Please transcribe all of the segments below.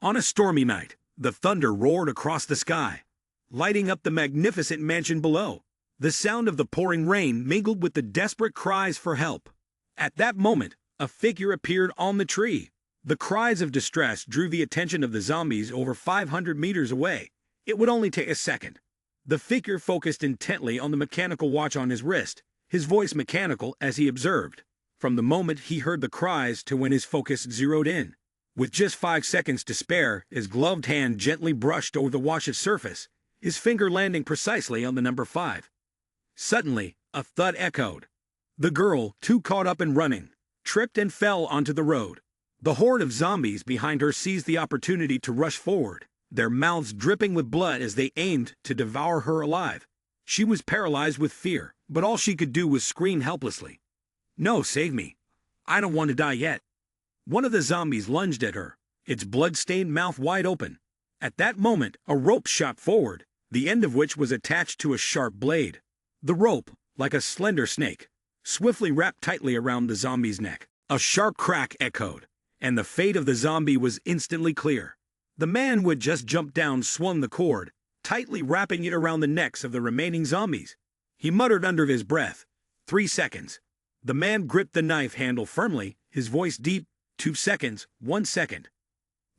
On a stormy night, the thunder roared across the sky, lighting up the magnificent mansion below. The sound of the pouring rain mingled with the desperate cries for help. At that moment, a figure appeared on the tree. The cries of distress drew the attention of the zombies over 500 meters away. It would only take a second. The figure focused intently on the mechanical watch on his wrist, his voice mechanical as he observed. From the moment he heard the cries to when his focus zeroed in. With just 5 seconds to spare, his gloved hand gently brushed over the watch's surface, his finger landing precisely on the number 5. Suddenly, a thud echoed. The girl, too caught up in running, tripped and fell onto the road. The horde of zombies behind her seized the opportunity to rush forward, their mouths dripping with blood as they aimed to devour her alive. She was paralyzed with fear, but all she could do was scream helplessly. "No, save me. I don't want to die yet." One of the zombies lunged at her, its blood-stained mouth wide open. At that moment, a rope shot forward, the end of which was attached to a sharp blade. The rope, like a slender snake, swiftly wrapped tightly around the zombie's neck. A sharp crack echoed, and the fate of the zombie was instantly clear. The man who had just jumped down swung the cord, tightly wrapping it around the necks of the remaining zombies. He muttered under his breath, 3 seconds. The man gripped the knife handle firmly, his voice deep, 2 seconds, 1 second.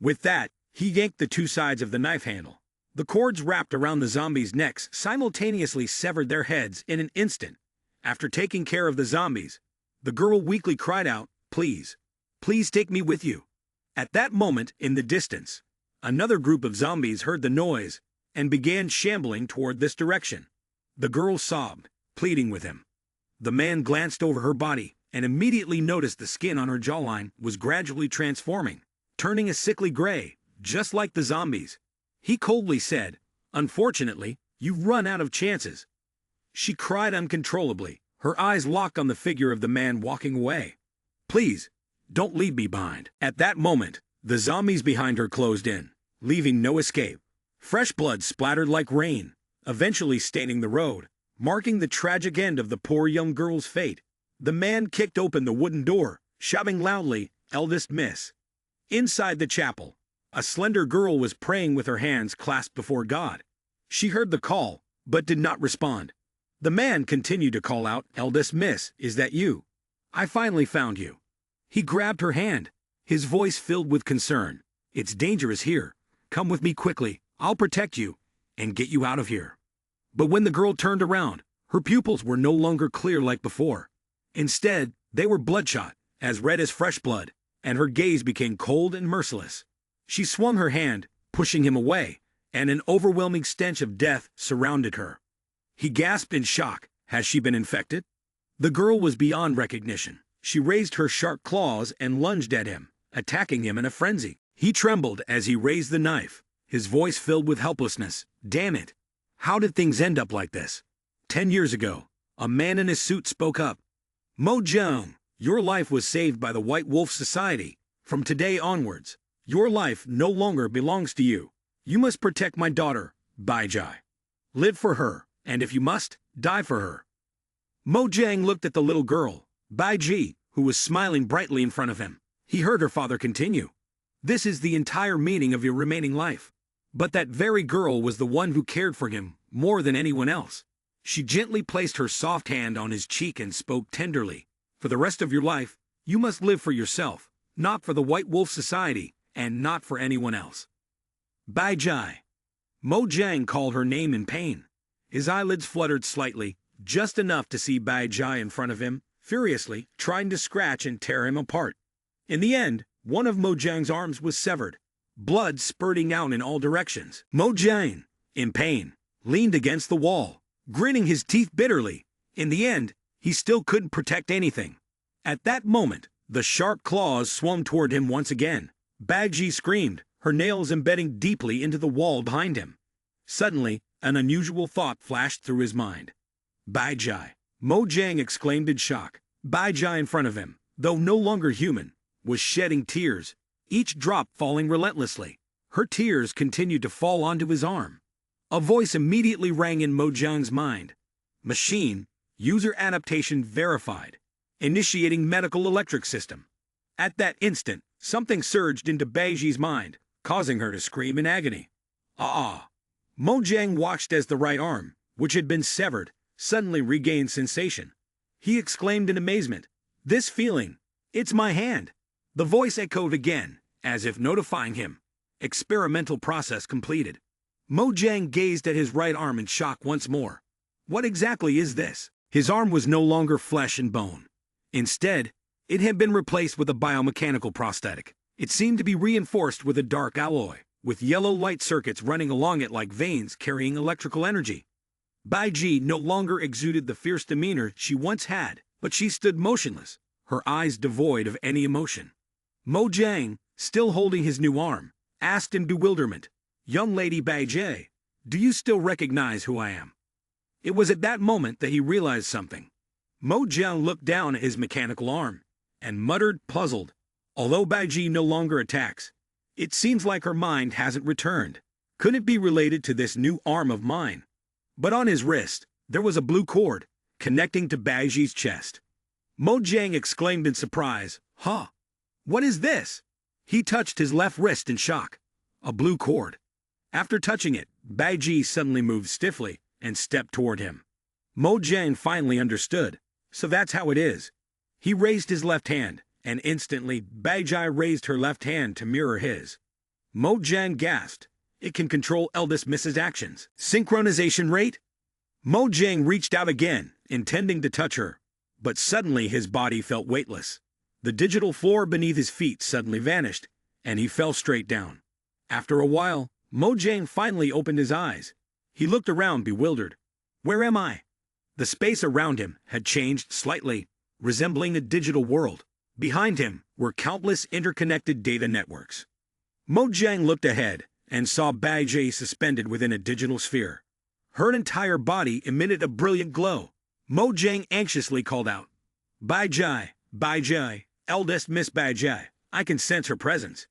With that, he yanked the 2 sides of the knife handle. The cords wrapped around the zombies' necks simultaneously severed their heads in an instant. After taking care of the zombies, the girl weakly cried out, "Please, please take me with you." At that moment, in the distance, another group of zombies heard the noise and began shambling toward this direction. The girl sobbed, pleading with him. The man glanced over her body and immediately noticed the skin on her jawline was gradually transforming, turning a sickly gray, just like the zombies. He coldly said, "Unfortunately, you've run out of chances." She cried uncontrollably, her eyes locked on the figure of the man walking away. "Please, don't leave me behind." At that moment, the zombies behind her closed in, leaving no escape. Fresh blood splattered like rain, eventually staining the road, marking the tragic end of the poor young girl's fate. The man kicked open the wooden door, shouting loudly, "Eldest miss." Inside the chapel, a slender girl was praying with her hands clasped before God. She heard the call, but did not respond. The man continued to call out, "Eldest miss, is that you? I finally found you." He grabbed her hand, his voice filled with concern. "It's dangerous here. Come with me quickly, I'll protect you, and get you out of here." But when the girl turned around, her pupils were no longer clear like before. Instead, they were bloodshot, as red as fresh blood, and her gaze became cold and merciless. She swung her hand, pushing him away, and an overwhelming stench of death surrounded her. He gasped in shock. Has she been infected? The girl was beyond recognition. She raised her sharp claws and lunged at him, attacking him in a frenzy. He trembled as he raised the knife, his voice filled with helplessness. "Damn it! How did things end up like this?" 10 years ago, a man in a suit spoke up. "Mo Jung, your life was saved by the White Wolf Society. From today onwards, your life no longer belongs to you. You must protect my daughter, Bai Jai. Live for her, and if you must, die for her." Mo Jang looked at the little girl, Bai Ji, who was smiling brightly in front of him. He heard her father continue. "This is the entire meaning of your remaining life." But that very girl was the one who cared for him more than anyone else. She gently placed her soft hand on his cheek and spoke tenderly. "For the rest of your life, you must live for yourself, not for the White Wolf Society, and not for anyone else." Bai Jai. Mo Jang called her name in pain. His eyelids fluttered slightly, just enough to see Bai Jai in front of him, furiously trying to scratch and tear him apart. In the end, one of Mo Jang's arms was severed, blood spurting out in all directions. Mo Jang, in pain, leaned against the wall, gritting his teeth bitterly. In the end, he still couldn't protect anything. At that moment, the sharp claws swung toward him once again. Bagji screamed, her nails embedding deeply into the wall behind him. Suddenly, an unusual thought flashed through his mind. "Bai Jai!" Mo Jang exclaimed in shock. Bai Jai in front of him, though no longer human, was shedding tears, each drop falling relentlessly. Her tears continued to fall onto his arm. A voice immediately rang in Mo Jang's mind. "Machine, user adaptation verified. Initiating medical electric system." At that instant, something surged into Baiji's mind, causing her to scream in agony. Ah! Mojang watched as the right arm, which had been severed, suddenly regained sensation. He exclaimed in amazement, "This feeling! It's my hand!" The voice echoed again, as if notifying him. Experimental process completed. Mojang gazed at his right arm in shock once more. What exactly is this? His arm was no longer flesh and bone. Instead, it had been replaced with a biomechanical prosthetic. It seemed to be reinforced with a dark alloy, with yellow light circuits running along it like veins carrying electrical energy. Baiji no longer exuded the fierce demeanor she once had, but she stood motionless, her eyes devoid of any emotion. Mojang, still holding his new arm, asked in bewilderment, "Young lady Baiji, do you still recognize who I am?" It was at that moment that he realized something. Mojang looked down at his mechanical arm and muttered, puzzled, "Although Baiji no longer attacks, it seems like her mind hasn't returned. Could it be related to this new arm of mine?" But on his wrist, there was a blue cord, connecting to Baiji's chest. Mojang exclaimed in surprise, "Huh? What is this?" He touched his left wrist in shock. A blue cord. After touching it, Baiji suddenly moved stiffly and stepped toward him. Mojang finally understood. So that's how it is. He raised his left hand, and instantly Baiji raised her left hand to mirror his. Mojang gasped. It can control eldest Miss's actions. Synchronization rate? Mojang reached out again, intending to touch her, but suddenly his body felt weightless. The digital floor beneath his feet suddenly vanished, and he fell straight down. After a while, Mojang finally opened his eyes. He looked around bewildered. Where am I? The space around him had changed slightly, resembling a digital world. Behind him were countless interconnected data networks. Mojang looked ahead and saw Baiji suspended within a digital sphere. Her entire body emitted a brilliant glow. Mojang anxiously called out, "Baiji, Baiji, eldest Miss Baiji, I can sense her presence."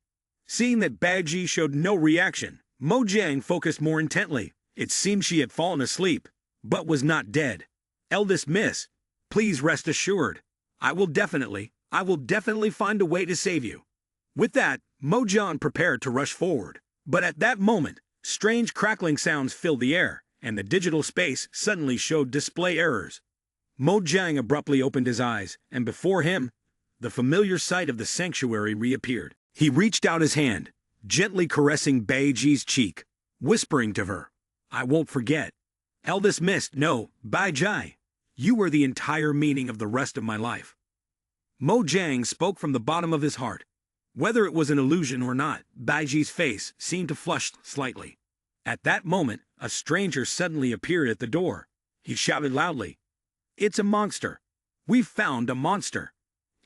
Seeing that Baiji showed no reaction, Mojang focused more intently. It seemed she had fallen asleep, but was not dead. "Eldest Miss, please rest assured. I will definitely find a way to save you." With that, Mojang prepared to rush forward. But at that moment, strange crackling sounds filled the air, and the digital space suddenly showed display errors. Mojang abruptly opened his eyes, and before him, the familiar sight of the sanctuary reappeared. He reached out his hand, gently caressing Baiji's cheek, whispering to her, "I won't forget. Eldest Miss, no, Baiji, you are the entire meaning of the rest of my life." Mojang spoke from the bottom of his heart. Whether it was an illusion or not, Baiji's face seemed to flush slightly. At that moment, a stranger suddenly appeared at the door. He shouted loudly, "It's a monster! We've found a monster!"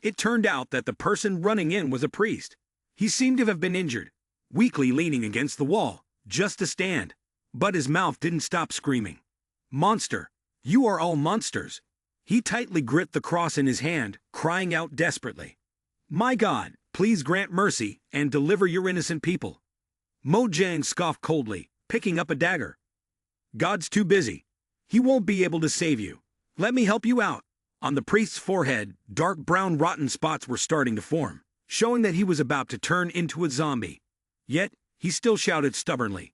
It turned out that the person running in was a priest. He seemed to have been injured, weakly leaning against the wall, just to stand. But his mouth didn't stop screaming. "Monster! You are all monsters!" He tightly gripped the cross in his hand, crying out desperately, "My God, please grant mercy and deliver your innocent people." Mojang scoffed coldly, picking up a dagger. "God's too busy. He won't be able to save you. Let me help you out." On the priest's forehead, dark brown rotten spots were starting to form, showing that he was about to turn into a zombie. Yet, he still shouted stubbornly,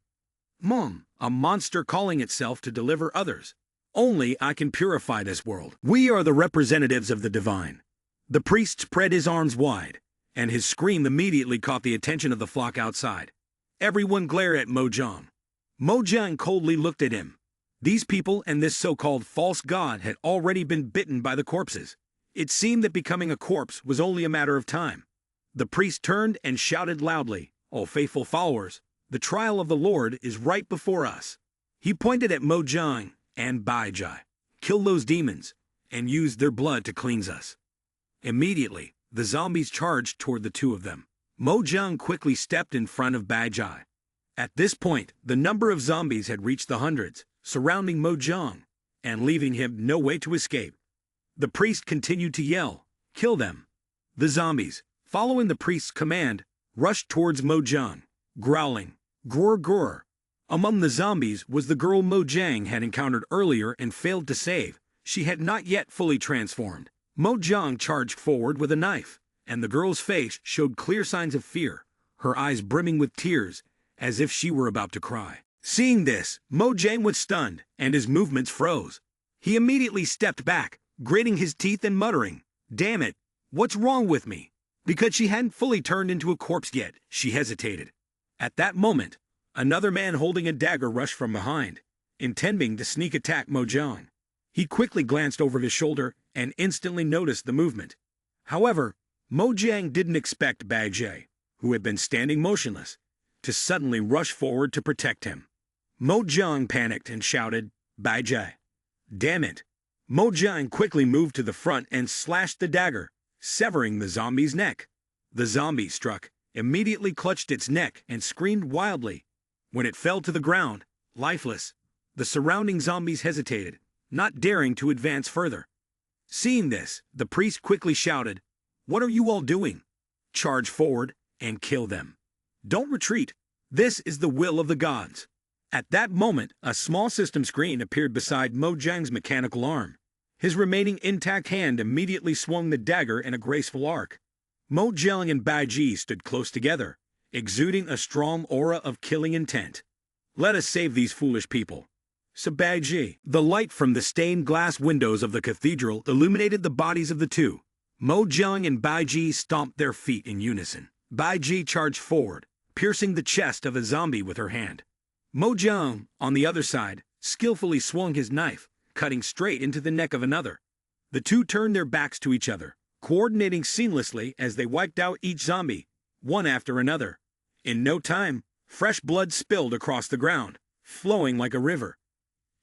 "Mom, a monster calling itself to deliver others. Only I can purify this world. We are the representatives of the divine." The priest spread his arms wide, and his scream immediately caught the attention of the flock outside. Everyone glared at Mojang. Mojang coldly looked at him. These people and this so-called false god had already been bitten by the corpses. It seemed that becoming a corpse was only a matter of time. The priest turned and shouted loudly, "O faithful followers, the trial of the Lord is right before us." He pointed at Mojang and Baiji. "Kill those demons, and use their blood to cleanse us." Immediately, the zombies charged toward the two of them. Mojang quickly stepped in front of Baiji. At this point, the number of zombies had reached the hundreds, surrounding Mojang, and leaving him no way to escape. The priest continued to yell, "Kill them!" The zombies, following the priest's command, rushed towards Mojang, growling, "Grr grr." Among the zombies was the girl Mojang had encountered earlier and failed to save. She had not yet fully transformed. Mojang charged forward with a knife, and the girl's face showed clear signs of fear. her eyes brimming with tears, as if she were about to cry. Seeing this, Mo Jiang was stunned, and his movements froze. He immediately stepped back, gritting his teeth and muttering, "Damn it, what's wrong with me?" Because she hadn't fully turned into a corpse yet, she hesitated. At that moment, another man holding a dagger rushed from behind, intending to sneak attack Mo Jiang. He quickly glanced over his shoulder and instantly noticed the movement. However, Mo Jiang didn't expect Bai Jie, who had been standing motionless, to suddenly rush forward to protect him. Mo Jiang panicked and shouted, "Bai Jie! Damn it!" Mo Jiang quickly moved to the front and slashed the dagger, severing the zombie's neck. The zombie, struck, immediately clutched its neck and screamed wildly. When it fell to the ground, lifeless, the surrounding zombies hesitated, not daring to advance further. Seeing this, the priest quickly shouted, "What are you all doing? Charge forward and kill them. Don't retreat. This is the will of the gods." At that moment, a small system screen appeared beside Mo Jiang's mechanical arm. His remaining intact hand immediately swung the dagger in a graceful arc. Mo Jiang and Bai Ji stood close together, exuding a strong aura of killing intent. "Let us save these foolish people," said Bai Ji. The light from the stained glass windows of the cathedral illuminated the bodies of the two. Mo Jiang and Bai Ji stomped their feet in unison. Bai Ji charged forward, piercing the chest of a zombie with her hand. Mo Jiang, on the other side, skillfully swung his knife, cutting straight into the neck of another. The two turned their backs to each other, coordinating seamlessly as they wiped out each zombie, one after another. In no time, fresh blood spilled across the ground, flowing like a river.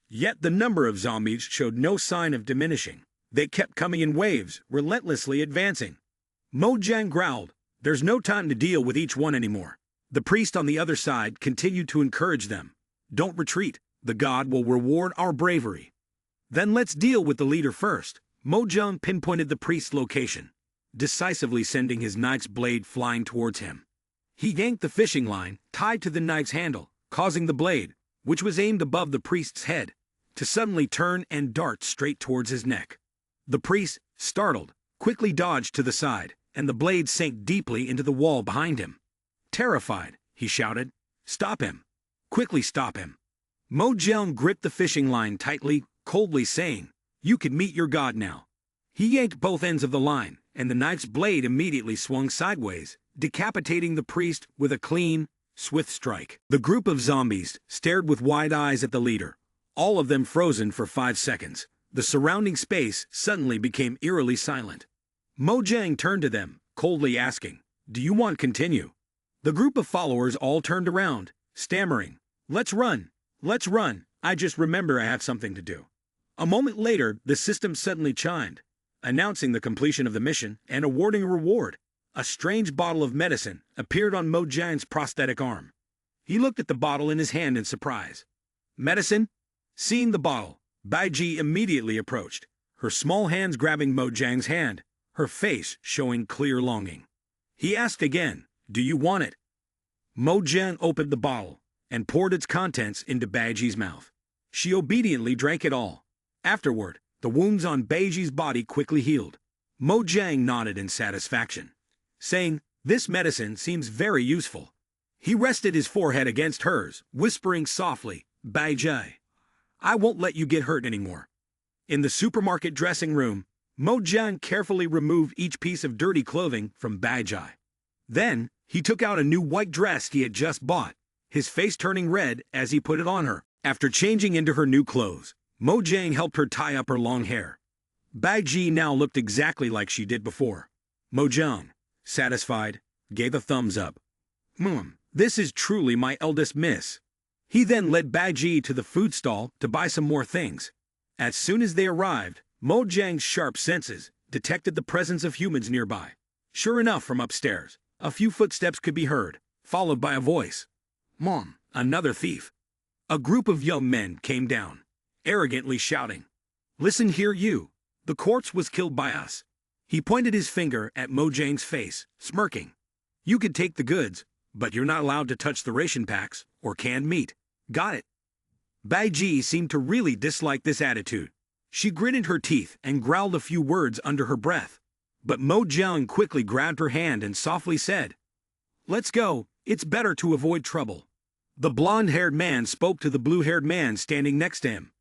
Yet the number of zombies showed no sign of diminishing. They kept coming in waves, relentlessly advancing. Mo Jiang growled, "There's no time to deal with each one anymore." The priest on the other side continued to encourage them. "Don't retreat. The god will reward our bravery." "Then let's deal with the leader first." Mo Jiang pinpointed the priest's location, decisively sending his knife's blade flying towards him. He yanked the fishing line, tied to the knife's handle, causing the blade, which was aimed above the priest's head, to suddenly turn and dart straight towards his neck. The priest, startled, quickly dodged to the side, and the blade sank deeply into the wall behind him. Terrified, he shouted, "Stop him! Quickly stop him!" Mo Jiang gripped the fishing line tightly, coldly saying, "You can meet your god now." He yanked both ends of the line, and the knife's blade immediately swung sideways, decapitating the priest with a clean, swift strike. The group of zombies stared with wide eyes at the leader, all of them frozen for 5 seconds. The surrounding space suddenly became eerily silent. Mo Jiang turned to them, coldly asking, "Do you want to continue?" The group of followers all turned around, stammering, "Let's run! Let's run! I just remember I have something to do." A moment later, the system suddenly chimed, announcing the completion of the mission and awarding a reward. A strange bottle of medicine appeared on Mo Jiang's prosthetic arm. He looked at the bottle in his hand in surprise. "Medicine?" Seeing the bottle, Bai Ji immediately approached, her small hands grabbing Mo Jiang's hand, her face showing clear longing. He asked again, "Do you want it?" Mo Jiang opened the bottle and poured its contents into Bai Ji's mouth. She obediently drank it all. Afterward, the wounds on Bai Ji's body quickly healed. Mo Jiang nodded in satisfaction, saying, "This medicine seems very useful." He rested his forehead against hers, whispering softly, "Bai Ji, I won't let you get hurt anymore." In the supermarket dressing room, Mo Jiang carefully removed each piece of dirty clothing from Bai Ji. Then, he took out a new white dress he had just bought, his face turning red as he put it on her. After changing into her new clothes, Mo Jiang helped her tie up her long hair. Bai Ji now looked exactly like she did before. Mo Jiang, satisfied, gave a thumbs up. This is truly my eldest miss." He then led Bai Ji to the food stall to buy some more things. As soon as they arrived, Mo Jiang's sharp senses detected the presence of humans nearby. Sure enough, from upstairs, a few footsteps could be heard, followed by a voice. "Mom, another thief." A group of young men came down, arrogantly shouting, "Listen here you, the corpse was killed by us." He pointed his finger at Mo Jiang's face, smirking. "You could take the goods, but you're not allowed to touch the ration packs or canned meat. Got it?" Bai Ji seemed to really dislike this attitude. She gritted her teeth and growled a few words under her breath. But Mo Jiang quickly grabbed her hand and softly said, Let's go, it's better to avoid trouble. The blonde-haired man spoke to the blue-haired man standing next to him.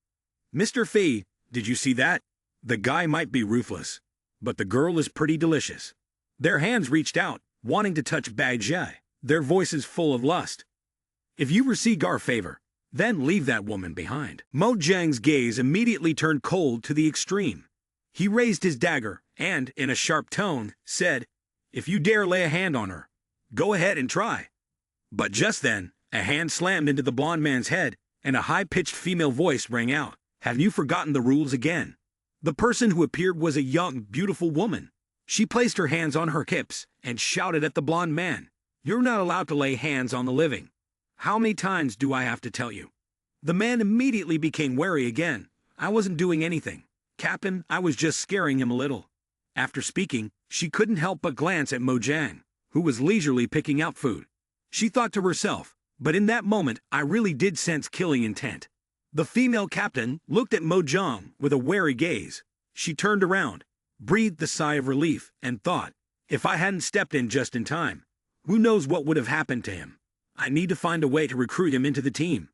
Mr. Fee, did you see that? The guy might be ruthless, but the girl is pretty delicious. Their hands reached out, wanting to touch Bai Jai, their voices full of lust. If you receive our favor, then leave that woman behind. Mo Jiang's gaze immediately turned cold to the extreme. He raised his dagger and, in a sharp tone, said, "If you dare lay a hand on her, go ahead and try." But just then, a hand slammed into the blonde man's head, and a high-pitched female voice rang out, "Have you forgotten the rules again?" The person who appeared was a young, beautiful woman. She placed her hands on her hips and shouted at the blonde man, "You're not allowed to lay hands on the living. How many times do I have to tell you?" The man immediately became wary again. "I wasn't doing anything, Captain, I was just scaring him a little." After speaking, she couldn't help but glance at Mo Jiang, who was leisurely picking out food. She thought to herself, "But in that moment, I really did sense killing intent." The female captain looked at Mo Jiang with a wary gaze. She turned around, breathed a sigh of relief, and thought, "If I hadn't stepped in just in time, who knows what would have happened to him? I need to find a way to recruit him into the team."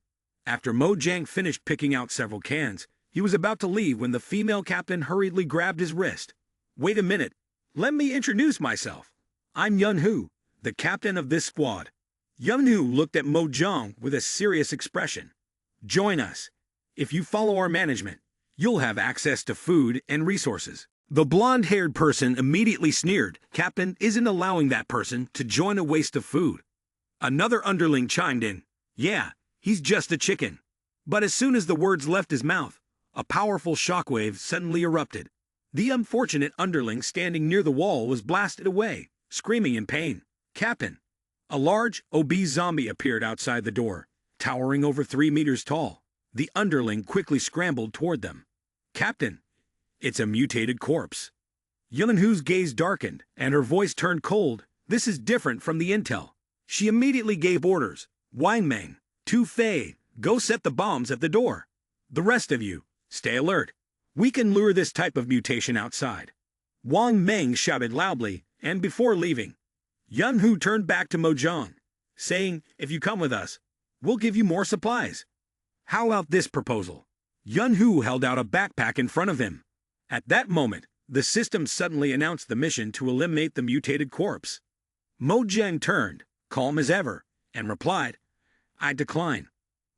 After Mo Jiang finished picking out several cans, he was about to leave when the female captain hurriedly grabbed his wrist. "Wait a minute, let me introduce myself. I'm Yun Hu, the captain of this squad." Yun Hu looked at Mo Jiang with a serious expression. "Join us. If you follow our management, you'll have access to food and resources." The blonde-haired person immediately sneered, "Captain isn't allowing that person to join a waste of food." Another underling chimed in, "Yeah, he's just a chicken." But as soon as the words left his mouth, a powerful shockwave suddenly erupted. The unfortunate underling standing near the wall was blasted away, screaming in pain. "Captain!" A large, obese zombie appeared outside the door, towering over 3 meters tall. The underling quickly scrambled toward them. "Captain, it's a mutated corpse." Yun Hu's gaze darkened, and her voice turned cold. "This is different from the intel." She immediately gave orders. "Wang Meng, Tu Fei, go set the bombs at the door. The rest of you, stay alert. We can lure this type of mutation outside." Wang Meng shouted loudly, and before leaving, Yun Hu turned back to Mo Jiang, saying, "If you come with us, we'll give you more supplies. How about this proposal?" Yun Hu held out a backpack in front of him. At that moment, the system suddenly announced the mission to eliminate the mutated corpse. Mo Jiang turned, calm as ever, and replied, "I decline."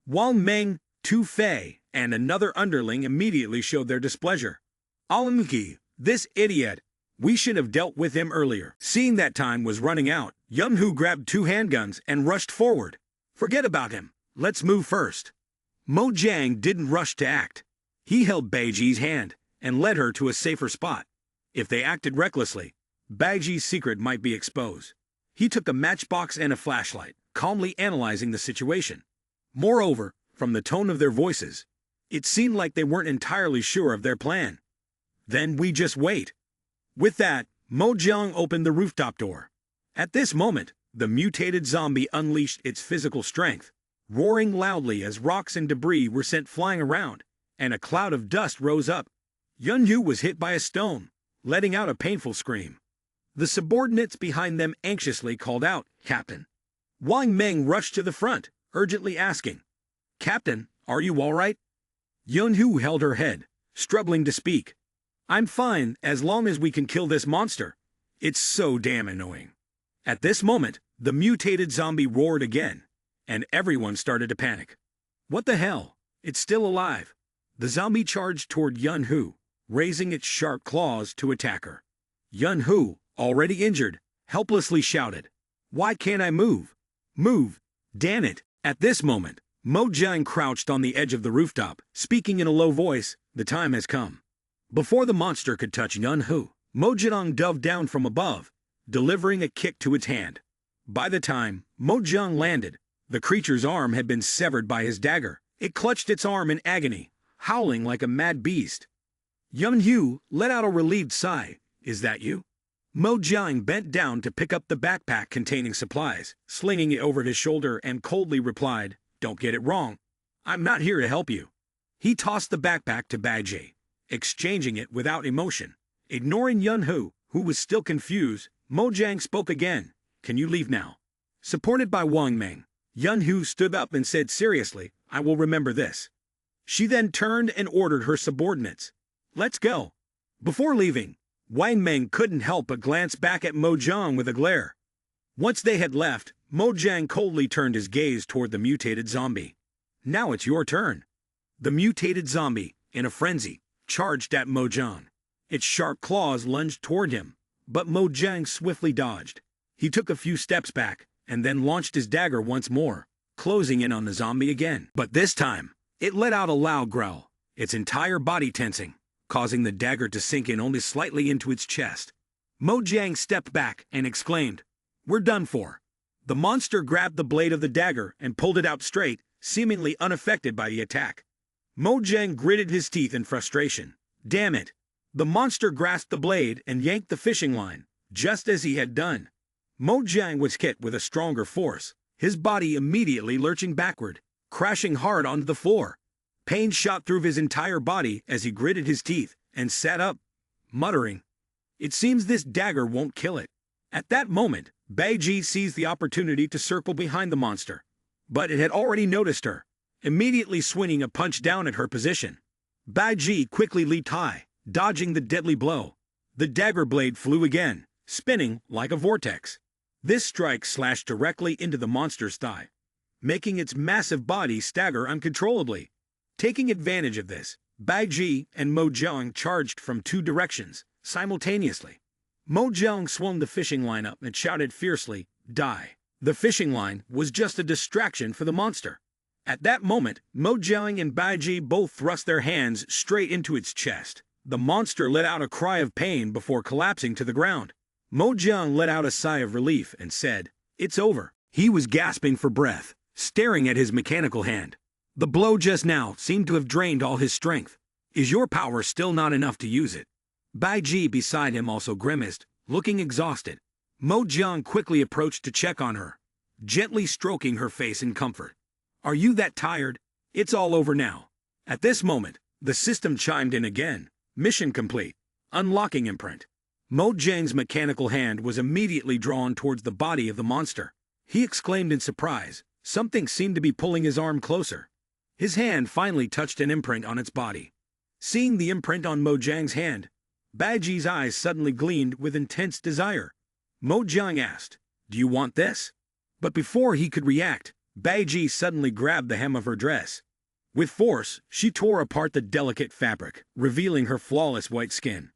Wang Meng, Tu Fei, and another underling immediately showed their displeasure. "Alamki, this idiot! We should have dealt with him earlier." Seeing that time was running out, Yun Hu grabbed 2 handguns and rushed forward. "Forget about him. Let's move first." Mo Jiang didn't rush to act. He held Baiji's hand and led her to a safer spot. If they acted recklessly, Baiji's secret might be exposed. He took a matchbox and a flashlight, calmly analyzing the situation. Moreover, from the tone of their voices, it seemed like they weren't entirely sure of their plan. "Then we just wait." With that, Mo Jiang opened the rooftop door. At this moment, the mutated zombie unleashed its physical strength, roaring loudly as rocks and debris were sent flying around, and a cloud of dust rose up. Yun Hu was hit by a stone, letting out a painful scream. The subordinates behind them anxiously called out, "Captain." Wang Meng rushed to the front, urgently asking, "Captain, are you all right?" Yun Hu held her head, struggling to speak. "I'm fine as long as we can kill this monster. It's so damn annoying." At this moment, the mutated zombie roared again, and everyone started to panic. "What the hell? It's still alive." The zombie charged toward Yun Hu, raising its sharp claws to attack her. Yun Hu, already injured, helplessly shouted, "Why can't I move? Move, damn it!" At this moment, Mo Jiang crouched on the edge of the rooftop, speaking in a low voice, "The time has come." Before the monster could touch Yun Hu, Mo Jiang dove down from above, delivering a kick to its hand. By the time Mo Jiang landed, the creature's arm had been severed by his dagger. It clutched its arm in agony, howling like a mad beast. Yun Hu let out a relieved sigh. "Is that you?" Mo Jiang bent down to pick up the backpack containing supplies, slinging it over his shoulder, and coldly replied, "Don't get it wrong. I'm not here to help you." He tossed the backpack to Baiji, exchanging it without emotion. Ignoring Yun Hu, who was still confused, Mo Jiang spoke again, "Can you leave now? Supported by Wang Meng, Yun Hu stood up and said seriously, "I will remember this." She then turned and ordered her subordinates, "Let's go." Before leaving, Wang Meng couldn't help but glance back at Mo Jiang with a glare. Once they had left, Mo Jiang coldly turned his gaze toward the mutated zombie. "Now it's your turn." The mutated zombie, in a frenzy, charged at Mo Jiang. Its sharp claws lunged toward him, but Mo Jiang swiftly dodged. He took a few steps back, and then launched his dagger once more, closing in on the zombie again. But this time, it let out a loud growl, its entire body tensing, causing the dagger to sink in only slightly into its chest. Mo Jiang stepped back and exclaimed, "We're done for." The monster grabbed the blade of the dagger and pulled it out straight, seemingly unaffected by the attack. Mo Jiang gritted his teeth in frustration. Damn it! The monster grasped the blade and yanked the fishing line, just as he had done. Mo Jiang was hit with a stronger force, his body immediately lurching backward, crashing hard onto the floor. Pain shot through his entire body as he gritted his teeth and sat up, muttering, "It seems this dagger won't kill it." At that moment, Bai Ji seized the opportunity to circle behind the monster, but it had already noticed her, immediately swinging a punch down at her position. Bai Ji quickly leaped high, dodging the deadly blow. The dagger blade flew again, spinning like a vortex. This strike slashed directly into the monster's thigh, making its massive body stagger uncontrollably. Taking advantage of this, Bai Ji and Mo Jiang charged from two directions, simultaneously. Mo Jiang swung the fishing line up and shouted fiercely, "Die!" The fishing line was just a distraction for the monster. At that moment, Mo Jiang and Bai Ji both thrust their hands straight into its chest. The monster let out a cry of pain before collapsing to the ground. Mo Jiang let out a sigh of relief and said, "It's over." He was gasping for breath, staring at his mechanical hand. The blow just now seemed to have drained all his strength. "Is your power still not enough to use it?" Bai Ji beside him also grimaced, looking exhausted. Mo Jiang quickly approached to check on her, gently stroking her face in comfort. "Are you that tired? It's all over now." At this moment, the system chimed in again. Mission complete. Unlocking imprint. Mo Jiang's mechanical hand was immediately drawn towards the body of the monster. He exclaimed in surprise. Something seemed to be pulling his arm closer. His hand finally touched an imprint on its body. Seeing the imprint on Mo Jiang's hand, Bai Ji's eyes suddenly gleamed with intense desire. Mo Jiang asked, "Do you want this?" But before he could react, Bai Ji suddenly grabbed the hem of her dress. With force, she tore apart the delicate fabric, revealing her flawless white skin.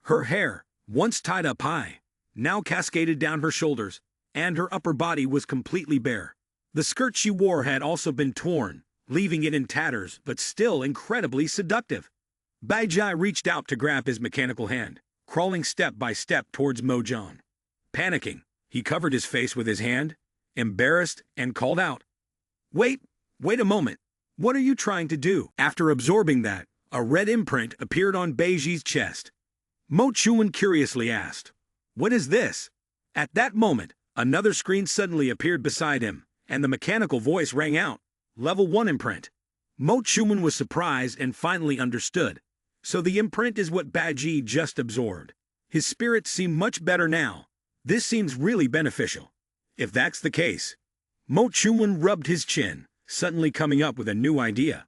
Her hair, once tied up high, now cascaded down her shoulders, and her upper body was completely bare. The skirt she wore had also been torn, leaving it in tatters but still incredibly seductive. Bai Ji reached out to grab his mechanical hand, crawling step by step towards Mo Jiang. Panicking, he covered his face with his hand, embarrassed, and called out, wait a moment. What are you trying to do?" After absorbing that, a red imprint appeared on Bai Ji's chest. Mo Chuan curiously asked, "What is this?" At that moment, another screen suddenly appeared beside him, and the mechanical voice rang out, "Level 1 imprint." Mo Chuan was surprised and finally understood. So the imprint is what Bai Ji just absorbed. His spirits seem much better now. This seems really beneficial. If that's the case. Mo Chuan rubbed his chin, suddenly coming up with a new idea.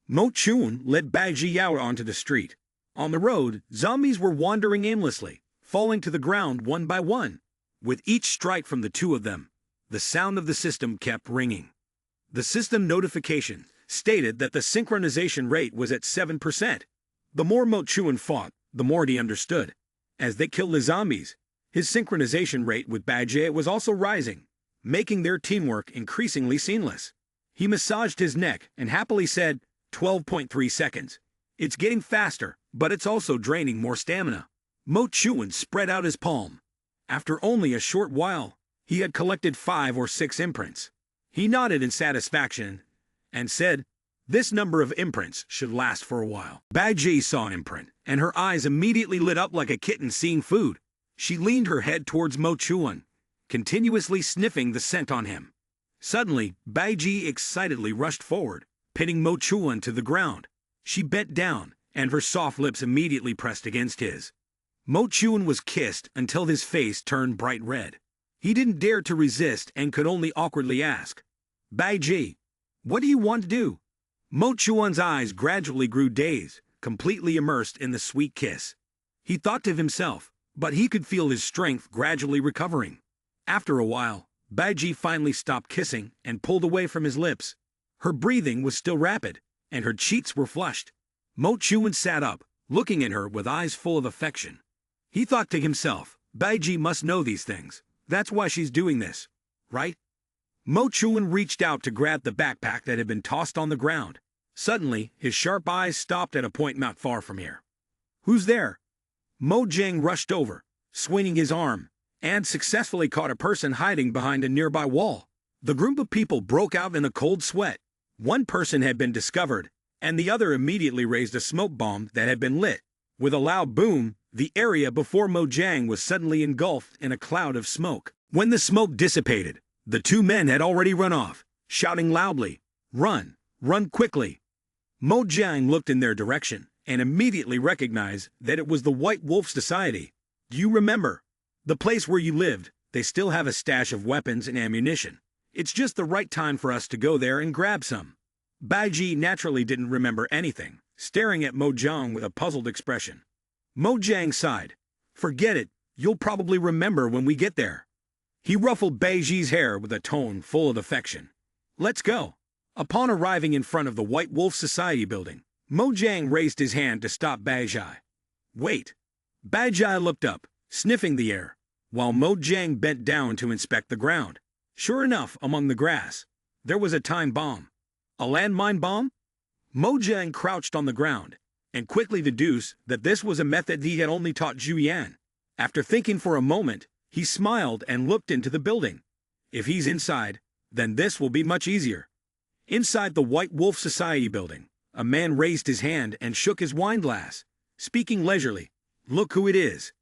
Mo Chuan led Bai Ji out onto the street. On the road, zombies were wandering aimlessly, falling to the ground one by one. With each strike from the two of them, the sound of the system kept ringing. The system notification stated that the synchronization rate was at 7%. The more Mo Chuan fought, the more he understood. As they killed the zombies, his synchronization rate with Bai Ji was also rising, making their teamwork increasingly seamless. He massaged his neck and happily said, 12.3 seconds. It's getting faster, but it's also draining more stamina. Mo Chuan spread out his palm. After only a short while, he had collected 5 or 6 imprints. He nodded in satisfaction and said, "This number of imprints should last for a while." Bai Ji saw an imprint, and her eyes immediately lit up like a kitten seeing food. She leaned her head towards Mo Chuan, continuously sniffing the scent on him. Suddenly, Bai Ji excitedly rushed forward, pinning Mo Chuan to the ground. She bent down, and her soft lips immediately pressed against his. Mo Chuan was kissed until his face turned bright red. He didn't dare to resist and could only awkwardly ask, "Baiji, what do you want to do?" Mo Chuan's eyes gradually grew dazed, completely immersed in the sweet kiss. He thought to himself, but he could feel his strength gradually recovering. After a while, Baiji finally stopped kissing and pulled away from his lips. Her breathing was still rapid, and her cheeks were flushed. Mo Chuan sat up, looking at her with eyes full of affection. He thought to himself, Baiji must know these things. That's why she's doing this, right? Mo Chuan reached out to grab the backpack that had been tossed on the ground. Suddenly, his sharp eyes stopped at a point not far from here. "Who's there?" Mo Jiang rushed over, swinging his arm, and successfully caught a person hiding behind a nearby wall. The group of people broke out in a cold sweat. One person had been discovered, and the other immediately raised a smoke bomb that had been lit. With a loud boom, the area before Mo Jiang was suddenly engulfed in a cloud of smoke. When the smoke dissipated, the two men had already run off, shouting loudly, "Run! Run quickly!" Mo Jiang looked in their direction and immediately recognized that it was the White Wolf Society. "Do you remember? The place where you lived, they still have a stash of weapons and ammunition. It's just the right time for us to go there and grab some." Baiji naturally didn't remember anything, staring at Mo Jiang with a puzzled expression. Mo Jiang sighed. "Forget it, you'll probably remember when we get there." He ruffled Baiji's hair with a tone full of affection. "Let's go." Upon arriving in front of the White Wolf Society building, Mo Jiang raised his hand to stop Baiji. "Wait." Baiji looked up, sniffing the air, while Mo Jiang bent down to inspect the ground. Sure enough, among the grass, there was a time bomb. A landmine bomb? Mo Jiang crouched on the ground, and quickly deduced that this was a method he had only taught Zhu Yan. After thinking for a moment, he smiled and looked into the building. If he's inside, then this will be much easier. Inside the White Wolf Society building, a man raised his hand and shook his wine glass, speaking leisurely. "Look who it is."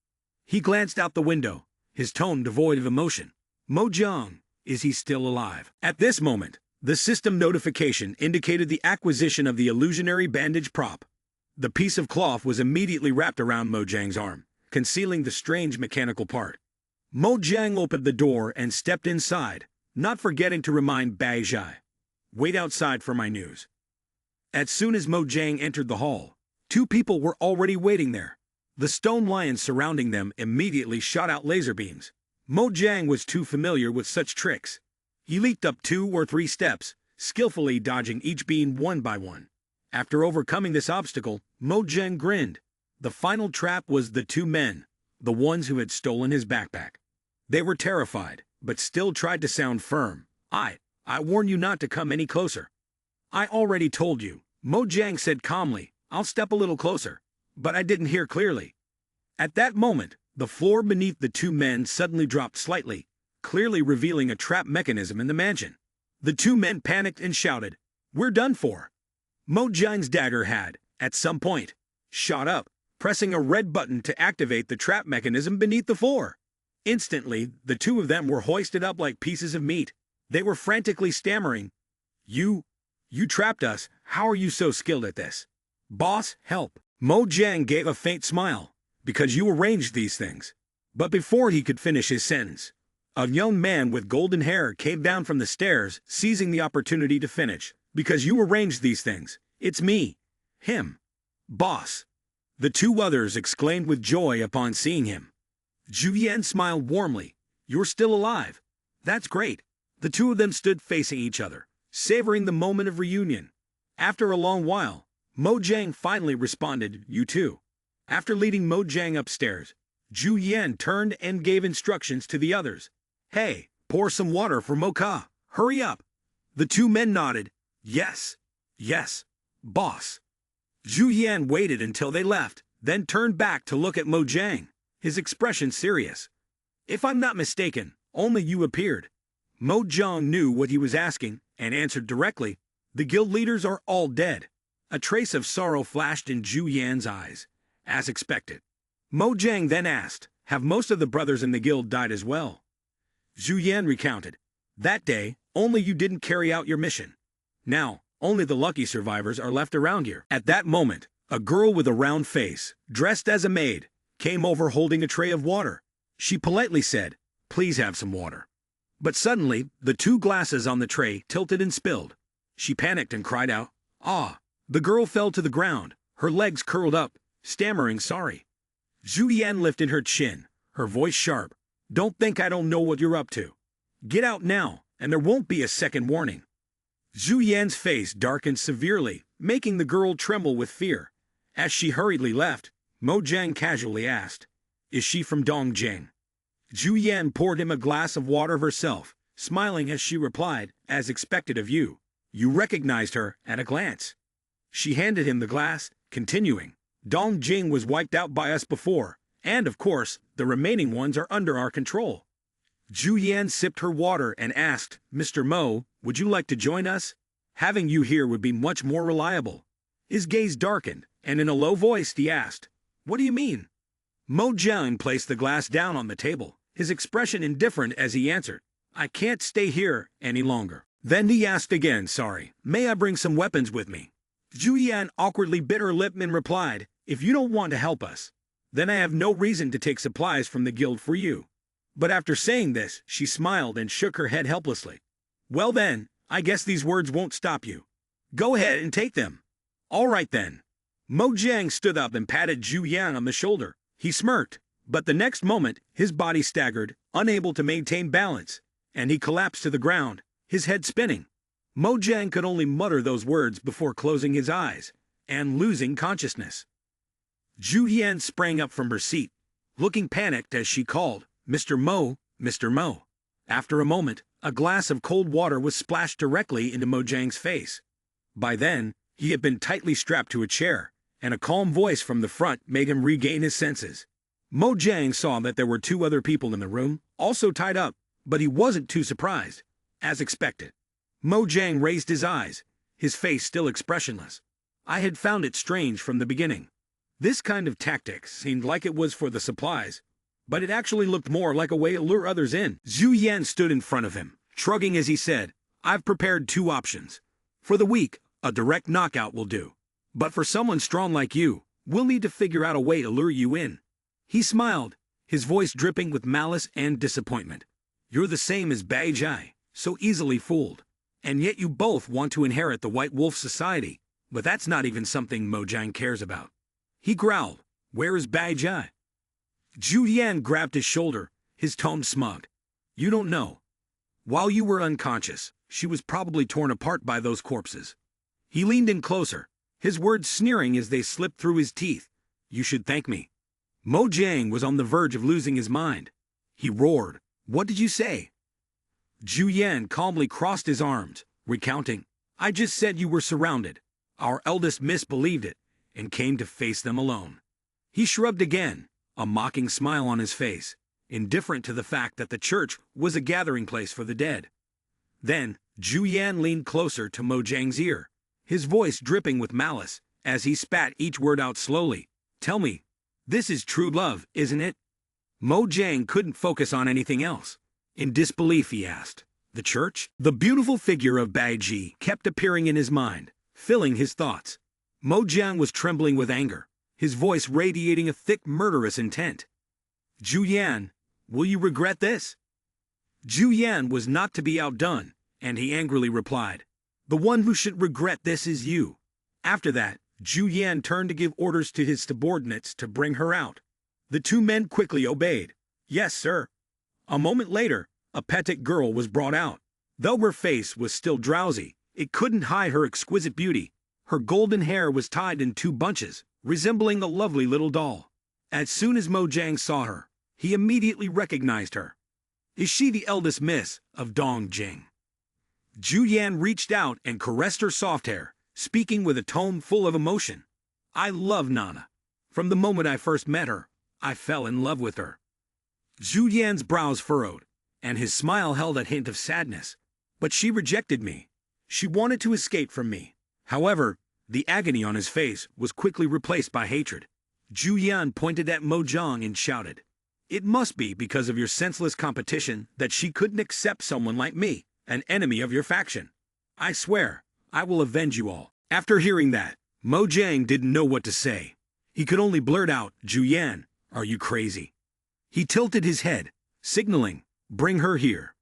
He glanced out the window, his tone devoid of emotion. "Mo Jiang, is he still alive?" At this moment, the system notification indicated the acquisition of the illusionary bandage prop. The piece of cloth was immediately wrapped around Mo Jiang's arm, concealing the strange mechanical part. Mo Jiang opened the door and stepped inside, not forgetting to remind Baiji, "Wait outside for my news." As soon as Mo Jiang entered the hall, two people were already waiting there. The stone lions surrounding them immediately shot out laser beams. Mo Jiang was too familiar with such tricks. He leaped up 2 or 3 steps, skillfully dodging each beam one by one. After overcoming this obstacle, Mo Jiang grinned. The final trap was the two men, the ones who had stolen his backpack. They were terrified, but still tried to sound firm. I warn you not to come any closer." "I already told you," Mo Jiang said calmly. "I'll step a little closer." But I didn't hear clearly. At that moment, the floor beneath the two men suddenly dropped slightly, clearly revealing a trap mechanism in the mansion. The two men panicked and shouted, "We're done for." Mo Jiang's dagger had, at some point, shot up, pressing a red button to activate the trap mechanism beneath the floor. Instantly, the two of them were hoisted up like pieces of meat. They were frantically stammering. You trapped us. How are you so skilled at this?" "Boss, help." Mo Jiang gave a faint smile. "Because you arranged these things." But before he could finish his sentence, a young man with golden hair came down from the stairs, seizing the opportunity to finish. "Because you arranged these things. It's me. Him. Boss." The two others exclaimed with joy upon seeing him. Zhu Yan smiled warmly. "You're still alive. That's great." The two of them stood facing each other, savoring the moment of reunion. After a long while, Mo Jiang finally responded, "You too." After leading Mo Jiang upstairs, Zhu Yan turned and gave instructions to the others. "Hey, pour some water for Mo Ka. Hurry up." The two men nodded. Yes, boss." Zhu Yan waited until they left, then turned back to look at Mo Jiang, his expression serious. "If I'm not mistaken, only you appeared." Mo Jiang knew what he was asking and answered directly, "The guild leaders are all dead." A trace of sorrow flashed in Zhu Yan's eyes, as expected. Mo Jiang then asked, "Have most of the brothers in the guild died as well?" Zhu Yan recounted, "That day, only you didn't carry out your mission. Now, only the lucky survivors are left around here." At that moment, a girl with a round face, dressed as a maid, came over holding a tray of water. She politely said, Please have some water. But suddenly, the two glasses on the tray tilted and spilled. She panicked and cried out, "Ah!" The girl fell to the ground, her legs curled up, stammering sorry. Zhu Yan lifted her chin, her voice sharp. "Don't think I don't know what you're up to. Get out now, and there won't be a second warning." Zhu Yan's face darkened severely, making the girl tremble with fear. As she hurriedly left, Mo Jiang casually asked, "Is she from Dongjing?" Zhu Yan poured him a glass of water herself, smiling as she replied, "As expected of you. You recognized her at a glance." She handed him the glass, continuing, "Dongjing was wiped out by us before, and of course, the remaining ones are under our control." Zhu Yan sipped her water and asked, "Mr. Mo, would you like to join us? Having you here would be much more reliable." His gaze darkened, and in a low voice he asked, "What do you mean?" Mo Jiang placed the glass down on the table, his expression indifferent as he answered, "I can't stay here any longer." Then he asked again, "Sorry, may I bring some weapons with me?" Zhu Yan awkwardly bit her lip and replied, "If you don't want to help us, then I have no reason to take supplies from the guild for you." But after saying this, she smiled and shook her head helplessly. "Well then, I guess these words won't stop you. Go ahead and take them." "All right then." Mo Jiang stood up and patted Zhu Yan on the shoulder. He smirked, but the next moment, his body staggered, unable to maintain balance, and he collapsed to the ground, his head spinning. Mo Jiang could only mutter those words before closing his eyes and losing consciousness. Zhu Yan sprang up from her seat, looking panicked as she called, "Mr. Mo, Mr. Mo." After a moment, a glass of cold water was splashed directly into Mo Jiang's face. By then, he had been tightly strapped to a chair, and a calm voice from the front made him regain his senses. Mo Jiang saw that there were two other people in the room, also tied up, but he wasn't too surprised. As expected, Mo Jiang raised his eyes, his face still expressionless. I had found it strange from the beginning. This kind of tactic seemed like it was for the supplies, but it actually looked more like a way to lure others in. Zhu Yan stood in front of him, shrugging as he said, "I've prepared two options. For the weak, a direct knockout will do. But for someone strong like you, we'll need to figure out a way to lure you in." He smiled, his voice dripping with malice and disappointment. "You're the same as Bai Jai, so easily fooled. And yet you both want to inherit the White Wolf Society, but that's not even something Mo Jiang cares about." He growled, "Where is Bai Jai?" Zhu Yan grabbed his shoulder, his tone smug. "You don't know. While you were unconscious, she was probably torn apart by those corpses." He leaned in closer, his words sneering as they slipped through his teeth. "You should thank me." Mo Jiang was on the verge of losing his mind. He roared, "What did you say?" Zhu Yan calmly crossed his arms, recounting, "I just said you were surrounded. Our eldest misbelieved it, and came to face them alone." He shrugged again, a mocking smile on his face, indifferent to the fact that the church was a gathering place for the dead. Then, Zhu Yan leaned closer to Mo Jiang's ear, his voice dripping with malice, as he spat each word out slowly. "Tell me, this is true love, isn't it?" Mo Jiang couldn't focus on anything else. In disbelief, he asked, "The church?" The beautiful figure of Bai Ji kept appearing in his mind, filling his thoughts. Mo Jiang was trembling with anger, his voice radiating a thick, murderous intent. "Zhu Yan, will you regret this?" Zhu Yan was not to be outdone, and he angrily replied, "The one who should regret this is you." After that, Zhu Yan turned to give orders to his subordinates to bring her out. The two men quickly obeyed. "Yes, sir." A moment later, a petite girl was brought out. Though her face was still drowsy, it couldn't hide her exquisite beauty. Her golden hair was tied in two bunches, resembling a lovely little doll. As soon as Mo Jiang saw her, he immediately recognized her. "Is she the eldest miss of Dongjing?" Zhu Yan reached out and caressed her soft hair, speaking with a tone full of emotion. "I love Nana. From the moment I first met her, I fell in love with her." Zhu Yan's brows furrowed, and his smile held a hint of sadness. "But she rejected me. She wanted to escape from me." However, the agony on his face was quickly replaced by hatred. Zhu Yan pointed at Mo Jiang and shouted, "It must be because of your senseless competition that she couldn't accept someone like me, an enemy of your faction. I swear, I will avenge you all." After hearing that, Mo Jiang didn't know what to say. He could only blurt out, "Zhu Yan, are you crazy?" He tilted his head, signaling, Bring her here.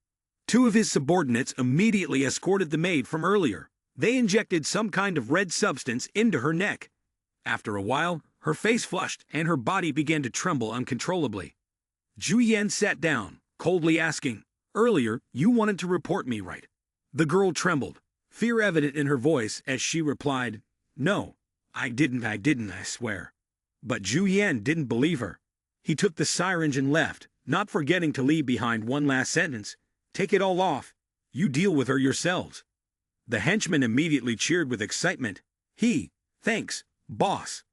Two of his subordinates immediately escorted the maid from earlier. They injected some kind of red substance into her neck. After a while, her face flushed and her body began to tremble uncontrollably. Zhu Yan sat down, coldly asking, "Earlier, you wanted to report me, right?" The girl trembled, fear evident in her voice as she replied, "No, I didn't, I swear." But Zhu Yan didn't believe her. He took the syringe and left, not forgetting to leave behind one last sentence, "Take it all off. You deal with her yourselves." The henchmen immediately cheered with excitement. Thanks, boss."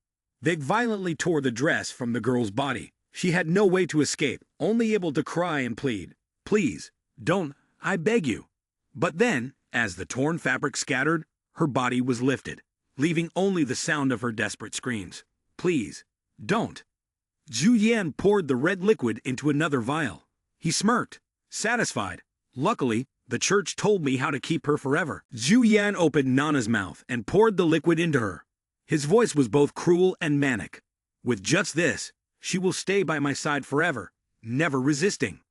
They violently tore the dress from the girl's body. She had no way to escape, only able to cry and plead, "Please, don't, I beg you." But then, as the torn fabric scattered, her body was lifted, leaving only the sound of her desperate screams. "Please, don't." Zhu Yan poured the red liquid into another vial. He smirked, satisfied. "Luckily, the church told me how to keep her forever." Zhu Yan opened Nana's mouth and poured the liquid into her. His voice was both cruel and manic. "With just this, she will stay by my side forever, never resisting."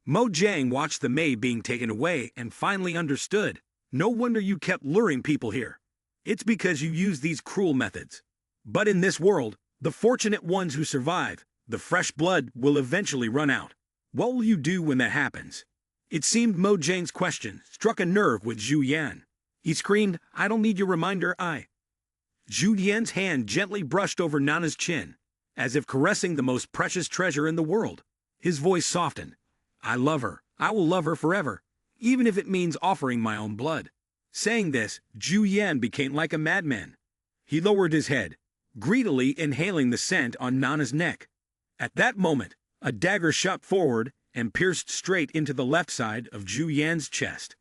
Mo Jiang watched the maid being taken away and finally understood. "No wonder you kept luring people here. It's because you use these cruel methods. But in this world, the fortunate ones who survive, the fresh blood will eventually run out. What will you do when that happens?" It seemed Mo Jiang's question struck a nerve with Zhu Yan. He screamed, "I don't need your reminder, Zhu Yan's hand gently brushed over Nana's chin, as if caressing the most precious treasure in the world. His voice softened. "I love her. I will love her forever, even if it means offering my own blood." Saying this, Zhu Yan became like a madman. He lowered his head, greedily inhaling the scent on Nana's neck. At that moment, a dagger shot forward and pierced straight into the left side of Zhu Yan's chest.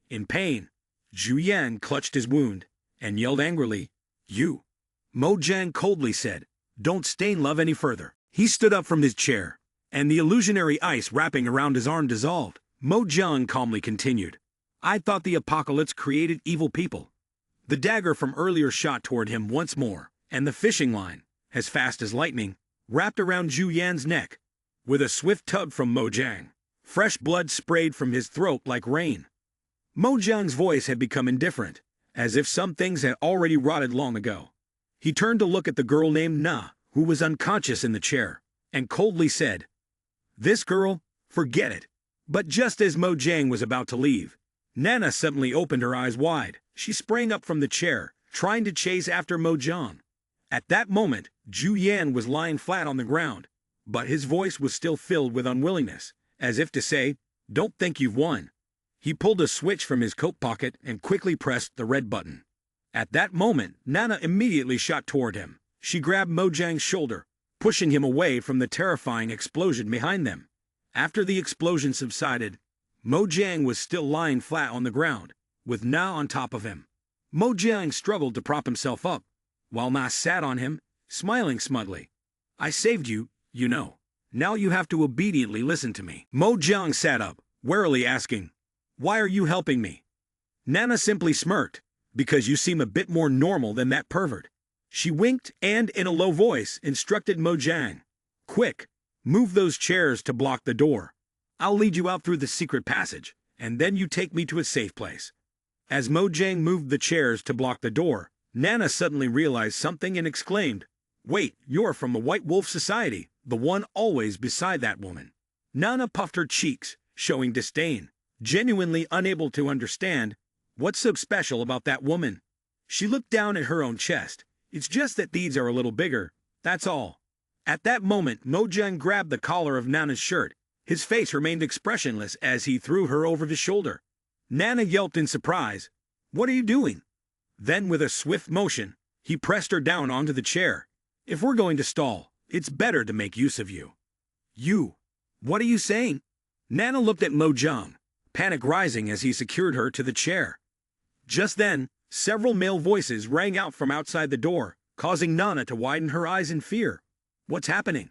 In pain, Zhu Yan clutched his wound and yelled angrily, "You!" Mo Jiang coldly said, "Don't stain love any further." He stood up from his chair, and the illusionary ice wrapping around his arm dissolved. Mo Jiang calmly continued, "I thought the apocalypse created evil people." The dagger from earlier shot toward him once more, and the fishing line, as fast as lightning, wrapped around Zhu Yan's neck. With a swift tug from Mo Jiang, fresh blood sprayed from his throat like rain. Mo Jiang's voice had become indifferent, as if some things had already rotted long ago. He turned to look at the girl named Na, who was unconscious in the chair, and coldly said, "This girl, forget it." But just as Mo Jiang was about to leave, Nana suddenly opened her eyes wide. She sprang up from the chair, trying to chase after Mo Jiang. At that moment, Zhu Yan was lying flat on the ground, but his voice was still filled with unwillingness, as if to say, "Don't think you've won." He pulled a switch from his coat pocket and quickly pressed the red button. At that moment, Nana immediately shot toward him. She grabbed Mo Jiang's shoulder, pushing him away from the terrifying explosion behind them. After the explosion subsided, Mo Jiang was still lying flat on the ground, with Na on top of him. Mo Jiang struggled to prop himself up, while Na sat on him, smiling smugly. "I saved you, you know. Now you have to obediently listen to me." Mo Jiang sat up, warily asking, "Why are you helping me?" Nana simply smirked, "Because you seem a bit more normal than that pervert." She winked and, in a low voice, instructed Mo Jiang, "Quick, move those chairs to block the door. I'll lead you out through the secret passage, and then you take me to a safe place." As Mo Jiang moved the chairs to block the door, Nana suddenly realized something and exclaimed, "Wait, you're from the White Wolf Society, the one always beside that woman." Nana puffed her cheeks, showing disdain, genuinely unable to understand what's so special about that woman. She looked down at her own chest. "It's just that these are a little bigger, that's all." At that moment, Mo Jiang grabbed the collar of Nana's shirt. His face remained expressionless as he threw her over his shoulder. Nana yelped in surprise, "What are you doing?" Then, with a swift motion, he pressed her down onto the chair. "If we're going to stall, it's better to make use of you." "You? What are you saying?" Nana looked at Mo Jiang, panic rising as he secured her to the chair. Just then, several male voices rang out from outside the door, causing Nana to widen her eyes in fear. "What's happening?"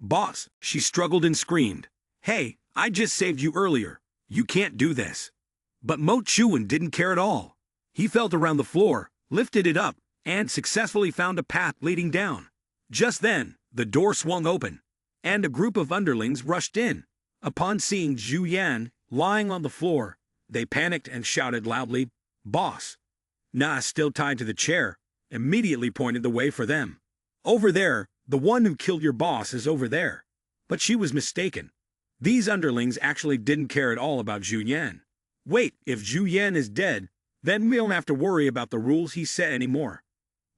"Boss," she struggled and screamed. "Hey, I just saved you earlier. You can't do this." But Mo Chuan didn't care at all. He felt around the floor, lifted it up, and successfully found a path leading down. Just then, the door swung open, and a group of underlings rushed in. Upon seeing Zhu Yan lying on the floor, they panicked and shouted loudly, "Boss!" Na, still tied to the chair, immediately pointed the way for them. "Over there, the one who killed your boss is over there." But she was mistaken. These underlings actually didn't care at all about Zhu Yan. Wait, if Zhu Yan is dead, then we don't have to worry about the rules he set anymore.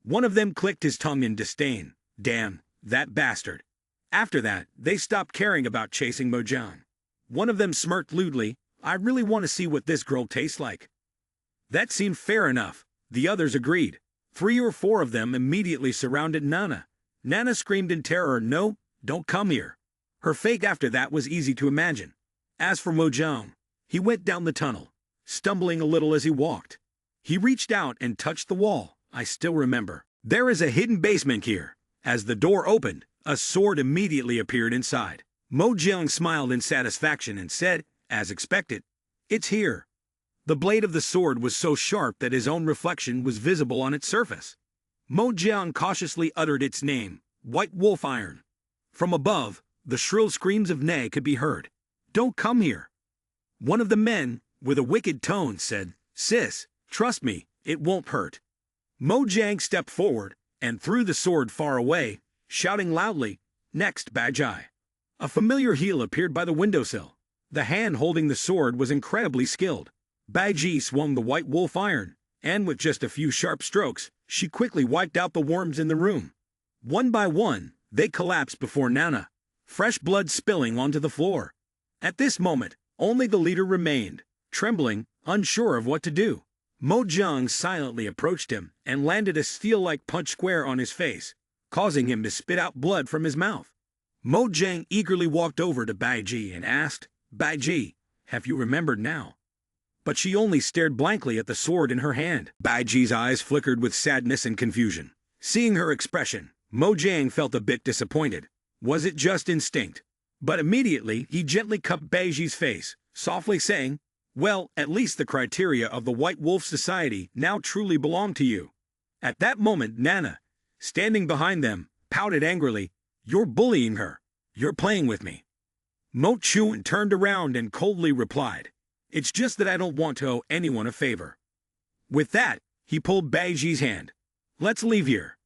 One of them clicked his tongue in disdain. Damn, that bastard. After that, they stopped caring about chasing Mojang. One of them smirked lewdly. I really want to see what this girl tastes like. That seemed fair enough. The others agreed. 3 or 4 of them immediately surrounded Nana. Nana screamed in terror, "No, don't come here." Her fate after that was easy to imagine. As for Mojang, he went down the tunnel, stumbling a little as he walked. He reached out and touched the wall. I still remember. There is a hidden basement here. As the door opened, a sword immediately appeared inside. Mojang smiled in satisfaction and said, as expected, "It's here." The blade of the sword was so sharp that his own reflection was visible on its surface. Mojang cautiously uttered its name, White Wolf Iron. From above, the shrill screams of Nay could be heard. "Don't come here." One of the men, with a wicked tone, said, "Sis, trust me, it won't hurt." Mojang stepped forward and threw the sword far away, shouting loudly, "Next, Bajai." A familiar heel appeared by the windowsill. The hand holding the sword was incredibly skilled. Baiji swung the White Wolf Iron, and with just a few sharp strokes, she quickly wiped out the worms in the room. One by one, they collapsed before Nana, fresh blood spilling onto the floor. At this moment, only the leader remained, trembling, unsure of what to do. Mojang silently approached him and landed a steel-like punch square on his face, causing him to spit out blood from his mouth. Mojang eagerly walked over to Baiji and asked, "Baiji, have you remembered now?" But she only stared blankly at the sword in her hand. Baiji's eyes flickered with sadness and confusion. Seeing her expression, Mojang felt a bit disappointed. Was it just instinct? But immediately he gently cupped Baiji's face, softly saying, "Well, at least the criteria of the White Wolf Society now truly belong to you." At that moment Nana, standing behind them, pouted angrily, "You're bullying her. You're playing with me." Mo Chun turned around and coldly replied, "It's just that I don't want to owe anyone a favor." With that, he pulled Baiji's hand. "Let's leave here."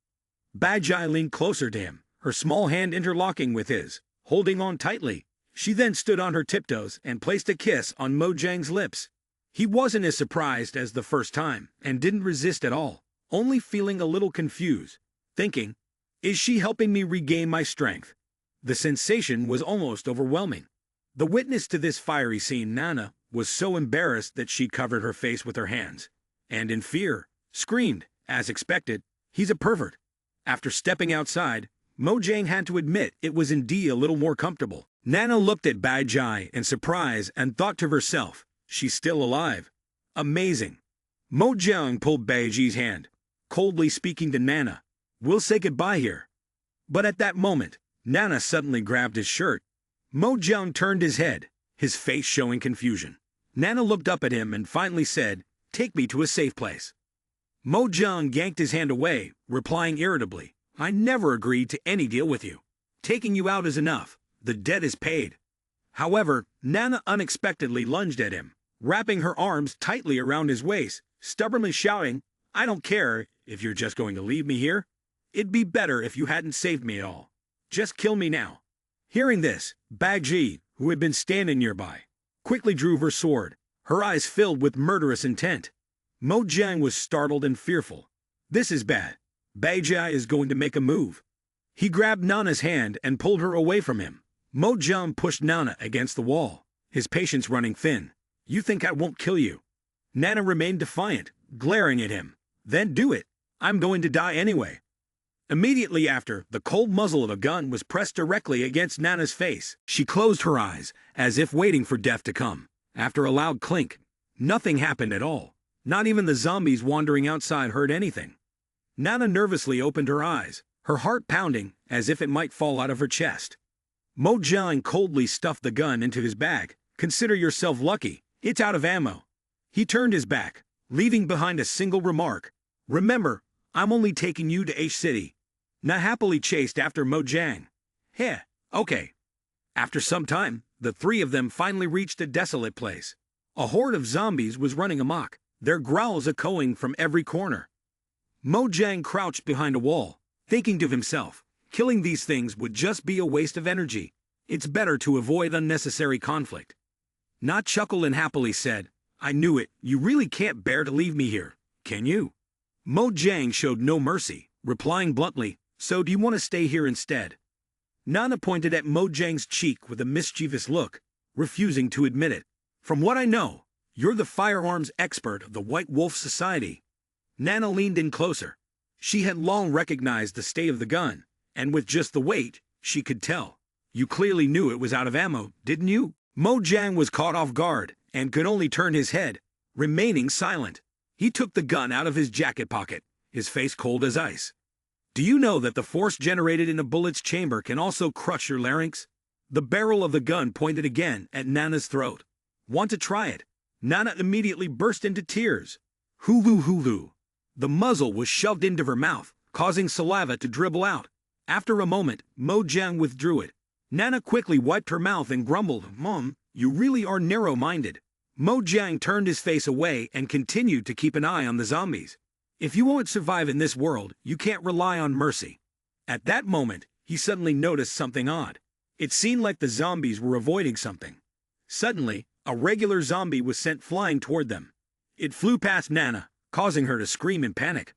Baiji leaned closer to him, her small hand interlocking with his, holding on tightly. She then stood on her tiptoes and placed a kiss on Mojang's lips. He wasn't as surprised as the first time and didn't resist at all, only feeling a little confused, thinking, "Is she helping me regain my strength?" The sensation was almost overwhelming. The witness to this fiery scene, Nana, was so embarrassed that she covered her face with her hands, and in fear, screamed, as expected, "He's a pervert." After stepping outside, Mojang had to admit it was indeed a little more comfortable. Nana looked at Baiji in surprise and thought to herself, "She's still alive. Amazing." Mojang pulled Baiji's hand, coldly speaking to Nana, "We'll say goodbye here." But at that moment, Nana suddenly grabbed his shirt. Mojang turned his head, his face showing confusion. Nana looked up at him and finally said, "Take me to a safe place." Mojang yanked his hand away, replying irritably, "I never agreed to any deal with you. Taking you out is enough. The debt is paid." However, Nana unexpectedly lunged at him, wrapping her arms tightly around his waist, stubbornly shouting, "I don't care if you're just going to leave me here. It'd be better if you hadn't saved me at all. Just kill me now." Hearing this, Baiji, who had been standing nearby, quickly drew her sword, her eyes filled with murderous intent. Mojang was startled and fearful. This is bad. Baiji is going to make a move. He grabbed Nana's hand and pulled her away from him. Mojang pushed Nana against the wall, his patience running thin. "You think I won't kill you?" Nana remained defiant, glaring at him. "Then do it. I'm going to die anyway." Immediately after, the cold muzzle of a gun was pressed directly against Nana's face. She closed her eyes, as if waiting for death to come. After a loud clink, nothing happened at all. Not even the zombies wandering outside heard anything. Nana nervously opened her eyes, her heart pounding as if it might fall out of her chest. Mojang coldly stuffed the gun into his bag. "Consider yourself lucky. It's out of ammo." He turned his back, leaving behind a single remark. "Remember, I'm only taking you to H City." Na happily chased after Mojang. "Heh, okay." After some time, the three of them finally reached a desolate place. A horde of zombies was running amok, their growls echoing from every corner. Mojang crouched behind a wall, thinking to himself, killing these things would just be a waste of energy. It's better to avoid unnecessary conflict. Na chuckled and happily said, I knew it, you really can't bear to leave me here, can you? Mojang showed no mercy, replying bluntly, so do you want to stay here instead? Nana pointed at Mojang's cheek with a mischievous look, refusing to admit it. From what I know, you're the firearms expert of the White Wolf Society. Nana leaned in closer. She had long recognized the state of the gun, and with just the weight, she could tell. You clearly knew it was out of ammo, didn't you? Mojang was caught off guard, and could only turn his head, remaining silent. He took the gun out of his jacket pocket, his face cold as ice. Do you know that the force generated in a bullet's chamber can also crush your larynx? The barrel of the gun pointed again at Nana's throat. Want to try it? Nana immediately burst into tears. Hulu hulu. The muzzle was shoved into her mouth, causing saliva to dribble out. After a moment, Mojang withdrew it. Nana quickly wiped her mouth and grumbled, Mom, you really are narrow-minded. Mojang turned his face away and continued to keep an eye on the zombies. If you won't survive in this world, you can't rely on mercy. At that moment, he suddenly noticed something odd. It seemed like the zombies were avoiding something. Suddenly, a regular zombie was sent flying toward them. It flew past Nana, causing her to scream in panic.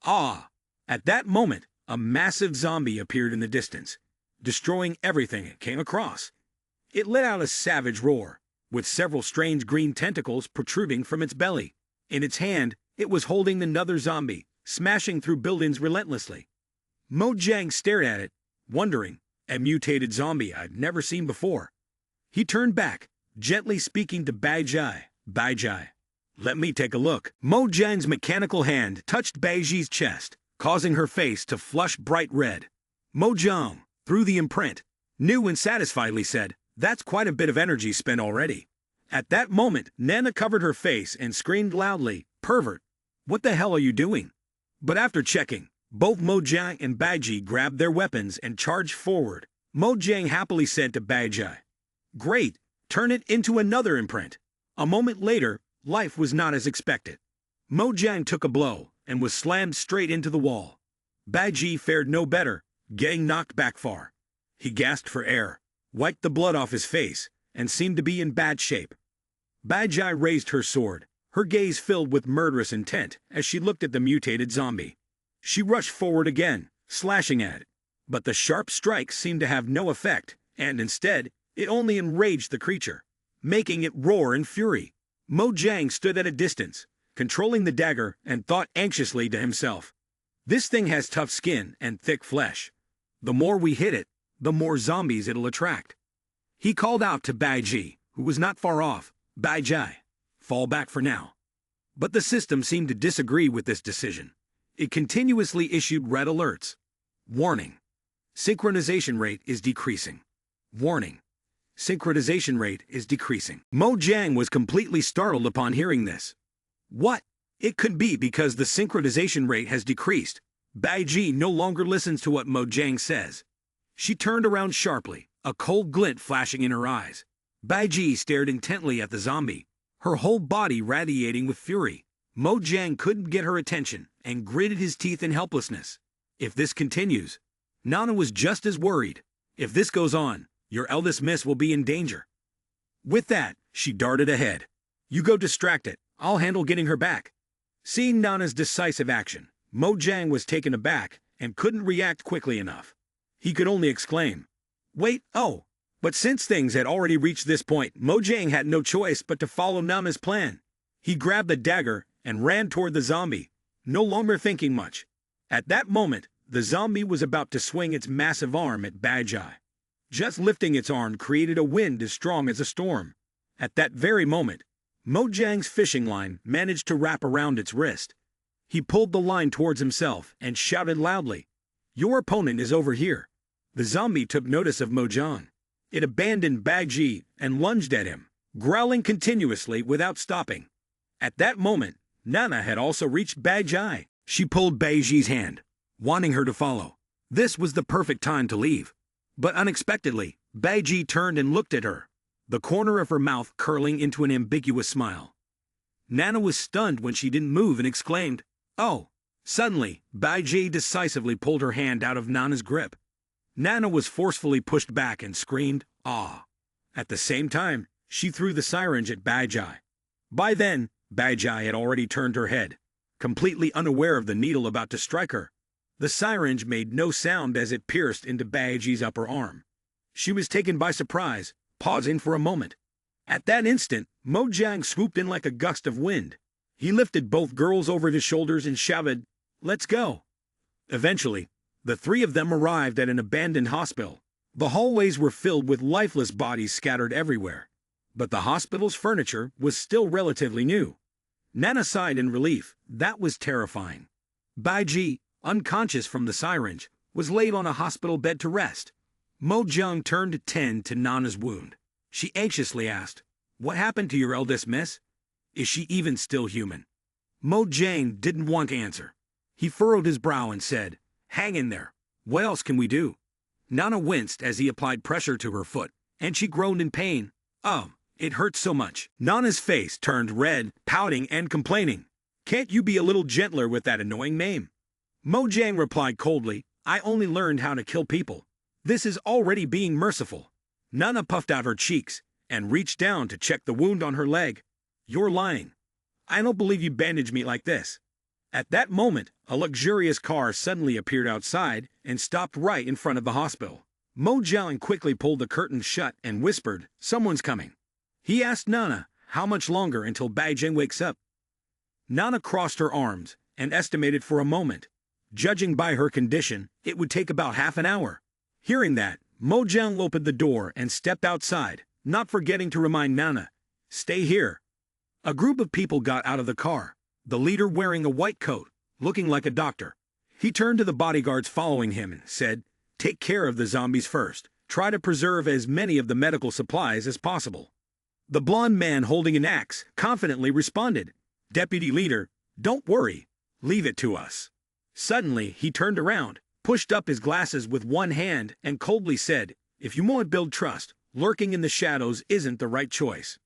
Ah! At that moment, a massive zombie appeared in the distance, destroying everything it came across. It let out a savage roar, with several strange green tentacles protruding from its belly. In its hand, it was holding another zombie, smashing through buildings relentlessly. Mojang stared at it, wondering, a mutated zombie I'd never seen before. He turned back, gently speaking to Baijai. Baijai, let me take a look. Mojang's mechanical hand touched Baiji's chest, causing her face to flush bright red. Mojang, through the imprint, knew and satisfiedly said, that's quite a bit of energy spent already. At that moment, Nana covered her face and screamed loudly, Pervert! What the hell are you doing? But after checking, both Mojang and Baiji grabbed their weapons and charged forward. Mojang happily said to Baiji, Great, turn it into another imprint. A moment later, life was not as expected. Mojang took a blow and was slammed straight into the wall. Baiji fared no better, getting knocked back far. He gasped for air, wiped the blood off his face, and seemed to be in bad shape. Baiji raised her sword, her gaze filled with murderous intent as she looked at the mutated zombie. She rushed forward again, slashing at it, but the sharp strikes seemed to have no effect, and instead, it only enraged the creature, making it roar in fury. Mojang stood at a distance, controlling the dagger, and thought anxiously to himself, This thing has tough skin and thick flesh. The more we hit it, the more zombies it'll attract. He called out to Baiji, who was not far off, Baiji, fall back for now. But the system seemed to disagree with this decision. It continuously issued red alerts. Warning. Synchronization rate is decreasing. Warning. Synchronization rate is decreasing. Mojang was completely startled upon hearing this. What? It could be because the synchronization rate has decreased. Baiji no longer listens to what Mojang says. She turned around sharply, a cold glint flashing in her eyes. Baiji stared intently at the zombie, her whole body radiating with fury. Mojang couldn't get her attention and gritted his teeth in helplessness. If this continues, Nana was just as worried. If this goes on, your eldest miss will be in danger. With that, she darted ahead. You go distract it, I'll handle getting her back. Seeing Nana's decisive action, Mojang was taken aback and couldn't react quickly enough. He could only exclaim, Wait, oh! But since things had already reached this point, Mojang had no choice but to follow Nana's plan. He grabbed the dagger and ran toward the zombie, no longer thinking much. At that moment, the zombie was about to swing its massive arm at Baiji. Just lifting its arm created a wind as strong as a storm. At that very moment, Mojang's fishing line managed to wrap around its wrist. He pulled the line towards himself and shouted loudly, Your opponent is over here. The zombie took notice of Mojang. It abandoned Baiji and lunged at him, growling continuously without stopping. At that moment, Nana had also reached Baiji. She pulled Baiji's hand, wanting her to follow. This was the perfect time to leave. But unexpectedly, Baiji turned and looked at her, the corner of her mouth curling into an ambiguous smile. Nana was stunned when she didn't move and exclaimed, "Oh!" Suddenly, Baiji decisively pulled her hand out of Nana's grip. Nana was forcefully pushed back and screamed, "Ah!" At the same time, she threw the syringe at Baiji. By then, Baiji had already turned her head, completely unaware of the needle about to strike her. The syringe made no sound as it pierced into Baiji's upper arm. She was taken by surprise, pausing for a moment. At that instant, Mojang swooped in like a gust of wind. He lifted both girls over his shoulders and shouted, "Let's go." Eventually, the three of them arrived at an abandoned hospital. The hallways were filled with lifeless bodies scattered everywhere. But the hospital's furniture was still relatively new. Nana sighed in relief. That was terrifying. Baiji, unconscious from the syringe, was laid on a hospital bed to rest. Mojang turned to tend to Nana's wound. She anxiously asked, "What happened to your eldest miss? Is she even still human?" Mojang didn't want to answer. He furrowed his brow and said, "Hang in there. What else can we do?" Nana winced as he applied pressure to her foot, and she groaned in pain. "Oh, it hurts so much." Nana's face turned red, pouting and complaining. "Can't you be a little gentler with that annoying name?" Mojang replied coldly, "I only learned how to kill people. This is already being merciful." Nana puffed out her cheeks and reached down to check the wound on her leg. "You're lying. I don't believe you bandaged me like this." At that moment, a luxurious car suddenly appeared outside and stopped right in front of the hospital. Mojang quickly pulled the curtain shut and whispered, "Someone's coming." He asked Nana, "How much longer until Baijing wakes up?" Nana crossed her arms and estimated for a moment. Judging by her condition, it would take about half an hour. Hearing that, Mojang opened the door and stepped outside, not forgetting to remind Nana, "Stay here." A group of people got out of the car, the leader wearing a white coat, looking like a doctor. He turned to the bodyguards following him and said, "Take care of the zombies first. Try to preserve as many of the medical supplies as possible." The blond man holding an axe confidently responded, "Deputy leader, don't worry. Leave it to us." Suddenly, he turned around, pushed up his glasses with one hand, and coldly said, "If you want to build trust, lurking in the shadows isn't the right choice."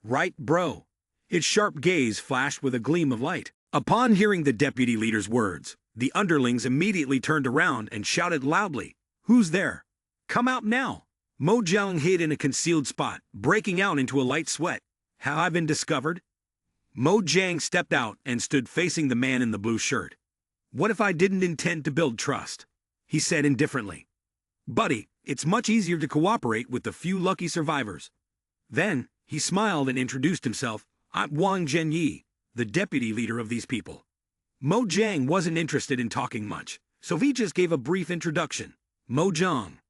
"Right, bro?" His sharp gaze flashed with a gleam of light. Upon hearing the deputy leader's words, the underlings immediately turned around and shouted loudly, "Who's there? Come out now!" Mojang hid in a concealed spot, breaking out into a light sweat. "Have I been discovered?" Mojang stepped out and stood facing the man in the blue shirt. "What if I didn't intend to build trust?" he said indifferently. "Buddy, it's much easier to cooperate with the few lucky survivors." Then, he smiled and introduced himself. "I'm Wang Zhenyi, the deputy leader of these people." Mojang wasn't interested in talking much, so he just gave a brief introduction. Mojang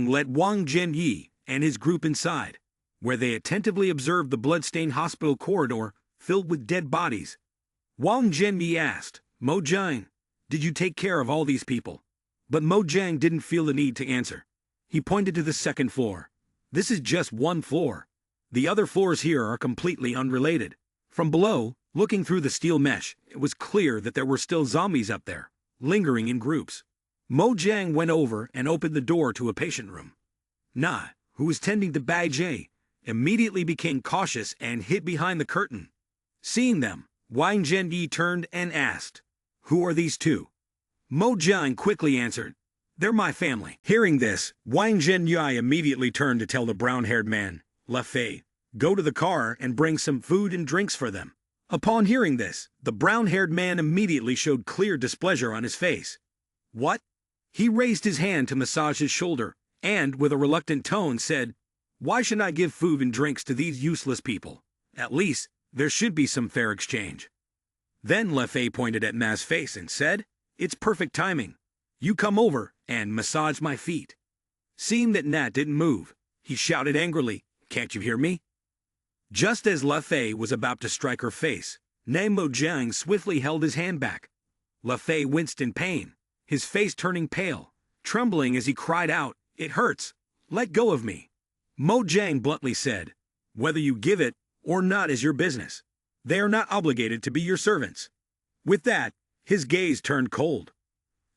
led Wang Zhenyi and his group inside, where they attentively observed the blood-stained hospital corridor filled with dead bodies. Wang Zhenyi asked, "Mojang, did you take care of all these people?" But Mojang didn't feel the need to answer. He pointed to the second floor. "This is just one floor. The other floors here are completely unrelated." From below, looking through the steel mesh, it was clear that there were still zombies up there, lingering in groups. Mojang went over and opened the door to a patient room. Na, who was tending to Baiji, immediately became cautious and hid behind the curtain. Seeing them, Wang Zhenyi turned and asked, "Who are these two?" Mojang quickly answered, "They're my family." Hearing this, Wang Zhenyi immediately turned to tell the brown-haired man, "Le Fei, go to the car and bring some food and drinks for them." Upon hearing this, the brown-haired man immediately showed clear displeasure on his face. "What?" He raised his hand to massage his shoulder, and, with a reluctant tone, said, "Why should I give food and drinks to these useless people? At least, there should be some fair exchange." Then Le Fei pointed at Ma's face and said, "It's perfect timing. You come over and massage my feet." Seeing that Nat didn't move, he shouted angrily, "Can't you hear me?" Just as Le Fei was about to strike her face, Mojang swiftly held his hand back. Le Fei winced in pain, his face turning pale, trembling as he cried out, "It hurts! Let go of me!" Mojang bluntly said, "Whether you give it or not is your business. They are not obligated to be your servants." With that, his gaze turned cold.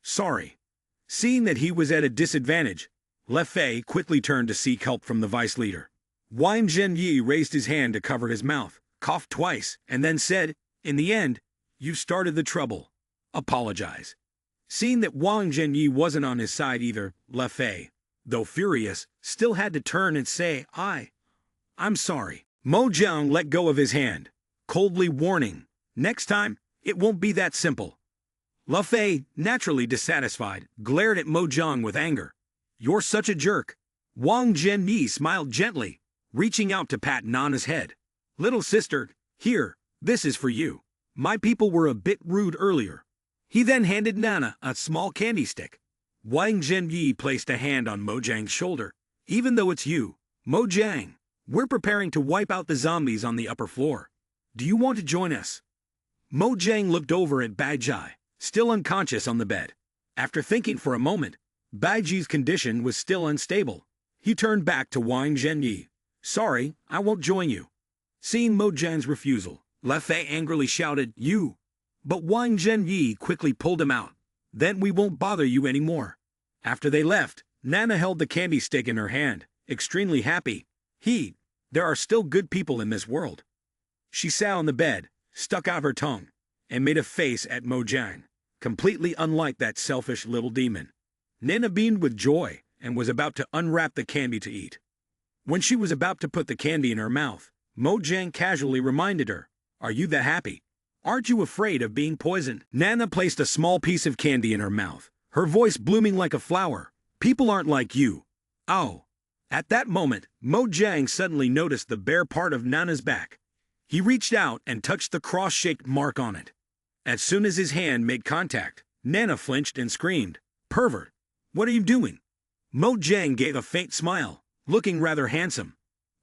"Sorry." Seeing that he was at a disadvantage, Le Fei quickly turned to seek help from the vice leader. Wang Zhenyi raised his hand to cover his mouth, coughed twice, and then said, "In the end, you started the trouble. Apologize." Seeing that Wang Zhenyi wasn't on his side either, Le Fei, though furious, still had to turn and say, I'm sorry." Mo Jiang let go of his hand, coldly warning, "Next time, it won't be that simple." Le Fei, naturally dissatisfied, glared at Mo Jiang with anger. "You're such a jerk." Wang Zhenyi smiled gently, reaching out to pat Nana's head. "Little sister, here, this is for you. My people were a bit rude earlier." He then handed Nana a small candy stick. Wang Zhenyi placed a hand on Mo Jiang's shoulder. "Even though it's you, Mo Jiang, we're preparing to wipe out the zombies on the upper floor. Do you want to join us?" Mo Jiang looked over at Bai Jai, still unconscious on the bed. After thinking for a moment, Bai Ji's condition was still unstable. He turned back to Wang Zhenyi. "Sorry, I won't join you." Seeing Mo Jiang's refusal, Le Fei angrily shouted, "You!" But Wang Zhenyi quickly pulled him out. "Then we won't bother you anymore." After they left, Nana held the candy stick in her hand, extremely happy. There are still good people in this world. She sat on the bed, stuck out her tongue, and made a face at Mo Jiang, completely unlike that selfish little demon. Nana beamed with joy and was about to unwrap the candy to eat. When she was about to put the candy in her mouth, Mo Jiang casually reminded her, "Are you that happy? Aren't you afraid of being poisoned?" Nana placed a small piece of candy in her mouth, her voice blooming like a flower. "People aren't like you." "Oh." At that moment, Mo Jiang suddenly noticed the bare part of Nana's back. He reached out and touched the cross-shaped mark on it. As soon as his hand made contact, Nana flinched and screamed, "Pervert! What are you doing?" Mo Jiang gave a faint smile, looking rather handsome.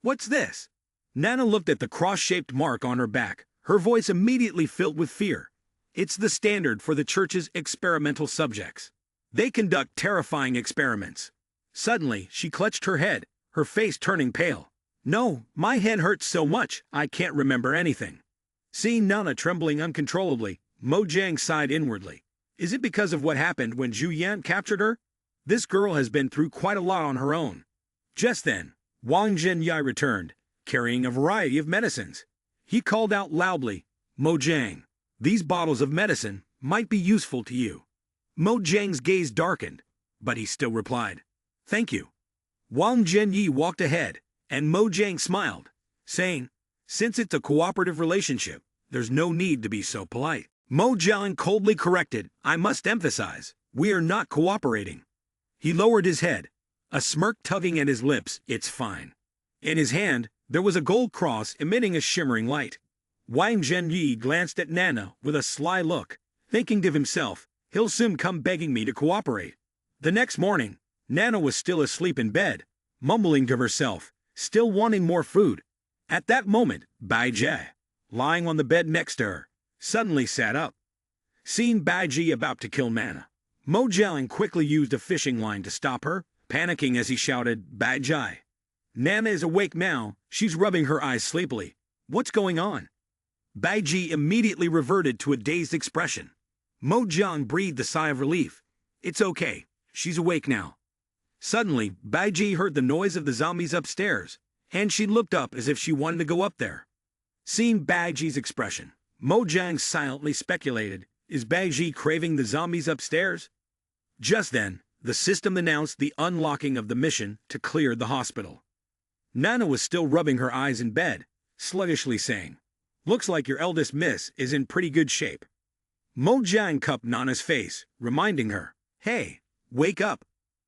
"What's this?" Nana looked at the cross-shaped mark on her back, her voice immediately filled with fear. "It's the standard for the church's experimental subjects. They conduct terrifying experiments." Suddenly, she clutched her head, her face turning pale. "No, my head hurts so much, I can't remember anything." Seeing Nana trembling uncontrollably, Mo Jiang sighed inwardly. Is it because of what happened when Zhu Yan captured her? This girl has been through quite a lot on her own. Just then, Wang Zhenyi returned, carrying a variety of medicines. He called out loudly, "Mo Jiang, these bottles of medicine might be useful to you." Mo Jiang's gaze darkened, but he still replied, "Thank you." Wang Zhenyi walked ahead, and Mo Jiang smiled, saying, "Since it's a cooperative relationship, there's no need to be so polite." Mo Jiang coldly corrected, "I must emphasize, we are not cooperating." He lowered his head, a smirk tugging at his lips. "It's fine." In his hand, there was a gold cross emitting a shimmering light. Wang Zhenyi glanced at Nana with a sly look, thinking to himself, "He'll soon come begging me to cooperate." The next morning, Nana was still asleep in bed, mumbling to herself, still wanting more food. At that moment, Bai Jie, lying on the bed next to her, suddenly sat up. Seeing Bai Jie about to kill Nana, Mo Jiang quickly used a fishing line to stop her, panicking as he shouted, "Bai Jie. Nana is awake now, she's rubbing her eyes sleepily. What's going on?" Bai Jie immediately reverted to a dazed expression. Mo Jiang breathed a sigh of relief. "It's okay, she's awake now." Suddenly, Bai Jie heard the noise of the zombies upstairs, and she looked up as if she wanted to go up there. Seeing Bai Jie's expression, Mo Jiang silently speculated, is Bai Jie craving the zombies upstairs? Just then, the system announced the unlocking of the mission to clear the hospital. Nana was still rubbing her eyes in bed, sluggishly saying, "Looks like your eldest miss is in pretty good shape." Mo Jiang cupped Nana's face, reminding her, "Hey, wake up."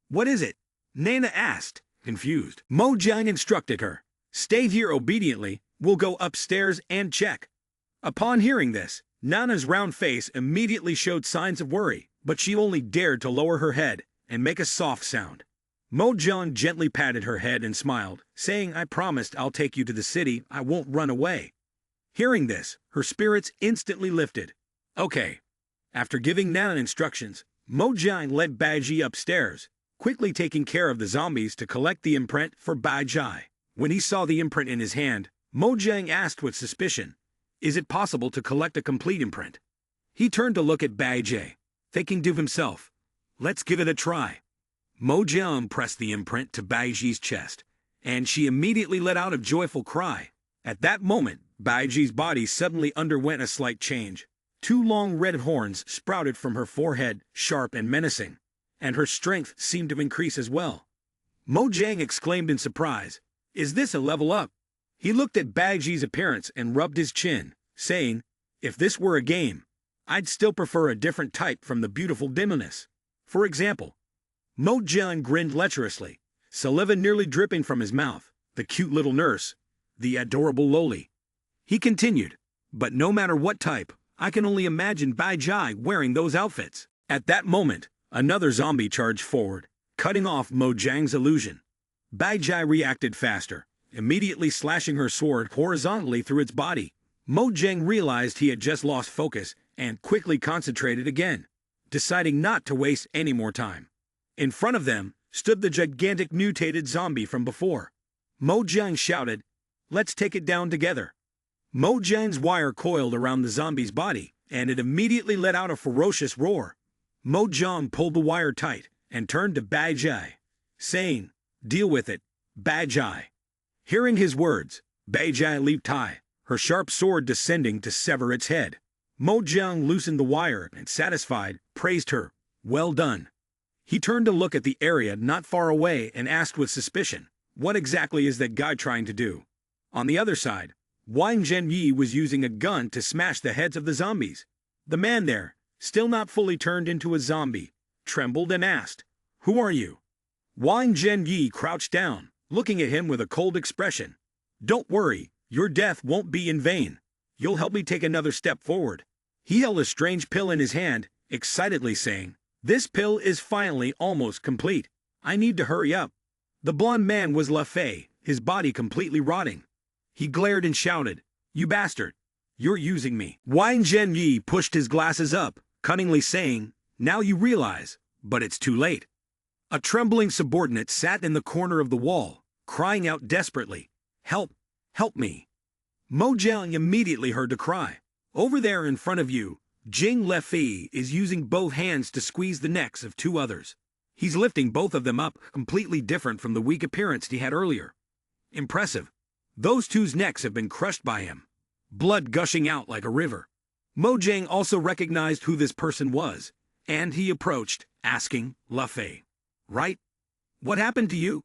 "What is it?" Nana asked, confused. Mo Jiang instructed her, "Stay here obediently, we'll go upstairs and check." Upon hearing this, Nana's round face immediately showed signs of worry, but she only dared to lower her head and make a soft sound. Mo Jiang gently patted her head and smiled, saying, "I promised I'll take you to the city, I won't run away." Hearing this, her spirits instantly lifted. "Okay." After giving Nana instructions, Mo Jiang led Bai Jie upstairs, quickly taking care of the zombies to collect the imprint for Bai Jie. When he saw the imprint in his hand, Mo Jiang asked with suspicion, "Is it possible to collect a complete imprint?" He turned to look at Bai Jie, thinking to himself, "Let's give it a try." Mo Jiang pressed the imprint to Bai Jie's chest, and she immediately let out a joyful cry. At that moment, Baiji's body suddenly underwent a slight change. Two long red horns sprouted from her forehead, sharp and menacing, and her strength seemed to increase as well. Mojang exclaimed in surprise, "Is this a level up?" He looked at Baiji's appearance and rubbed his chin, saying, "If this were a game, I'd still prefer a different type from the beautiful demoness. For example." Mojang grinned lecherously, saliva nearly dripping from his mouth. The cute little nurse, the adorable loli. He continued, "But no matter what type, I can only imagine Baiji wearing those outfits." At that moment, another zombie charged forward, cutting off Mojang's illusion. Baiji reacted faster, immediately slashing her sword horizontally through its body. Mojang realized he had just lost focus and quickly concentrated again, deciding not to waste any more time. In front of them stood the gigantic mutated zombie from before. Mojang shouted, "Let's take it down together." Mojang's wire coiled around the zombie's body, and it immediately let out a ferocious roar. Mojang pulled the wire tight and turned to Baiji, saying, "Deal with it, Baiji." Hearing his words, Baiji leaped high, her sharp sword descending to sever its head. Mojang loosened the wire and, satisfied, praised her, "Well done." He turned to look at the area not far away and asked with suspicion, "What exactly is that guy trying to do?" On the other side, Wang Zhenyi was using a gun to smash the heads of the zombies. The man there, still not fully turned into a zombie, trembled and asked, "Who are you?" Wang Zhenyi crouched down, looking at him with a cold expression. "Don't worry, your death won't be in vain. You'll help me take another step forward." He held a strange pill in his hand, excitedly saying, "This pill is finally almost complete. I need to hurry up." The blond man was Le Fei, his body completely rotting. He glared and shouted, "You bastard! You're using me." Wang Zhenyi pushed his glasses up, cunningly saying, "Now you realize, but it's too late." A trembling subordinate sat in the corner of the wall, crying out desperately, "Help! Help me!" Mojang immediately heard the cry. "Over there in front of you, Jing Lefei is using both hands to squeeze the necks of two others. He's lifting both of them up, completely different from the weak appearance he had earlier. Impressive. Those two's necks have been crushed by him, blood gushing out like a river." Mojang also recognized who this person was, and he approached, asking, "Lefei, right? What happened to you?"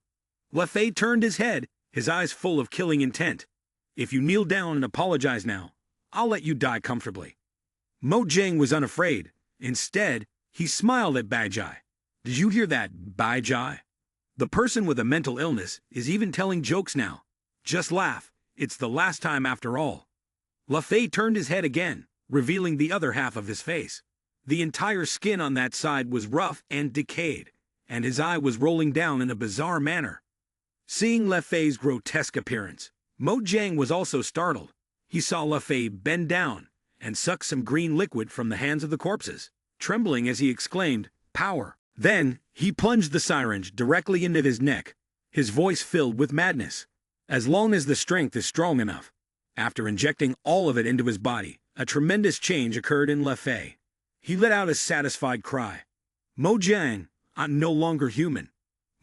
Lefei turned his head, his eyes full of killing intent. "If you kneel down and apologize now, I'll let you die comfortably." Mojang was unafraid. Instead, he smiled at Baiji. "Did you hear that, Baiji? The person with a mental illness is even telling jokes now. Just laugh, it's the last time after all." Lefei turned his head again, revealing the other half of his face. The entire skin on that side was rough and decayed, and his eye was rolling down in a bizarre manner. Seeing Lefei's grotesque appearance, Mojang was also startled. He saw Lefei bend down and suck some green liquid from the hands of the corpses, trembling as he exclaimed, "Power!" Then, he plunged the syringe directly into his neck, his voice filled with madness. "As long as the strength is strong enough." After injecting all of it into his body, a tremendous change occurred in Lefei. He let out a satisfied cry. "Mojang, I'm no longer human."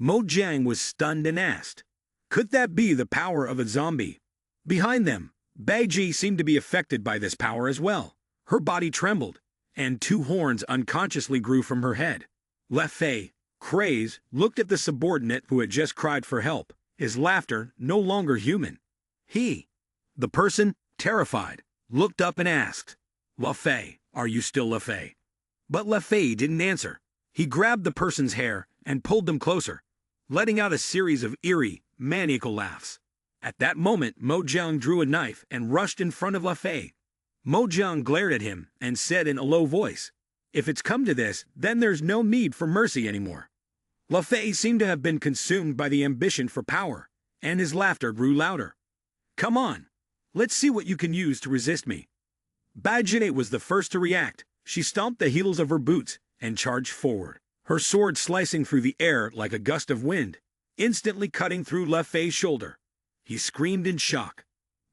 Mojang was stunned and asked, "Could that be the power of a zombie?" Behind them, Baiji seemed to be affected by this power as well. Her body trembled, and two horns unconsciously grew from her head. Lefei, crazed, looked at the subordinate who had just cried for help, his laughter no longer human. The person, terrified, looked up and asked, "Lefei, are you still Lefei?" But Lefei didn't answer. He grabbed the person's hair and pulled them closer, letting out a series of eerie, maniacal laughs. At that moment, Mojang drew a knife and rushed in front of Lefei. Mojang glared at him and said in a low voice, "If it's come to this, then there's no need for mercy anymore." Lefei seemed to have been consumed by the ambition for power, and his laughter grew louder. "Come on, let's see what you can use to resist me." Baiji was the first to react. She stomped the heels of her boots and charged forward, her sword slicing through the air like a gust of wind, instantly cutting through Lefei's shoulder. He screamed in shock.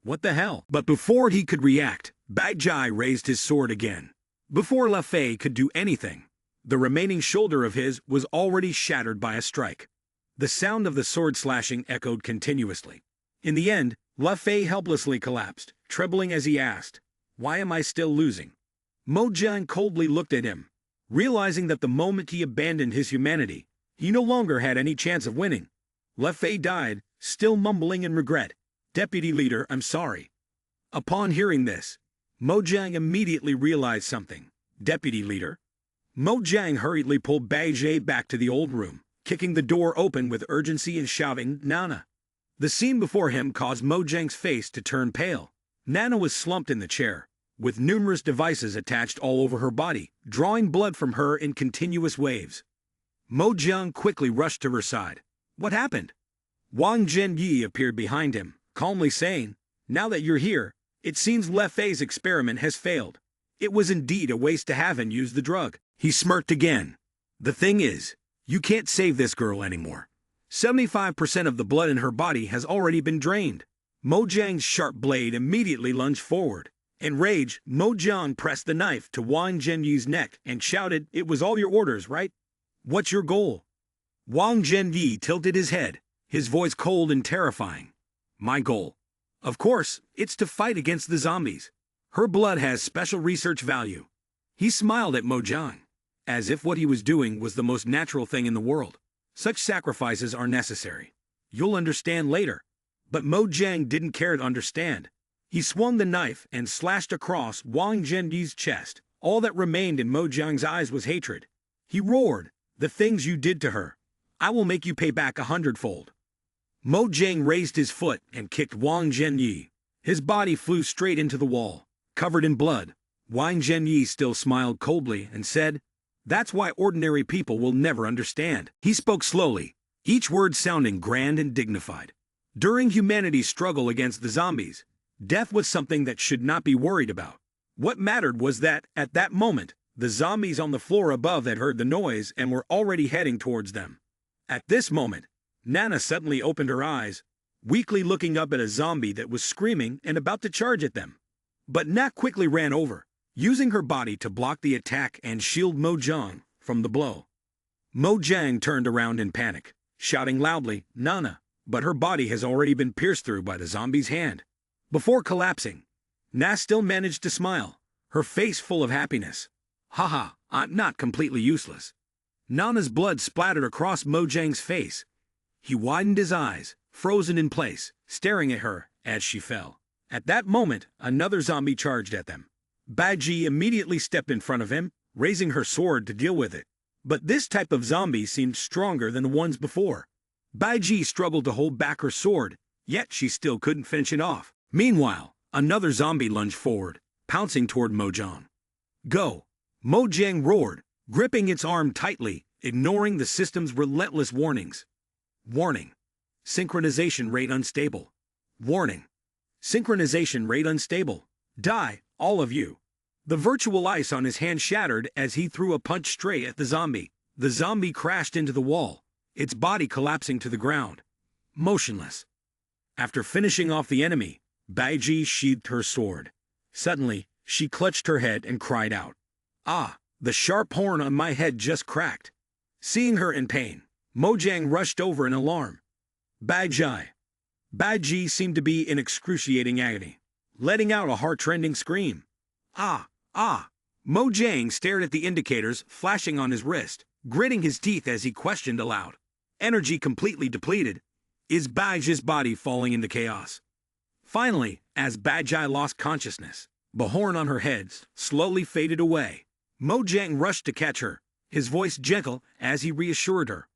"What the hell?" But before he could react, Baiji raised his sword again. Before Lefei could do anything, the remaining shoulder of his was already shattered by a strike. The sound of the sword slashing echoed continuously. In the end, Le Fay helplessly collapsed, trembling as he asked, "Why am I still losing?" Mo Jiang coldly looked at him, realizing that the moment he abandoned his humanity, he no longer had any chance of winning. Le Fay died, still mumbling in regret, "Deputy Leader, I'm sorry." Upon hearing this, Mo Jiang immediately realized something. Deputy Leader? Mo Jiang hurriedly pulled Bai Jie back to the old room, kicking the door open with urgency and shouting, "Nana!" The scene before him caused Mo Jiang's face to turn pale. Nana was slumped in the chair, with numerous devices attached all over her body, drawing blood from her in continuous waves. Mo Jiang quickly rushed to her side. "What happened?" Wang Zhenyi appeared behind him, calmly saying, "Now that you're here, it seems Le Fay's experiment has failed. It was indeed a waste to have him use the drug." He smirked again. "The thing is, you can't save this girl anymore. 75% of the blood in her body has already been drained." Mo Jiang's sharp blade immediately lunged forward. In rage, Mo Jiang pressed the knife to Wang Zhenyi's neck and shouted, "It was all your orders, right? What's your goal?" Wang Zhenyi tilted his head, his voice cold and terrifying. "My goal? Of course, it's to fight against the zombies. Her blood has special research value." He smiled at Mo Jiang, as if what he was doing was the most natural thing in the world. "Such sacrifices are necessary. You'll understand later." But Mo Jiang didn't care to understand. He swung the knife and slashed across Wang Zhenyi's chest. All that remained in Mo Jiang's eyes was hatred. He roared, "The things you did to her, I will make you pay back 100-fold." Mo Jiang raised his foot and kicked Wang Zhenyi. His body flew straight into the wall, covered in blood. Wang Zhenyi still smiled coldly and said, "That's why ordinary people will never understand." He spoke slowly, each word sounding grand and dignified. During humanity's struggle against the zombies, death was something that should not be worried about. What mattered was that, at that moment, the zombies on the floor above had heard the noise and were already heading towards them. At this moment, Nana suddenly opened her eyes, weakly looking up at a zombie that was screaming and about to charge at them. But Nat quickly ran over, using her body to block the attack and shield Mo Jiang from the blow. Mo Jiang turned around in panic, shouting loudly, "Nana!" But her body has already been pierced through by the zombie's hand. Before collapsing, Na still managed to smile, her face full of happiness. "Haha, I'm not completely useless." Nana's blood splattered across Mo Jiang's face. He widened his eyes, frozen in place, staring at her as she fell. At that moment, another zombie charged at them. Baiji immediately stepped in front of him, raising her sword to deal with it. But this type of zombie seemed stronger than the ones before. Baiji struggled to hold back her sword, yet she still couldn't finish it off. Meanwhile, another zombie lunged forward, pouncing toward Mo Jiang. "Go!" Mo Jiang roared, gripping its arm tightly, ignoring the system's relentless warnings. Warning. Synchronization rate unstable. Warning. Synchronization rate unstable. Die, all of you. The virtual ice on his hand shattered as he threw a punch straight at the zombie. The zombie crashed into the wall, its body collapsing to the ground, motionless. After finishing off the enemy, Baiji sheathed her sword. Suddenly, she clutched her head and cried out, "Ah, the sharp horn on my head just cracked." Seeing her in pain, Mo Jiang rushed over in alarm. "Baiji." Baiji seemed to be in excruciating agony, letting out a heart-rending scream. "Ah, ah." Mo Jiang stared at the indicators flashing on his wrist, gritting his teeth as he questioned aloud. Energy completely depleted. Is Baiji's body falling into chaos? Finally, as Baiji lost consciousness, the horn on her head slowly faded away. Mo Jiang rushed to catch her, his voice gentle as he reassured her.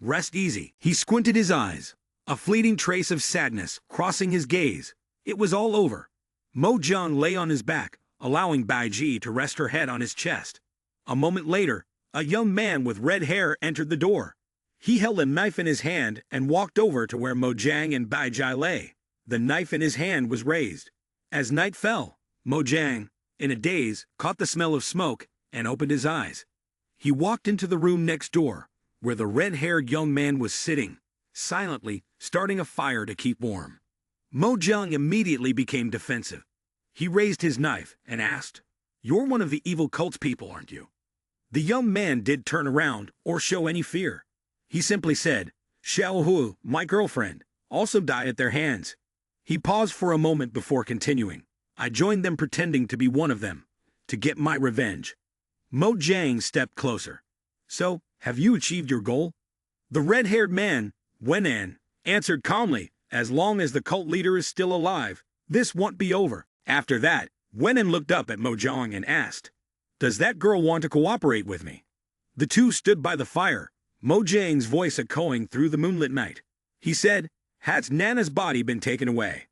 "Rest easy." He squinted his eyes, a fleeting trace of sadness crossing his gaze. It was all over. Mo Jiang lay on his back, allowing Baiji to rest her head on his chest. A moment later, a young man with red hair entered the door. He held a knife in his hand and walked over to where Mo Jiang and Baiji lay. The knife in his hand was raised. As night fell, Mo Jiang, in a daze, caught the smell of smoke and opened his eyes. He walked into the room next door, where the red-haired young man was sitting, silently starting a fire to keep warm. Mo Jiang immediately became defensive. He raised his knife and asked, "You're one of the evil cult's people, aren't you?" The young man didn't turn around or show any fear. He simply said, Xiaohu, my girlfriend, also died at their hands. He paused for a moment before continuing. I joined them pretending to be one of them, to get my revenge. Mo Jiang stepped closer. So, have you achieved your goal? The red-haired man, Wenan, answered calmly, as long as the cult leader is still alive, this won't be over. After that, Wenan looked up at Mo Jiang and asked, does that girl want to cooperate with me? The two stood by the fire, Mo Jiang's voice echoing through the moonlit night. He said, has Nana's body been taken away?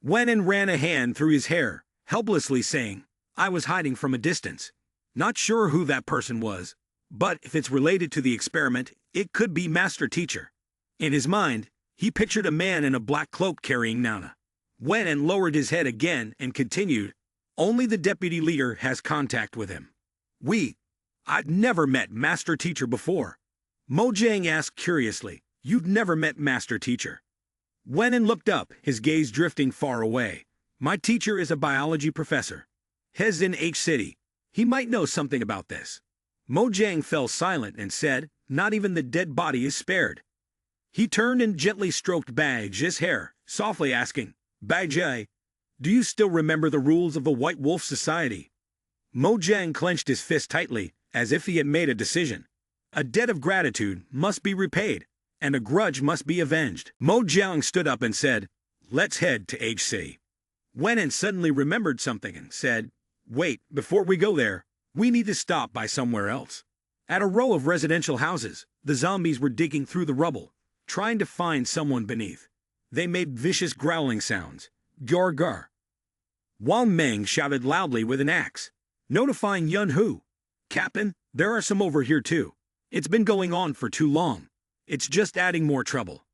Wenan ran a hand through his hair, helplessly saying, I was hiding from a distance. Not sure who that person was, but if it's related to the experiment, it could be Master Teacher. In his mind, he pictured a man in a black cloak carrying Nana. Wenan lowered his head again and continued, only the deputy leader has contact with him. I'd never met Master Teacher before. Mo Jiang asked curiously, you'd never met Master Teacher? Wenan looked up, his gaze drifting far away. My teacher is a biology professor. He's in H City. He might know something about this. Mo Jiang fell silent and said, not even the dead body is spared. He turned and gently stroked Bai Ji's hair, softly asking, Bai Ji, do you still remember the rules of the White Wolf Society? Mo Jiang clenched his fist tightly, as if he had made a decision. A debt of gratitude must be repaid, and a grudge must be avenged. Mo Jiang stood up and said, let's head to H City. Wenan suddenly remembered something and said, wait, before we go there, we need to stop by somewhere else. At a row of residential houses, the zombies were digging through the rubble, trying to find someone beneath. They made vicious growling sounds. Gar gar. Wang Meng shouted loudly with an axe, notifying Yun Hu. Captain, there are some over here too. It's been going on for too long. It's just adding more trouble.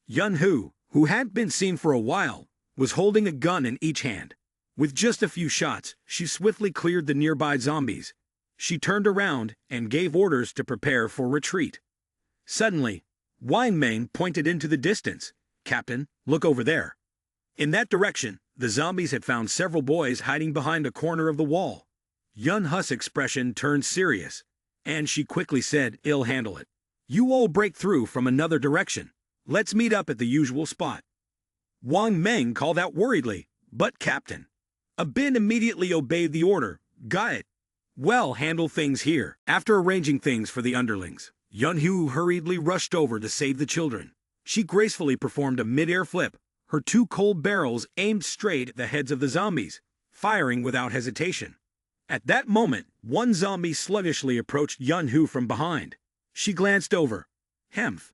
Yun Hu, who hadn't been seen for a while, was holding a gun in each hand. With just a few shots, she swiftly cleared the nearby zombies. She turned around and gave orders to prepare for retreat. Suddenly, Wang Meng pointed into the distance. Captain, look over there. In that direction, the zombies had found several boys hiding behind a corner of the wall. Yun Hu's expression turned serious, and she quickly said, I'll handle it. You all break through from another direction. Let's meet up at the usual spot. Wang Meng called out worriedly, but Captain. Abin immediately obeyed the order. Got it. Well, handle things here. After arranging things for the underlings, Yun Hu hurriedly rushed over to save the children. She gracefully performed a mid-air flip, her two cold barrels aimed straight at the heads of the zombies, firing without hesitation. At that moment, one zombie sluggishly approached Yun Hu from behind. She glanced over. Hemph.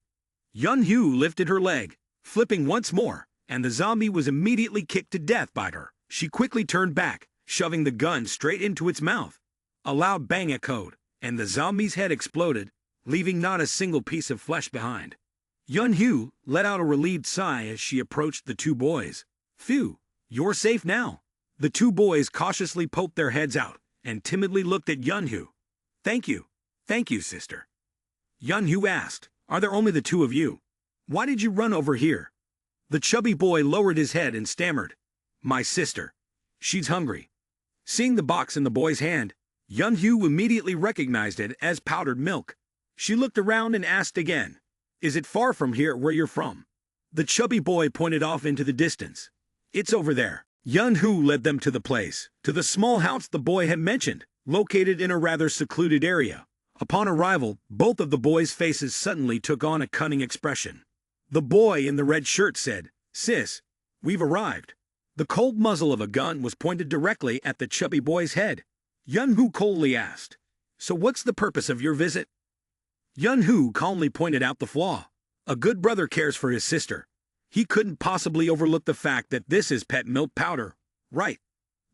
Yun Hu lifted her leg, flipping once more, and the zombie was immediately kicked to death by her. She quickly turned back, shoving the gun straight into its mouth. A loud bang echoed, and the zombie's head exploded, leaving not a single piece of flesh behind. Yun Hu let out a relieved sigh as she approached the two boys. Phew, you're safe now. The two boys cautiously poked their heads out and timidly looked at Yun Hu. Thank you, sister. Yun Hu asked, are there only the two of you? Why did you run over here? The chubby boy lowered his head and stammered. My sister. She's hungry. Seeing the box in the boy's hand, Yun Hu immediately recognized it as powdered milk. She looked around and asked again, is it far from here where you're from? The chubby boy pointed off into the distance. It's over there. Yun Hu led them to the place, to the small house the boy had mentioned, located in a rather secluded area. Upon arrival, both of the boys' faces suddenly took on a cunning expression. The boy in the red shirt said, Sis, we've arrived. The cold muzzle of a gun was pointed directly at the chubby boy's head. Yun Hu coldly asked, so what's the purpose of your visit? Yun Hu calmly pointed out the flaw. A good brother cares for his sister. He couldn't possibly overlook the fact that this is pet milk powder, right?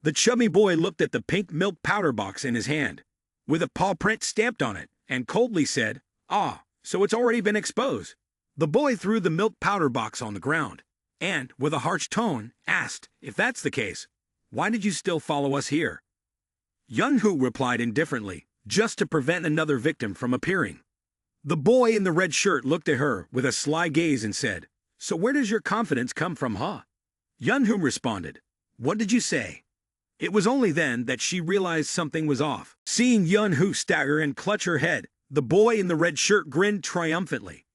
The chubby boy looked at the pink milk powder box in his hand, with a paw print stamped on it, and coldly said, so it's already been exposed. The boy threw the milk powder box on the ground, and, with a harsh tone, asked, if that's the case, why did you still follow us here? Yun Hu replied indifferently, just to prevent another victim from appearing. The boy in the red shirt looked at her with a sly gaze and said, so where does your confidence come from, huh? Yun Hu responded, what did you say? It was only then that she realized something was off. Seeing Yun Hu stagger and clutch her head, the boy in the red shirt grinned triumphantly.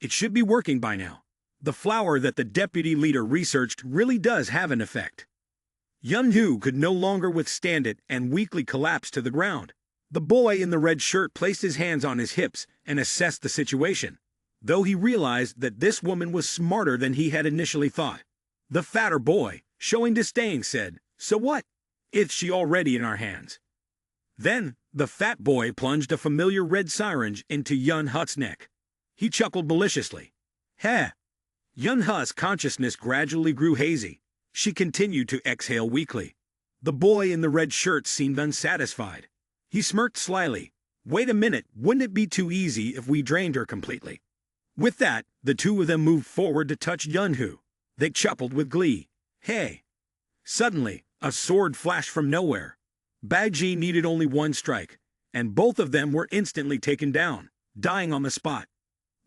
It should be working by now. The flower that the deputy leader researched really does have an effect. Yun-Hu could no longer withstand it and weakly collapsed to the ground. The boy in the red shirt placed his hands on his hips and assessed the situation, though he realized that this woman was smarter than he had initially thought. The fatter boy, showing disdain, said, "So what? It's she already in our hands." Then, the fat boy plunged a familiar red syringe into Yun-Hu's neck. He chuckled maliciously. Heh! Yun-Hu's consciousness gradually grew hazy. She continued to exhale weakly. The boy in the red shirt seemed unsatisfied. He smirked slyly. Wait a minute, wouldn't it be too easy if we drained her completely? With that, the two of them moved forward to touch Yun-Hu. They chuckled with glee. Hey! Suddenly, a sword flashed from nowhere. Baiji needed only one strike, and both of them were instantly taken down, dying on the spot.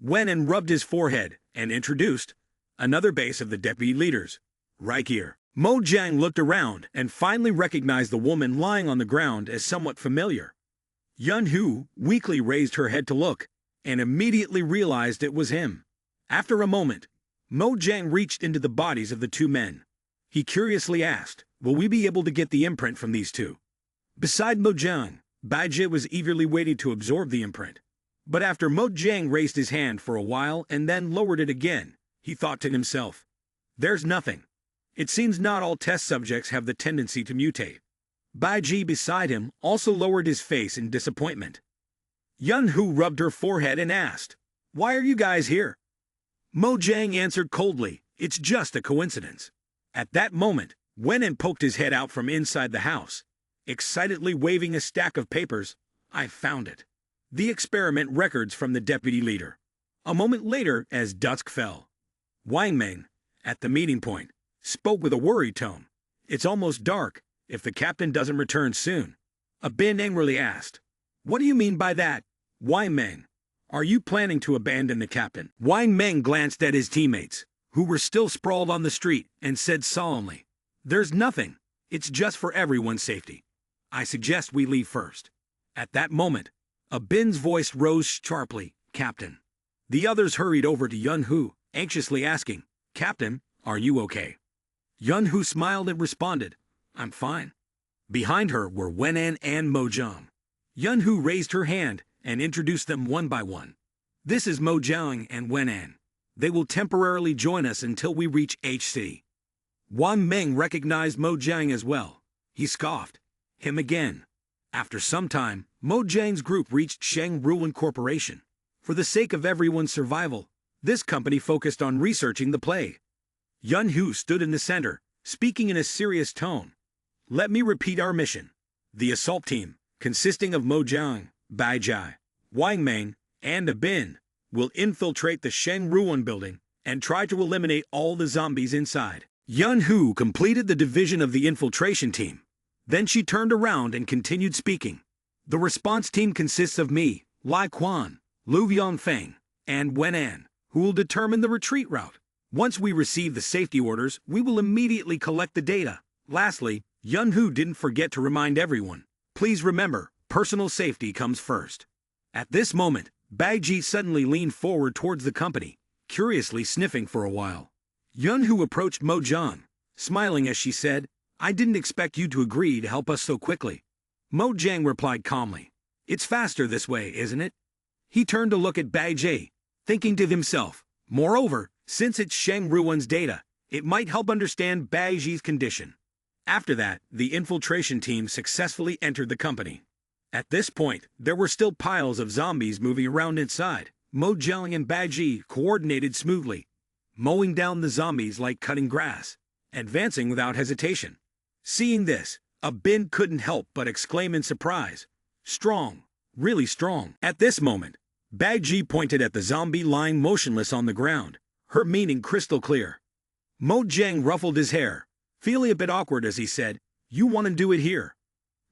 Wen-En rubbed his forehead and introduced another base of the deputy leaders. Right here. Mo Jiang looked around and finally recognized the woman lying on the ground as somewhat familiar. Yun-Hu weakly raised her head to look, and immediately realized it was him. After a moment, Mo Jiang reached into the bodies of the two men. He curiously asked, "Will we be able to get the imprint from these two?" Beside Mo Jiang, Baiji was eagerly waiting to absorb the imprint. But after Mo Jiang raised his hand for a while and then lowered it again, he thought to himself, "There's nothing. It seems not all test subjects have the tendency to mutate." Baiji beside him also lowered his face in disappointment. Yun-Hu rubbed her forehead and asked, "Why are you guys here?" Mo Jiang answered coldly, "It's just a coincidence." At that moment, Wen-En poked his head out from inside the house, excitedly waving a stack of papers. "I found it. The experiment records from the deputy leader." A moment later, as dusk fell, Wang Meng, at the meeting point, spoke with a worried tone. "It's almost dark, if the captain doesn't return soon." Bin angrily asked, "What do you mean by that, Wang Meng? Are you planning to abandon the captain?" Wang Meng glanced at his teammates, who were still sprawled on the street, and said solemnly, "There's nothing. It's just for everyone's safety. I suggest we leave first." At that moment, Bin's voice rose sharply, "Captain." The others hurried over to Yun-Hu, anxiously asking, "Captain, are you okay?" Yun-Hu smiled and responded, "I'm fine." Behind her were Wen-En and Mo Jiang. Yun-Hu raised her hand and introduced them one by one. "This is Mo Jiang and Wen-En. They will temporarily join us until we reach HC." Wang Meng recognized Mo Jiang as well. He scoffed. "Him again." After some time, Mo Jiang's group reached Sheng Ruin Corporation. For the sake of everyone's survival, this company focused on researching the plague. Yun-Hu stood in the center, speaking in a serious tone. "Let me repeat our mission. The assault team, consisting of Mo Jiang, Baiji, Wang Meng, and Bin, will infiltrate the Sheng Ruin building and try to eliminate all the zombies inside." Yun-Hu completed the division of the infiltration team. Then she turned around and continued speaking. "The response team consists of me, Lai Quan, Lu Yonfeng, and Wen-En, who will determine the retreat route. Once we receive the safety orders, we will immediately collect the data." Lastly, Yun-Hu didn't forget to remind everyone, "Please remember, personal safety comes first." At this moment, Baiji suddenly leaned forward towards the company, curiously sniffing for a while. Yun-Hu approached Mo Jiang, smiling as she said, "I didn't expect you to agree to help us so quickly." Mo Jiang replied calmly, "It's faster this way, isn't it?" He turned to look at Baiji, thinking to himself, "Moreover, since it's Sheng Ruin's data, it might help understand Baiji's condition." After that, the infiltration team successfully entered the company. At this point, there were still piles of zombies moving around inside. Mo Jiang and Baiji coordinated smoothly, mowing down the zombies like cutting grass, advancing without hesitation. Seeing this, Bin couldn't help but exclaim in surprise, "Strong, really strong." At this moment, Baiji pointed at the zombie lying motionless on the ground, her meaning crystal clear. Mo Jiang ruffled his hair, feeling a bit awkward as he said, "You want to do it here?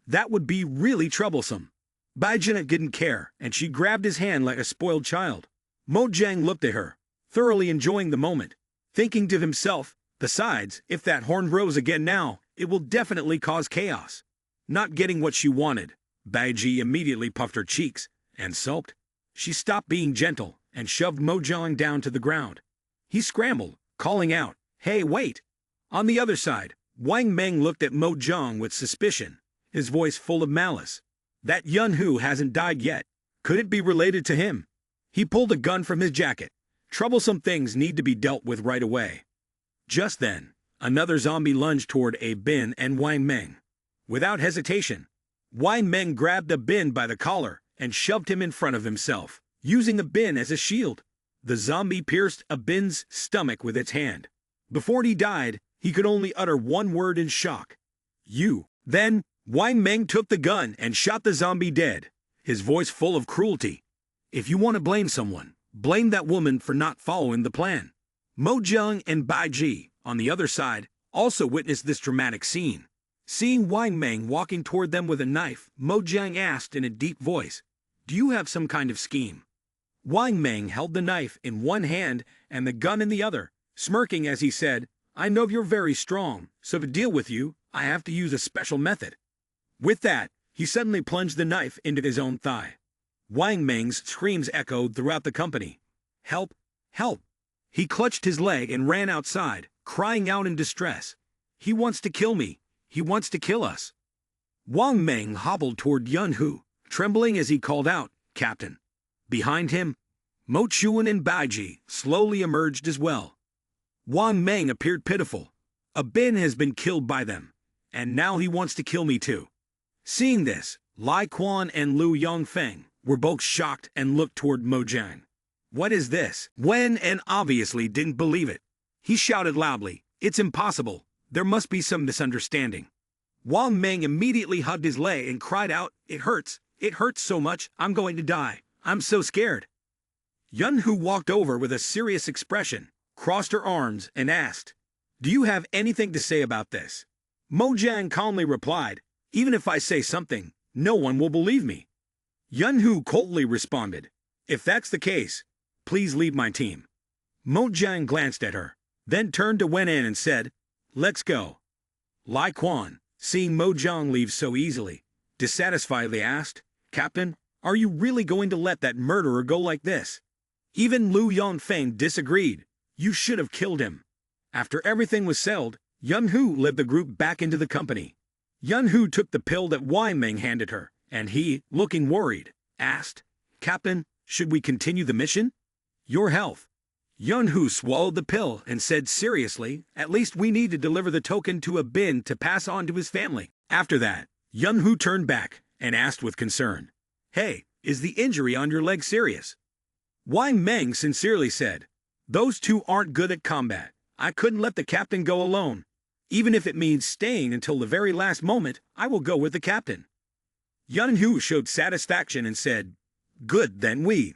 That would be really troublesome." Baiji didn't care, and she grabbed his hand like a spoiled child. Mo Jiang looked at her, thoroughly enjoying the moment, thinking to himself, "Besides, if that horn grows again now, it will definitely cause chaos." Not getting what she wanted, Baiji immediately puffed her cheeks and sulked. She stopped being gentle and shoved Mojang down to the ground. He scrambled, calling out, "Hey, wait!" On the other side, Wang Meng looked at Mojang with suspicion, his voice full of malice. "That Yunhu hasn't died yet. Could it be related to him?" He pulled a gun from his jacket. Troublesome things need to be dealt with right away. Just then, another zombie lunged toward a bin and Wang Meng. Without hesitation, Wang Meng grabbed the bin by the collar and shoved him in front of himself, using the bin as a shield. The zombie pierced a bin's stomach with its hand. Before he died, he could only utter one word in shock. "You." Then, Wang Meng took the gun and shot the zombie dead, his voice full of cruelty. "If you want to blame someone, blame that woman for not following the plan." Mojang and Baiji, on the other side, also witnessed this dramatic scene. Seeing Wang Meng walking toward them with a knife, Mojang asked in a deep voice, "Do you have some kind of scheme?" Wang Meng held the knife in one hand and the gun in the other, smirking as he said, "I know you're very strong, so to deal with you, I have to use a special method." With that, he suddenly plunged the knife into his own thigh. Wang Meng's screams echoed throughout the company. "Help! Help!" He clutched his leg and ran outside, crying out in distress. "He wants to kill me! He wants to kill us!" Wang Meng hobbled toward Yunhu, trembling as he called out, "Captain!" Behind him, Mo Chuan and Baiji slowly emerged as well. Wang Meng appeared pitiful. "A bin has been killed by them, and now he wants to kill me too." Seeing this, Lai Quan and Lu Yongfeng were both shocked and looked toward Mojang. "What is this?" Wen and obviously didn't believe it. He shouted loudly, "It's impossible. There must be some misunderstanding." Wang Meng immediately hugged his leg and cried out, "It hurts. It hurts so much, I'm going to die. I'm so scared." Yunhu walked over with a serious expression, crossed her arms, and asked, "Do you have anything to say about this?" Mojang calmly replied, "Even if I say something, no one will believe me." Yunhu coldly responded, "If that's the case, please leave my team." Mojang glanced at her, then turned to Wen and said, "Let's go." Lai Quan, seeing Mojang leave so easily, dissatisfiedly asked, "Captain, are you really going to let that murderer go like this?" Even Lu Yongfeng disagreed. "You should have killed him." After everything was settled, Yunhu led the group back into the company. Yunhu took the pill that Wang Meng handed her, and he, looking worried, asked, "Captain, should we continue the mission?" "Your health." Yunhu swallowed the pill and said seriously, "At least we need to deliver the token to a bin to pass on to his family." After that, Yunhu turned back and asked with concern, "Hey, is the injury on your leg serious?" Wang Meng sincerely said, "Those two aren't good at combat. I couldn't let the captain go alone. Even if it means staying until the very last moment, I will go with the captain." Yunhu showed satisfaction and said, "Good, then we."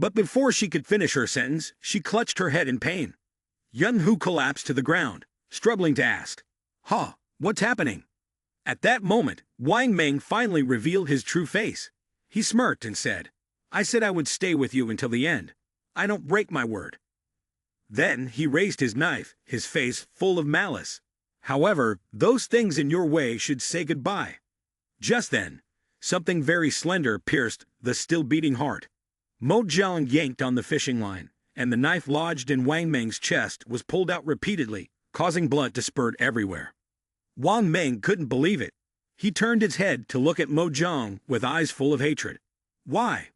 But before she could finish her sentence, she clutched her head in pain. Yunhu collapsed to the ground, struggling to ask, "Huh, what's happening?" At that moment, Wang Meng finally revealed his true face. He smirked and said, "I said I would stay with you until the end. I don't break my word." Then he raised his knife, his face full of malice. "However, those things in your way should say goodbye." Just then, something very slender pierced the still-beating heart. Mojang yanked on the fishing line, and the knife lodged in Wang Meng's chest was pulled out repeatedly, causing blood to spurt everywhere. Wang Meng couldn't believe it. He turned his head to look at Mojang with eyes full of hatred. "Why?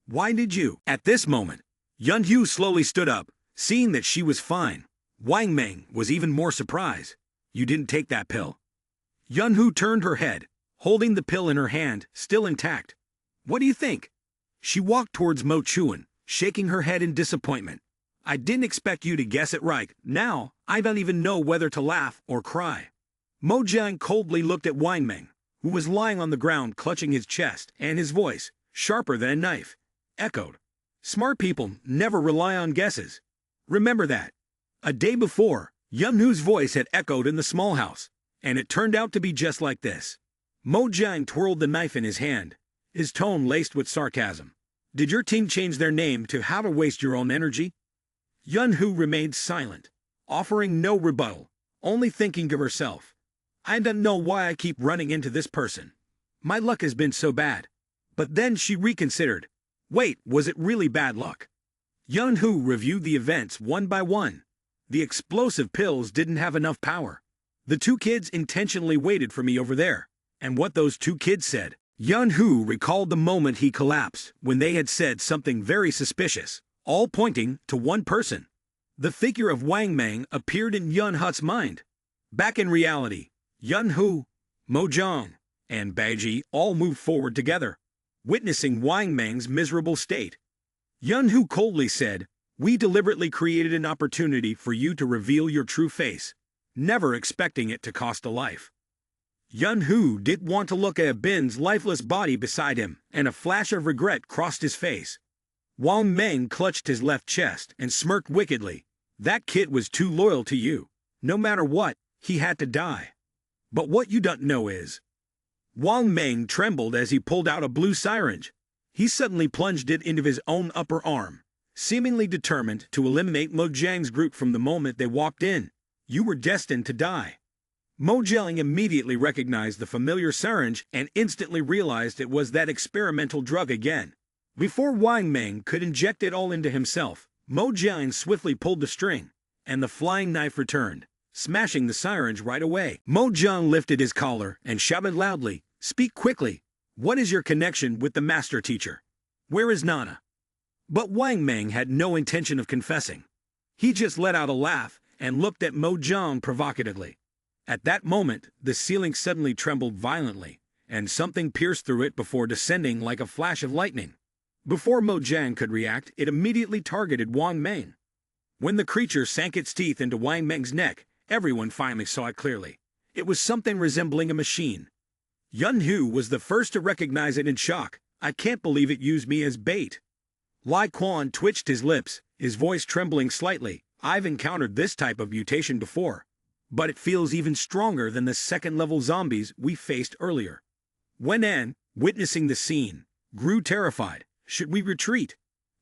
Why did you?" At this moment, Yunhu slowly stood up, seeing that she was fine. Wang Meng was even more surprised. "You didn't take that pill." Yunhu turned her head, holding the pill in her hand, still intact. "What do you think?" She walked towards Mo Chuan, shaking her head in disappointment. "I didn't expect you to guess it right. Now, I don't even know whether to laugh or cry." Mojang coldly looked at Wang Meng, who was lying on the ground clutching his chest, and his voice, sharper than a knife, echoed, "Smart people never rely on guesses. Remember that." A day before, Yunhu's voice had echoed in the small house, and it turned out to be just like this. Mojang twirled the knife in his hand, his tone laced with sarcasm. "Did your team change their name to How to Waste Your Own Energy?" Yunhu remained silent, offering no rebuttal, only thinking of herself. "I don't know why I keep running into this person. My luck has been so bad." But then she reconsidered. Wait, was it really bad luck? Yun-Hu reviewed the events one by one. The explosive pills didn't have enough power. The two kids intentionally waited for me over there. And what those two kids said. Yun-Hu recalled the moment he collapsed when they had said something very suspicious, all pointing to one person. The figure of Wang Mang appeared in Yun-Hu's mind. Back in reality, Yun-Hu, Mojang, and Baiji all moved forward together, witnessing Wang Mang's miserable state. Yun-Hu coldly said, "We deliberately created an opportunity for you to reveal your true face, never expecting it to cost a life." Yun-Hu didn't want to look at Bin's lifeless body beside him, and a flash of regret crossed his face. Wang Mang clutched his left chest and smirked wickedly. "That kid was too loyal to you. No matter what, he had to die. But what you don't know is..." Wang Mang trembled as he pulled out a blue syringe. He suddenly plunged it into his own upper arm, seemingly determined to eliminate Mojang's group from the moment they walked in. "You were destined to die." Mojang immediately recognized the familiar syringe and instantly realized it was that experimental drug again. Before Wang Mang could inject it all into himself, Mojang swiftly pulled the string, and the flying knife returned, smashing the syringe right away. Mojang lifted his collar and shouted loudly, "Speak quickly. What is your connection with the master teacher? Where is Nana?" But Wang Mang had no intention of confessing. He just let out a laugh and looked at Mojang provocatively. At that moment, the ceiling suddenly trembled violently, and something pierced through it before descending like a flash of lightning. Before Mojang could react, it immediately targeted Wang Mang. When the creature sank its teeth into Wang Mang's neck, everyone finally saw it clearly. It was something resembling a machine. Yun-Hu was the first to recognize it in shock. "I can't believe it used me as bait." Lai Quan twitched his lips, his voice trembling slightly. "I've encountered this type of mutation before, but it feels even stronger than the second-level zombies we faced earlier." Wen-En, witnessing the scene, grew terrified. "Should we retreat?"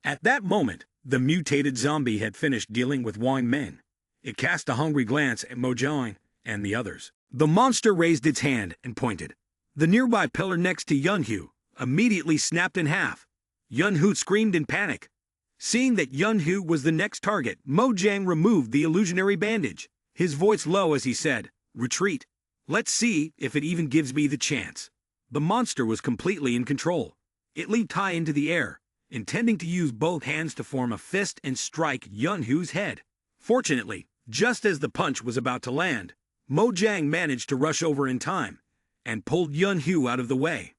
At that moment, the mutated zombie had finished dealing with Wang Mang. It cast a hungry glance at Mojang and the others. The monster raised its hand and pointed. The nearby pillar next to Yun-Hu immediately snapped in half. Yun-Hu screamed in panic. Seeing that Yun-Hu was the next target, Mojang removed the illusionary bandage, his voice low as he said, "Retreat. Let's see if it even gives me the chance." The monster was completely in control. It leaped high into the air, intending to use both hands to form a fist and strike Yun-Hu's head. Fortunately, just as the punch was about to land, Mojang managed to rush over in time and pulled Yun-Hu out of the way.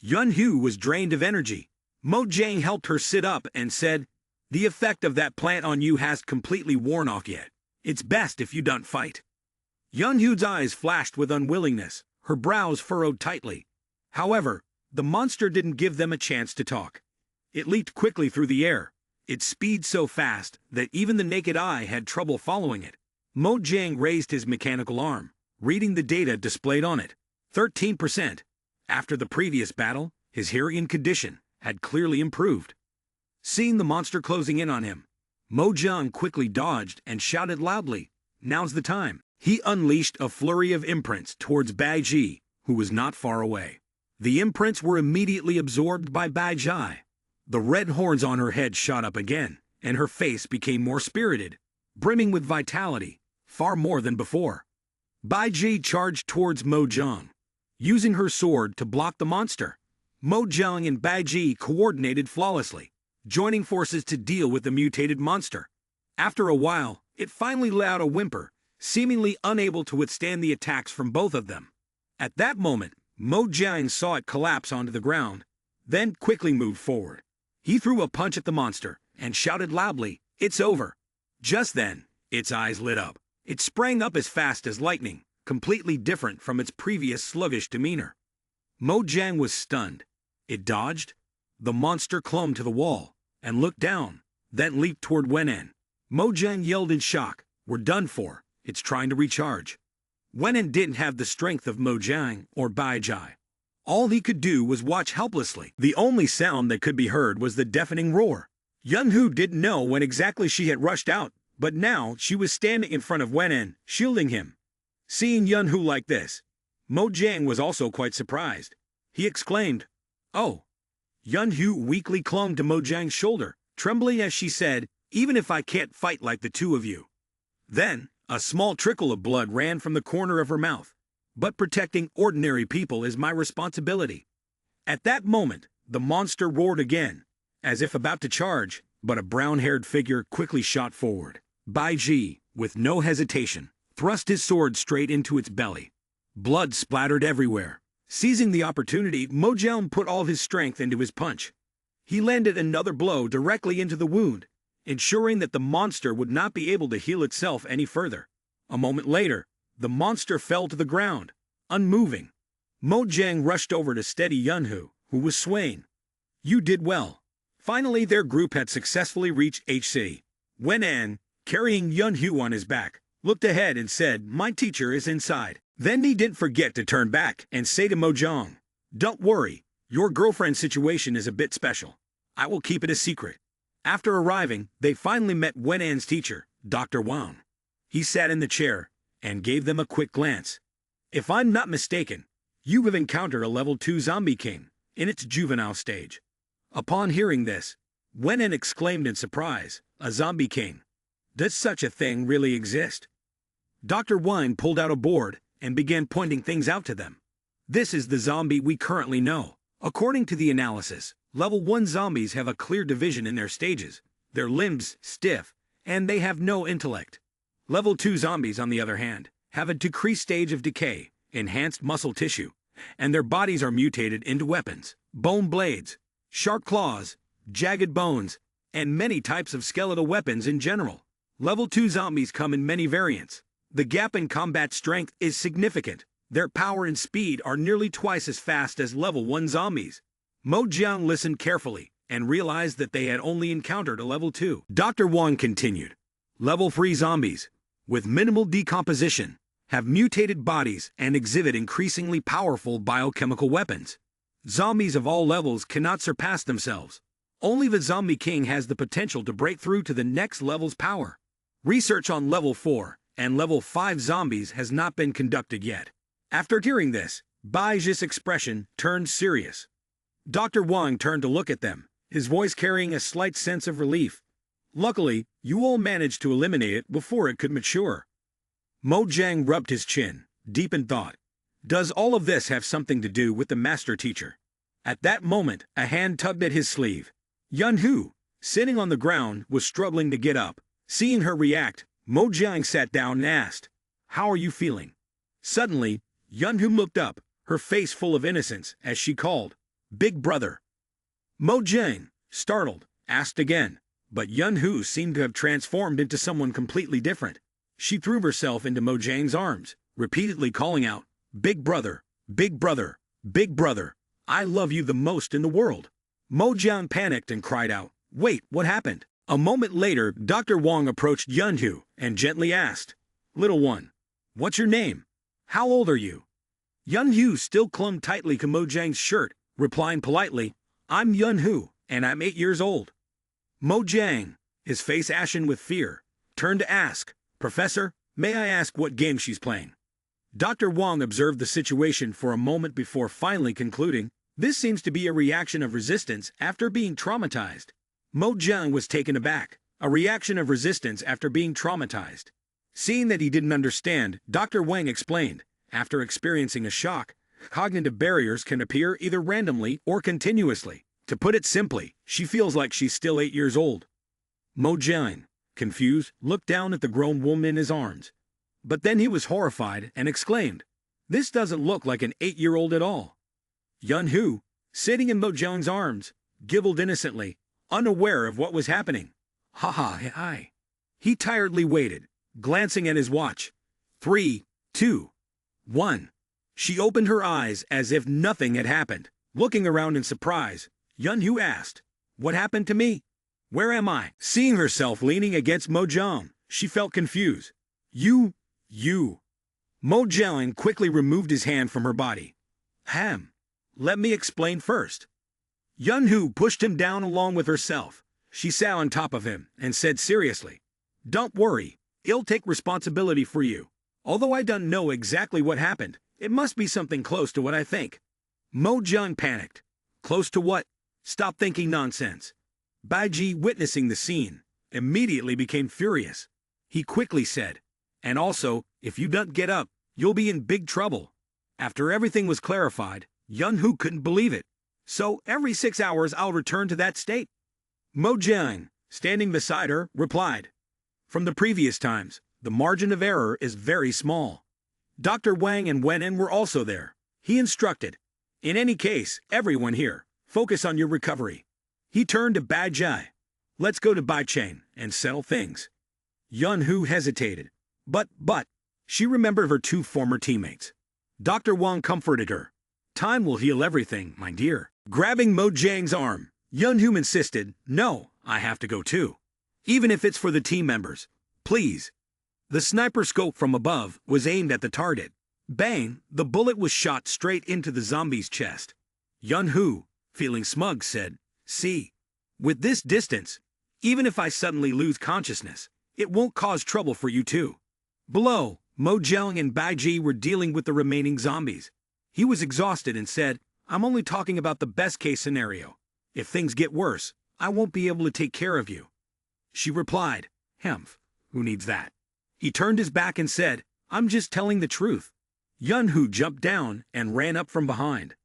Yun-Hu was drained of energy. Mojang helped her sit up and said, "The effect of that plant on you hasn't completely worn off yet. It's best if you don't fight." Yun-Hu's eyes flashed with unwillingness, her brows furrowed tightly. However, the monster didn't give them a chance to talk. It leaped quickly through the air, its speed so fast that even the naked eye had trouble following it. Mojang raised his mechanical arm, reading the data displayed on it. 13%. After the previous battle, his hearing condition had clearly improved. Seeing the monster closing in on him, Mojang quickly dodged and shouted loudly, "Now's the time." He unleashed a flurry of imprints towards Baiji, who was not far away. The imprints were immediately absorbed by Baiji. The red horns on her head shot up again, and her face became more spirited, brimming with vitality, far more than before. Baiji charged towards Mojang, using her sword to block the monster. Mojang and Baiji coordinated flawlessly, joining forces to deal with the mutated monster. After a while, it finally let out a whimper, seemingly unable to withstand the attacks from both of them. At that moment, Mojang saw it collapse onto the ground, then quickly moved forward. He threw a punch at the monster and shouted loudly, "It's over." Just then, its eyes lit up. It sprang up as fast as lightning, completely different from its previous sluggish demeanor. Mojang was stunned. It dodged. The monster clung to the wall and looked down, then leaped toward Wen-En. Mojang yelled in shock, "We're done for. It's trying to recharge." Wen-En didn't have the strength of Mojang or Baiji. All he could do was watch helplessly. The only sound that could be heard was the deafening roar. Yun-Hu didn't know when exactly she had rushed out, but now she was standing in front of Wen-En, shielding him. Seeing Yun-Hu like this, Mojang was also quite surprised. He exclaimed, "Oh!" Yun-Hu weakly clung to Mojang's shoulder, trembling as she said, "Even if I can't fight like the two of you." Then, a small trickle of blood ran from the corner of her mouth. "But protecting ordinary people is my responsibility." At that moment, the monster roared again, as if about to charge, but a brown-haired figure quickly shot forward. Bai Ji, with no hesitation, thrust his sword straight into its belly. Blood splattered everywhere. Seizing the opportunity, Mo Jiang put all his strength into his punch. He landed another blow directly into the wound, ensuring that the monster would not be able to heal itself any further. A moment later, the monster fell to the ground, unmoving. Mo Jiang rushed over to steady Yunhu, who was swaying. "You did well." Finally, their group had successfully reached HC. Wenan, carrying Yunhu on his back, looked ahead and said, "My teacher is inside." Then he didn't forget to turn back and say to Mo Jiang, "Don't worry, your girlfriend's situation is a bit special. I will keep it a secret." After arriving, they finally met Wenan's teacher, Dr. Wang. He sat in the chair and gave them a quick glance. "If I'm not mistaken, you have encountered a level 2 zombie king in its juvenile stage." Upon hearing this, Wenan exclaimed in surprise, "A zombie king? Does such a thing really exist?" Dr. Wang pulled out a board and began pointing things out to them. "This is the zombie we currently know. According to the analysis, level 1 zombies have a clear division in their stages, their limbs stiff, and they have no intellect. Level 2 zombies, on the other hand, have a decreased stage of decay, enhanced muscle tissue, and their bodies are mutated into weapons, bone blades, sharp claws, jagged bones, and many types of skeletal weapons in general. Level 2 zombies come in many variants. The gap in combat strength is significant. Their power and speed are nearly twice as fast as level 1 zombies." Mo Jiang listened carefully and realized that they had only encountered a level 2. Dr. Wang continued, "Level 3 zombies, with minimal decomposition, have mutated bodies and exhibit increasingly powerful biochemical weapons. Zombies of all levels cannot surpass themselves. Only the Zombie King has the potential to break through to the next level's power. Research on level 4 and level 5 zombies has not been conducted yet." After hearing this, Bai Ji's expression turned serious. Dr. Wang turned to look at them, his voice carrying a slight sense of relief. "Luckily, you all managed to eliminate it before it could mature." Mo Jiang rubbed his chin, deep in thought. Does all of this have something to do with the master teacher? At that moment, a hand tugged at his sleeve. Yunhu, sitting on the ground, was struggling to get up. Seeing her react, Mo Jiang sat down and asked, "How are you feeling?" Suddenly, Yunhu looked up, her face full of innocence, as she called, "Big brother." Mo Jiang, startled, asked again, but Yunhu seemed to have transformed into someone completely different. She threw herself into Mo Jiang's arms, repeatedly calling out, "Big brother, big brother, big brother, I love you the most in the world." Mo Jiang panicked and cried out, "Wait, what happened?" A moment later, Dr. Wang approached Yunhu and gently asked, "Little one, what's your name? How old are you?" Yunhu still clung tightly to Mo Jiang's shirt, replying politely, "I'm Yunhu, and I'm 8 years old." Mo Jiang, his face ashen with fear, turned to ask, "Professor, may I ask what game she's playing?" Dr. Wang observed the situation for a moment before finally concluding, "This seems to be a reaction of resistance after being traumatized." Mo Jiang was taken aback. A reaction of resistance after being traumatized. Seeing that he didn't understand, Dr. Wang explained, after experiencing a shock, cognitive barriers can appear either randomly or continuously. To put it simply, she feels like she's still 8 years old. Mo Jiang, confused, looked down at the grown woman in his arms. But then he was horrified and exclaimed, "This doesn't look like an 8-year-old at all." Yunhu, sitting in Mo Jiang's arms, giggled innocently, unaware of what was happening. "Ha ha, hi." He tiredly waited, glancing at his watch. 3, 2, 1. She opened her eyes as if nothing had happened. Looking around in surprise, Yunhu asked, "What happened to me? Where am I?" Seeing herself leaning against Mo Jiang, she felt confused. You. Mo Jiang quickly removed his hand from her body. Let me explain first." Yunhu pushed him down along with herself. She sat on top of him and said seriously, "Don't worry, I'll take responsibility for you. Although I don't know exactly what happened, it must be something close to what I think." Mo Jiang panicked. "Close to what? Stop thinking nonsense." Baiji, witnessing the scene, immediately became furious. He quickly said, "And also, if you don't get up, you'll be in big trouble." After everything was clarified, Yunhu couldn't believe it. "So, every 6 hours I'll return to that state?" Mojang, standing beside her, replied, "From the previous times, the margin of error is very small." Dr. Wang and Wenin were also there. He instructed, "In any case, everyone here, focus on your recovery." He turned to Baiji. "Let's go to Baichain and settle things." Yunhu hesitated. But, she remembered her 2 former teammates. Dr. Wang comforted her. "Time will heal everything, my dear." Grabbing Mojang's arm, Yunhu insisted, "No, I have to go too. Even if it's for the team members. Please." The sniper scope from above was aimed at the target. Bang, the bullet was shot straight into the zombie's chest. Yunhu, feeling smug, said, "See, with this distance, even if I suddenly lose consciousness, it won't cause trouble for you too." Below, Mojang and Baiji were dealing with the remaining zombies. He was exhausted and said, "I'm only talking about the best-case scenario. If things get worse, I won't be able to take care of you." She replied, "Hemph, who needs that?" He turned his back and said, "I'm just telling the truth." Yunhu jumped down and ran up from behind.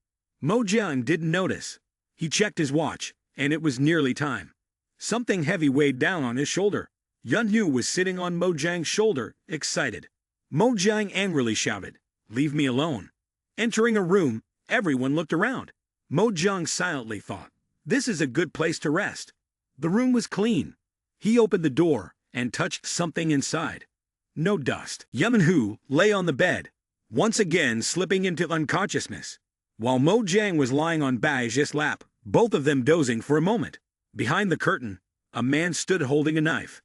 Mojang didn't notice. He checked his watch, and it was nearly time. Something heavy weighed down on his shoulder. Yunhu was sitting on Mojang's shoulder, excited. Mojang angrily shouted, "Leave me alone." Entering a room, everyone looked around. Mojang silently thought, "This is a good place to rest." The room was clean. He opened the door and touched something inside. No dust. Yunhu lay on the bed, once again slipping into unconsciousness, while Mojang was lying on Baiji's lap, both of them dozing for a moment. Behind the curtain, a man stood holding a knife.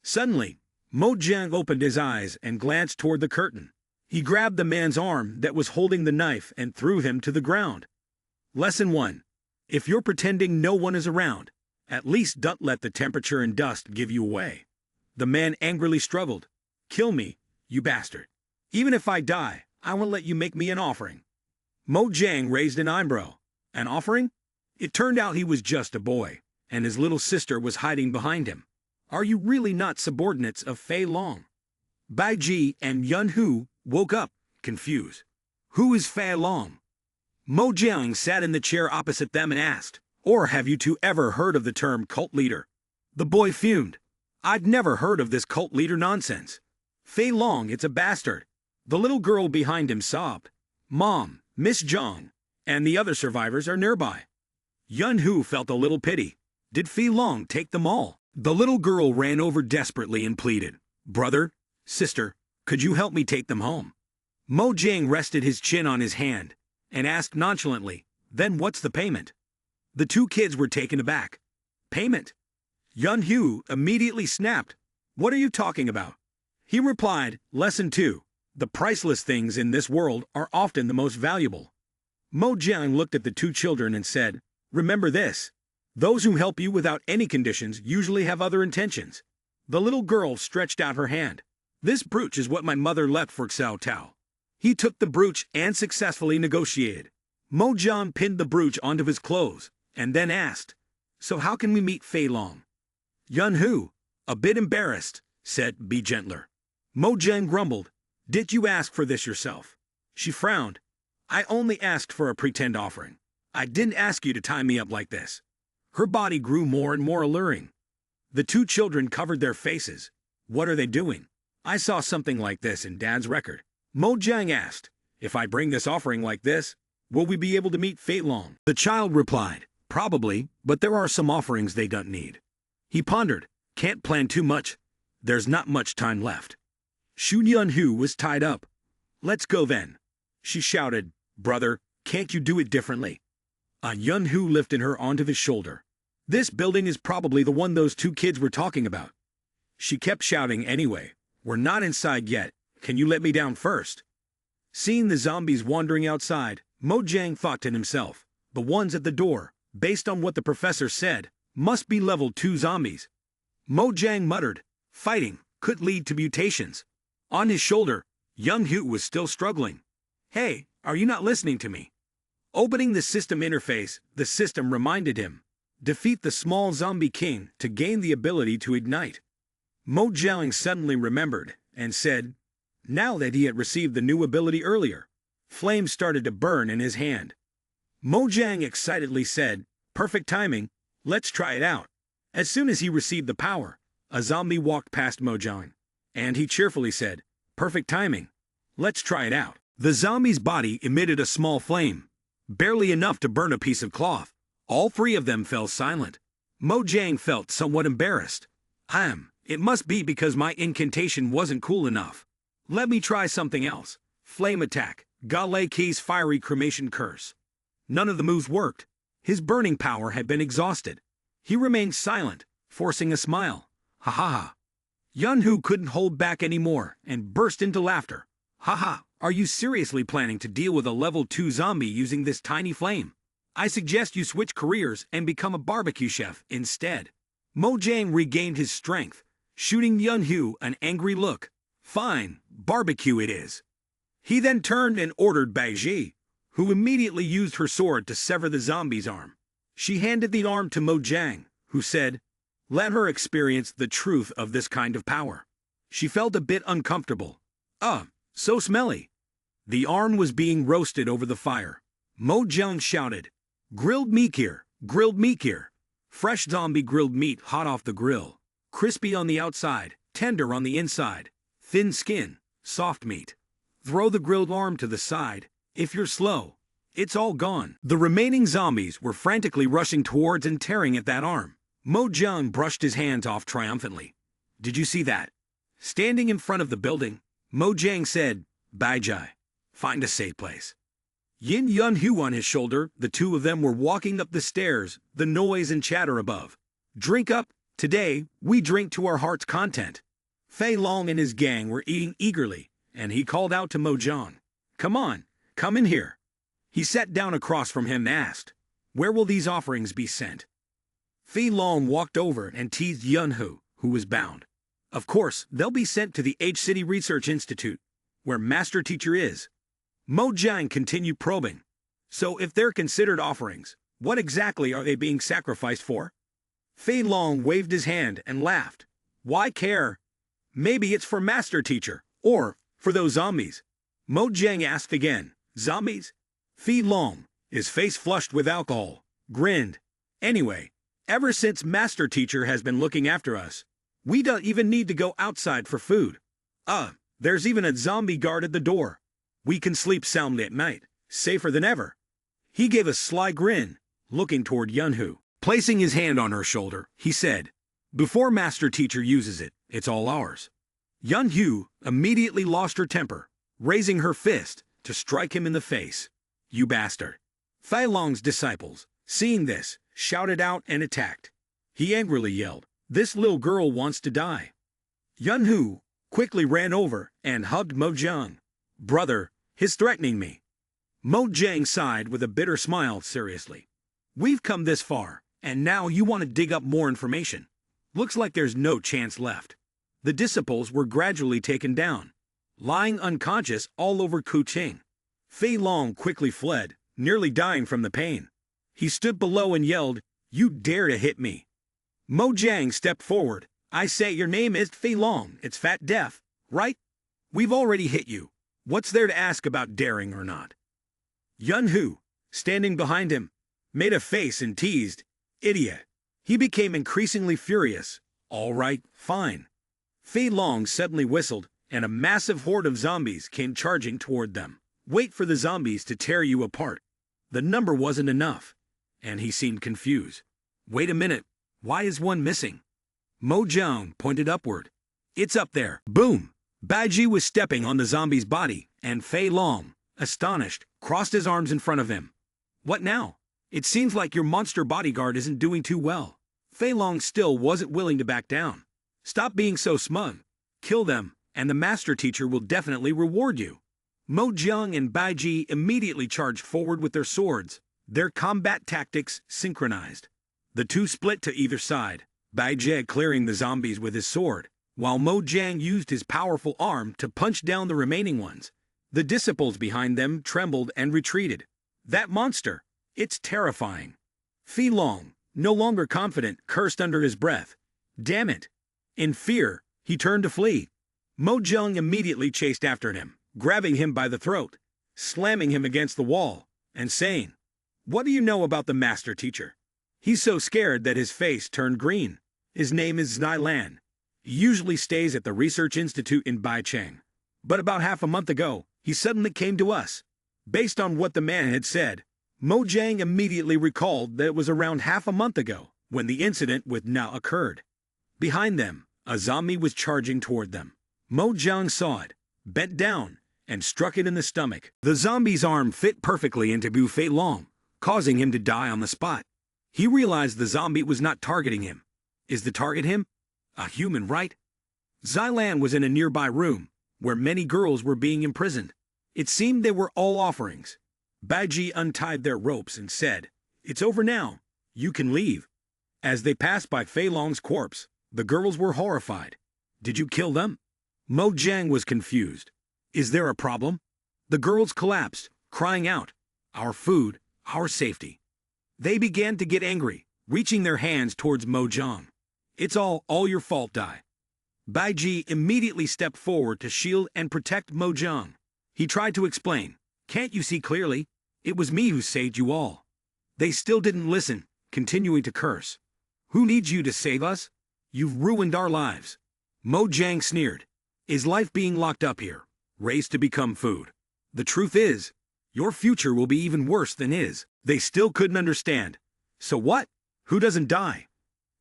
Suddenly, Mojang opened his eyes and glanced toward the curtain. He grabbed the man's arm that was holding the knife and threw him to the ground. Lesson 1. If you're pretending no one is around, at least don't let the temperature and dust give you away. The man angrily struggled. "Kill me, you bastard. Even if I die, I won't let you make me an offering." Mojang raised an eyebrow. An offering? It turned out he was just a boy, and his little sister was hiding behind him. "Are you really not subordinates of Fei Long?" Baiji and Yunhu woke up, confused. "Who is Fei Long?" Mojang sat in the chair opposite them and asked, "Or have you two ever heard of the term cult leader?" The boy fumed. "I'd never heard of this cult leader nonsense. Fei Long, it's a bastard." The little girl behind him sobbed. "Mom, Miss Zhang, and the other survivors are nearby." Yunhu felt a little pity. Did Fei Long take them all? The little girl ran over desperately and pleaded, "Brother, sister, could you help me take them home?" Mojang rested his chin on his hand and asked nonchalantly, "Then what's the payment?" The 2 kids were taken aback. "Payment?" Yunhu immediately snapped. "What are you talking about?" He replied, "Lesson 2. The priceless things in this world are often the most valuable." Mojang looked at the 2 children and said, "Remember this. Those who help you without any conditions usually have other intentions." The little girl stretched out her hand. "This brooch is what my mother left for Xiao Tao." He took the brooch and successfully negotiated. Mojang pinned the brooch onto his clothes and then asked, "So how can we meet Fei Long?" Yunhu, a bit embarrassed, said, "Be gentler." Mojang grumbled, "Did you ask for this yourself?" She frowned. "I only asked for a pretend offering. I didn't ask you to tie me up like this." Her body grew more and more alluring. The 2 children covered their faces. "What are they doing? I saw something like this in Dad's record." Mojang asked, "If I bring this offering like this, will we be able to meet Fei Long?" The child replied, "Probably, but there are some offerings they don't need." He pondered, "Can't plan too much. There's not much time left." Shu Yunhu was tied up. "Let's go then." She shouted, "Brother, can't you do it differently?" Yunhu lifted her onto his shoulder. "This building is probably the one those 2 kids were talking about." She kept shouting anyway, "We're not inside yet. Can you let me down first?" Seeing the zombies wandering outside, Mojang thought to himself, "The ones at the door, based on what the professor said, must be level 2 zombies." Mojang muttered, "Fighting could lead to mutations." On his shoulder, Yunhu was still struggling. "Hey, are you not listening to me?" Opening the system interface, the system reminded him, Defeat the small zombie king to gain the ability to ignite. Mojang suddenly remembered and said, now that he had received the new ability earlier, flames started to burn in his hand. Mojang excitedly said, perfect timing, let's try it out. As soon as he received the power, a zombie walked past Mojang, and he cheerfully said, perfect timing, let's try it out. The zombie's body emitted a small flame, barely enough to burn a piece of cloth. All three of them fell silent. Mojang felt somewhat embarrassed. It must be because my incantation wasn't cool enough. Let me try something else. Flame attack, Gale Key's fiery cremation curse. None of the moves worked. His burning power had been exhausted. He remained silent, forcing a smile. Ha ha ha. Yunhu couldn't hold back anymore and burst into laughter. Ha ha, are you seriously planning to deal with a level 2 zombie using this tiny flame? I suggest you switch careers and become a barbecue chef instead. Mojang regained his strength, shooting Yunhu an angry look. Fine, barbecue it is. He then turned and ordered Baiji, who immediately used her sword to sever the zombie's arm. She handed the arm to Mojang, who said, let her experience the truth of this kind of power. She felt a bit uncomfortable. So smelly. The arm was being roasted over the fire. Mojang shouted, grilled meat here, grilled meat here. Fresh zombie grilled meat hot off the grill. Crispy on the outside, tender on the inside. Thin skin, soft meat. Throw the grilled arm to the side. If you're slow, it's all gone. The remaining zombies were frantically rushing towards and tearing at that arm. Mojang brushed his hands off triumphantly. Did you see that? Standing in front of the building, Mojang said, Baiji, find a safe place. Yin Yunhu on his shoulder, the two of them were walking up the stairs, the noise and chatter above. Drink up, today, we drink to our heart's content. Fei Long and his gang were eating eagerly, and he called out to Mojang, come on, come in here. He sat down across from him and asked, where will these offerings be sent? Fei Long walked over and teased Yunhu, who was bound. Of course, they'll be sent to the H-City Research Institute, where Master Teacher is. Mojang continued probing. So if they're considered offerings, what exactly are they being sacrificed for? Fei Long waved his hand and laughed. Why care? Maybe it's for Master Teacher, or for those zombies. Mojang asked again, zombies? Fei Long, his face flushed with alcohol, grinned. Anyway, ever since Master Teacher has been looking after us, we don't even need to go outside for food. There's even a zombie guard at the door. We can sleep soundly at night, safer than ever. He gave a sly grin, looking toward Yunhu. Placing his hand on her shoulder, he said, before Master Teacher uses it, it's all ours. Yunhu immediately lost her temper, raising her fist to strike him in the face. You bastard. Fei Long's disciples, seeing this, shouted out and attacked. He angrily yelled, this little girl wants to die. Yunhu quickly ran over and hugged Mojang. Brother, he's threatening me. Mojang sighed with a bitter smile seriously. We've come this far, and now you want to dig up more information. Looks like there's no chance left. The disciples were gradually taken down, lying unconscious all over Kuching. Fei Long quickly fled, nearly dying from the pain. He stood below and yelled, you dare to hit me. Mojang stepped forward. I say your name is Fei Long, it's Fat Death, right? We've already hit you. What's there to ask about daring or not? Yunhu, standing behind him, made a face and teased, idiot. He became increasingly furious. All right, fine. Fei Long suddenly whistled, and a massive horde of zombies came charging toward them. Wait for the zombies to tear you apart. The number wasn't enough, and he seemed confused. Wait a minute, why is one missing? Mojang pointed upward. It's up there. Boom! Baiji was stepping on the zombie's body, and Fei Long, astonished, crossed his arms in front of him. What now? It seems like your monster bodyguard isn't doing too well. Fei Long still wasn't willing to back down. Stop being so smug. Kill them, and the Master Teacher will definitely reward you. Mojang and Baiji immediately charged forward with their swords, their combat tactics synchronized. The two split to either side, Baiji clearing the zombies with his sword, while Mojang used his powerful arm to punch down the remaining ones. The disciples behind them trembled and retreated. That monster! It's terrifying. Fei Long, no longer confident, cursed under his breath. Damn it! In fear, he turned to flee. Mo Jung immediately chased after him, grabbing him by the throat, slamming him against the wall, and saying, "What do you know about the master teacher?" He's so scared that his face turned green. His name is Zylan. He usually stays at the Research Institute in Baicheng. But about half a month ago, he suddenly came to us. Based on what the man had said, Mo Jang immediately recalled that it was around half a month ago when the incident with Na occurred. Behind them, a zombie was charging toward them. Mo Jang saw it, bent down, and struck it in the stomach. The zombie's arm fit perfectly into Bu Fei Long, causing him to die on the spot. He realized the zombie was not targeting him. Is the target him? A human, right? Zylan was in a nearby room, where many girls were being imprisoned. It seemed they were all offerings. Baiji untied their ropes and said, "It's over now. You can leave." As they passed by Fei Long's corpse, the girls were horrified. "Did you kill them?" Mo Jang was confused. "Is there a problem?" The girls collapsed, crying out, "Our food, our safety." They began to get angry, reaching their hands towards Mo Jang. "It's all your fault, Dai." Baiji immediately stepped forward to shield and protect Mo Jang. He tried to explain, "Can't you see clearly? It was me who saved you all." They still didn't listen, continuing to curse. "Who needs you to save us? You've ruined our lives." Mo Jang sneered. "Is life being locked up here, raised to become food? The truth is, your future will be even worse than his." They still couldn't understand. "So what? Who doesn't die?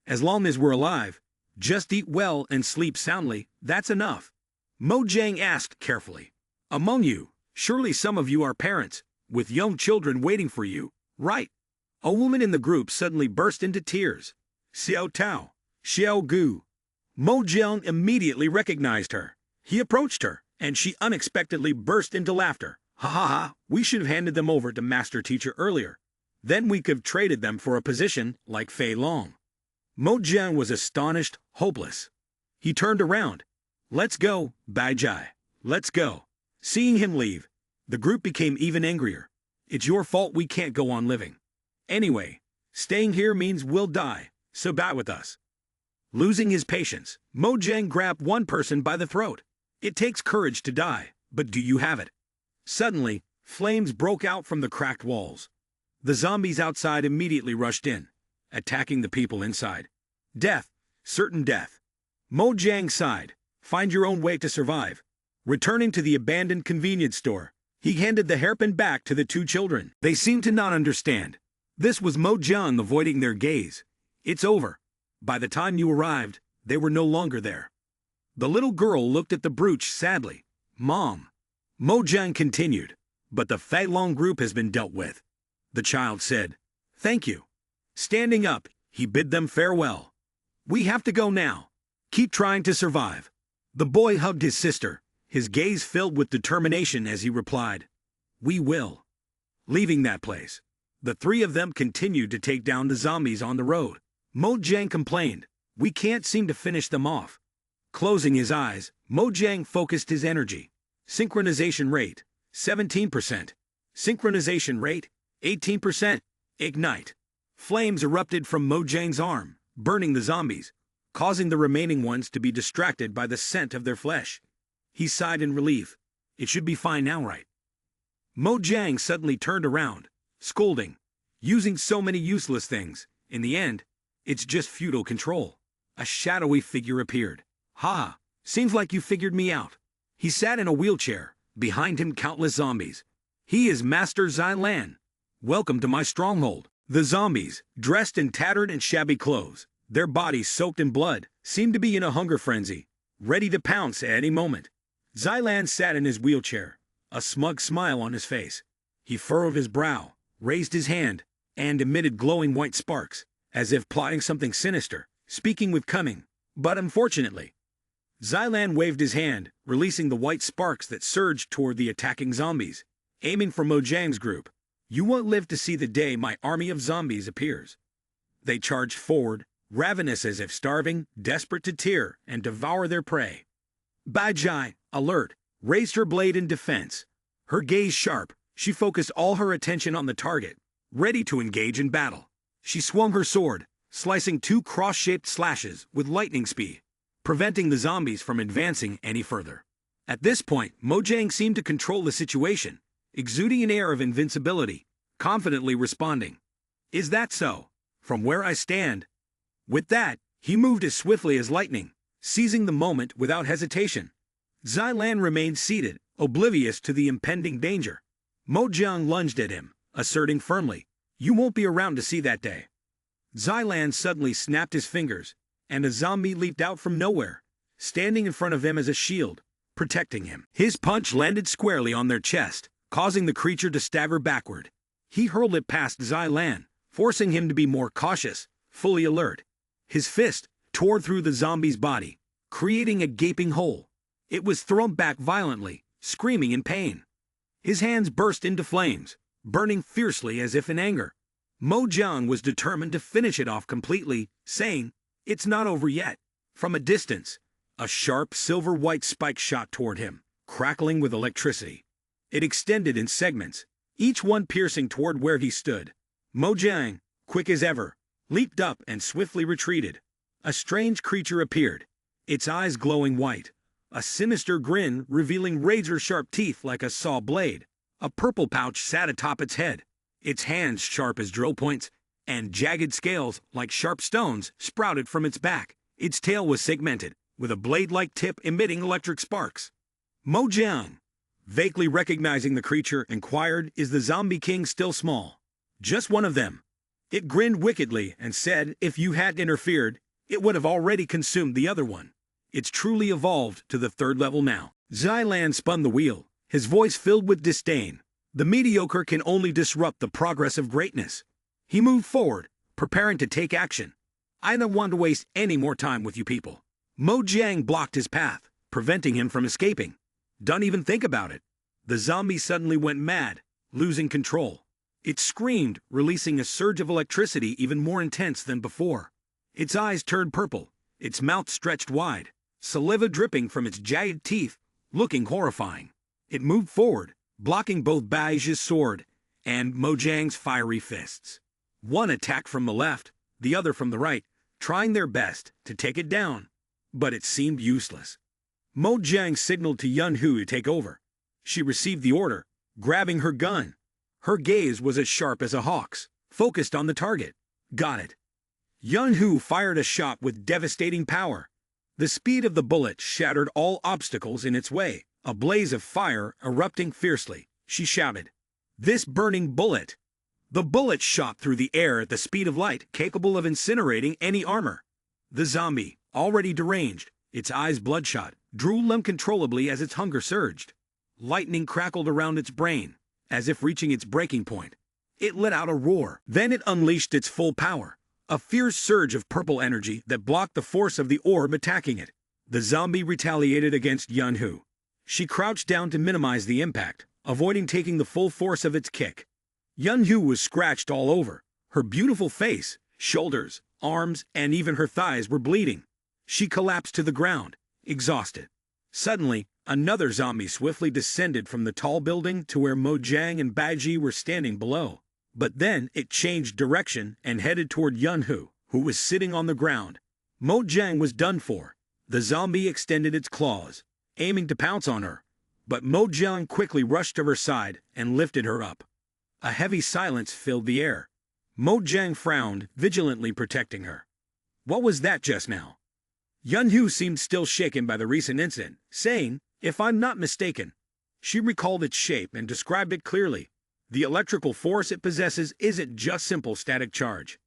As long as we're alive, just eat well and sleep soundly, that's enough." Mo Jang asked carefully, "Among you, surely some of you are parents, with young children waiting for you, right?" A woman in the group suddenly burst into tears. "Xiao Tao, Xiao Gu." Mo Jang immediately recognized her. He approached her, and she unexpectedly burst into laughter. "Ha ha ha, we should have handed them over to Master Teacher earlier. Then we could have traded them for a position like Fei Long." Mo Jang was astonished, hopeless. He turned around. "Let's go, Bai Jai. Let's go." Seeing him leave, the group became even angrier. "It's your fault we can't go on living. Anyway, staying here means we'll die, so bat with us." Losing his patience, Mo Jang grabbed one person by the throat. It takes courage to die, but do you have it? Suddenly, flames broke out from the cracked walls. The zombies outside immediately rushed in, attacking the people inside. Death, certain death. Mo Jang sighed. "Find your own way to survive." Returning to the abandoned convenience store, he handed the hairpin back to the two children. They seemed to not understand. This was Mo Jang avoiding their gaze. "It's over. By the time you arrived, they were no longer there." The little girl looked at the brooch sadly. "Mom." Mo Jang continued, "But the Fei Long group has been dealt with." The child said, "Thank you." Standing up, he bid them farewell. "We have to go now. Keep trying to survive." The boy hugged his sister, his gaze filled with determination as he replied, "We will." Leaving that place, the three of them continued to take down the zombies on the road. Mo Jang complained, "We can't seem to finish them off." Closing his eyes, Mo Jang focused his energy. Synchronization rate, 17%. Synchronization rate, 18%. Ignite. Flames erupted from Mo Jang's arm, burning the zombies, causing the remaining ones to be distracted by the scent of their flesh. He sighed in relief. "It should be fine now, right?" Mo Jang suddenly turned around, scolding, "Using so many useless things. In the end, it's just feudal control." A shadowy figure appeared. "Ha! Seems like you figured me out." He sat in a wheelchair, behind him countless zombies. "He is Master Zylan. Welcome to my stronghold." The zombies, dressed in tattered and shabby clothes, their bodies soaked in blood, seemed to be in a hunger frenzy, ready to pounce at any moment. Zylan sat in his wheelchair, a smug smile on his face. He furrowed his brow, raised his hand, and emitted glowing white sparks, as if plotting something sinister, speaking with cunning. But unfortunately, Zylan waved his hand, releasing the white sparks that surged toward the attacking zombies, aiming for Mo Jang's group. "You won't live to see the day my army of zombies appears." They charged forward, ravenous as if starving, desperate to tear and devour their prey. Bai Jai, alert, raised her blade in defense. Her gaze sharp, she focused all her attention on the target, ready to engage in battle. She swung her sword, slicing two cross-shaped slashes with lightning speed, preventing the zombies from advancing any further. At this point, Mojang seemed to control the situation, exuding an air of invincibility, confidently responding, "Is that so? From where I stand?" With that, he moved as swiftly as lightning, seizing the moment without hesitation. Xilan remained seated, oblivious to the impending danger. Mojang lunged at him, asserting firmly, "You won't be around to see that day." Xilan suddenly snapped his fingers, and a zombie leaped out from nowhere, standing in front of him as a shield, protecting him. His punch landed squarely on their chest, causing the creature to stagger backward. He hurled it past Xilan, forcing him to be more cautious, fully alert. His fist tore through the zombie's body, creating a gaping hole. It was thrown back violently, screaming in pain. His hands burst into flames, burning fiercely as if in anger. Mojang was determined to finish it off completely, saying, "It's not over yet." From a distance, a sharp silver-white spike shot toward him, crackling with electricity. It extended in segments, each one piercing toward where he stood. Mojang, quick as ever, leaped up and swiftly retreated. A strange creature appeared, its eyes glowing white, a sinister grin revealing razor-sharp teeth like a saw blade. A purple pouch sat atop its head, its hands sharp as drill points, and jagged scales like sharp stones sprouted from its back. Its tail was segmented, with a blade-like tip emitting electric sparks. Mojang, vaguely recognizing the creature, inquired, "Is the Zombie King still small?" "Just one of them." It grinned wickedly and said if you hadn't interfered, it would have already consumed the other one. It's truly evolved to the third level now. Xilan spun the wheel, his voice filled with disdain. The mediocre can only disrupt the progress of greatness. He moved forward, preparing to take action. "I don't want to waste any more time with you people." Mojang blocked his path, preventing him from escaping. "Don't even think about it." The zombie suddenly went mad, losing control. It screamed, releasing a surge of electricity even more intense than before. Its eyes turned purple, its mouth stretched wide, saliva dripping from its jagged teeth, looking horrifying. It moved forward, blocking both Baiji's sword and Mojang's fiery fists. One attacked from the left, the other from the right, trying their best to take it down, but it seemed useless. Mojang signaled to Yunhu to take over. She received the order, grabbing her gun. Her gaze was as sharp as a hawk's, focused on the target. "Got it." Yunhu fired a shot with devastating power. The speed of the bullet shattered all obstacles in its way. A blaze of fire erupting fiercely, she shouted, "This burning bullet!" The bullet shot through the air at the speed of light, capable of incinerating any armor. The zombie, already deranged, its eyes bloodshot, drooled uncontrollably as its hunger surged. Lightning crackled around its brain, as if reaching its breaking point. It let out a roar. Then it unleashed its full power, a fierce surge of purple energy that blocked the force of the orb attacking it. The zombie retaliated against Yunhu. She crouched down to minimize the impact, avoiding taking the full force of its kick. Yunhu was scratched all over. Her beautiful face, shoulders, arms, and even her thighs were bleeding. She collapsed to the ground, exhausted. Suddenly, another zombie swiftly descended from the tall building to where Mojang and Baiji were standing below. But then it changed direction and headed toward Yunhu, who was sitting on the ground. Mojang was done for. The zombie extended its claws, aiming to pounce on her, but Mojang quickly rushed to her side and lifted her up. A heavy silence filled the air. Mojang frowned, vigilantly protecting her. What was that just now? Yunhu seemed still shaken by the recent incident, saying, "If I'm not mistaken." She recalled its shape and described it clearly. The electrical force it possesses isn't just simple static charge.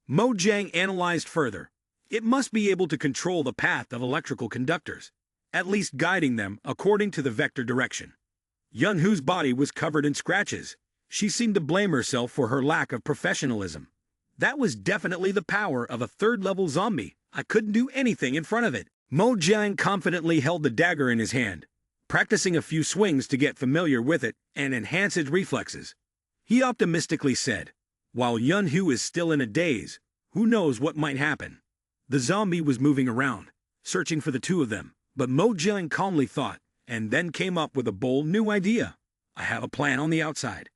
Mojang analyzed further. It must be able to control the path of electrical conductors, at least guiding them according to the vector direction. Yunhu's body was covered in scratches. She seemed to blame herself for her lack of professionalism. That was definitely the power of a third-level zombie. I couldn't do anything in front of it. Mojang confidently held the dagger in his hand, practicing a few swings to get familiar with it and enhance its reflexes. He optimistically said, "While Yunhu is still in a daze, who knows what might happen." The zombie was moving around, searching for the two of them, but Mojang calmly thought, and then came up with a bold new idea. "I have a plan on the outside."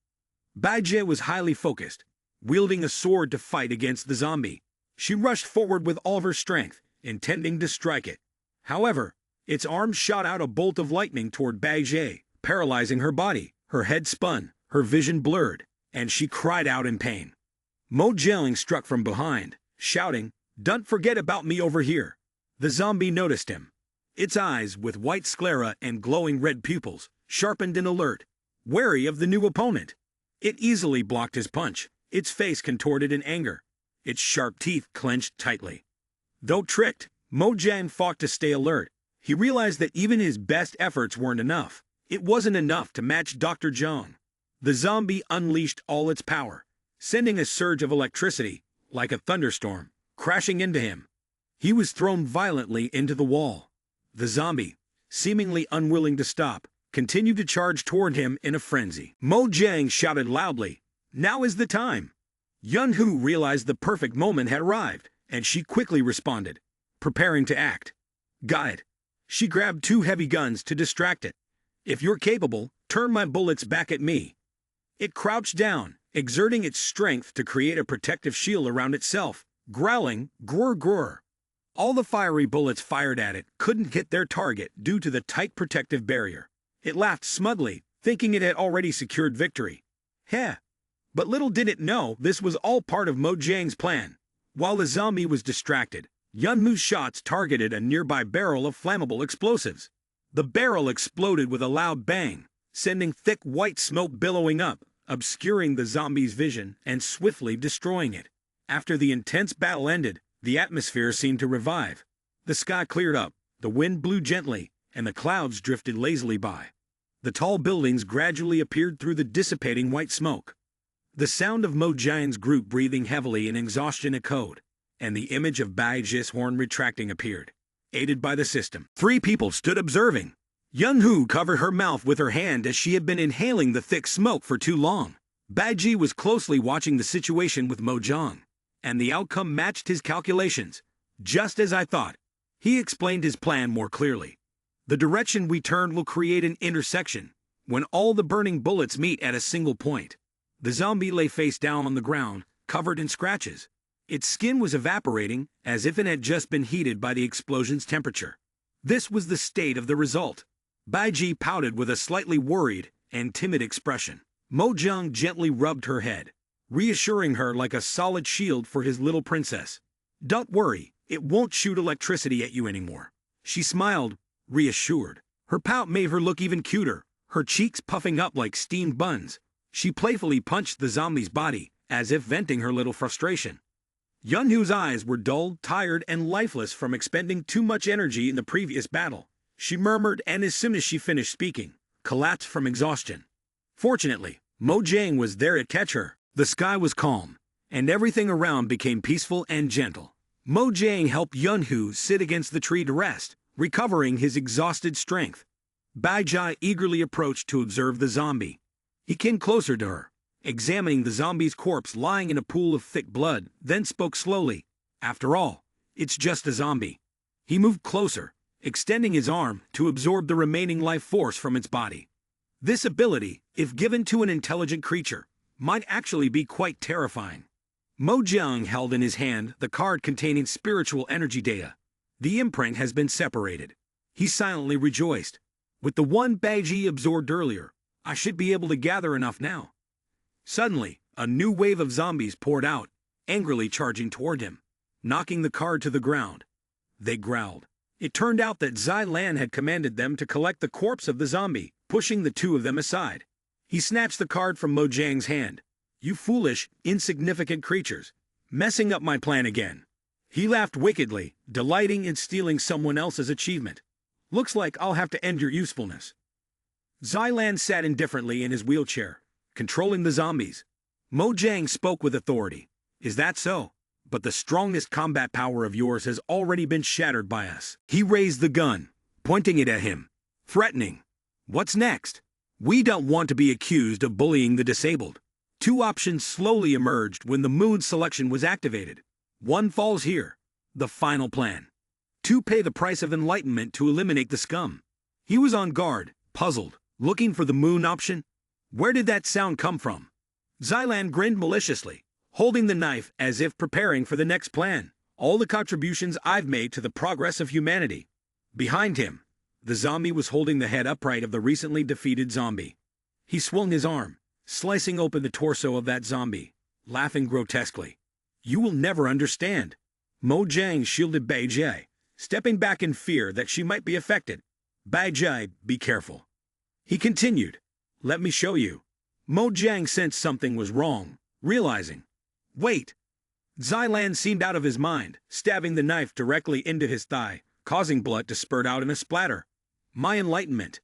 Baiji was highly focused. wielding a sword to fight against the zombie. She rushed forward with all of her strength, intending to strike it. However, its arm shot out a bolt of lightning toward Baizhi, paralyzing her body. Her head spun, her vision blurred, and she cried out in pain. Mojang struck from behind, shouting, "Don't forget about me over here." The zombie noticed him. Its eyes, with white sclera and glowing red pupils, sharpened in alert, wary of the new opponent. It easily blocked his punch, its face contorted in anger, its sharp teeth clenched tightly. Though tricked, Mojang fought to stay alert. He realized that even his best efforts weren't enough. It wasn't enough to match Dr. Zhang. The zombie unleashed all its power, sending a surge of electricity, like a thunderstorm, crashing into him. He was thrown violently into the wall. The zombie, seemingly unwilling to stop, continued to charge toward him in a frenzy. Mojang shouted loudly, "Now is the time!" Yunhu realized the perfect moment had arrived, and she quickly responded, preparing to act. "Guide." She grabbed 2 heavy guns to distract it. "If you're capable, turn my bullets back at me." It crouched down, exerting its strength to create a protective shield around itself, growling, "Grr grr." All the fiery bullets fired at it couldn't hit their target due to the tight protective barrier. It laughed smugly, thinking it had already secured victory. Heh! But little did it know this was all part of Mojang's plan. While the zombie was distracted, Yunhu's shots targeted a nearby barrel of flammable explosives. The barrel exploded with a loud bang, sending thick white smoke billowing up, obscuring the zombie's vision and swiftly destroying it. After the intense battle ended, the atmosphere seemed to revive. The sky cleared up, the wind blew gently, and the clouds drifted lazily by. The tall buildings gradually appeared through the dissipating white smoke. The sound of Mojang's group breathing heavily in exhaustion echoed, and the image of Baiji's horn retracting appeared, aided by the system. 3 people stood observing. Yunhu covered her mouth with her hand as she had been inhaling the thick smoke for too long. Baiji was closely watching the situation with Mojang, and the outcome matched his calculations. "Just as I thought." He explained his plan more clearly. "The direction we turn will create an intersection, when all the burning bullets meet at a single point." The zombie lay face down on the ground, covered in scratches. Its skin was evaporating, as if it had just been heated by the explosion's temperature. This was the state of the result. Baiji pouted with a slightly worried and timid expression. Mojang gently rubbed her head, reassuring her like a solid shield for his little princess. "Don't worry, it won't shoot electricity at you anymore." She smiled, reassured. Her pout made her look even cuter, her cheeks puffing up like steamed buns. She playfully punched the zombie's body, as if venting her little frustration. Yunhu's eyes were dull, tired, and lifeless from expending too much energy in the previous battle. She murmured, and as soon as she finished speaking, collapsed from exhaustion. Fortunately, Mojang was there to catch her. The sky was calm, and everything around became peaceful and gentle. Mojang helped Yunhu sit against the tree to rest, recovering his exhausted strength. Baiji eagerly approached to observe the zombie. He came closer to her, examining the zombie's corpse lying in a pool of thick blood, then spoke slowly. "After all, it's just a zombie." He moved closer, extending his arm to absorb the remaining life force from its body. This ability, if given to an intelligent creature, might actually be quite terrifying. Mojang held in his hand the card containing spiritual energy data. The imprint has been separated. He silently rejoiced. "With the one Baiji absorbed earlier, I should be able to gather enough now." Suddenly, a new wave of zombies poured out, angrily charging toward him, knocking the card to the ground. They growled. It turned out that Xilan had commanded them to collect the corpse of the zombie, pushing the 2 of them aside. He snatched the card from Mojang's hand. "You foolish, insignificant creatures, messing up my plan again." He laughed wickedly, delighting in stealing someone else's achievement. "Looks like I'll have to end your usefulness." Xilan sat indifferently in his wheelchair, controlling the zombies. Mojang spoke with authority. "Is that so? But the strongest combat power of yours has already been shattered by us." He raised the gun, pointing it at him, threatening. "What's next?" "We don't want to be accused of bullying the disabled." 2 options slowly emerged when the mood selection was activated. 1 falls here, the final plan. 2 pay the price of enlightenment to eliminate the scum. He was on guard, puzzled, looking for the moon option. Where did that sound come from? Xilan grinned maliciously, holding the knife as if preparing for the next plan. All the contributions I've made to the progress of humanity. Behind him, the zombie was holding the head upright of the recently defeated zombie. He swung his arm, slicing open the torso of that zombie, laughing grotesquely. You will never understand. Mo Jiang shielded Bai Jie, stepping back in fear that she might be affected. Bai Jie, be careful. He continued. Let me show you. Mo Jiang sensed something was wrong, realizing. Wait. Xilan seemed out of his mind, stabbing the knife directly into his thigh, causing blood to spurt out in a splatter. My enlightenment.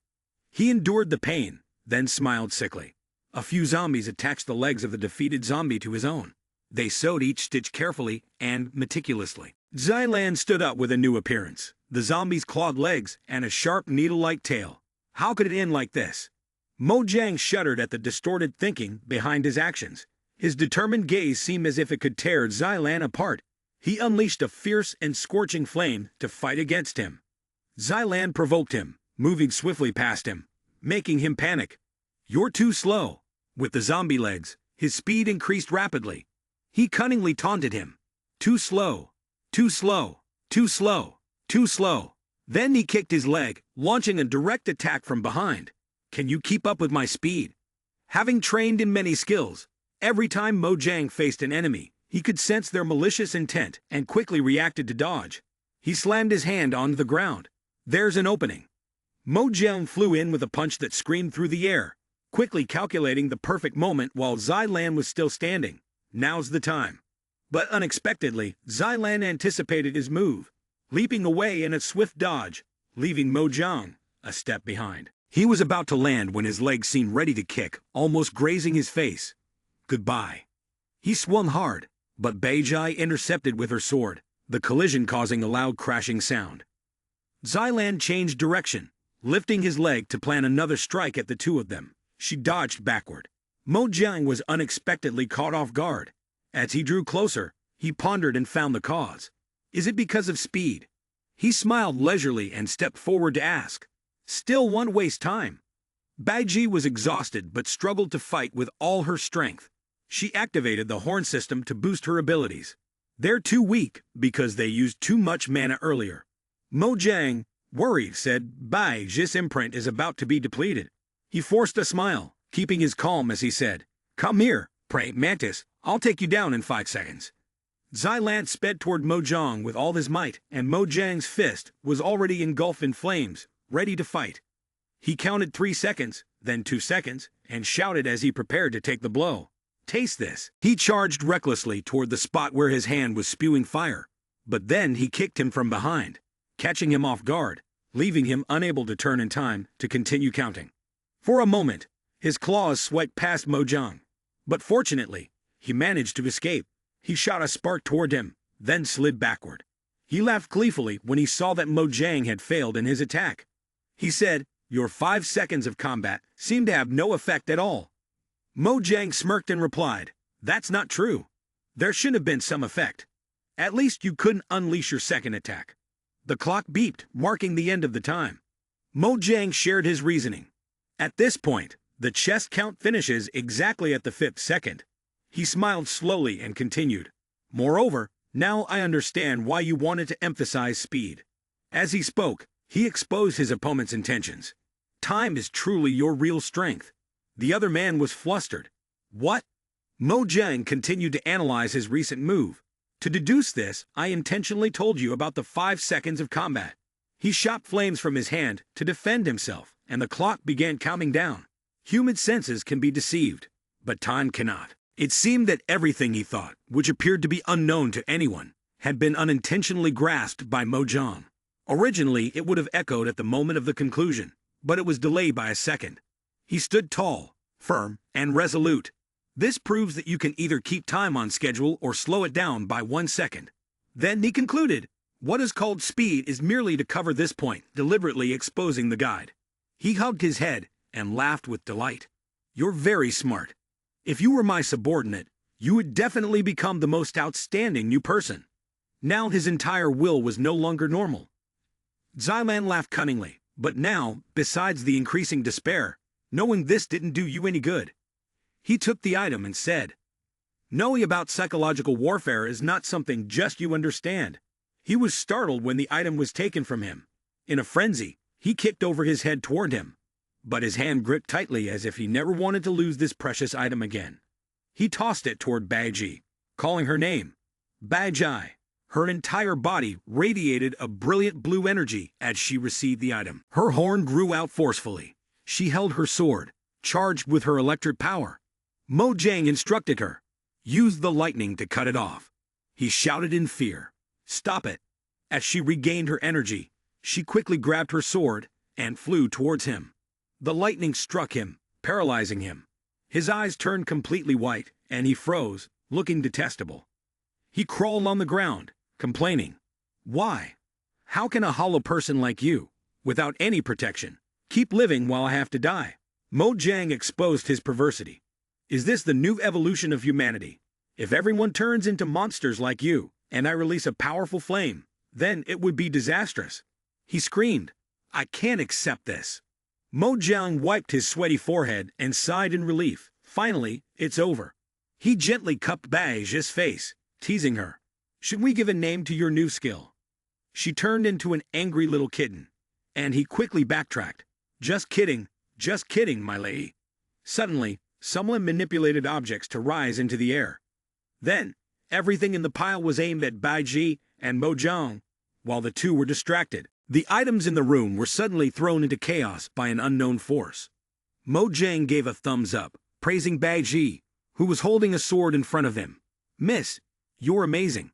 He endured the pain, then smiled sickly. A few zombies attached the legs of the defeated zombie to his own. They sewed each stitch carefully and meticulously. Xilan stood up with a new appearance, the zombie's clawed legs and a sharp needle-like tail. How could it end like this? Mo Jiang shuddered at the distorted thinking behind his actions. His determined gaze seemed as if it could tear Xilan apart. He unleashed a fierce and scorching flame to fight against him. Xilan provoked him, moving swiftly past him, making him panic. You're too slow. With the zombie legs, his speed increased rapidly. He cunningly taunted him. Too slow. Too slow. Too slow. Too slow. Then he kicked his leg, launching a direct attack from behind. Can you keep up with my speed? Having trained in many skills, every time Mo Jiang faced an enemy, he could sense their malicious intent and quickly reacted to dodge. He slammed his hand onto the ground. There's an opening. Mo Jiang flew in with a punch that screamed through the air, quickly calculating the perfect moment while Xilan was still standing. Now's the time. But unexpectedly, Xilan anticipated his move, leaping away in a swift dodge, leaving Mo Jiang a step behind. He was about to land when his legs seemed ready to kick, almost grazing his face. Goodbye. He swung hard, but Bai Jie intercepted with her sword, the collision causing a loud crashing sound. Xilan changed direction, lifting his leg to plan another strike at the two of them. She dodged backward. Mo Jiang was unexpectedly caught off guard. As he drew closer, he pondered and found the cause. Is it because of speed? He smiled leisurely and stepped forward to ask. Still won't waste time. Bai Jie was exhausted but struggled to fight with all her strength. She activated the horn system to boost her abilities. They're too weak because they used too much mana earlier. Mo Jiang, worried, said Bai Jie's imprint is about to be depleted. He forced a smile, keeping his calm as he said, Come here, praying mantis, I'll take you down in 5 seconds. Xilan sped toward Mo Jiang with all his might, and Mo Jiang's fist was already engulfed in flames, ready to fight. He counted 3 seconds, then 2 seconds, and shouted as he prepared to take the blow. Taste this. He charged recklessly toward the spot where his hand was spewing fire, but then he kicked him from behind, catching him off guard, leaving him unable to turn in time to continue counting. For a moment, his claws swiped past Mo Jiang, but fortunately, he managed to escape. He shot a spark toward him, then slid backward. He laughed gleefully when he saw that Mo Jiang had failed in his attack. He said, Your 5 seconds of combat seemed to have no effect at all. Mo Jiang smirked and replied, That's not true. There should have been some effect. At least you couldn't unleash your second attack. The clock beeped, marking the end of the time. Mo Jiang shared his reasoning. At this point, the chest count finishes exactly at the 5th second. He smiled slowly and continued. Moreover, now I understand why you wanted to emphasize speed. As he spoke, he exposed his opponent's intentions. Time is truly your real strength. The other man was flustered. What? Mo Jiang continued to analyze his recent move. To deduce this, I intentionally told you about the 5 seconds of combat. He shot flames from his hand to defend himself, and the clock began counting down. Human senses can be deceived, but time cannot. It seemed that everything he thought, which appeared to be unknown to anyone, had been unintentionally grasped by Mo Jiang. Originally, it would have echoed at the moment of the conclusion, but it was delayed by a second. He stood tall, firm, and resolute. This proves that you can either keep time on schedule or slow it down by 1 second. Then he concluded, what is called speed is merely to cover this point, deliberately exposing the guide. He hugged his head and laughed with delight. You're very smart. If you were my subordinate, you would definitely become the most outstanding new person. Now his entire will was no longer normal. Xilan laughed cunningly, but now, besides the increasing despair, knowing this didn't do you any good. He took the item and said, Knowing about psychological warfare is not something just you understand. He was startled when the item was taken from him. In a frenzy, he kicked over his head toward him, but his hand gripped tightly as if he never wanted to lose this precious item again. He tossed it toward Baiji, calling her name, Baiji. Her entire body radiated a brilliant blue energy as she received the item. Her horn grew out forcefully. She held her sword, charged with her electric power. Mojang instructed her, use the lightning to cut it off. He shouted in fear, stop it. As she regained her energy, she quickly grabbed her sword and flew towards him. The lightning struck him, paralyzing him. His eyes turned completely white, and he froze, looking detestable. He crawled on the ground, complaining, why? How can a hollow person like you, without any protection, keep living while I have to die? Mojang exposed his perversity. Is this the new evolution of humanity? If everyone turns into monsters like you, and I release a powerful flame, then it would be disastrous. He screamed, I can't accept this. Mojang wiped his sweaty forehead and sighed in relief. Finally, it's over. He gently cupped Baiji's face, teasing her. Should we give a name to your new skill? She turned into an angry little kitten, and he quickly backtracked. Just kidding, my lady. Suddenly, someone manipulated objects to rise into the air. Then, everything in the pile was aimed at Baiji and Mojang, while the two were distracted. The items in the room were suddenly thrown into chaos by an unknown force. Mojang gave a thumbs up, praising Baiji, who was holding a sword in front of him. Miss, you're amazing.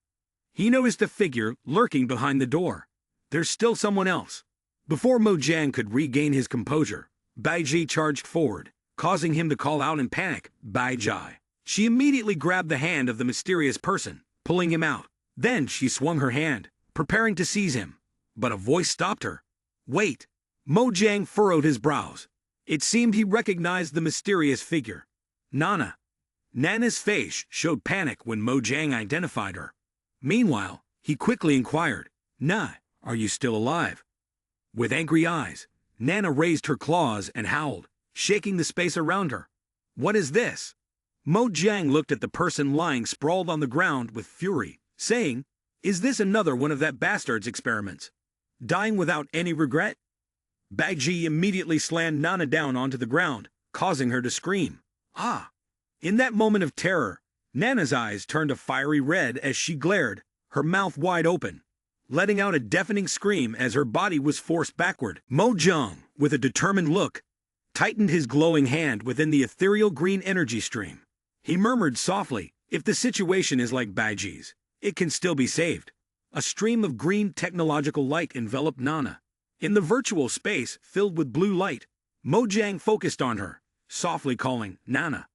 He noticed a figure lurking behind the door. There's still someone else. Before Mojang could regain his composure, Baiji charged forward, causing him to call out in panic, Baiji. She immediately grabbed the hand of the mysterious person, pulling him out. Then she swung her hand, preparing to seize him. But a voice stopped her. Wait! Mojang furrowed his brows. It seemed he recognized the mysterious figure. Nana. Nana's face showed panic when Mojang identified her. Meanwhile, he quickly inquired, are you still alive? With angry eyes, Nana raised her claws and howled, shaking the space around her. What is this? Mojang looked at the person lying sprawled on the ground with fury, saying, is this another one of that bastard's experiments? Dying without any regret? Baiji immediately slammed Nana down onto the ground, causing her to scream. Ah! In that moment of terror, Nana's eyes turned a fiery red as she glared, her mouth wide open, letting out a deafening scream as her body was forced backward. Mojang, with a determined look, tightened his glowing hand within the ethereal green energy stream. He murmured softly, if the situation is like Baiji's, it can still be saved. A stream of green technological light enveloped Nana. In the virtual space filled with blue light, Mojang focused on her, softly calling, Nana.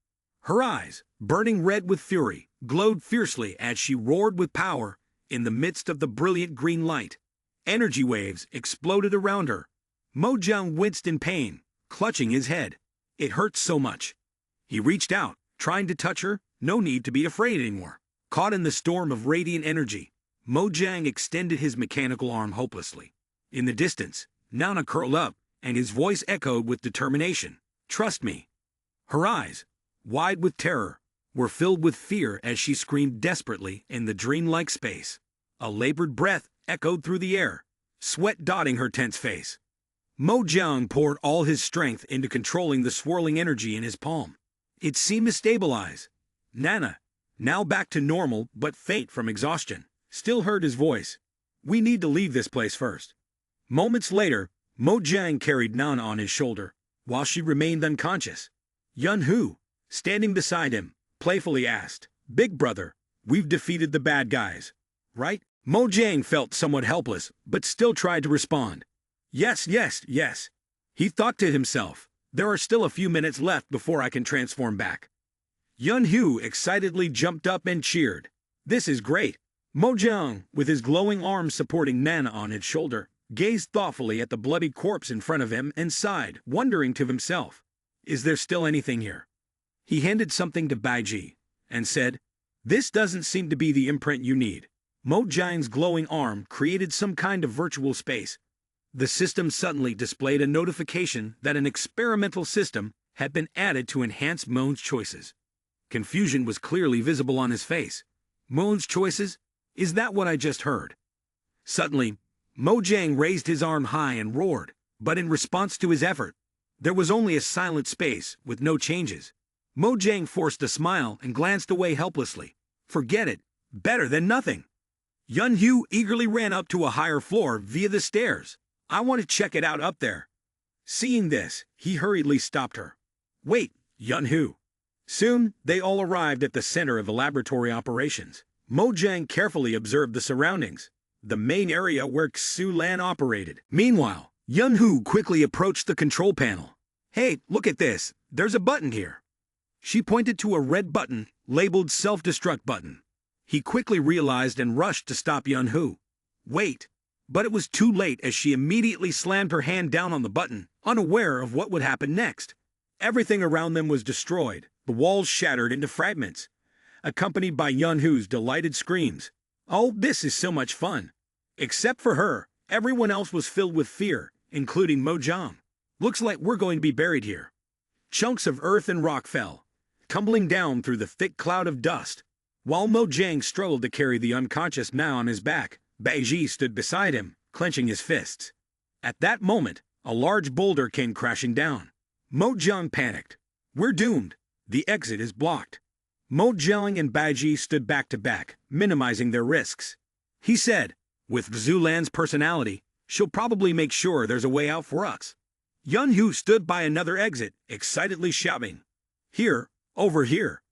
Her eyes, burning red with fury, glowed fiercely as she roared with power in the midst of the brilliant green light. Energy waves exploded around her. Mojang winced in pain, clutching his head. It hurt so much. He reached out, trying to touch her, no need to be afraid anymore. Caught in the storm of radiant energy, Mojang extended his mechanical arm hopelessly. In the distance, Nana curled up, and his voice echoed with determination. Trust me. Her eyes, wide with terror, were filled with fear as she screamed desperately in the dreamlike space. A labored breath echoed through the air, sweat dotting her tense face. Mojang poured all his strength into controlling the swirling energy in his palm. It seemed to stabilize. Nana, now back to normal but faint from exhaustion, still heard his voice. We need to leave this place first. Moments later, Mojang carried Nana on his shoulder, while she remained unconscious. Yun-Hu, standing beside him, playfully asked, Big brother, we've defeated the bad guys, right? Mojang felt somewhat helpless, but still tried to respond. Yes. He thought to himself, there are still a few minutes left before I can transform back. Yun-Hu excitedly jumped up and cheered. This is great. Mojang, with his glowing arms supporting Nana on his shoulder, gazed thoughtfully at the bloody corpse in front of him and sighed, wondering to himself, is there still anything here? He handed something to Baiji and said, this doesn't seem to be the imprint you need. Mojang's glowing arm created some kind of virtual space. The system suddenly displayed a notification that an experimental system had been added to enhance Mo's choices. Confusion was clearly visible on his face. Mo's choices? Is that what I just heard? Suddenly, Mojang raised his arm high and roared, but in response to his effort, there was only a silent space with no changes. Mojang forced a smile and glanced away helplessly. Forget it. Better than nothing. Yunhu eagerly ran up to a higher floor via the stairs. I want to check it out up there. Seeing this, he hurriedly stopped her. Wait, Yunhu. Soon, they all arrived at the center of the laboratory operations. Mojang carefully observed the surroundings, the main area where Xulan operated. Meanwhile, Yunhu quickly approached the control panel. Hey, look at this. There's a button here. She pointed to a red button labeled self-destruct button. He quickly realized and rushed to stop Yunhu. Wait. But it was too late as she immediately slammed her hand down on the button, unaware of what would happen next. Everything around them was destroyed, the walls shattered into fragments, accompanied by Yunhu's delighted screams. Oh, this is so much fun. Except for her, everyone else was filled with fear, including Mojang. Looks like we're going to be buried here. Chunks of earth and rock fell, tumbling down through the thick cloud of dust. While Mojang struggled to carry the unconscious Ma on his back, Baiji stood beside him, clenching his fists. At that moment, a large boulder came crashing down. Mojang panicked. We're doomed. The exit is blocked. Mojang and Baiji stood back to back, minimizing their risks. He said, with Xulan's personality, she'll probably make sure there's a way out for us. Yunhu stood by another exit, excitedly shouting, Here, over here.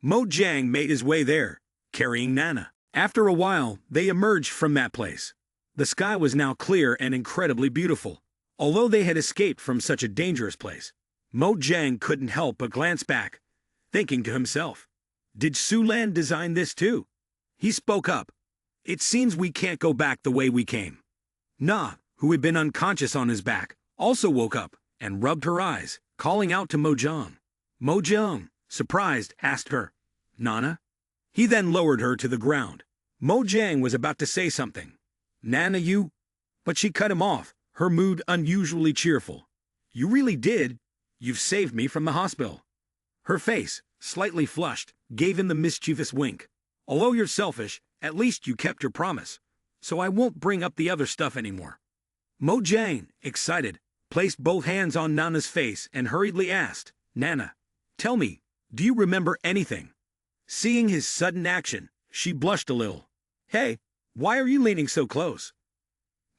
Mojang made his way there, carrying Nana. After a while, they emerged from that place. The sky was now clear and incredibly beautiful. Although they had escaped from such a dangerous place, Mojang couldn't help but glance back, thinking to himself, did Xulan design this too? He spoke up. It seems we can't go back the way we came. Na, who had been unconscious on his back, also woke up and rubbed her eyes, calling out to Mojang. Mojang, surprised, asked her, Nana? He then lowered her to the ground. Mojang was about to say something. Nana, you? But she cut him off, her mood unusually cheerful. You really did. You've saved me from the hospital. Her face, slightly flushed, gave him the mischievous wink. Although you're selfish, at least you kept your promise. So I won't bring up the other stuff anymore. Mojang, excited, placed both hands on Nana's face and hurriedly asked, Nana, tell me, do you remember anything? Seeing his sudden action, she blushed a little. Hey, why are you leaning so close?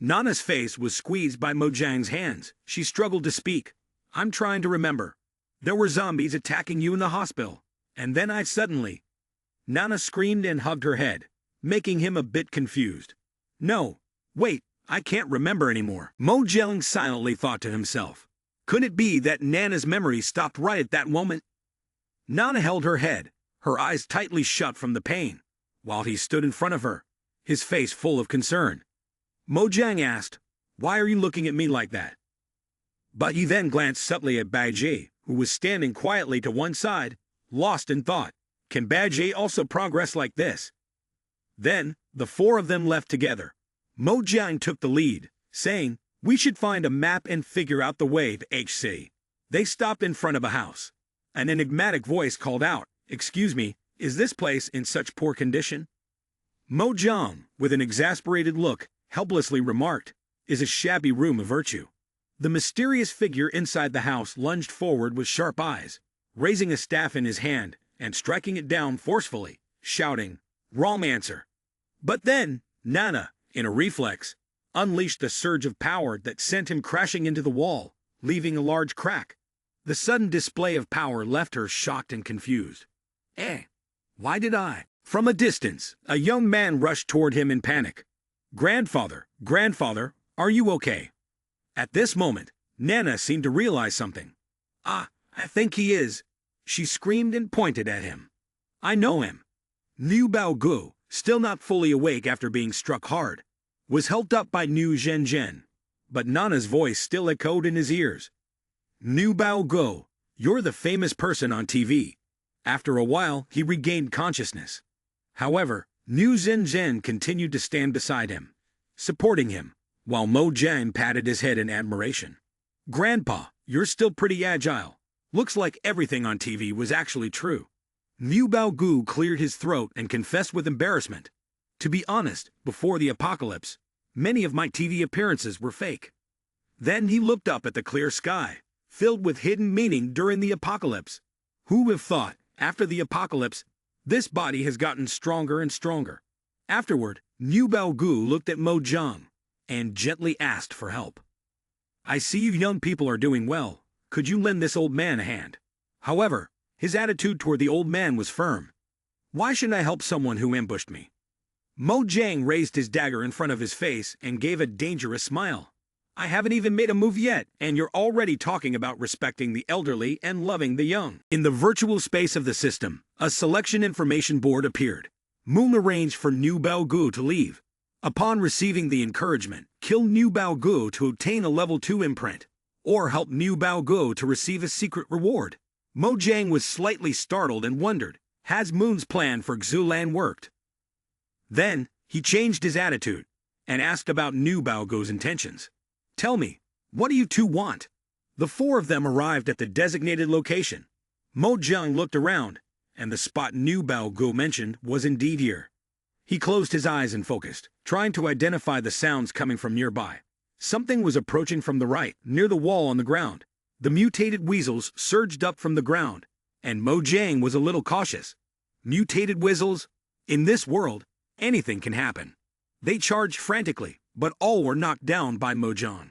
Nana's face was squeezed by Mojang's hands. She struggled to speak. I'm trying to remember. There were zombies attacking you in the hospital, and then I suddenly... Nana screamed and hugged her head, making him a bit confused. No, wait, I can't remember anymore. Mojang silently thought to himself. Could it be that Nana's memory stopped right at that moment? Nana held her head, her eyes tightly shut from the pain, while he stood in front of her, his face full of concern. Mojang asked, Why are you looking at me like that? But he then glanced subtly at Baiji, who was standing quietly to one side, lost in thought. Can Baiji also progress like this? Then, the four of them left together. Mojang took the lead, saying, We should find a map and figure out the way to HC. They stopped in front of a house. An enigmatic voice called out, Excuse me, is this place in such poor condition? Mojang, with an exasperated look, helplessly remarked, Is a shabby room a virtue? The mysterious figure inside the house lunged forward with sharp eyes, raising a staff in his hand and striking it down forcefully, shouting, Wrong answer. But then, Nana, in a reflex, unleashed a surge of power that sent him crashing into the wall, leaving a large crack. The sudden display of power left her shocked and confused. Why did I? From a distance, a young man rushed toward him in panic. Grandfather, are you okay? At this moment, Nana seemed to realize something. I think he is. She screamed and pointed at him. I know him. Liu Baogu, still not fully awake after being struck hard, was helped up by Niu Zhenzhen, but Nana's voice still echoed in his ears. Liu Baogu, you're the famous person on TV. After a while, he regained consciousness. However, Niu Zhenzhen continued to stand beside him, supporting him, while Mojang patted his head in admiration. Grandpa, you're still pretty agile. Looks like everything on TV was actually true. Liu Baogu cleared his throat and confessed with embarrassment. To be honest, before the apocalypse, many of my TV appearances were fake. Then he looked up at the clear sky, filled with hidden meaning during the apocalypse. Who would have thought, after the apocalypse, this body has gotten stronger and stronger. Afterward, Liu Baogu looked at Mo Jiang and gently asked for help. I see you young people are doing well. Could you lend this old man a hand? However, his attitude toward the old man was firm. Why should I help someone who ambushed me? Mo Jiang raised his dagger in front of his face and gave a dangerous smile. I haven't even made a move yet, and you're already talking about respecting the elderly and loving the young. In the virtual space of the system, a selection information board appeared. Moon arranged for Liu Baogu to leave. Upon receiving the encouragement, kill Liu Baogu to obtain a level 2 imprint, or help Liu Baogu to receive a secret reward. Mo Jiang was slightly startled and wondered, has Moon's plan for Xulan worked? Then, he changed his attitude and asked about Liu Baogu's intentions. Tell me, what do you two want? The four of them arrived at the designated location. Mo Jiang looked around, and the spot Liu Baogu mentioned was indeed here. He closed his eyes and focused, trying to identify the sounds coming from nearby. Something was approaching from the right, near the wall on the ground. The mutated weasels surged up from the ground, and Mo Jiang was a little cautious. Mutated weasels? In this world, anything can happen. They charged frantically, but all were knocked down by Mo Jiang.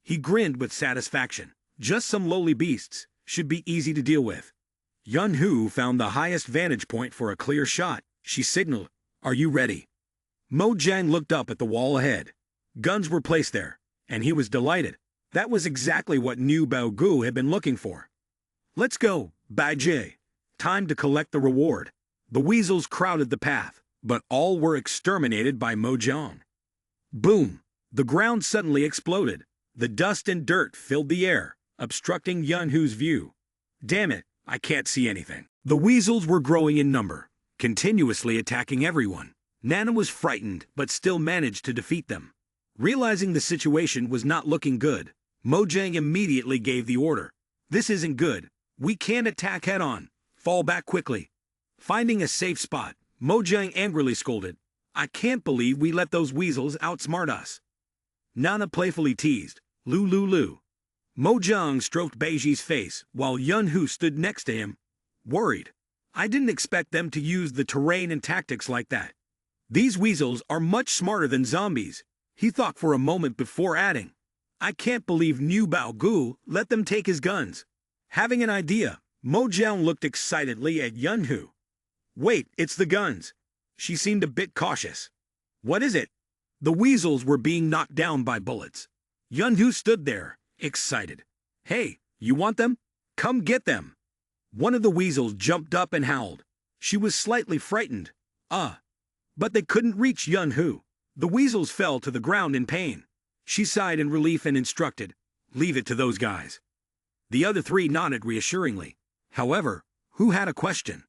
He grinned with satisfaction. Just some lowly beasts, should be easy to deal with. Yun Hu found the highest vantage point for a clear shot. She signaled, "Are you ready?" Mo Jiang looked up at the wall ahead. Guns were placed there, and he was delighted. That was exactly what Liu Baogu had been looking for. Let's go, Bai Jie. Time to collect the reward. The weasels crowded the path, but all were exterminated by Mo Jiang. Boom! The ground suddenly exploded. The dust and dirt filled the air, obstructing Yun Hu's view. Damn it, I can't see anything. The weasels were growing in number, continuously attacking everyone. Nana was frightened, but still managed to defeat them. Realizing the situation was not looking good, Mo Jiang immediately gave the order. This isn't good. We can't attack head-on. Fall back quickly. Finding a safe spot, Mo Jiang angrily scolded, I can't believe we let those weasels outsmart us. Nana playfully teased, Lu Lu Lu. Mo Jiang stroked Beiji's face while Yun Hu stood next to him, worried. I didn't expect them to use the terrain and tactics like that. These weasels are much smarter than zombies. He thought for a moment before adding, I can't believe Liu Baogu let them take his guns. Having an idea, Mo Jiang looked excitedly at Yun Hu. Wait, it's the guns. She seemed a bit cautious. What is it? The weasels were being knocked down by bullets. Yun Hu stood there, excited. Hey, you want them? Come get them. One of the weasels jumped up and howled. She was slightly frightened. But they couldn't reach Yun Hu. The weasels fell to the ground in pain. She sighed in relief and instructed, leave it to those guys. The other three nodded reassuringly. However, Hu had a question.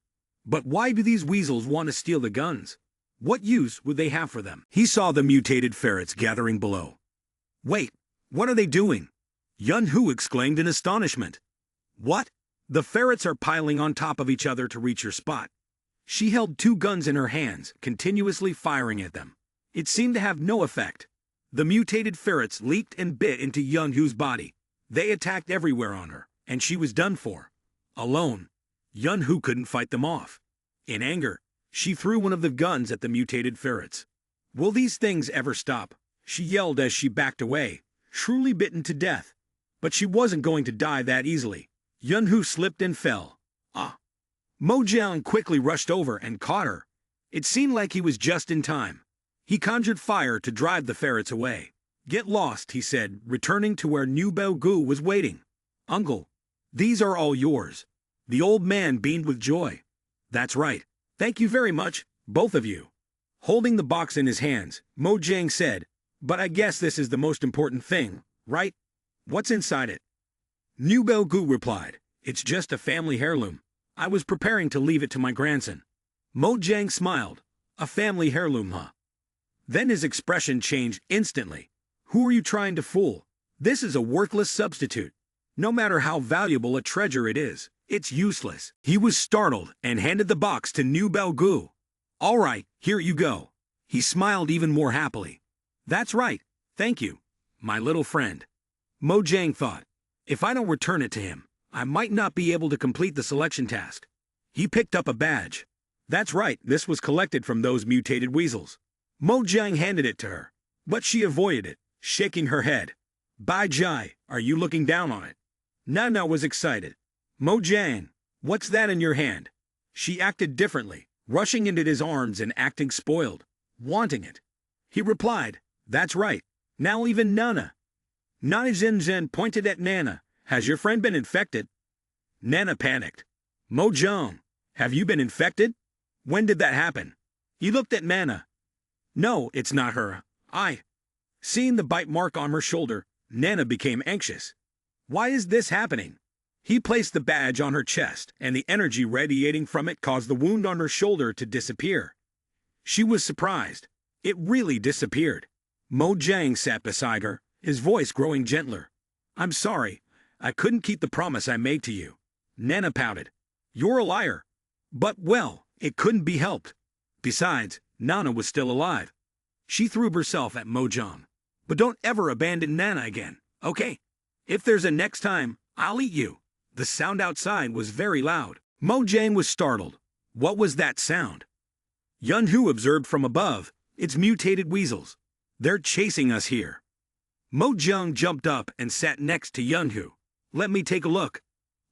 But why do these weasels want to steal the guns? What use would they have for them? He saw the mutated ferrets gathering below. Wait, what are they doing? Yun Hu exclaimed in astonishment. What? The ferrets are piling on top of each other to reach your spot. She held 2 guns in her hands, continuously firing at them. It seemed to have no effect. The mutated ferrets leaped and bit into Yun Hu's body. They attacked everywhere on her, and she was done for. Alone, Yun Hu couldn't fight them off. In anger, she threw one of the guns at the mutated ferrets. Will these things ever stop? She yelled as she backed away, truly bitten to death. But she wasn't going to die that easily. Yun Hu slipped and fell. Mo Jiang quickly rushed over and caught her. It seemed like he was just in time. He conjured fire to drive the ferrets away. Get lost, he said, returning to where Liu Baogu was waiting. Uncle, these are all yours. The old man beamed with joy. That's right. Thank you very much, both of you. Holding the box in his hands, Mo Jiang said, but I guess this is the most important thing, right? What's inside it? Liu Baogu replied, it's just a family heirloom. I was preparing to leave it to my grandson. Mo Jiang smiled. A family heirloom, huh? Then his expression changed instantly. Who are you trying to fool? This is a worthless substitute. No matter how valuable a treasure it is, It's useless. He was startled and handed the box to Nu Gu. All right, here you go. He smiled even more happily. That's right, thank you, my little friend. Mojang thought, if I don't return it to him, I might not be able to complete the selection task. He picked up a badge. That's right, this was collected from those mutated weasels. Mojang handed it to her, but she avoided it, shaking her head. Bai Jai, are you looking down on it? Nana was excited. Mojang, what's that in your hand? She acted differently, rushing into his arms and acting spoiled, wanting it. He replied, that's right, now even Nana. Nana Zen pointed at Nana. Has your friend been infected? Nana panicked. Mojang, have you been infected? When did that happen? He looked at Nana. No, it's not her. Seeing the bite mark on her shoulder, Nana became anxious. Why is this happening? He placed the badge on her chest, and the energy radiating from it caused the wound on her shoulder to disappear. She was surprised. It really disappeared. Mojang sat beside her, his voice growing gentler. I'm sorry. I couldn't keep the promise I made to you. Nana pouted. You're a liar. But, well, it couldn't be helped. Besides, Nana was still alive. She threw herself at Mojang. But don't ever abandon Nana again, okay? If there's a next time, I'll eat you. The sound outside was very loud. Mojang was startled. What was that sound? Yunhu observed from above. It's mutated weasels. They're chasing us here. Mojang jumped up and sat next to Yunhu. Let me take a look.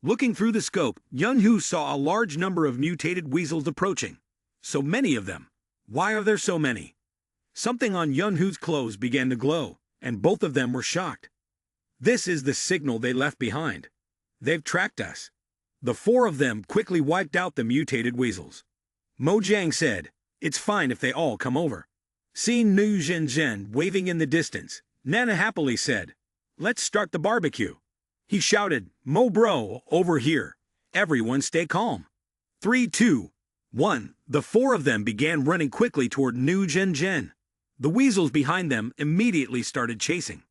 Looking through the scope, Yunhu saw a large number of mutated weasels approaching. So many of them. Why are there so many? Something on Yunhu's clothes began to glow, and both of them were shocked. This is the signal they left behind. They've tracked us. The four of them quickly wiped out the mutated weasels. Mojang said, it's fine if they all come over. Seeing Nu Zhen waving in the distance, Nana happily said, let's start the barbecue. He shouted, Mo bro, over here. Everyone stay calm. 3, 2, 1. The four of them began running quickly toward Nu Zhen. The weasels behind them immediately started chasing.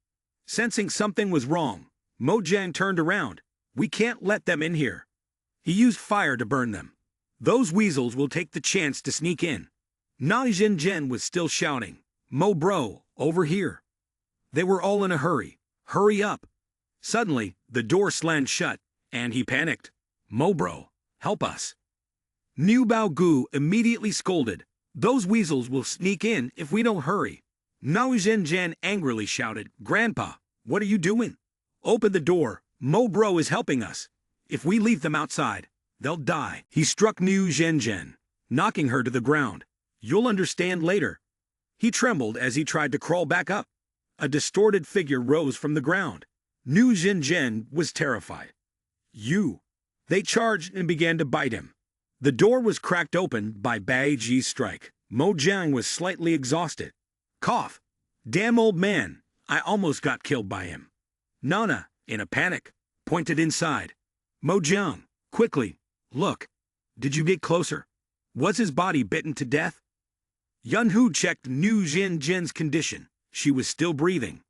Sensing something was wrong, Mojang turned around. We can't let them in here. He used fire to burn them. Those weasels will take the chance to sneak in. Na Zhen was still shouting, Mo bro, over here. They were all in a hurry. Hurry up. Suddenly, the door slammed shut, and he panicked. Mo bro, help us. Nu Gu immediately scolded. Those weasels will sneak in if we don't hurry. Na Zhen angrily shouted, Grandpa, what are you doing? Open the door. Mo bro is helping us. If we leave them outside, they'll die. He struck Nu Zhen, knocking her to the ground. You'll understand later. He trembled as he tried to crawl back up. A distorted figure rose from the ground. Nu Zhen was terrified. You. They charged and began to bite him. The door was cracked open by Bai Ji's strike. Mojang was slightly exhausted. Cough. Damn old man. I almost got killed by him. Nana, in a panic, pointed inside. Mojang, quickly, look. Did you get closer? Was his body bitten to death? Yunhu checked Nu Zhen's condition. She was still breathing.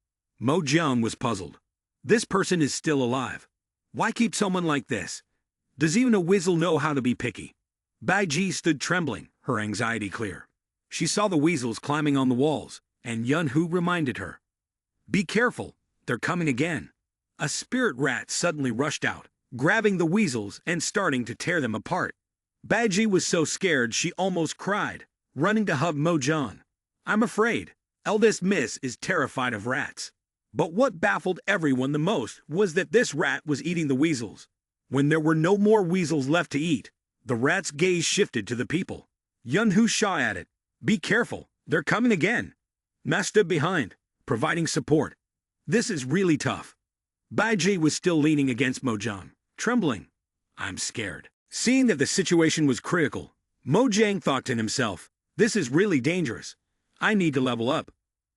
Mojang was puzzled. This person is still alive. Why keep someone like this? Does even a weasel know how to be picky? Bai Ji stood trembling, her anxiety clear. She saw the weasels climbing on the walls, and Yunhu reminded her. Be careful, they're coming again. A spirit rat suddenly rushed out, grabbing the weasels and starting to tear them apart. Bai Ji was so scared she almost cried, running to hug Mojang. I'm afraid. Eldest Miss is terrified of rats. But what baffled everyone the most was that this rat was eating the weasels. When there were no more weasels left to eat, the rat's gaze shifted to the people. Yunhu shot at it. Be careful, they're coming again. Ma stood behind, providing support. This is really tough. Bai Ji was still leaning against Mojang, trembling. I'm scared. Seeing that the situation was critical, Mojang thought to himself, this is really dangerous. I need to level up.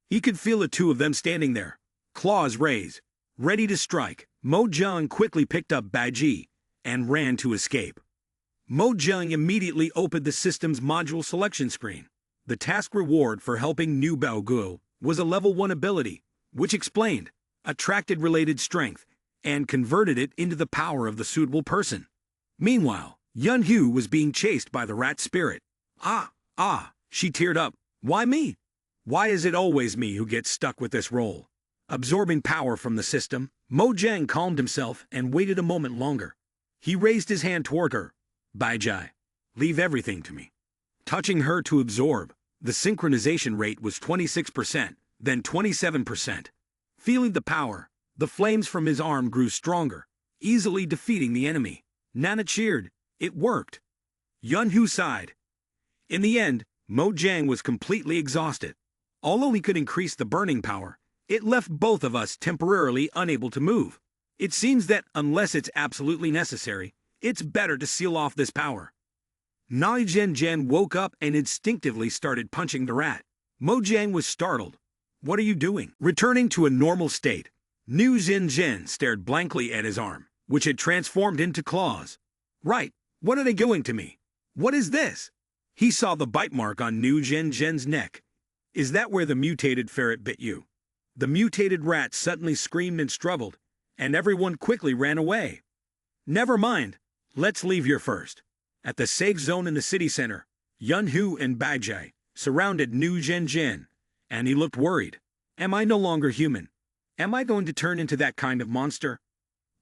He could feel the two of them standing there, claws raised, ready to strike. Mojang quickly picked up Bai Ji and ran to escape. Mojang immediately opened the system's module selection screen. The task reward for helping Nu Gu was a level 1 ability, which explained, attracted related strength, and converted it into the power of the suitable person. Meanwhile, Yun Hu was being chased by the rat spirit. She teared up. Why me? Why is it always me who gets stuck with this role? Absorbing power from the system, Mojang calmed himself and waited a moment longer. He raised his hand toward her. Baijai, leave everything to me. Touching her to absorb, the synchronization rate was 26%, then 27%. Feeling the power, the flames from his arm grew stronger, easily defeating the enemy. Nana cheered. It worked. Yun Hu sighed. In the end, Mojang was completely exhausted. Although he could increase the burning power, it left both of us temporarily unable to move. It seems that unless it's absolutely necessary, it's better to seal off this power. Nai Zhen woke up and instinctively started punching the rat. Mojang was startled. What are you doing? Returning to a normal state, Nu Zhen stared blankly at his arm, which had transformed into claws. Right, what are they doing to me? What is this? He saw the bite mark on Nu Zhen's neck. Is that where the mutated ferret bit you? The mutated rat suddenly screamed and struggled, and everyone quickly ran away. Never mind, let's leave here first. At the safe zone in the city center, Yun Hu and Baijai surrounded Nu Zhen, and he looked worried. Am I no longer human? Am I going to turn into that kind of monster?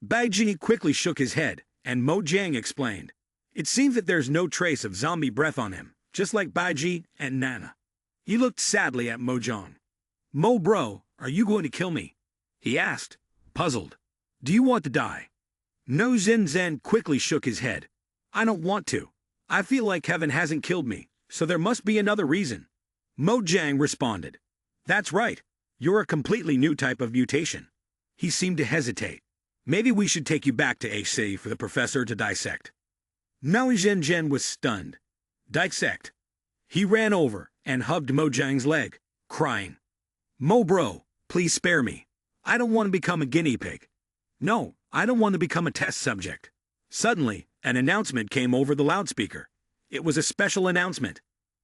Baijai quickly shook his head, and Mojang explained. It seems that there's no trace of zombie breath on him, just like Baijai and Nana. He looked sadly at Mojang. Mo bro, are you going to kill me? He asked, puzzled. Do you want to die? No Zhen quickly shook his head. I don't want to. I feel like heaven hasn't killed me, so there must be another reason. Mojang responded. That's right. You're a completely new type of mutation. He seemed to hesitate. Maybe we should take you back to HC for the professor to dissect. Now Zhen was stunned. Dissect. He ran over and hugged Mojang's leg, crying. Mo bro, please spare me. I don't want to become a guinea pig. No, I don't want to become a test subject. Suddenly, an announcement came over the loudspeaker. It was a special announcement.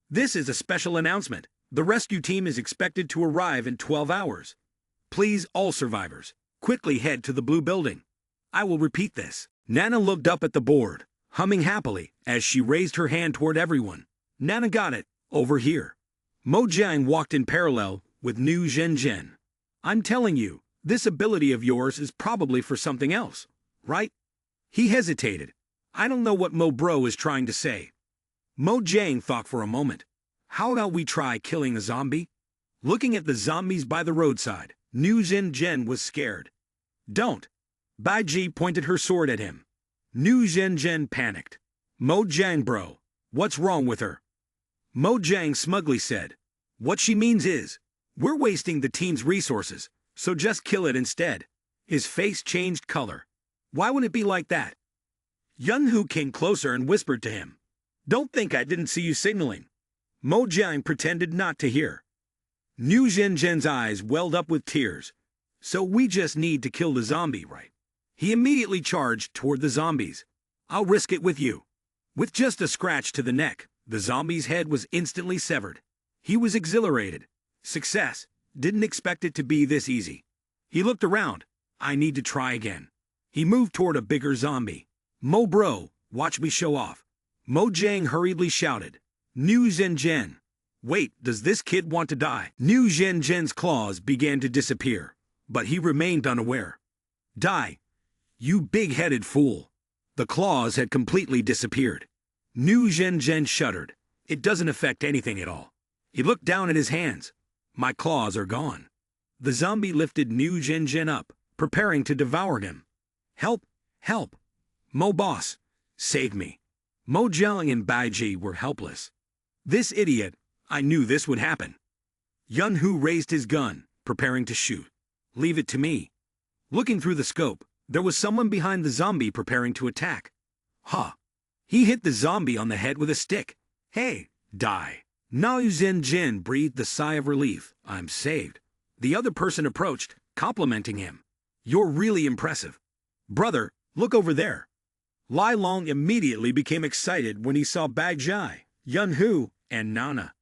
This is a special announcement. The rescue team is expected to arrive in 12 hours. Please, all survivors, quickly head to the blue building. I will repeat this. Nana looked up at the board, humming happily as she raised her hand toward everyone. Nana got it. Over here. Mojang walked in parallel with Nu Zhen. I'm telling you, this ability of yours is probably for something else, right? He hesitated. I don't know what Mo bro is trying to say. Mojang thought for a moment. How about we try killing a zombie? Looking at the zombies by the roadside, Nu Zhen was scared. Don't. Baiji pointed her sword at him. Nu Zhen panicked. Mojang bro, what's wrong with her? Mojang smugly said. What she means is, we're wasting the team's resources, so just kill it instead. His face changed color. Why would it be like that? Yun Hu came closer and whispered to him. Don't think I didn't see you signaling. Mojang pretended not to hear. Nu Zhen's eyes welled up with tears. So we just need to kill the zombie, right? He immediately charged toward the zombies. I'll risk it with you. With just a scratch to the neck, the zombie's head was instantly severed. He was exhilarated. Success. Didn't expect it to be this easy. He looked around. I need to try again. He moved toward a bigger zombie. Mo bro, watch me show off. Mojang hurriedly shouted. Nu Zhen. Wait, does this kid want to die? Nu Zhen's claws began to disappear, but he remained unaware. Die. You big-headed fool. The claws had completely disappeared. Nu Zhen shuddered. It doesn't affect anything at all. He looked down at his hands. My claws are gone. The zombie lifted Nu Zhen up, preparing to devour him. Help! Help! Mo boss! Save me! Mojang and Baiji were helpless. This idiot, I knew this would happen. Yun Hu raised his gun, preparing to shoot. Leave it to me. Looking through the scope, there was someone behind the zombie preparing to attack. Ha! He hit the zombie on the head with a stick. Hey, die. Now Zhen breathed a sigh of relief. I'm saved. The other person approached, complimenting him. You're really impressive. Brother, look over there. Lai Long immediately became excited when he saw Baijai, Yun Hu, and Nana.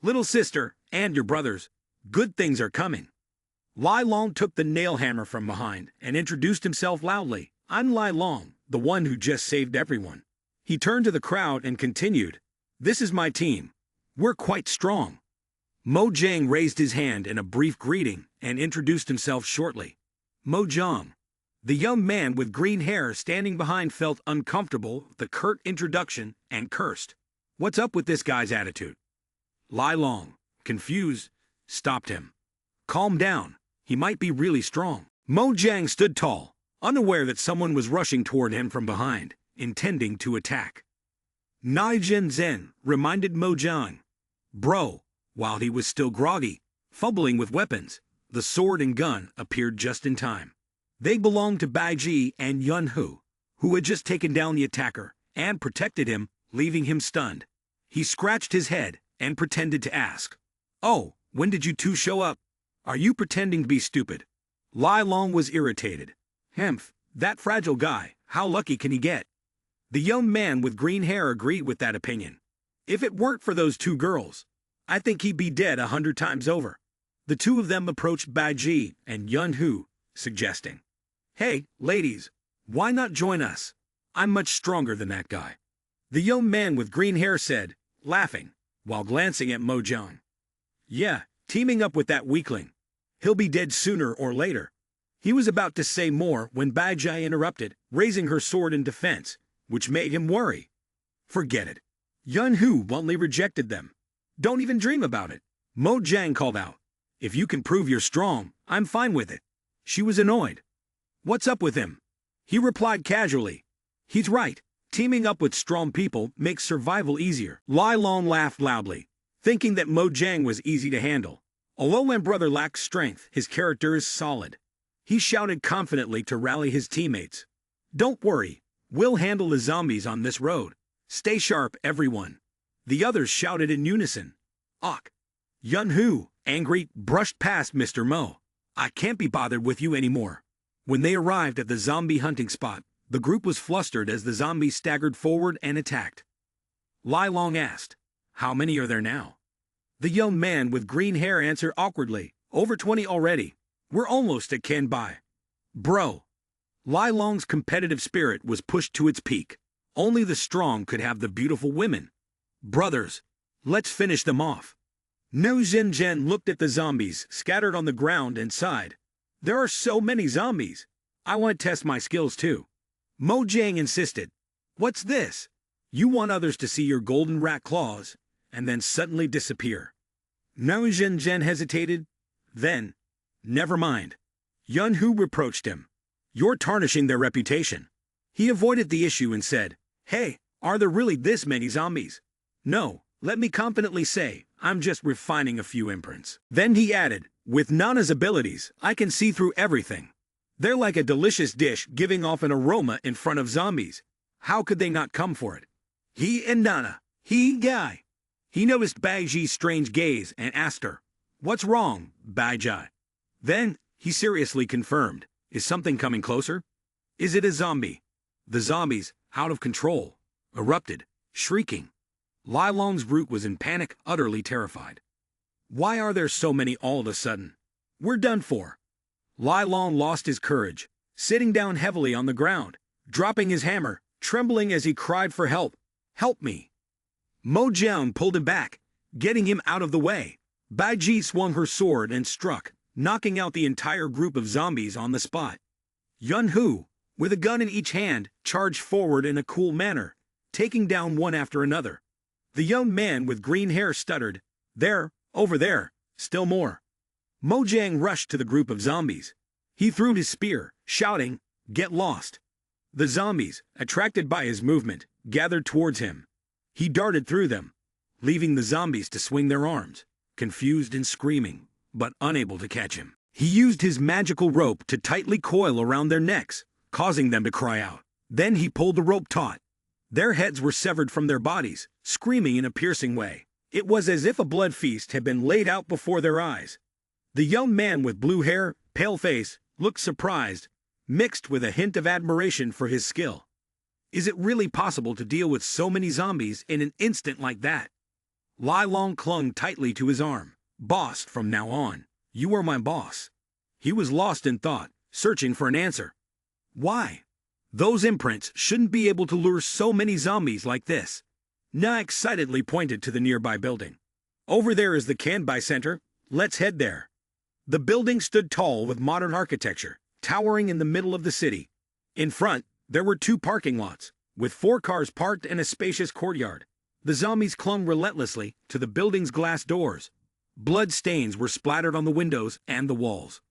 Little sister, and your brothers, good things are coming. Lai Long took the nail hammer from behind and introduced himself loudly. I'm Lai Long, the one who just saved everyone. He turned to the crowd and continued, "This is my team. We're quite strong." Mojang raised his hand in a brief greeting and introduced himself shortly. Mojang. The young man with green hair standing behind felt uncomfortable with the curt introduction and cursed. What's up with this guy's attitude? Lai Long, confused, stopped him. Calm down, he might be really strong. Mojang stood tall, unaware that someone was rushing toward him from behind, intending to attack. Naijin Zen reminded Mojang. Bro, while he was still groggy, fumbling with weapons, the sword and gun appeared just in time. They belonged to Baiji and Yunhu, who had just taken down the attacker and protected him, leaving him stunned. He scratched his head and pretended to ask, "Oh, when did you two show up? Are you pretending to be stupid?" Lai Long was irritated. "Hemph, that fragile guy, how lucky can he get?" The young man with green hair agreed with that opinion. "If it weren't for those two girls, I think he'd be dead 100 times over." The two of them approached Baiji and Yunhu, suggesting, "Hey, ladies, why not join us? I'm much stronger than that guy." The young man with green hair said, laughing, while glancing at Mojang. "Yeah, teaming up with that weakling. He'll be dead sooner or later." He was about to say more when Baiji interrupted, raising her sword in defense, which made him worry. "Forget it." Yunhu bluntly rejected them. "Don't even dream about it." Mojang called out, "If you can prove you're strong, I'm fine with it." She was annoyed. "What's up with him?" He replied casually, "He's right. Teaming up with strong people makes survival easier." Lai Long laughed loudly, thinking that Mojang was easy to handle. Although my brother lacks strength, his character is solid. He shouted confidently to rally his teammates. "Don't worry, we'll handle the zombies on this road. Stay sharp, everyone." The others shouted in unison. "Ach." Yunhu, angry, brushed past Mr. Mo. "I can't be bothered with you anymore." When they arrived at the zombie hunting spot, the group was flustered as the zombies staggered forward and attacked. Lai Long asked, "How many are there now?" The young man with green hair answered awkwardly, "Over 20 already. We're almost at Kanbai." Bro. Lai Long's competitive spirit was pushed to its peak. Only the strong could have the beautiful women. "Brothers, let's finish them off." No Zhen looked at the zombies scattered on the ground and sighed. "There are so many zombies. I want to test my skills too." Mojang insisted. "What's this? You want others to see your golden rat claws and then suddenly disappear." No Zhen hesitated. Then, "Never mind." Yunhu reproached him. "You're tarnishing their reputation." He avoided the issue and said, "Hey, are there really this many zombies?" "No, let me confidently say, I'm just refining a few imprints." Then he added, "With Nana's abilities, I can see through everything. They're like a delicious dish giving off an aroma in front of zombies. How could they not come for it?" He and Nana, he guy. He noticed Baiji's strange gaze and asked her, "What's wrong, Baiji?" Then, he seriously confirmed, "Is something coming closer? Is it a zombie?" The zombies, out of control, erupted, shrieking. Lai Long's root was in panic, utterly terrified. "Why are there so many all of a sudden? We're done for." Lai Long lost his courage, sitting down heavily on the ground, dropping his hammer, trembling as he cried for help. "Help me!" Mojang pulled him back, getting him out of the way. Baiji swung her sword and struck, knocking out the entire group of zombies on the spot. Yunhu, with a gun in each hand, charged forward in a cool manner, taking down one after another. The young man with green hair stuttered, "There, over there, still more." Mojang rushed to the group of zombies. He threw his spear, shouting, "Get lost!" The zombies, attracted by his movement, gathered towards him. He darted through them, leaving the zombies to swing their arms, confused and screaming, but unable to catch him. He used his magical rope to tightly coil around their necks, causing them to cry out. Then he pulled the rope taut. Their heads were severed from their bodies, screaming in a piercing way. It was as if a blood feast had been laid out before their eyes. The young man with blue hair, pale face, looked surprised, mixed with a hint of admiration for his skill. Is it really possible to deal with so many zombies in an instant like that? Lai Long clung tightly to his arm. "Boss, from now on, you are my boss." He was lost in thought, searching for an answer. "Why?" Those imprints shouldn't be able to lure so many zombies like this. Na excitedly pointed to the nearby building. Over there is the Kanbai Center. Let's head there. The building stood tall with modern architecture, towering in the middle of the city. In front, there were 2 parking lots, with 4 cars parked and a spacious courtyard. The zombies clung relentlessly to the building's glass doors. Blood stains were splattered on the windows and the walls.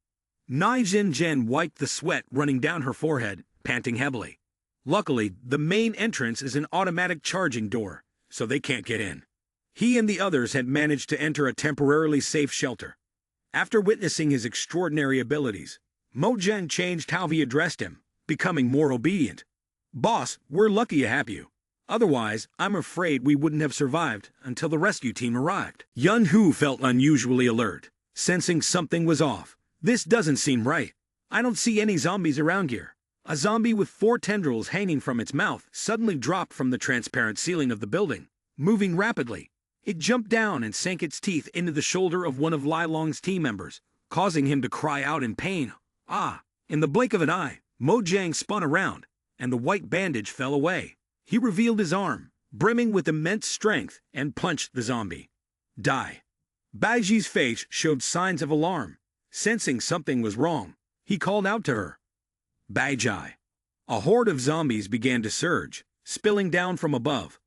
Nai Zhen wiped the sweat running down her forehead, panting heavily. Luckily, the main entrance is an automatic charging door, so they can't get in. He and the others had managed to enter a temporarily safe shelter. After witnessing his extraordinary abilities, Mo Jiang changed how he addressed him, becoming more obedient. "Boss, we're lucky to have you. Otherwise, I'm afraid we wouldn't have survived until the rescue team arrived." Yun Hu felt unusually alert, sensing something was off. "This doesn't seem right. I don't see any zombies around here." A zombie with 4 tendrils hanging from its mouth suddenly dropped from the transparent ceiling of the building, moving rapidly. It jumped down and sank its teeth into the shoulder of one of Lai Long's team members, causing him to cry out in pain. Ah! In the blink of an eye, Mo Jiang spun around, and the white bandage fell away. He revealed his arm, brimming with immense strength, and punched the zombie. Die. Baiji's face showed signs of alarm. Sensing something was wrong, he called out to her. Baiji. A horde of zombies began to surge, spilling down from above.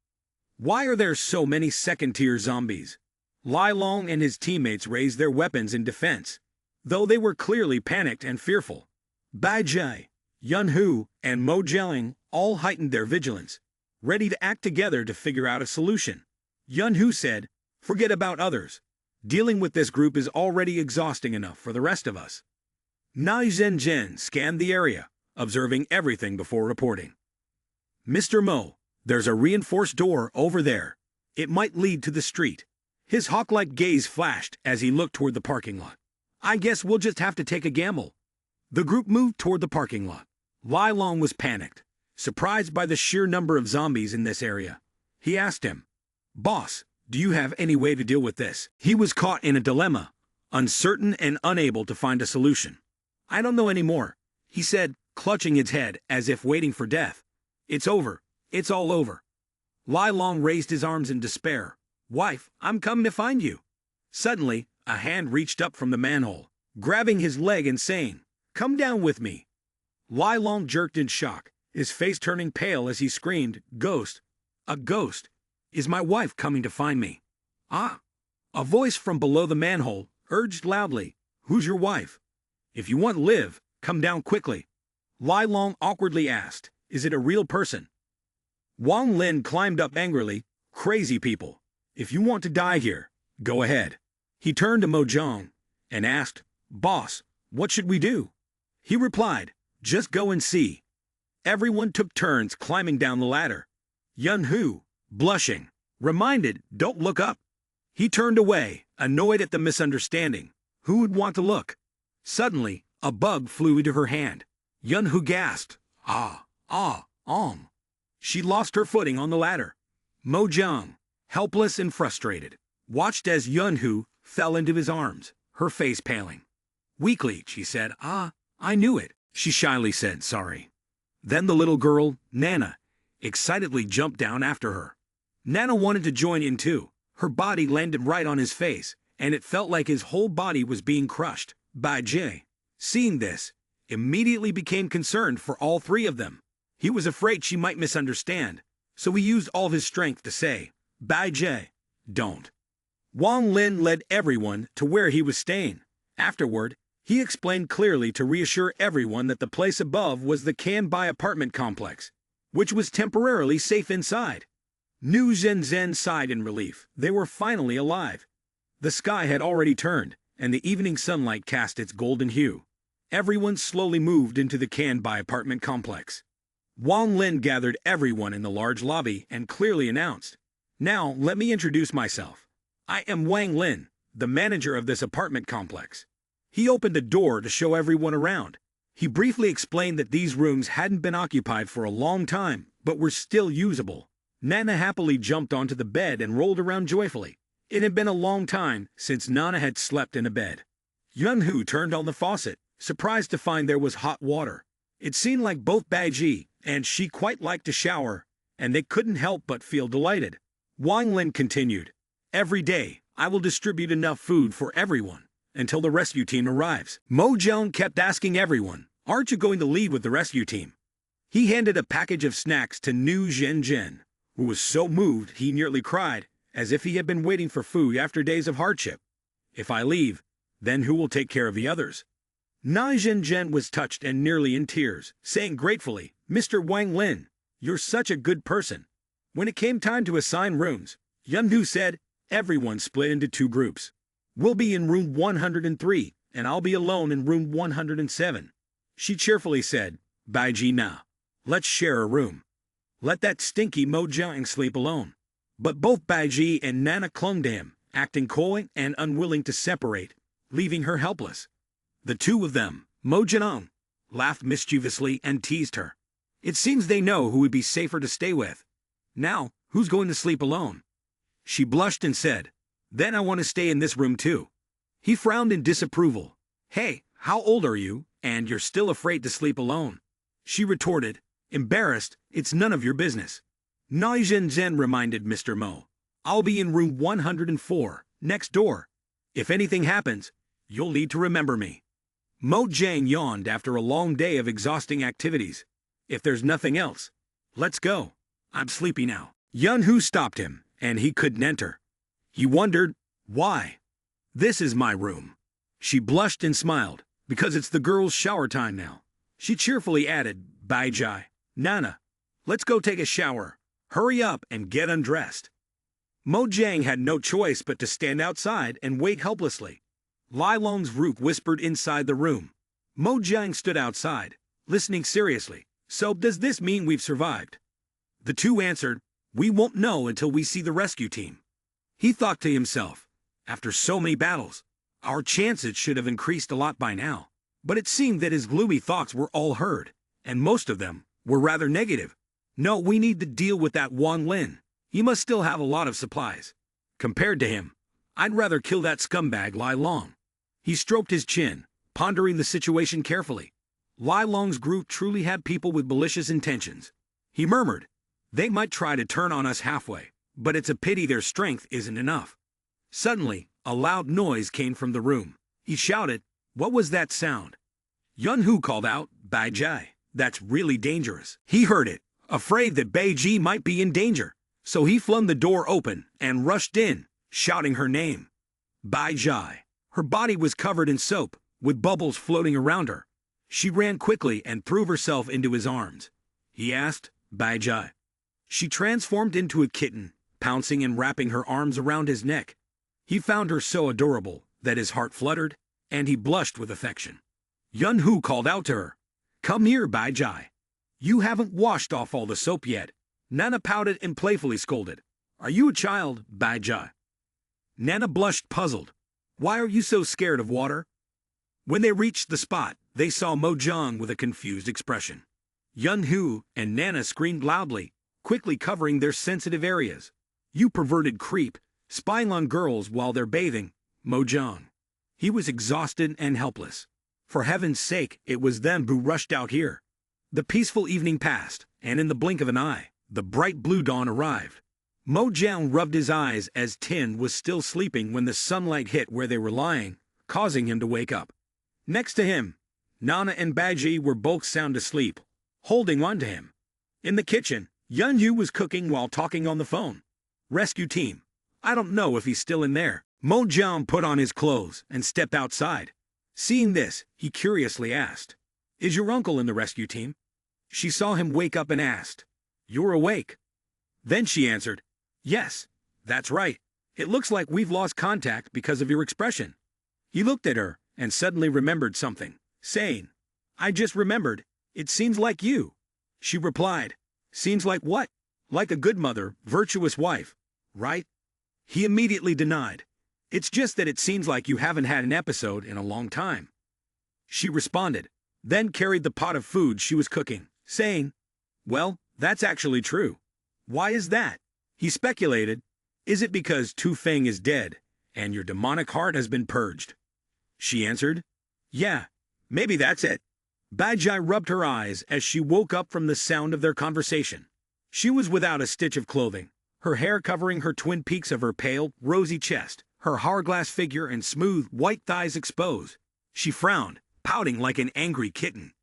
Why are there so many second-tier zombies? Lai Long and his teammates raised their weapons in defense, though they were clearly panicked and fearful. Baiji, Yun Hu, and Mo Jiang all heightened their vigilance, ready to act together to figure out a solution. Yun Hu said, "Forget about others. Dealing with this group is already exhausting enough for the rest of us." Nai Zhen scanned the area, observing everything before reporting. "Mr. Mo, there's a reinforced door over there. It might lead to the street." His hawk-like gaze flashed as he looked toward the parking lot. "I guess we'll just have to take a gamble." The group moved toward the parking lot. Lai Long was panicked, surprised by the sheer number of zombies in this area. He asked him, "Boss, do you have any way to deal with this?" He was caught in a dilemma, uncertain and unable to find a solution. "I don't know anymore," he said, clutching his head as if waiting for death. "It's over. It's all over." Lai Long raised his arms in despair. "Wife, I'm coming to find you." Suddenly, a hand reached up from the manhole, grabbing his leg and saying, "Come down with me." Lai Long jerked in shock, his face turning pale as he screamed, "Ghost! A ghost! Is my wife coming to find me?" "Ah!" A voice from below the manhole urged loudly, "Who's your wife? If you want to live, come down quickly." Lai Long awkwardly asked, "Is it a real person?" Wang Lin climbed up angrily, "Crazy people. If you want to die here, go ahead." He turned to Mo Jiang and asked, "Boss, what should we do?" He replied, "Just go and see." Everyone took turns climbing down the ladder. Yun Hu, blushing, reminded, "Don't look up." He turned away, annoyed at the misunderstanding. Who would want to look? Suddenly, a bug flew into her hand. Yun Hu gasped, "Ah, ah, She lost her footing on the ladder. Mo Jiang, helpless and frustrated, watched as Yun Hu fell into his arms, her face paling. Weakly, she said, "Ah, I knew it." She shyly said, "Sorry." Then the little girl, Nana, excitedly jumped down after her. Nana wanted to join in too. Her body landed right on his face, and it felt like his whole body was being crushed. Bai Jie, seeing this, immediately became concerned for all 3 of them. He was afraid she might misunderstand, so he used all his strength to say, "Bai Jie, don't." Wang Lin led everyone to where he was staying. Afterward, he explained clearly to reassure everyone that the place above was the Kanbai apartment complex, which was temporarily safe inside. Nu Zhen sighed in relief. They were finally alive. The sky had already turned, and the evening sunlight cast its golden hue. Everyone slowly moved into the Kanbai apartment complex. Wang Lin gathered everyone in the large lobby and clearly announced, "Now let me introduce myself. I am Wang Lin, the manager of this apartment complex." He opened a door to show everyone around. He briefly explained that these rooms hadn't been occupied for a long time, but were still usable. Nana happily jumped onto the bed and rolled around joyfully. It had been a long time since Nana had slept in a bed. Yun Hu turned on the faucet, surprised to find there was hot water. It seemed like both Baiji and she quite liked to shower, and they couldn't help but feel delighted. Wang Lin continued, "Every day, I will distribute enough food for everyone until the rescue team arrives." Mo Jiang kept asking everyone, "Aren't you going to leave with the rescue team?" He handed a package of snacks to Nu Zhenzhen, who was so moved he nearly cried, as if he had been waiting for food after days of hardship. "If I leave, then who will take care of the others?" Na Zhenzhen was touched and nearly in tears, saying gratefully, "Mr. Wang Lin, you're such a good person." When it came time to assign rooms, Yunhu said, "Everyone split into 2 groups. We'll be in room 103, and I'll be alone in room 107. She cheerfully said, "Baiji na, let's share a room. Let that stinky Mo Jiang sleep alone." But both Baiji and Nana clung to him, acting coy and unwilling to separate, leaving her helpless. The two of them, Mo Jiang, laughed mischievously and teased her. "It seems they know who would be safer to stay with. Now, who's going to sleep alone?" She blushed and said, "Then I want to stay in this room too." He frowned in disapproval. "Hey, how old are you, and you're still afraid to sleep alone?" She retorted, embarrassed, "It's none of your business." Na Zhenzhen reminded Mr. Mo, "I'll be in room 104, next door. If anything happens, you'll need to remember me." Mo Jiang yawned after a long day of exhausting activities. "If there's nothing else, let's go. I'm sleepy now." Yunhu stopped him, and he couldn't enter. He wondered, why? "This is my room." She blushed and smiled, "because it's the girls' shower time now." She cheerfully added, "Baiji, Nana, let's go take a shower. Hurry up and get undressed." Mo Jiang had no choice but to stand outside and wait helplessly. Lai Long's Rook whispered inside the room. Mo Jiang stood outside, listening seriously. "So does this mean we've survived?" The two answered, "We won't know until we see the rescue team." He thought to himself, after so many battles, our chances should have increased a lot by now. But it seemed that his gloomy thoughts were all heard, and most of them were rather negative. "No, we need to deal with that Wang Lin. He must still have a lot of supplies. Compared to him, I'd rather kill that scumbag Lai Long." He stroked his chin, pondering the situation carefully. Lai Long's group truly had people with malicious intentions. He murmured, "They might try to turn on us halfway, but it's a pity their strength isn't enough." Suddenly, a loud noise came from the room. He shouted, "What was that sound?" Yunhu called out, "Baiji, that's really dangerous." He heard it, afraid that Baiji might be in danger, so he flung the door open and rushed in, shouting her name. Baiji. Her body was covered in soap, with bubbles floating around her. She ran quickly and threw herself into his arms. He asked, "Baiji." She transformed into a kitten, pouncing and wrapping her arms around his neck. He found her so adorable that his heart fluttered, and he blushed with affection. Yunhu called out to her, "Come here, Baiji. You haven't washed off all the soap yet." Nana pouted and playfully scolded, "Are you a child, Baiji?" Nana blushed puzzled. "Why are you so scared of water?" When they reached the spot, they saw Mo Jiang with a confused expression. Yunhu and Nana screamed loudly, quickly covering their sensitive areas. "You perverted creep, spying on girls while they're bathing, Mo Jiang." He was exhausted and helpless. For heaven's sake, it was them who rushed out here. The peaceful evening passed, and in the blink of an eye, the bright blue dawn arrived. Mo Jiang rubbed his eyes as Tin was still sleeping when the sunlight hit where they were lying, causing him to wake up. Next to him, Nana and Baiji were both sound asleep, holding on to him. In the kitchen, Yunyu was cooking while talking on the phone. "Rescue team. I don't know if he's still in there." Mo Jiang put on his clothes and stepped outside. Seeing this, he curiously asked, "Is your uncle in the rescue team?" She saw him wake up and asked, "You're awake?" Then she answered, "Yes, that's right. It looks like we've lost contact because of your expression." He looked at her and suddenly remembered something, saying, "I just remembered, it seems like you." She replied, "Seems like what?" "Like a good mother, virtuous wife, right?" He immediately denied, "It's just that it seems like you haven't had an episode in a long time." She responded, then carried the pot of food she was cooking, saying, "Well, that's actually true." "Why is that?" He speculated, "Is it because Tu Feng is dead, and your demonic heart has been purged?" She answered, "Yeah, maybe that's it. Bajai rubbed her eyes as she woke up from the sound of their conversation. She was without a stitch of clothing, her hair covering her twin peaks of her pale, rosy chest, her hourglass figure and smooth, white thighs exposed. She frowned, pouting like an angry kitten.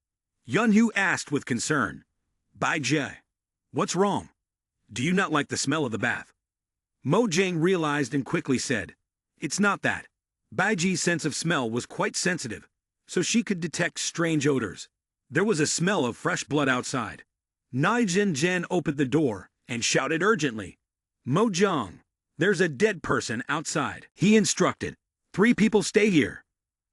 Yunhu asked with concern, Bajai, what's wrong? Do you not like the smell of the bath? Mojang realized and quickly said, it's not that. Baiji's sense of smell was quite sensitive, so she could detect strange odors. There was a smell of fresh blood outside. Nai Zhen opened the door and shouted urgently, Mojang, there's a dead person outside. He instructed, 3 people stay here.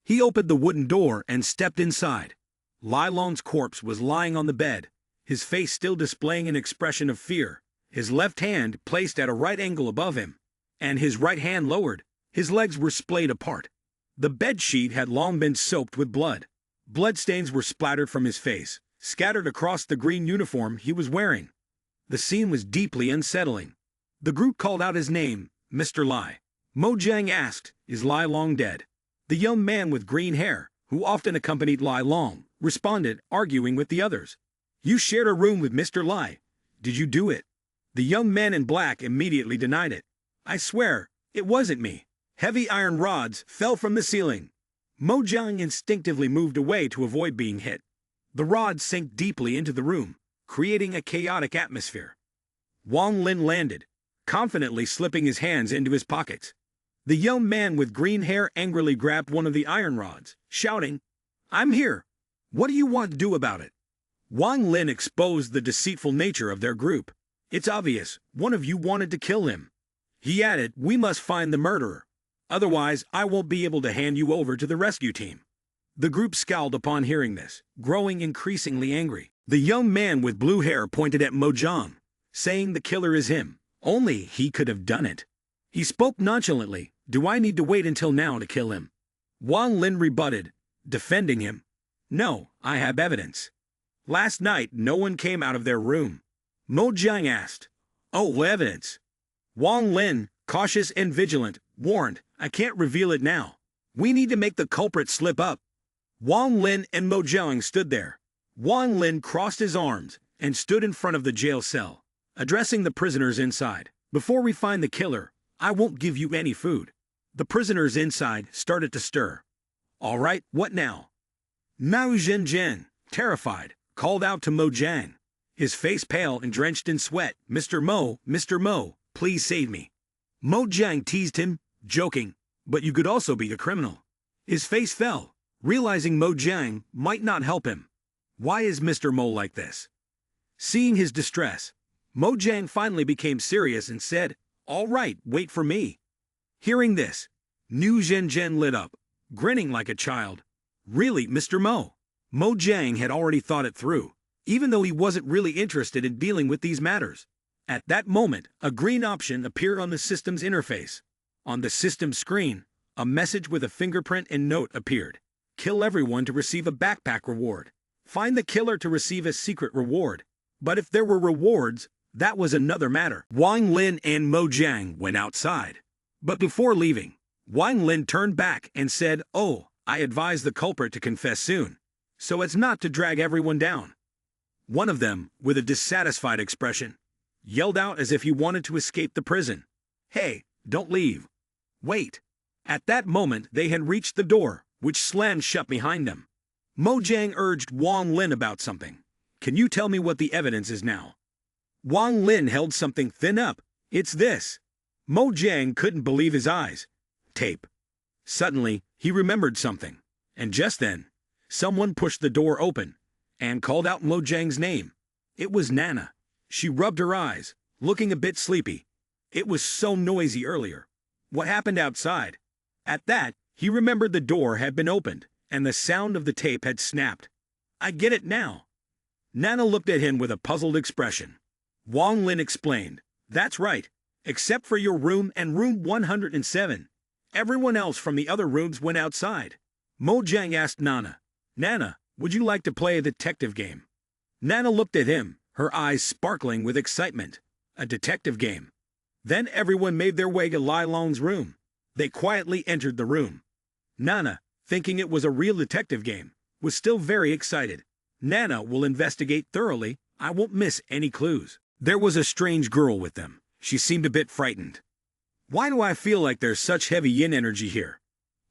He opened the wooden door and stepped inside. Lai Long's corpse was lying on the bed, his face still displaying an expression of fear, his left hand placed at a right angle above him, and his right hand lowered. His legs were splayed apart. The bedsheet had long been soaked with blood. Bloodstains were splattered from his face, scattered across the green uniform he was wearing. The scene was deeply unsettling. The group called out his name, Mr. Lai. Mojang asked, is Lai Long dead? The young man with green hair, who often accompanied Lai Long, responded, arguing with the others. You shared a room with Mr. Lai. Did you do it? The young man in black immediately denied it. I swear, it wasn't me. Heavy iron rods fell from the ceiling. Mojang instinctively moved away to avoid being hit. The rods sank deeply into the room, creating a chaotic atmosphere. Wang Lin landed, confidently slipping his hands into his pockets. The young man with green hair angrily grabbed one of the iron rods, shouting, I'm here. What do you want to do about it? Wang Lin exposed the deceitful nature of their group. It's obvious, one of you wanted to kill him. He added, we must find the murderer. Otherwise, I won't be able to hand you over to the rescue team. The group scowled upon hearing this, growing increasingly angry. The young man with blue hair pointed at Mojang, saying the killer is him. Only he could have done it. He spoke nonchalantly, do I need to wait until now to kill him? Wang Lin rebutted, defending him. No, I have evidence. Last night, no one came out of their room. Mojang asked, oh, evidence? Wang Lin, cautious and vigilant, warned, I can't reveal it now. We need to make the culprit slip up. Wang Lin and Mojang stood there. Wang Lin crossed his arms and stood in front of the jail cell, addressing the prisoners inside. Before we find the killer, I won't give you any food. The prisoners inside started to stir. All right, what now? Mao Zhen, terrified, called out to Mojang, his face pale and drenched in sweat, Mr. Mo, please save me. Mojang teased him, joking, but you could also be a criminal. His face fell, realizing Mojang might not help him. Why is Mr. Mo like this? Seeing his distress, Mojang finally became serious and said, all right, wait for me. Hearing this, New Zhen lit up, grinning like a child. Really, Mr. Mo? Mojang had already thought it through, even though he wasn't really interested in dealing with these matters. At that moment, a green option appeared on the system's interface. On the system screen, a message with a fingerprint and note appeared. Kill everyone to receive a backpack reward. Find the killer to receive a secret reward. But if there were rewards, that was another matter. Wang Lin and Mojang went outside. But before leaving, Wang Lin turned back and said, oh, I advise the culprit to confess soon, so as not to drag everyone down. One of them, with a dissatisfied expression, yelled out as if he wanted to escape the prison. Hey, don't leave. Wait. At that moment they had reached the door, which slammed shut behind them. Mojang urged Wang Lin about something. Can you tell me what the evidence is now? Wang Lin held something thin up. It's this. Mojang couldn't believe his eyes. Tape. Suddenly, he remembered something. And just then, someone pushed the door open and called out Mojang's name. It was Nana. She rubbed her eyes, looking a bit sleepy. It was so noisy earlier. What happened outside? At that, he remembered the door had been opened, and the sound of the tape had snapped. I get it now. Nana looked at him with a puzzled expression. Wang Lin explained, that's right, except for your room and room 107. Everyone else from the other rooms went outside. Mojang asked Nana, Nana, would you like to play a detective game? Nana looked at him, her eyes sparkling with excitement. A detective game. Then everyone made their way to Lai Long's room. They quietly entered the room. Nana, thinking it was a real detective game, was still very excited. Nana will investigate thoroughly. I won't miss any clues. There was a strange girl with them. She seemed a bit frightened. Why do I feel like there's such heavy yin energy here?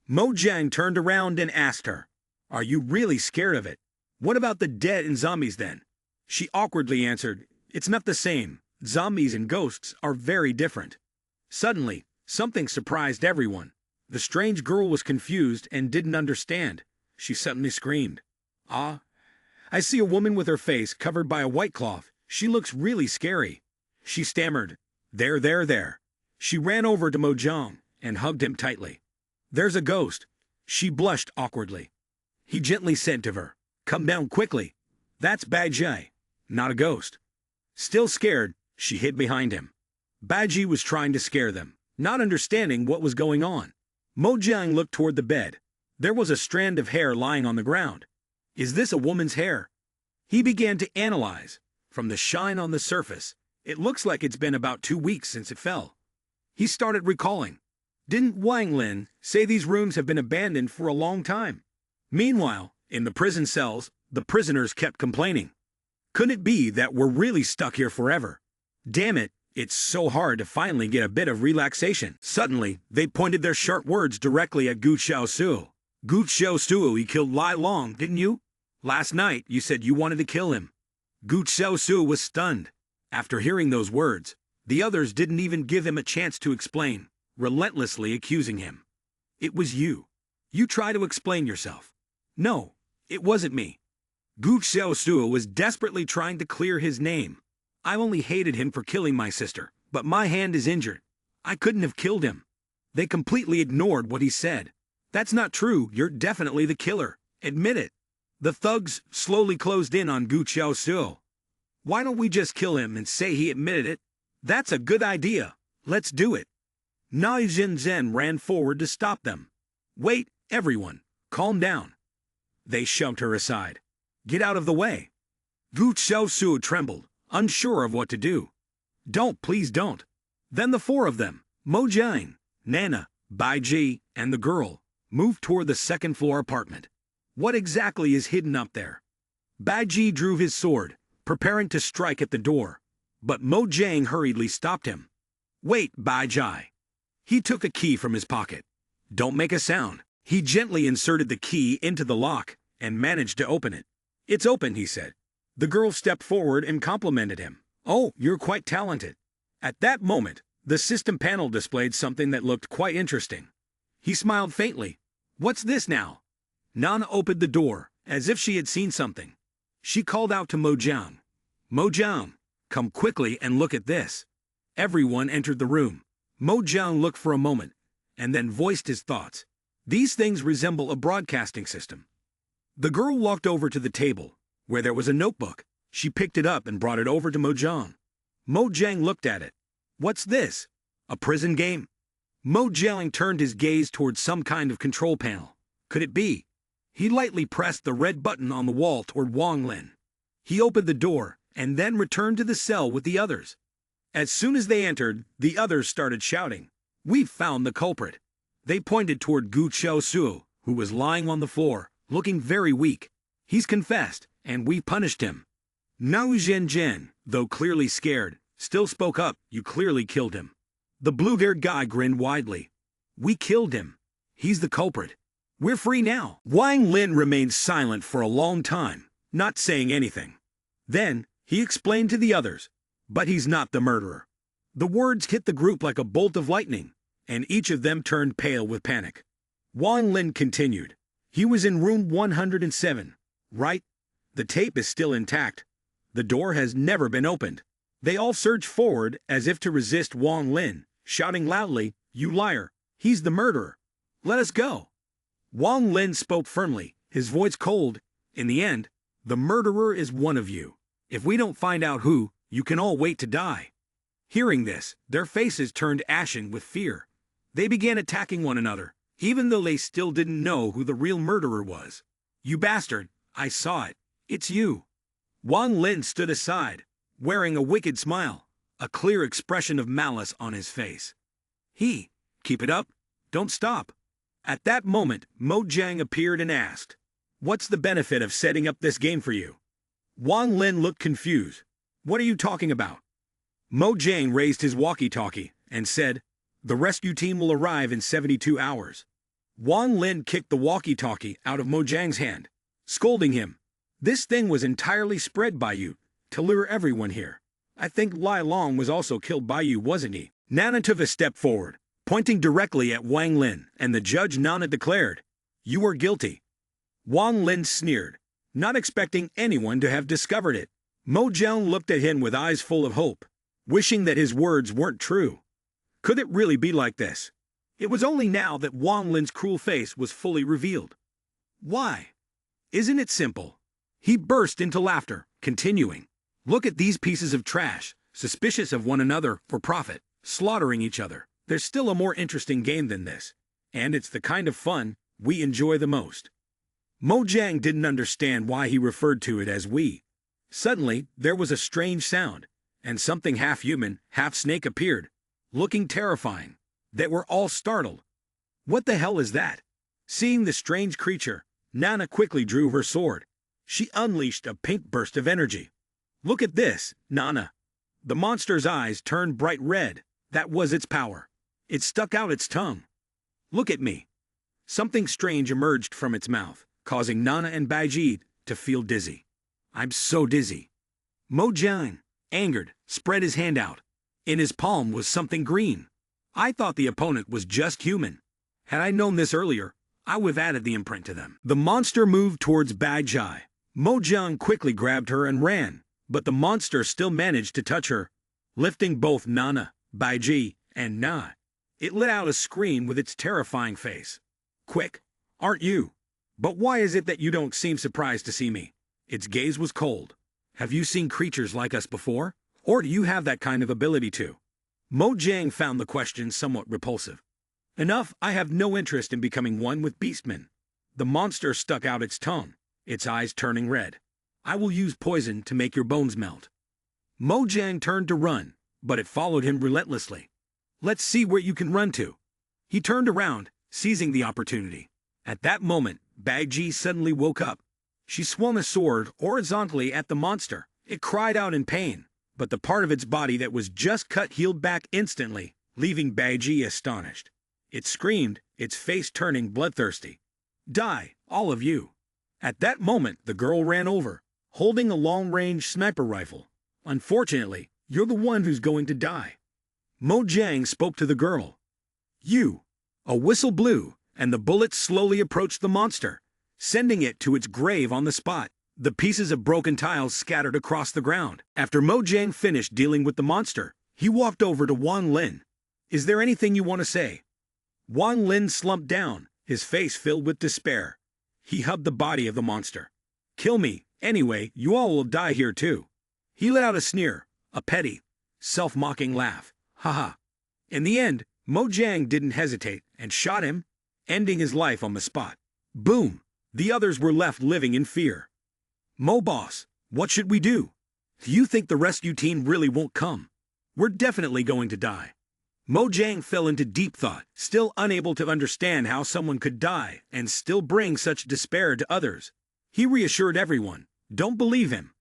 Mojang turned around and asked her, are you really scared of it? What about the dead and zombies then? She awkwardly answered, it's not the same. Zombies and ghosts are very different. Suddenly, something surprised everyone. The strange girl was confused and didn't understand. She suddenly screamed, ah, I see a woman with her face covered by a white cloth. She looks really scary. She stammered, there. She ran over to Mojang and hugged him tightly. There's a ghost. She blushed awkwardly. He gently said to her, come down quickly. That's Bajie, not a ghost. Still scared, she hid behind him. Bajie was trying to scare them, not understanding what was going on. Mojang looked toward the bed. There was a strand of hair lying on the ground. Is this a woman's hair? He began to analyze. From the shine on the surface, it looks like it's been about 2 weeks since it fell. He started recalling. Didn't Wang Lin say these rooms have been abandoned for a long time? Meanwhile, in the prison cells, the prisoners kept complaining. Could it be that we're really stuck here forever? Damn it, it's so hard to finally get a bit of relaxation. Suddenly, they pointed their sharp words directly at Gu Xiaosu. Gu Xiaosu, he killed Lai Long, didn't you? Last night, you said you wanted to kill him. Gu Xiaosu was stunned. After hearing those words, the others didn't even give him a chance to explain, relentlessly accusing him. It was you. You try to explain yourself. No, it wasn't me. Gu Xiaosu was desperately trying to clear his name. I only hated him for killing my sister, but my hand is injured. I couldn't have killed him. They completely ignored what he said. That's not true, you're definitely the killer. Admit it. The thugs slowly closed in on Gu Xiaosu. Why don't we just kill him and say he admitted it? That's a good idea. Let's do it. Nai Zhen ran forward to stop them. Wait, everyone. Calm down. They shoved her aside. Get out of the way. Gu Xiaosu trembled, unsure of what to do. Don't, please don't. Then the 4 of them, Mojang, Nana, Baiji, and the girl, moved toward the second-floor apartment. What exactly is hidden up there? Baiji drew his sword, preparing to strike at the door, but Mojang hurriedly stopped him. Wait, Baiji. He took a key from his pocket. Don't make a sound. He gently inserted the key into the lock and managed to open it. It's open, he said. The girl stepped forward and complimented him. Oh, you're quite talented. At that moment, the system panel displayed something that looked quite interesting. He smiled faintly. What's this now? Nana opened the door, as if she had seen something. She called out to Mojang. Mojang, come quickly and look at this. Everyone entered the room. Mojang looked for a moment, and then voiced his thoughts. These things resemble a broadcasting system. The girl walked over to the table, where there was a notebook. She picked it up and brought it over to Mojang. Mojang looked at it. What's this? A prison game? Mojang turned his gaze towards some kind of control panel. Could it be? He lightly pressed the red button on the wall toward Wang Lin. He opened the door and then returned to the cell with the others. As soon as they entered, the others started shouting. We've found the culprit. They pointed toward Gu Xiaosu, who was lying on the floor, looking very weak. He's confessed, and we punished him. Nao Zhen, though clearly scared, still spoke up. You clearly killed him. The blue-haired guy grinned widely. We killed him. He's the culprit. We're free now. Wang Lin remained silent for a long time, not saying anything. Then, he explained to the others, but he's not the murderer. The words hit the group like a bolt of lightning, and each of them turned pale with panic. Wang Lin continued. He was in room 107, right? The tape is still intact. The door has never been opened. They all surged forward as if to resist Wang Lin, shouting loudly, You liar! He's the murderer! Let us go! Wang Lin spoke firmly, his voice cold. In the end, the murderer is one of you. If we don't find out who, you can all wait to die. Hearing this, their faces turned ashen with fear. They began attacking one another, even though they still didn't know who the real murderer was. You bastard, I saw it. It's you. Wang Lin stood aside, wearing a wicked smile, a clear expression of malice on his face. Keep it up, don't stop. At that moment, Mojang appeared and asked, What's the benefit of setting up this game for you? Wang Lin looked confused. What are you talking about? Mo Jiang raised his walkie-talkie and said, the rescue team will arrive in 72 hours. Wang Lin kicked the walkie-talkie out of Mo Jiang's hand, scolding him. This thing was entirely spread by you, to lure everyone here. I think Lai Long was also killed by you, wasn't he? Nana took a step forward, pointing directly at Wang Lin, and the judge Nana declared, you are guilty. Wang Lin sneered, not expecting anyone to have discovered it. Mo Jiang looked at him with eyes full of hope, wishing that his words weren't true. Could it really be like this? It was only now that Wang Lin's cruel face was fully revealed. Why? Isn't it simple? He burst into laughter, continuing, look at these pieces of trash, suspicious of one another for profit, slaughtering each other. There's still a more interesting game than this, and it's the kind of fun we enjoy the most. Mo Jiang didn't understand why he referred to it as we. Suddenly, there was a strange sound, and something half-human, half-snake appeared, looking terrifying. They were all startled. What the hell is that? Seeing the strange creature, Nana quickly drew her sword. She unleashed a pink burst of energy. Look at this, Nana. The monster's eyes turned bright red. That was its power. It stuck out its tongue. Look at me. Something strange emerged from its mouth, causing Nana and Baiji to feel dizzy. I'm so dizzy. Mo Jiang, angered, spread his hand out. In his palm was something green. I thought the opponent was just human. Had I known this earlier, I would have added the imprint to them. The monster moved towards Baiji. Mo Jiang quickly grabbed her and ran, but the monster still managed to touch her, lifting both Nana, Baiji, and Na. It let out a scream with its terrifying face. Quick, aren't you? But why is it that you don't seem surprised to see me? Its gaze was cold. Have you seen creatures like us before? Or do you have that kind of ability too? Mo Jiang found the question somewhat repulsive. Enough, I have no interest in becoming one with beastmen. The monster stuck out its tongue, its eyes turning red. I will use poison to make your bones melt. Mo Jiang turned to run, but it followed him relentlessly. Let's see where you can run to. He turned around, seizing the opportunity. At that moment, Baiji suddenly woke up. She swung a sword horizontally at the monster. It cried out in pain, but the part of its body that was just cut healed back instantly, leaving Baiji astonished. It screamed, its face turning bloodthirsty. Die, all of you. At that moment, the girl ran over, holding a long-range sniper rifle. Unfortunately, you're the one who's going to die. Mo Jiang spoke to the girl. You. A whistle blew, and the bullet slowly approached the monster, sending it to its grave on the spot. The pieces of broken tiles scattered across the ground. After Mo Jiang finished dealing with the monster, he walked over to Wang Lin. Is there anything you want to say? Wang Lin slumped down, his face filled with despair. He hugged the body of the monster. Kill me, anyway, you all will die here too. He let out a sneer, a petty, self-mocking laugh. Haha. In the end, Mo Jiang didn't hesitate and shot him, ending his life on the spot. Boom! The others were left living in fear. Mo boss, what should we do? Do you think the rescue team really won't come? We're definitely going to die. Mo Jiang fell into deep thought, still unable to understand how someone could die and still bring such despair to others. He reassured everyone, don't believe him.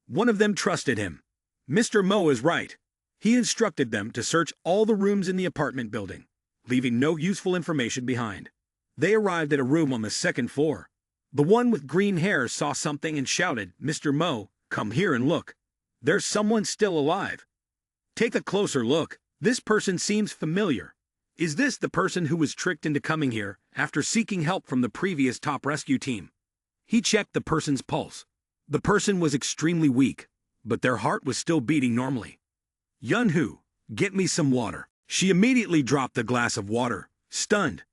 One of them trusted him. Mr. Mo is right. He instructed them to search all the rooms in the apartment building, leaving no useful information behind. They arrived at a room on the second floor. The one with green hair saw something and shouted, Mr. Mo, come here and look. There's someone still alive. Take a closer look. This person seems familiar. Is this the person who was tricked into coming here after seeking help from the previous top rescue team? He checked the person's pulse. The person was extremely weak, but their heart was still beating normally. Yunhu, get me some water. She immediately dropped the glass of water, stunned.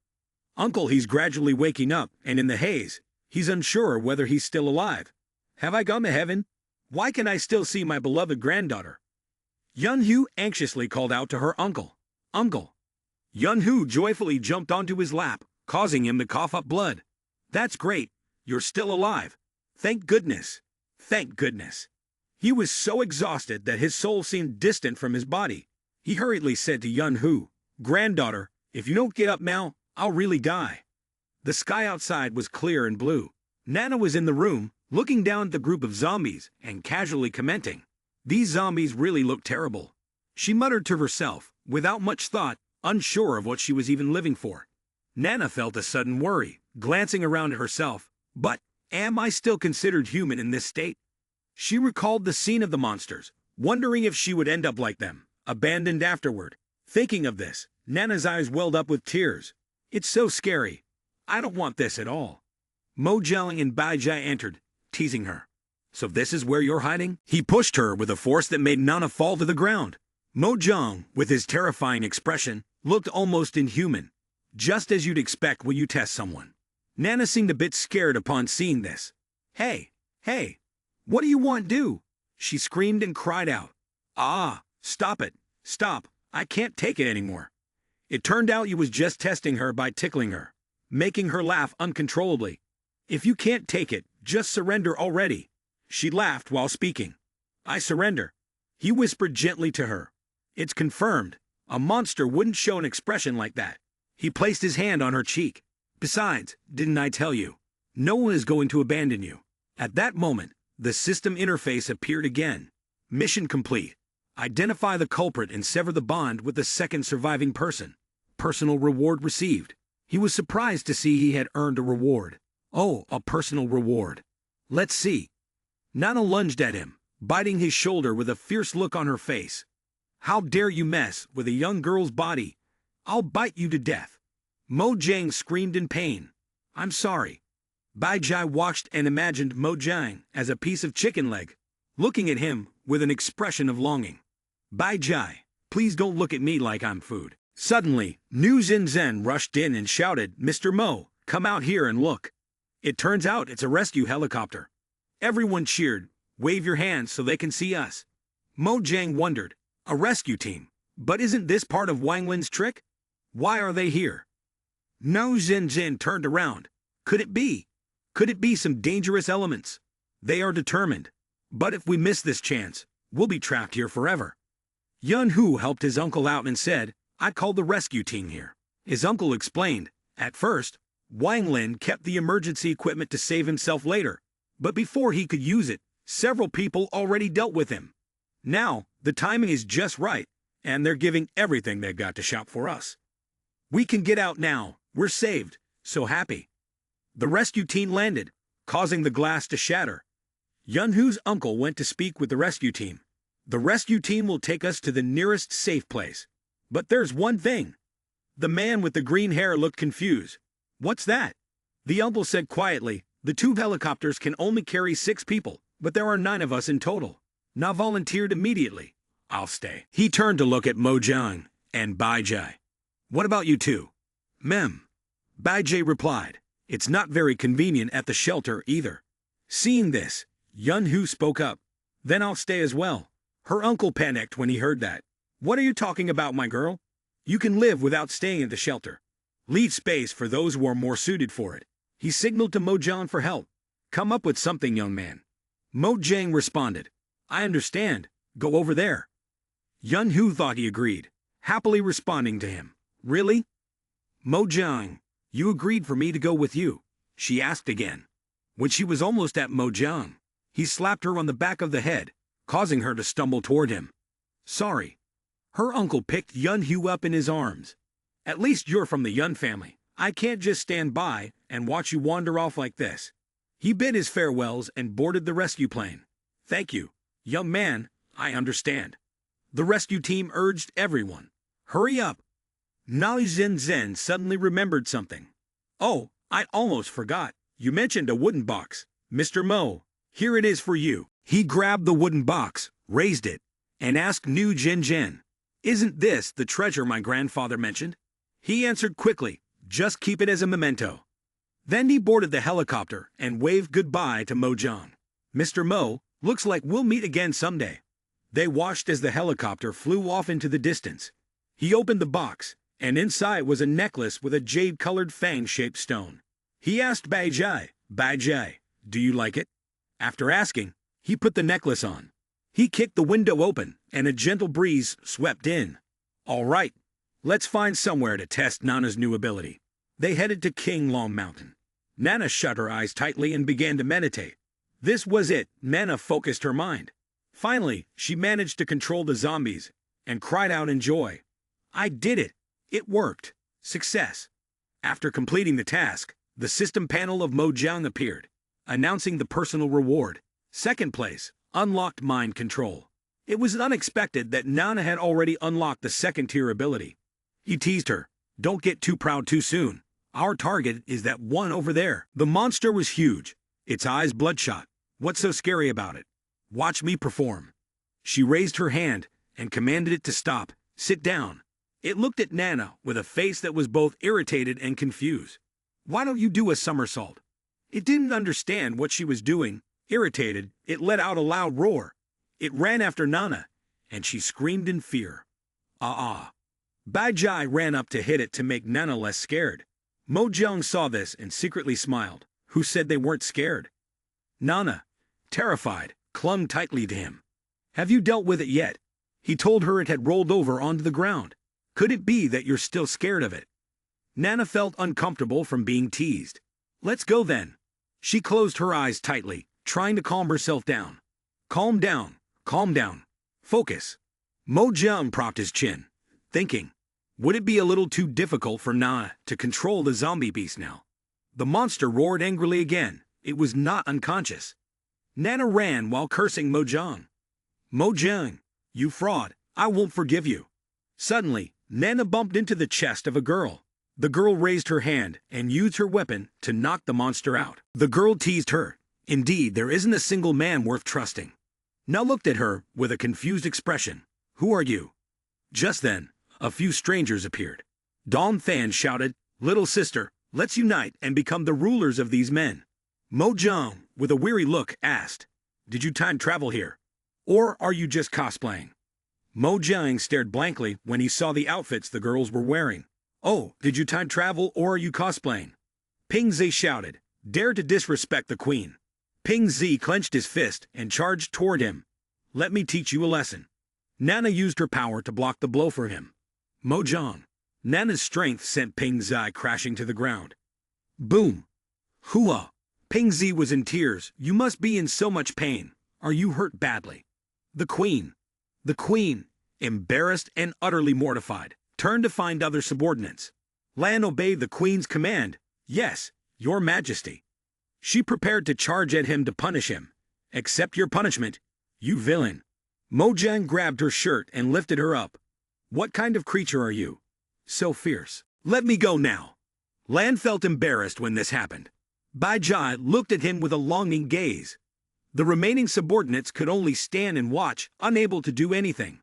Uncle, he's gradually waking up, and in the haze, he's unsure whether he's still alive. Have I gone to heaven? Why can I still see my beloved granddaughter? Yunhu anxiously called out to her uncle. Uncle. Yunhu joyfully jumped onto his lap, causing him to cough up blood. That's great. You're still alive. Thank goodness. Thank goodness. He was so exhausted that his soul seemed distant from his body. He hurriedly said to Yunhu, Granddaughter, if you don't get up now, I'll really die. The sky outside was clear and blue. Nana was in the room, looking down at the group of zombies and casually commenting. These zombies really look terrible. She muttered to herself, without much thought, unsure of what she was even living for. Nana felt a sudden worry, glancing around at herself. But, am I still considered human in this state? She recalled the scene of the monsters, wondering if she would end up like them, abandoned afterward. Thinking of this, Nana's eyes welled up with tears. It's so scary. I don't want this at all. Mojang and Baijai entered, teasing her. So this is where you're hiding? He pushed her with a force that made Nana fall to the ground. Mojang, with his terrifying expression, looked almost inhuman, just as you'd expect when you test someone. Nana seemed a bit scared upon seeing this. Hey, what do you want to do? She screamed and cried out. Ah, stop it, stop, I can't take it anymore. It turned out you was just testing her by tickling her, making her laugh uncontrollably. If you can't take it, just surrender already. She laughed while speaking. I surrender. He whispered gently to her. It's confirmed. A monster wouldn't show an expression like that. He placed his hand on her cheek. Besides, didn't I tell you? No one is going to abandon you. At that moment, the system interface appeared again. Mission complete. Identify the culprit and sever the bond with the second surviving person. Personal reward received. He was surprised to see he had earned a reward. Oh, a personal reward. Let's see. Nana lunged at him, biting his shoulder with a fierce look on her face. How dare you mess with a young girl's body? I'll bite you to death. Mojang screamed in pain. I'm sorry. Baijai watched and imagined Mojang as a piece of chicken leg, looking at him with an expression of longing. Baijai, please don't look at me like I'm food. Suddenly, New Zen rushed in and shouted, Mr. Mo, come out here and look. It turns out it's a rescue helicopter. Everyone cheered. Wave your hands so they can see us. Mojang wondered. A rescue team. But isn't this part of Wang Lin's trick? Why are they here? No Zen turned around. Could it be? Could it be some dangerous elements? They are determined. But if we miss this chance, we'll be trapped here forever. Yun Hu helped his uncle out and said, I called the rescue team here. His uncle explained. At first, Wang Lin kept the emergency equipment to save himself later. But before he could use it, several people already dealt with him. Now, the timing is just right, and they're giving everything they've got to shop for us. We can get out now. We're saved. So happy. The rescue team landed, causing the glass to shatter. Yun Hu's uncle went to speak with the rescue team. The rescue team will take us to the nearest safe place. But there's one thing. The man with the green hair looked confused. What's that? The uncle said quietly, the two helicopters can only carry 6 people, but there are 9 of us in total. Na volunteered immediately. I'll stay. He turned to look at Mojang and Baijai. What about you two? Mem. Baijai replied. It's not very convenient at the shelter either. Seeing this, Yun Hu spoke up. Then I'll stay as well. Her uncle panicked when he heard that. What are you talking about, my girl? You can live without staying at the shelter. Leave space for those who are more suited for it. He signaled to Mojang for help. Come up with something, young man. Mojang responded. I understand. Go over there. Yun Hu thought he agreed, happily responding to him. Really? Mojang, you agreed for me to go with you? She asked again. When she was almost at Mojang, he slapped her on the back of the head, causing her to stumble toward him. Sorry. Her uncle picked Yun Hu up in his arms. At least you're from the Yun family. I can't just stand by and watch you wander off like this. He bid his farewells and boarded the rescue plane. Thank you, young man, I understand. The rescue team urged everyone. Hurry up. Nao Zen suddenly remembered something. Oh, I almost forgot. You mentioned a wooden box. Mr. Mo, here it is for you. He grabbed the wooden box, raised it, and asked New Jin, isn't this the treasure my grandfather mentioned? He answered quickly, just keep it as a memento. Then he boarded the helicopter and waved goodbye to Mojang. Mr. Mo, looks like we'll meet again someday. They watched as the helicopter flew off into the distance. He opened the box, and inside was a necklace with a jade-colored fang-shaped stone. He asked Baijai, do you like it? After asking, he put the necklace on. He kicked the window open, and a gentle breeze swept in. All right, let's find somewhere to test Nana's new ability. They headed to King Long Mountain. Nana shut her eyes tightly and began to meditate. This was it. Nana focused her mind. Finally, she managed to control the zombies and cried out in joy. I did it! It worked! Success! After completing the task, the system panel of Mojang appeared, announcing the personal reward. Second place, unlocked mind control. It was unexpected that Nana had already unlocked the second-tier ability. He teased her, don't get too proud too soon. Our target is that one over there. The monster was huge, its eyes bloodshot. What's so scary about it? Watch me perform. She raised her hand and commanded it to stop. Sit down. It looked at Nana with a face that was both irritated and confused. Why don't you do a somersault? It didn't understand what she was doing. Irritated, it let out a loud roar. It ran after Nana, and she screamed in fear. Ah. Bajai ran up to hit it to make Nana less scared. Mojang saw this and secretly smiled. Who said they weren't scared? Nana, terrified, clung tightly to him. Have you dealt with it yet? He told her it had rolled over onto the ground. Could it be that you're still scared of it? Nana felt uncomfortable from being teased. Let's go then. She closed her eyes tightly, trying to calm herself down. Calm down, calm down. Focus. Mojang propped his chin, thinking, would it be a little too difficult for Nana to control the zombie beast now? The monster roared angrily again. It was not unconscious. Nana ran while cursing Mojang. Mojang, you fraud, I won't forgive you. Suddenly, Nana bumped into the chest of a girl. The girl raised her hand and used her weapon to knock the monster out. The girl teased her. Indeed, there isn't a single man worth trusting. Now looked at her with a confused expression. Who are you? Just then, a few strangers appeared. Don Than shouted, little sister, let's unite and become the rulers of these men. Mojang, with a weary look, asked, did you time travel here? Or are you just cosplaying? Mojang stared blankly when he saw the outfits the girls were wearing. Oh, did you time travel or are you cosplaying? Ping Zi shouted, dare to disrespect the queen. Ping Zi clenched his fist and charged toward him. Let me teach you a lesson. Nana used her power to block the blow for him. Mojang. Nana's strength sent Ping Zi crashing to the ground. Boom. Hua. Ping Zi was in tears. You must be in so much pain. Are you hurt badly? The queen. The queen, embarrassed and utterly mortified, turned to find other subordinates. Lan obeyed the queen's command. Yes, your majesty. She prepared to charge at him to punish him. Accept your punishment, you villain. Mojang grabbed her shirt and lifted her up. What kind of creature are you? So fierce. Let me go now. Lan felt embarrassed when this happened. Bajai looked at him with a longing gaze. The remaining subordinates could only stand and watch, unable to do anything.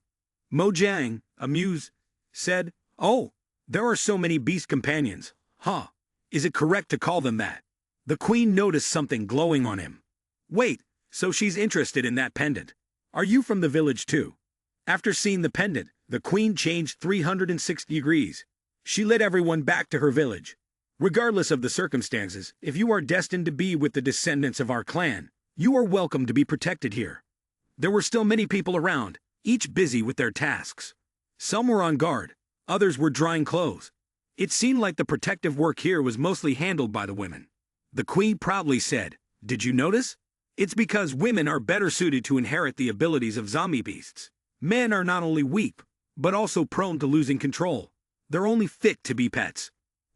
Mojang, amused, said, oh, there are so many beast companions. Huh, is it correct to call them that? The queen noticed something glowing on him. Wait, so she's interested in that pendant. Are you from the village too? After seeing the pendant, the queen changed 360 degrees. She led everyone back to her village. Regardless of the circumstances, if you are destined to be with the descendants of our clan, you are welcome to be protected here. There were still many people around, each busy with their tasks. Some were on guard, others were drying clothes. It seemed like the protective work here was mostly handled by the women. The queen proudly said, did you notice? It's because women are better suited to inherit the abilities of zombie beasts. Men are not only weak, but also prone to losing control. They're only fit to be pets.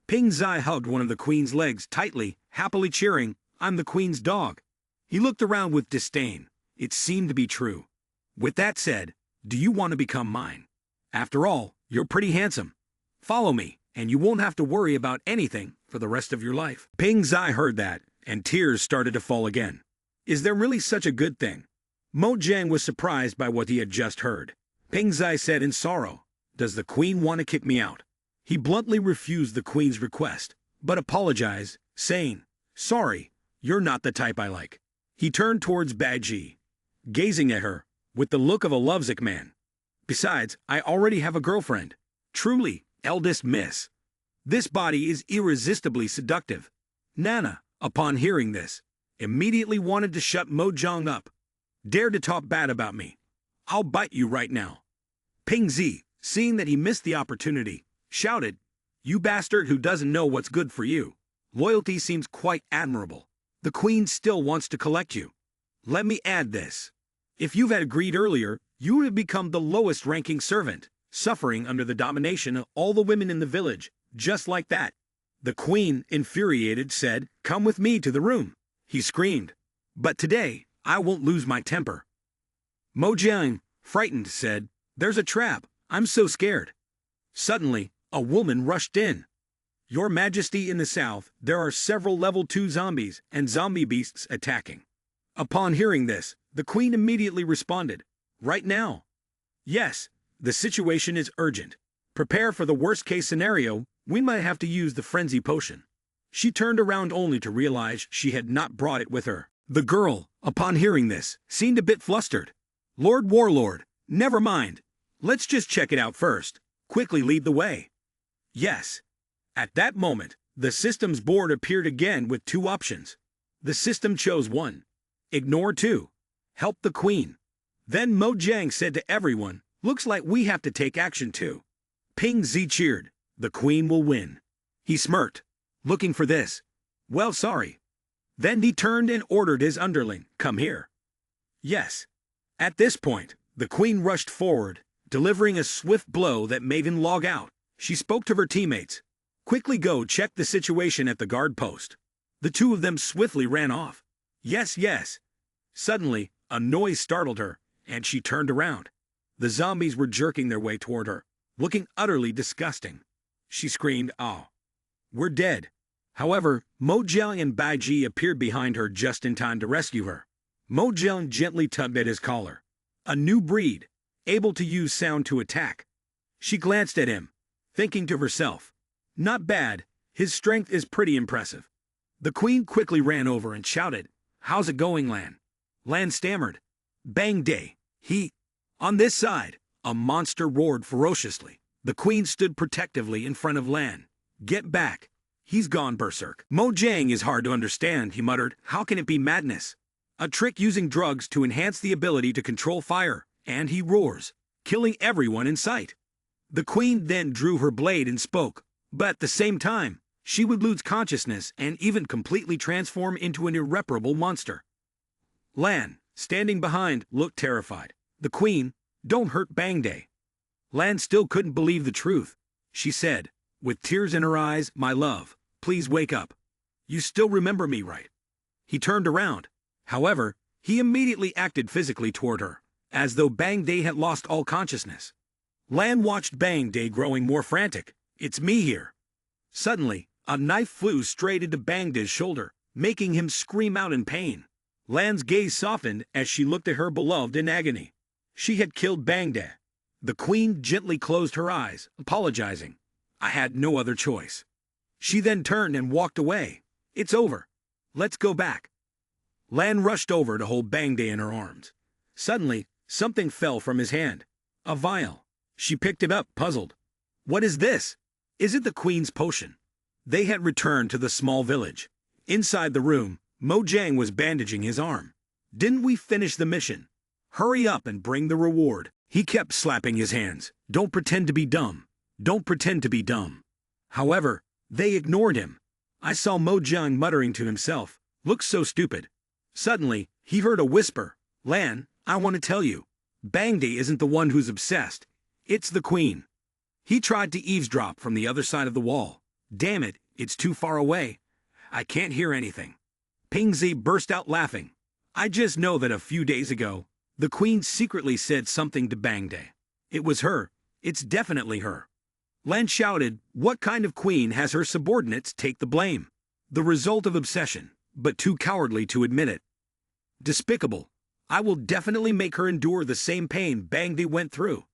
Ping Zai hugged one of the queen's legs tightly, happily cheering, I'm the queen's dog. He looked around with disdain. It seemed to be true. With that said, do you want to become mine? After all, you're pretty handsome. Follow me, and you won't have to worry about anything for the rest of your life. Ping Zai heard that, and tears started to fall again. Is there really such a good thing? Mojang was surprised by what he had just heard. Ping Zai said in sorrow, does the queen want to kick me out? He bluntly refused the queen's request, but apologized, saying, sorry, you're not the type I like. He turned towards Baji, gazing at her with the look of a lovesick man. Besides, I already have a girlfriend. Truly, eldest miss. This body is irresistibly seductive. Nana, upon hearing this, immediately wanted to shut Mojang up. Dare to talk bad about me. I'll bite you right now. Ping Zi, seeing that he missed the opportunity, shouted, you bastard who doesn't know what's good for you. Loyalty seems quite admirable. The queen still wants to collect you. Let me add this. If you had agreed earlier, you would have become the lowest-ranking servant, suffering under the domination of all the women in the village, just like that. The queen, infuriated, said, "Come with me to the room." He screamed, "But today, I won't lose my temper." Mojang, frightened, said, "There's a trap. I'm so scared." Suddenly, a woman rushed in. "Your Majesty, in the south, there are several level 2 zombies and zombie beasts attacking." Upon hearing this, the queen immediately responded, "Right now." "Yes, the situation is urgent. Prepare for the worst-case scenario. We might have to use the frenzy potion." She turned around only to realize she had not brought it with her. The girl, upon hearing this, seemed a bit flustered. "Lord Warlord, never mind. Let's just check it out first. Quickly lead the way." Yes. At that moment, the system's board appeared again with 2 options. The system chose 1. Ignore 2. Help the queen. Then Mojang said to everyone, "Looks like we have to take action too." Ping Zi cheered, "The queen will win." He smirked, looking for this. "Well, sorry." Then he turned and ordered his underling, "Come here." Yes. At this point, the queen rushed forward, delivering a swift blow that made him log out. She spoke to her teammates. "Quickly go check the situation at the guard post." The 2 of them swiftly ran off. "Yes, yes." Suddenly, a noise startled her, and she turned around. The zombies were jerking their way toward her, looking utterly disgusting. She screamed, "Oh, we're dead." However, Mojang and Baiji appeared behind her just in time to rescue her. Mojang gently tugged at his collar. A new breed, able to use sound to attack. She glanced at him, thinking to herself, "Not bad, his strength is pretty impressive." The queen quickly ran over and shouted, "How's it going, Lan?" Lan stammered, "Bang day, he..." On this side, a monster roared ferociously. The queen stood protectively in front of Lan. "Get back. He's gone berserk." "Mojang is hard to understand," he muttered. "How can it be madness? A trick using drugs to enhance the ability to control fire, and he roars, killing everyone in sight." The queen then drew her blade and spoke, but at the same time, she would lose consciousness and even completely transform into an irreparable monster. Lan, standing behind, looked terrified. The queen, "Don't hurt Bang Day." Lan still couldn't believe the truth. She said, with tears in her eyes, "My love, please wake up. You still remember me, right?" He turned around. However, he immediately acted physically toward her, as though Bang Day had lost all consciousness. Lan watched Bang Day growing more frantic. "It's me here." Suddenly, a knife flew straight into Bang Day's shoulder, making him scream out in pain. Lan's gaze softened as she looked at her beloved in agony. She had killed Bang Day. The queen gently closed her eyes, apologizing. "I had no other choice." She then turned and walked away. "It's over. Let's go back." Lan rushed over to hold Bang Day in her arms. Suddenly, something fell from his hand. A vial. She picked it up, puzzled. "What is this?" "Is it the queen's potion?" They had returned to the small village. Inside the room, Mojang was bandaging his arm. "Didn't we finish the mission? Hurry up and bring the reward." He kept slapping his hands. "Don't pretend to be dumb. Don't pretend to be dumb." However, they ignored him. I saw Mojang muttering to himself, "Looks so stupid." Suddenly, he heard a whisper. "Lan, I want to tell you. Bang Day isn't the one who's obsessed. It's the queen." He tried to eavesdrop from the other side of the wall. "Damn it, it's too far away. I can't hear anything." Ping Zi burst out laughing. "I just know that a few days ago, the queen secretly said something to Bang Day. It was her. It's definitely her." Lan shouted, "What kind of queen has her subordinates take the blame? The result of obsession, but too cowardly to admit it. Despicable. I will definitely make her endure the same pain Bang Day went through."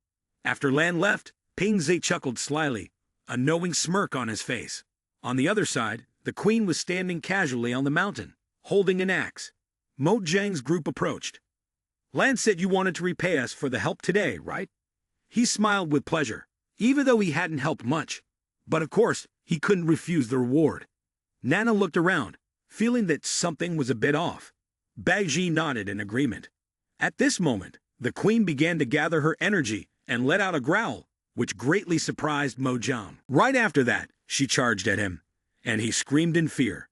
After Lan left, Ping Zi chuckled slyly, a knowing smirk on his face. On the other side, the queen was standing casually on the mountain, holding an axe. Mojang's group approached. "Lan said you wanted to repay us for the help today, right?" He smiled with pleasure, even though he hadn't helped much. But of course, he couldn't refuse the reward. Nana looked around, feeling that something was a bit off. Baiji nodded in agreement. At this moment, the queen began to gather her energy and let out a growl, which greatly surprised Mojang. Right after that, she charged at him, and he screamed in fear.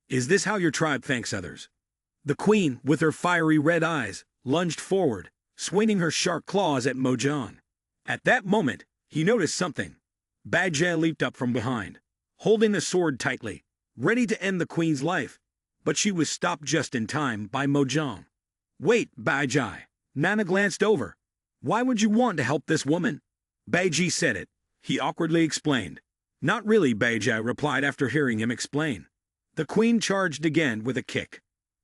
Is this how your tribe thanks others? The queen, with her fiery red eyes, lunged forward, swinging her sharp claws at Mojang. At that moment, he noticed something. Bajie leaped up from behind, holding the sword tightly, ready to end the queen's life, but she was stopped just in time by Mojang. Wait, Bajie. Nana glanced over. Why would you want to help this woman? Bajie said it. He awkwardly explained. Not really, Bajie replied after hearing him explain. The queen charged again with a kick.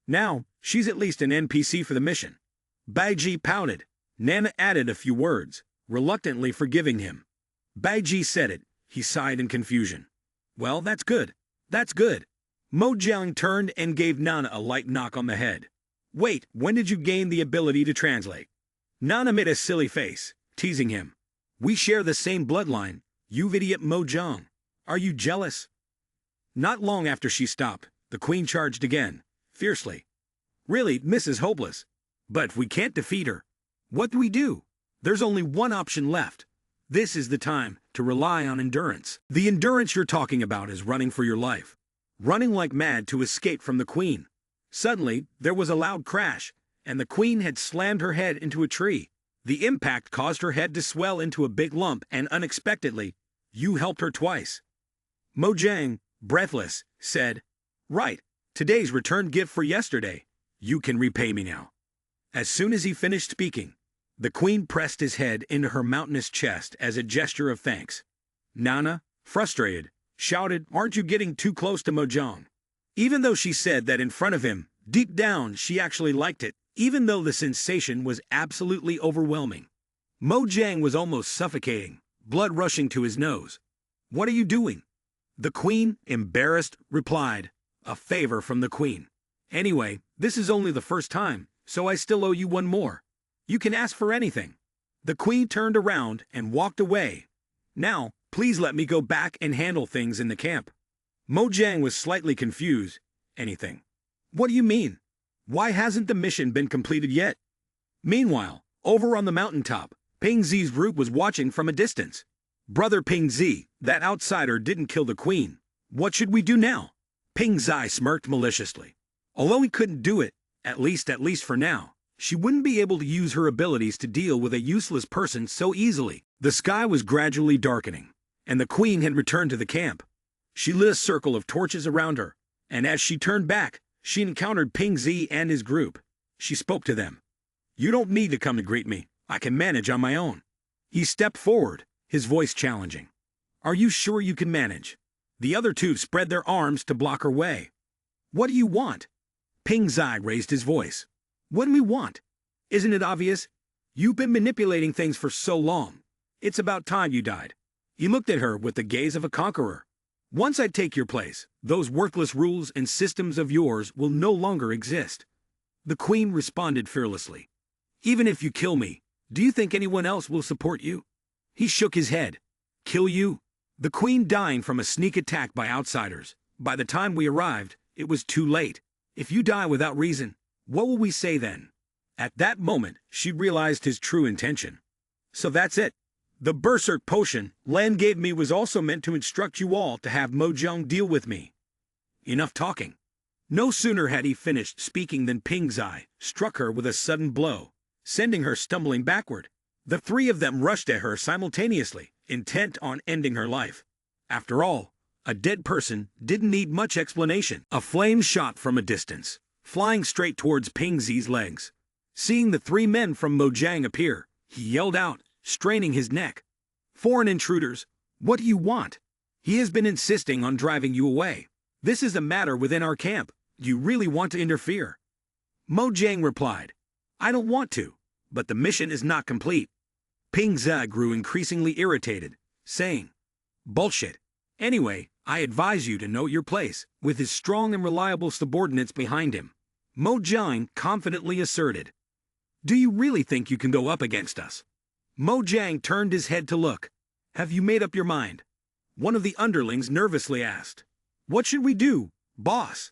Now, she's at least an NPC for the mission. Bajie pouted. Nana added a few words, reluctantly forgiving him. Bajie said it. He sighed in confusion. Well, that's good. That's good. Mojang turned and gave Nana a light knock on the head. Wait, when did you gain the ability to translate? Nana made a silly face, teasing him. We share the same bloodline, you idiot Mojang. Are you jealous? Not long after she stopped, the queen charged again, fiercely. Really, Mrs. Hopeless. But we can't defeat her. What do we do? There's only one option left. This is the time to rely on endurance. The endurance you're talking about is running for your life. Running like mad to escape from the queen. Suddenly, there was a loud crash, and the queen had slammed her head into a tree. The impact caused her head to swell into a big lump, and unexpectedly, you helped her twice. Mojang, breathless, said, Right, today's return gift for yesterday. You can repay me now. As soon as he finished speaking, the queen pressed his head into her mountainous chest as a gesture of thanks. Nana, frustrated, shouted, Aren't you getting too close to Mojang? Even though she said that in front of him, deep down she actually liked it, even though the sensation was absolutely overwhelming. Mojang was almost suffocating, blood rushing to his nose. What are you doing? The queen, embarrassed, replied, A favor from the queen. Anyway, this is only the first time, so I still owe you one more. You can ask for anything. The queen turned around and walked away. Now, please let me go back and handle things in the camp. Mojang was slightly confused. Anything? What do you mean? Why hasn't the mission been completed yet? Meanwhile, over on the mountaintop, Ping Zi's group was watching from a distance. Brother Ping Zi, that outsider didn't kill the queen. What should we do now? Ping Zi smirked maliciously. Although he couldn't do it, at least for now, she wouldn't be able to use her abilities to deal with a useless person so easily. The sky was gradually darkening, and the queen had returned to the camp. She lit a circle of torches around her, and as she turned back, she encountered Ping Zi and his group. She spoke to them. You don't need to come to greet me. I can manage on my own. He stepped forward, his voice challenging. Are you sure you can manage? The other two spread their arms to block her way. What do you want? Ping Zi raised his voice. What do we want? Isn't it obvious? You've been manipulating things for so long. It's about time you died. He looked at her with the gaze of a conqueror. Once I take your place, those worthless rules and systems of yours will no longer exist. The queen responded fearlessly. Even if you kill me, do you think anyone else will support you? He shook his head. Kill you? The queen dying from a sneak attack by outsiders. By the time we arrived, it was too late. If you die without reason, what will we say then? At that moment, she realized his true intention. So that's it. The berserk potion Lan gave me was also meant to instruct you all to have Mojang deal with me. Enough talking. No sooner had he finished speaking than Ping Zi struck her with a sudden blow, sending her stumbling backward. The three of them rushed at her simultaneously, intent on ending her life. After all, a dead person didn't need much explanation. A flame shot from a distance, flying straight towards Ping Zi's legs. Seeing the three men from Mojang appear, he yelled out, straining his neck. Foreign intruders, what do you want? He has been insisting on driving you away. This is a matter within our camp. Do you really want to interfere? Mojang replied, I don't want to, but the mission is not complete. Ping Zi grew increasingly irritated, saying, Bullshit. Anyway, I advise you to know your place, with his strong and reliable subordinates behind him. Mojang confidently asserted. Do you really think you can go up against us? Mojang turned his head to look. Have you made up your mind? One of the underlings nervously asked. What should we do, boss?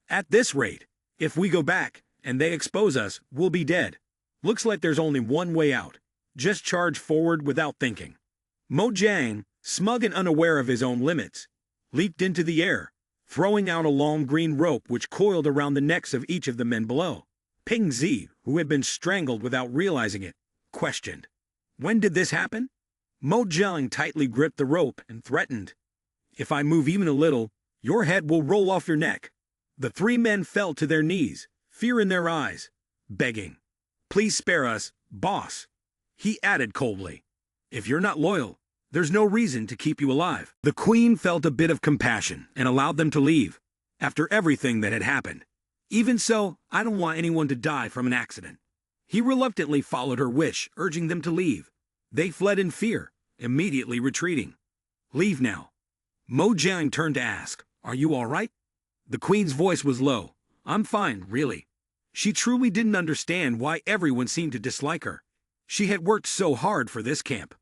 At this rate, if we go back, and they expose us, we'll be dead. Looks like there's only one way out. Just charge forward without thinking. Mojang, smug and unaware of his own limits, leaped into the air, throwing out a long green rope which coiled around the necks of each of the men below. Ping Zi, who had been strangled without realizing it, questioned, "When did this happen?" Mo Jiang tightly gripped the rope and threatened, "If I move even a little, your head will roll off your neck." The three men fell to their knees, fear in their eyes, begging, "Please spare us, boss." He added coldly, "If you're not loyal, there's no reason to keep you alive." The queen felt a bit of compassion and allowed them to leave, after everything that had happened. "Even so, I don't want anyone to die from an accident." He reluctantly followed her wish, urging them to leave. They fled in fear, immediately retreating. "Leave now." Mo Jiang turned to ask, "Are you all right?" The queen's voice was low. "I'm fine, really." She truly didn't understand why everyone seemed to dislike her. She had worked so hard for this camp.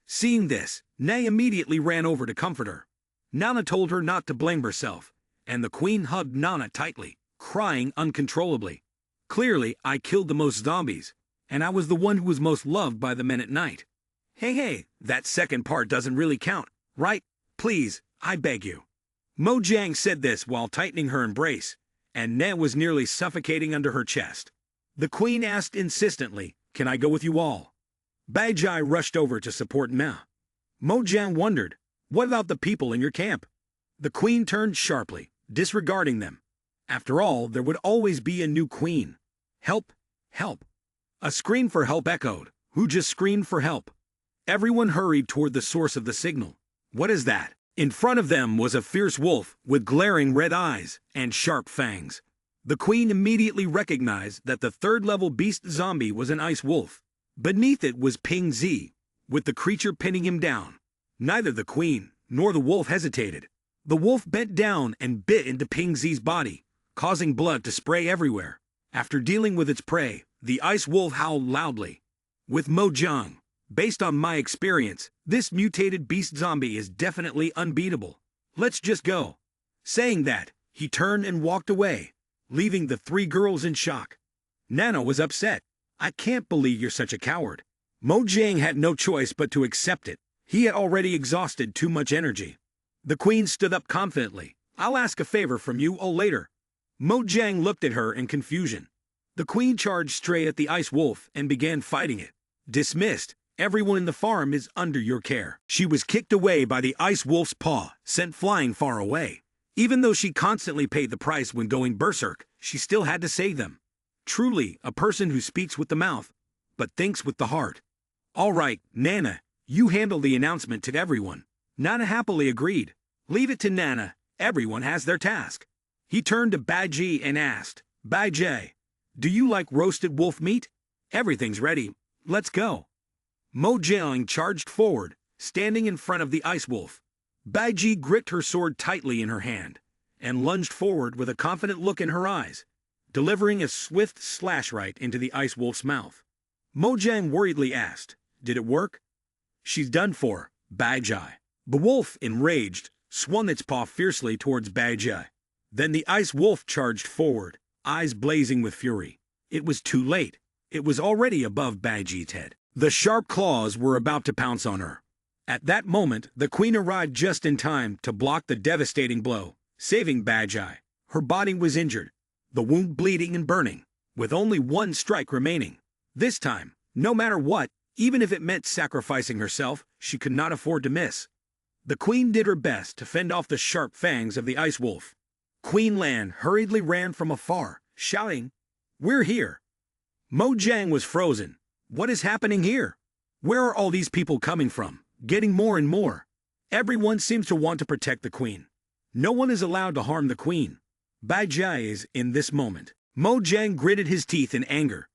Seeing this, Nay immediately ran over to comfort her. Nana told her not to blame herself, and the queen hugged Nana tightly, crying uncontrollably. "Clearly, I killed the most zombies, and I was the one who was most loved by the men at night. Hey, that second part doesn't really count, right? Please, I beg you." Mo Jiang said this while tightening her embrace, and Nay was nearly suffocating under her chest. The queen asked insistently, "Can I go with you all?" Bai Jai rushed over to support Ma. Mo Jiang wondered, "What about the people in your camp?" The queen turned sharply, disregarding them. After all, there would always be a new queen. "Help! Help!" A scream for help echoed. Who just screamed for help? Everyone hurried toward the source of the signal. What is that? In front of them was a fierce wolf with glaring red eyes and sharp fangs. The queen immediately recognized that the third-level beast zombie was an ice wolf. Beneath it was Ping Zi, with the creature pinning him down. Neither the queen nor the wolf hesitated. The wolf bent down and bit into Ping Zi's body, causing blood to spray everywhere. After dealing with its prey, the ice wolf howled loudly. With Mo Jiang, based on my experience, this mutated beast zombie is definitely unbeatable. Let's just go. Saying that, he turned and walked away, leaving the three girls in shock. Nana was upset. "I can't believe you're such a coward." Mo Jiang had no choice but to accept it. He had already exhausted too much energy. The queen stood up confidently. "I'll ask a favor from you all later." Mo Jiang looked at her in confusion. The queen charged straight at the ice wolf and began fighting it. "Dismissed. Everyone in the farm is under your care." She was kicked away by the ice wolf's paw, sent flying far away. Even though she constantly paid the price when going berserk, she still had to save them. Truly, a person who speaks with the mouth, but thinks with the heart. "All right, Nana, you handle the announcement to everyone." Nana happily agreed. "Leave it to Nana, everyone has their task." He turned to Baiji and asked, "Baiji, do you like roasted wolf meat? Everything's ready, let's go." Mo Jiang charged forward, standing in front of the ice wolf. Baiji gripped her sword tightly in her hand, and lunged forward with a confident look in her eyes, delivering a swift slash right into the ice wolf's mouth. Mo Jiang worriedly asked, "Did it work?" "She's done for, Baiji." The wolf, enraged, swung its paw fiercely towards Baiji. Then the ice wolf charged forward, eyes blazing with fury. It was too late. It was already above Baiji's head. The sharp claws were about to pounce on her. At that moment, the queen arrived just in time to block the devastating blow, saving Baiji. Her body was injured, the wound bleeding and burning, with only one strike remaining. This time, no matter what, even if it meant sacrificing herself, she could not afford to miss. The queen did her best to fend off the sharp fangs of the ice wolf. Queen Lan hurriedly ran from afar, shouting, "We're here!" Mo Jiang was frozen. What is happening here? Where are all these people coming from? Getting more and more. Everyone seems to want to protect the queen. No one is allowed to harm the queen. Baiji is in this moment. Mo Jiang gritted his teeth in anger.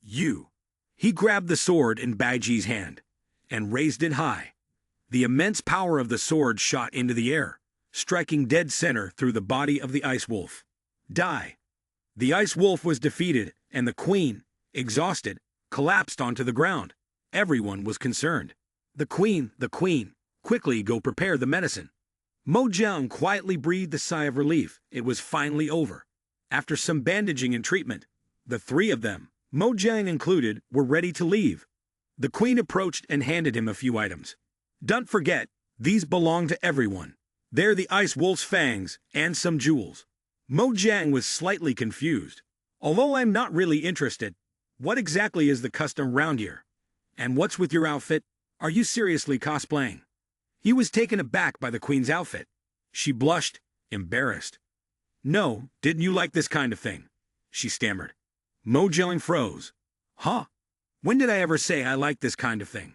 "You." He grabbed the sword in Baiji's hand and raised it high. The immense power of the sword shot into the air, striking dead center through the body of the ice wolf. Die. The ice wolf was defeated, and the queen, exhausted, collapsed onto the ground. Everyone was concerned. The queen, quickly go prepare the medicine." Mo Jiang quietly breathed a sigh of relief. It was finally over. After some bandaging and treatment, the three of them, Mo Jiang included, were ready to leave. The queen approached and handed him a few items. "Don't forget, these belong to everyone. There the ice wolf's fangs and some jewels. Mojang was slightly confused. Although I'm not really interested, what exactly is the custom round here? And what's with your outfit? Are you seriously cosplaying? He was taken aback by the queen's outfit. She blushed, embarrassed. No, didn't you like this kind of thing? She stammered. Mojang froze. Huh? When did I ever say I like this kind of thing?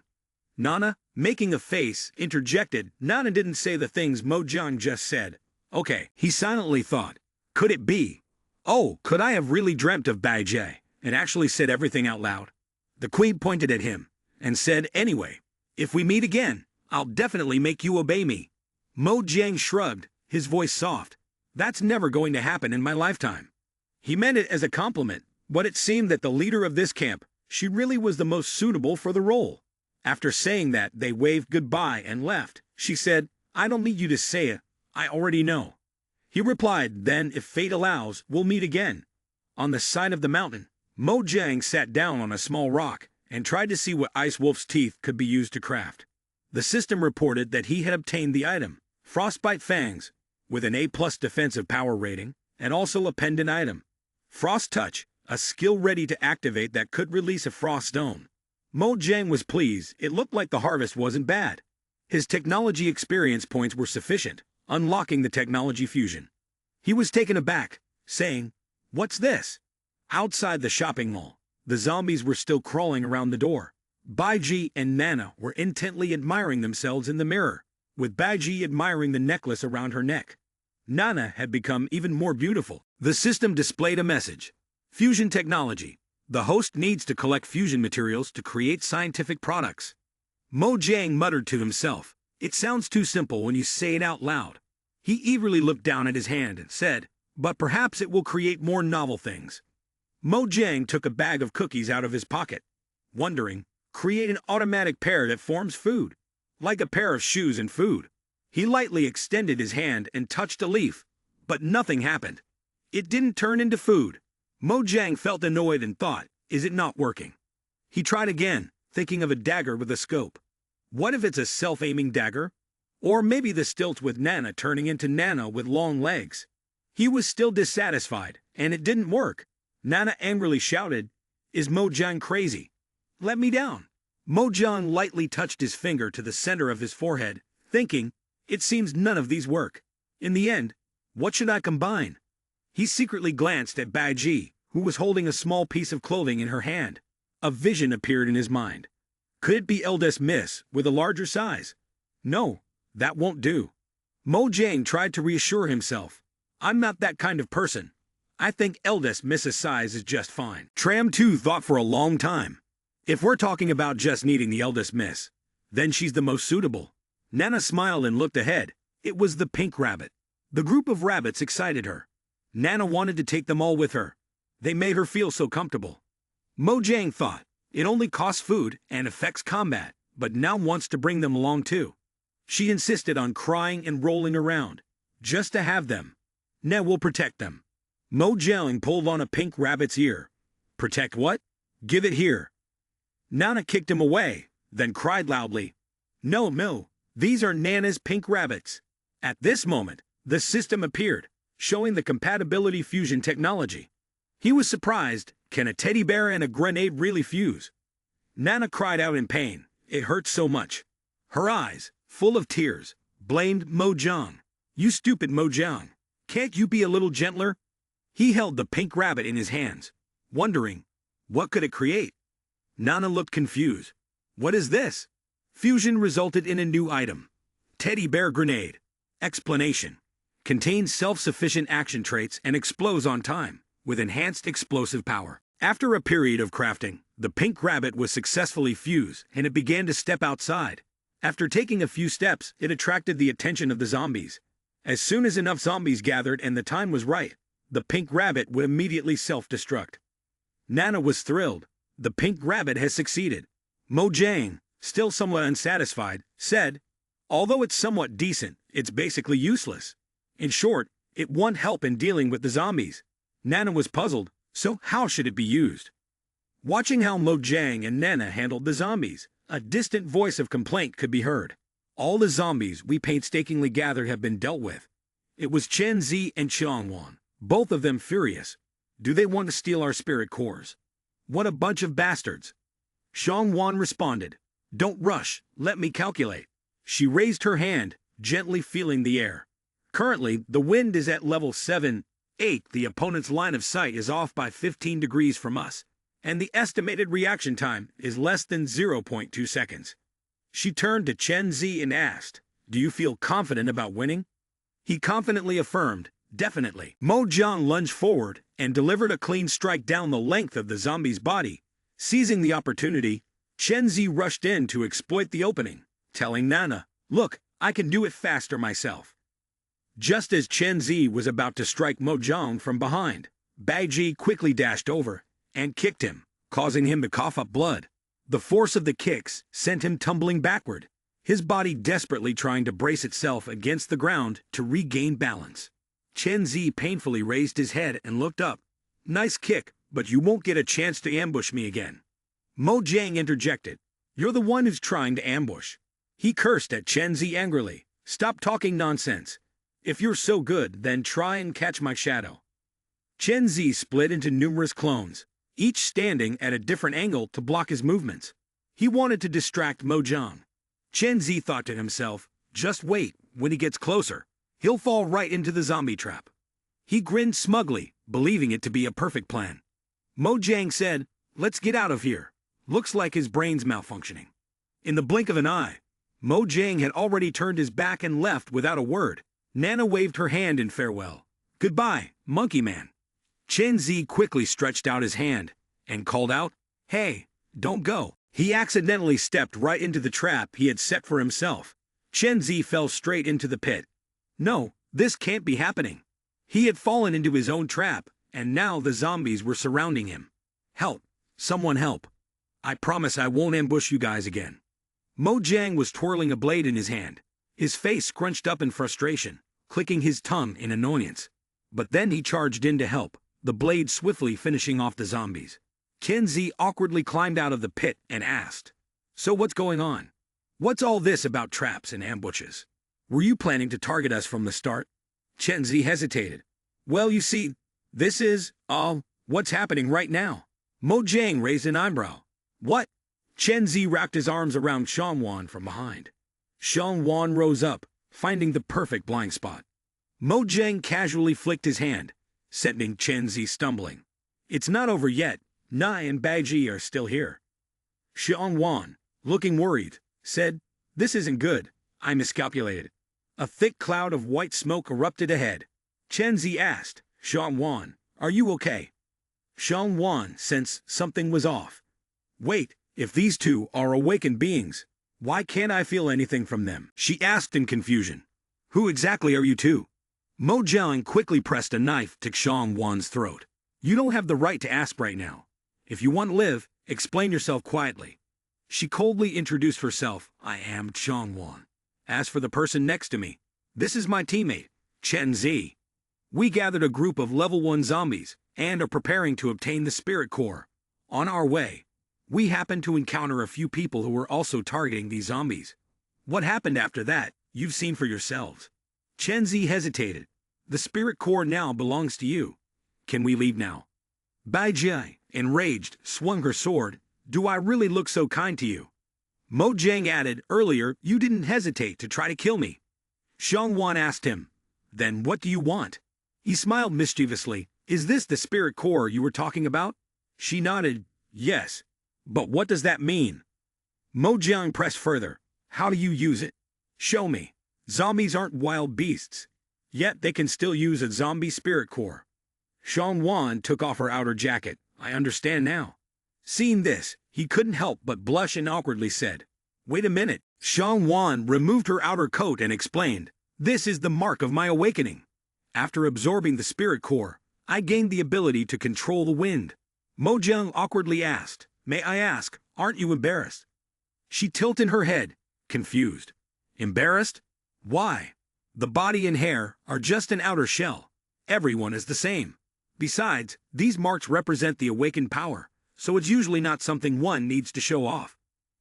Nana, making a face, interjected. Nana didn't say the things Mojang just said. Okay, he silently thought. Could it be? Oh, could I have really dreamt of Baijie and actually said everything out loud? The queen pointed at him and said, anyway, if we meet again, I'll definitely make you obey me. Mojang shrugged, his voice soft. That's never going to happen in my lifetime. He meant it as a compliment, but it seemed that the leader of this camp, she really was the most suitable for the role. After saying that, they waved goodbye and left. She said, I don't need you to say it, I already know. He replied, then if fate allows, we'll meet again. On the side of the mountain, Mojang sat down on a small rock and tried to see what Ice Wolf's teeth could be used to craft. The system reported that he had obtained the item, Frostbite Fangs, with an A+ defensive power rating, and also a pendant item, Frost Touch, a skill ready to activate that could release a frost stone. Mojang was pleased. It looked like the harvest wasn't bad. His technology experience points were sufficient, unlocking the technology fusion. He was taken aback, saying, what's this? Outside the shopping mall, the zombies were still crawling around the door. Baiji and Nana were intently admiring themselves in the mirror, with Baiji admiring the necklace around her neck. Nana had become even more beautiful. The system displayed a message. Fusion technology. The host needs to collect fusion materials to create scientific products. Mojang muttered to himself, it sounds too simple when you say it out loud. He eagerly looked down at his hand and said, but perhaps it will create more novel things. Mojang took a bag of cookies out of his pocket, wondering, create an automatic pair that forms food, like a pair of shoes and food. He lightly extended his hand and touched a leaf, but nothing happened. It didn't turn into food. Mojang felt annoyed and thought, is it not working? He tried again, thinking of a dagger with a scope. What if it's a self-aiming dagger? Or maybe the stilts with Nana turning into Nana with long legs. He was still dissatisfied, and it didn't work. Nana angrily shouted, is Mojang crazy? Let me down. Mojang lightly touched his finger to the center of his forehead, thinking, it seems none of these work. In the end, what should I combine? He secretly glanced at Baiji, who was holding a small piece of clothing in her hand. A vision appeared in his mind. Could it be Eldest Miss with a larger size? No, that won't do. Mojang tried to reassure himself. I'm not that kind of person. I think Eldest Miss's size is just fine. Tram 2 thought for a long time. If we're talking about just needing the Eldest Miss, then she's the most suitable. Nana smiled and looked ahead. It was the pink rabbit. The group of rabbits excited her. Nana wanted to take them all with her. They made her feel so comfortable. Mojang thought, it only costs food and affects combat, but now wants to bring them along too. She insisted on crying and rolling around, just to have them. Nana will protect them. Mojang pulled on a pink rabbit's ear. Protect what? Give it here. Nana kicked him away, then cried loudly, no, these are Nana's pink rabbits. At this moment, the system appeared, showing the compatibility fusion technology. He was surprised, can a teddy bear and a grenade really fuse? Nana cried out in pain, it hurt so much. Her eyes, full of tears, blamed Mojang. You stupid Mojang, can't you be a little gentler? He held the pink rabbit in his hands, wondering, what could it create? Nana looked confused. What is this? Fusion resulted in a new item. Teddy bear grenade. Explanation. Contains self-sufficient action traits and explodes on time, with enhanced explosive power. After a period of crafting, the pink rabbit was successfully fused and it began to step outside. After taking a few steps, it attracted the attention of the zombies. As soon as enough zombies gathered and the time was right, the pink rabbit would immediately self-destruct. Nana was thrilled. The pink rabbit has succeeded. Mojang, still somewhat unsatisfied, said, although it's somewhat decent, it's basically useless. In short, it won't help in dealing with the zombies. Nana was puzzled, so how should it be used? Watching how Mojang and Nana handled the zombies, a distant voice of complaint could be heard. All the zombies we painstakingly gathered have been dealt with. It was Chen Zi and Xiang Wan, both of them furious. Do they want to steal our spirit cores? What a bunch of bastards. Xiang Wan responded, "Don't rush, let me calculate." She raised her hand, gently feeling the air. Currently, the wind is at level 7, 8. The opponent's line of sight is off by 15 degrees from us, and the estimated reaction time is less than 0.2 seconds. She turned to Chen Zi and asked, "Do you feel confident about winning?" He confidently affirmed, "Definitely." Mo Jiang lunged forward and delivered a clean strike down the length of the zombie's body. Seizing the opportunity, Chen Zi rushed in to exploit the opening, telling Nana, "Look, I can do it faster myself." Just as Chen Zi was about to strike Mo Jiang from behind, Bai Ji quickly dashed over and kicked him, causing him to cough up blood. The force of the kicks sent him tumbling backward, his body desperately trying to brace itself against the ground to regain balance. Chen Zi painfully raised his head and looked up. "Nice kick, but you won't get a chance to ambush me again." Mo Jiang interjected, "You're the one who's trying to ambush." He cursed at Chen Zi angrily, "Stop talking nonsense. If you're so good, then try and catch my shadow." Chen Zi split into numerous clones, each standing at a different angle to block his movements. He wanted to distract Mo Jiang. Chen Zi thought to himself, "Just wait, when he gets closer, he'll fall right into the zombie trap." He grinned smugly, believing it to be a perfect plan. Mo Jiang said, "Let's get out of here. Looks like his brain's malfunctioning." In the blink of an eye, Mo Jiang had already turned his back and left without a word. Nana waved her hand in farewell. "Goodbye, monkey man." Chen Zi quickly stretched out his hand and called out, "Hey, don't go." He accidentally stepped right into the trap he had set for himself. Chen Zi fell straight into the pit. No, this can't be happening. He had fallen into his own trap, and now the zombies were surrounding him. "Help! Someone help! I promise I won't ambush you guys again." Mo Jiang was twirling a blade in his hand, his face scrunched up in frustration, clicking his tongue in annoyance. But then he charged in to help, the blade swiftly finishing off the zombies. Chen Zi awkwardly climbed out of the pit and asked, "So what's going on? What's all this about traps and ambushes? Were you planning to target us from the start?" Chen Zi hesitated. "Well, you see, this is, what's happening right now." Mo Jiang raised an eyebrow. "What?" Chen Zi wrapped his arms around Xiang Wan from behind. Xiang Wan rose up, finding the perfect blind spot. Mo Jiang casually flicked his hand, sending Chen Zi stumbling. "It's not over yet. Nai and Bai Ji are still here." Xiang Wan, looking worried, said, "This isn't good. I miscalculated." A thick cloud of white smoke erupted ahead. Chen Zi asked, "Xiang Wan, are you okay?" Xiang Wan sensed something was off. "Wait, if these two are awakened beings, why can't I feel anything from them?" she asked in confusion. "Who exactly are you two?" Mo Jiang quickly pressed a knife to Xiang Wan's throat. "You don't have the right to ask right now. If you want to live, explain yourself quietly." She coldly introduced herself. "I am Xiang Wan. As for the person next to me, this is my teammate, Chen Zi. We gathered a group of level 1 zombies and are preparing to obtain the spirit core. On our way, we happened to encounter a few people who were also targeting these zombies. What happened after that, you've seen for yourselves." Chen Zi hesitated. "The spirit core now belongs to you. Can we leave now?" Bai Ji, enraged, swung her sword. "Do I really look so kind to you?" Mo Jiang added, "Earlier, you didn't hesitate to try to kill me." Xiang Wan asked him, "Then what do you want?" He smiled mischievously. "Is this the spirit core you were talking about?" She nodded, "Yes. But what does that mean?" Mo Jiang pressed further. "How do you use it? Show me. Zombies aren't wild beasts, yet they can still use a zombie spirit core." Xiang Wan took off her outer jacket. "I understand now." Seeing this, he couldn't help but blush and awkwardly said, "Wait a minute." Xiang Wan removed her outer coat and explained, "This is the mark of my awakening. After absorbing the spirit core, I gained the ability to control the wind." Mo Jiang awkwardly asked, "May I ask, aren't you embarrassed?" She tilted her head, confused. "Embarrassed? Why? The body and hair are just an outer shell. Everyone is the same. Besides, these marks represent the awakened power, so it's usually not something one needs to show off."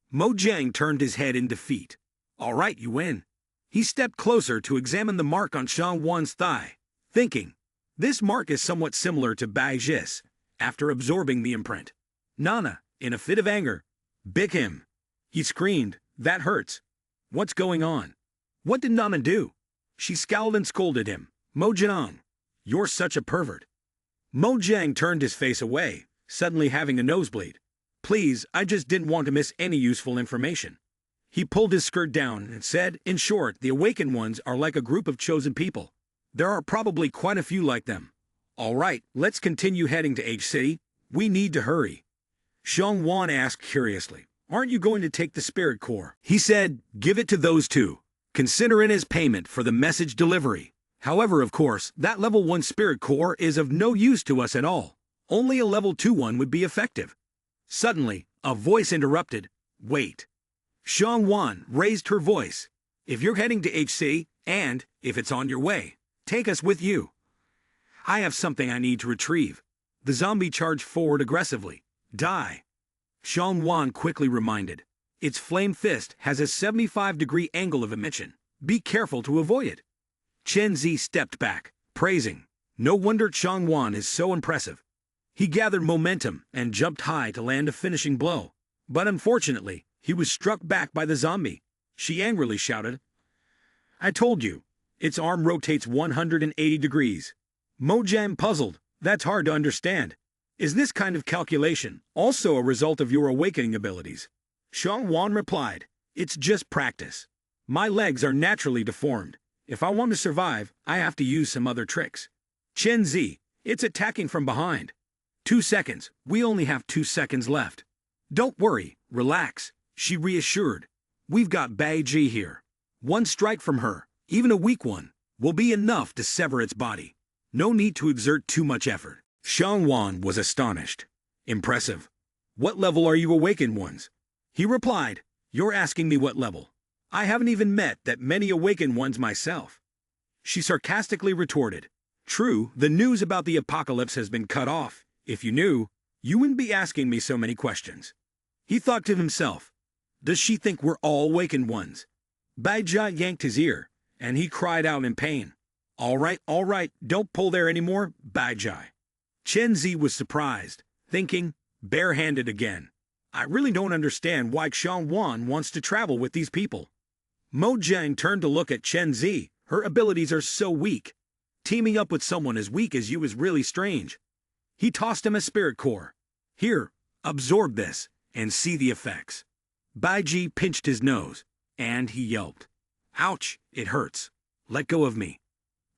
Mo Jiang turned his head in defeat. All right, you win. He stepped closer to examine the mark on Xiang Wan's thigh, thinking, this mark is somewhat similar to Bai Jis, after absorbing the imprint. Nana, in a fit of anger, bit him. He screamed, that hurts. What's going on? What did Nana do? She scowled and scolded him. Mojang, you're such a pervert. Mojang turned his face away, suddenly having a nosebleed. Please, I just didn't want to miss any useful information. He pulled his skirt down and said, in short, the awakened ones are like a group of chosen people. There are probably quite a few like them. All right, let's continue heading to H City. We need to hurry. Xiang Wan asked curiously, aren't you going to take the spirit core? He said, give it to those two. Consider it as payment for the message delivery. However, of course, that level 1 spirit core is of no use to us at all. Only a level 2 one would be effective. Suddenly, a voice interrupted, wait. Xiang Wan raised her voice. If you're heading to HC, and, if it's on your way, take us with you. I have something I need to retrieve. The zombie charged forward aggressively. Die. Xiang Wan quickly reminded. Its flame fist has a 75-degree angle of emission. Be careful to avoid it. Chen Zi stepped back, praising. No wonder Xiang Wan is so impressive. He gathered momentum and jumped high to land a finishing blow. But unfortunately, he was struck back by the zombie. She angrily shouted, I told you, its arm rotates 180 degrees. Mojang puzzled, that's hard to understand. Is this kind of calculation also a result of your awakening abilities? Xiang Wan replied, it's just practice. My legs are naturally deformed. If I want to survive, I have to use some other tricks. Chen Zi, it's attacking from behind. 2 seconds, we only have 2 seconds left. Don't worry, relax, she reassured. We've got Bai Ji here. One strike from her, even a weak one, will be enough to sever its body. No need to exert too much effort. Xiang Wan was astonished. Impressive. What level are you awakened ones? He replied, you're asking me what level? I haven't even met that many awakened ones myself. She sarcastically retorted, true, the news about the apocalypse has been cut off. If you knew, you wouldn't be asking me so many questions. He thought to himself, does she think we're all awakened ones? Bai Jia yanked his ear, and he cried out in pain. All right, don't pull there anymore, Bai Jia. Chen Zi was surprised, thinking, barehanded again. I really don't understand why Xiang Wan wants to travel with these people. Mojang turned to look at Chen Zi. Her abilities are so weak. Teaming up with someone as weak as you is really strange. He tossed him a spirit core. Here, absorb this, and see the effects. Bai Ji pinched his nose, and he yelped. Ouch, it hurts. Let go of me.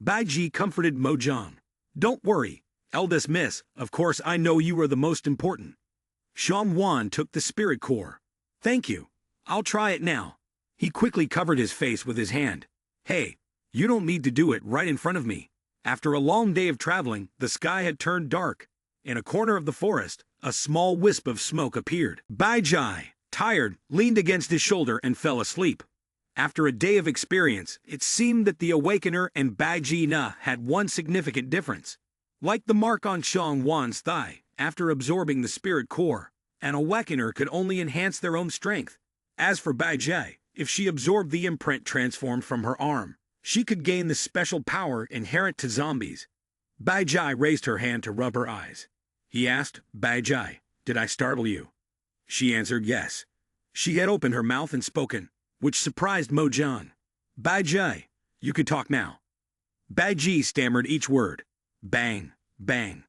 Bai Ji comforted Mojang. Don't worry, eldest miss, of course I know you are the most important. Xiang Wan took the spirit core. Thank you. I'll try it now. He quickly covered his face with his hand. Hey, you don't need to do it right in front of me. After a long day of traveling, the sky had turned dark. In a corner of the forest, a small wisp of smoke appeared. Bai Jai, tired, leaned against his shoulder and fell asleep. After a day of experience, it seemed that the Awakener and Bai Ji Na had one significant difference. Like the mark on Xiang Wan's thigh, after absorbing the spirit core, an Awakener could only enhance their own strength. As for Bai Jai, if she absorbed the imprint transformed from her arm, she could gain the special power inherent to zombies. Bai Jai raised her hand to rub her eyes. He asked, Bai Jai, did I startle you? She answered yes. She had opened her mouth and spoken, which surprised Mojang. Bai Jai, you could talk now. Bai Ji stammered each word. Bang, bang.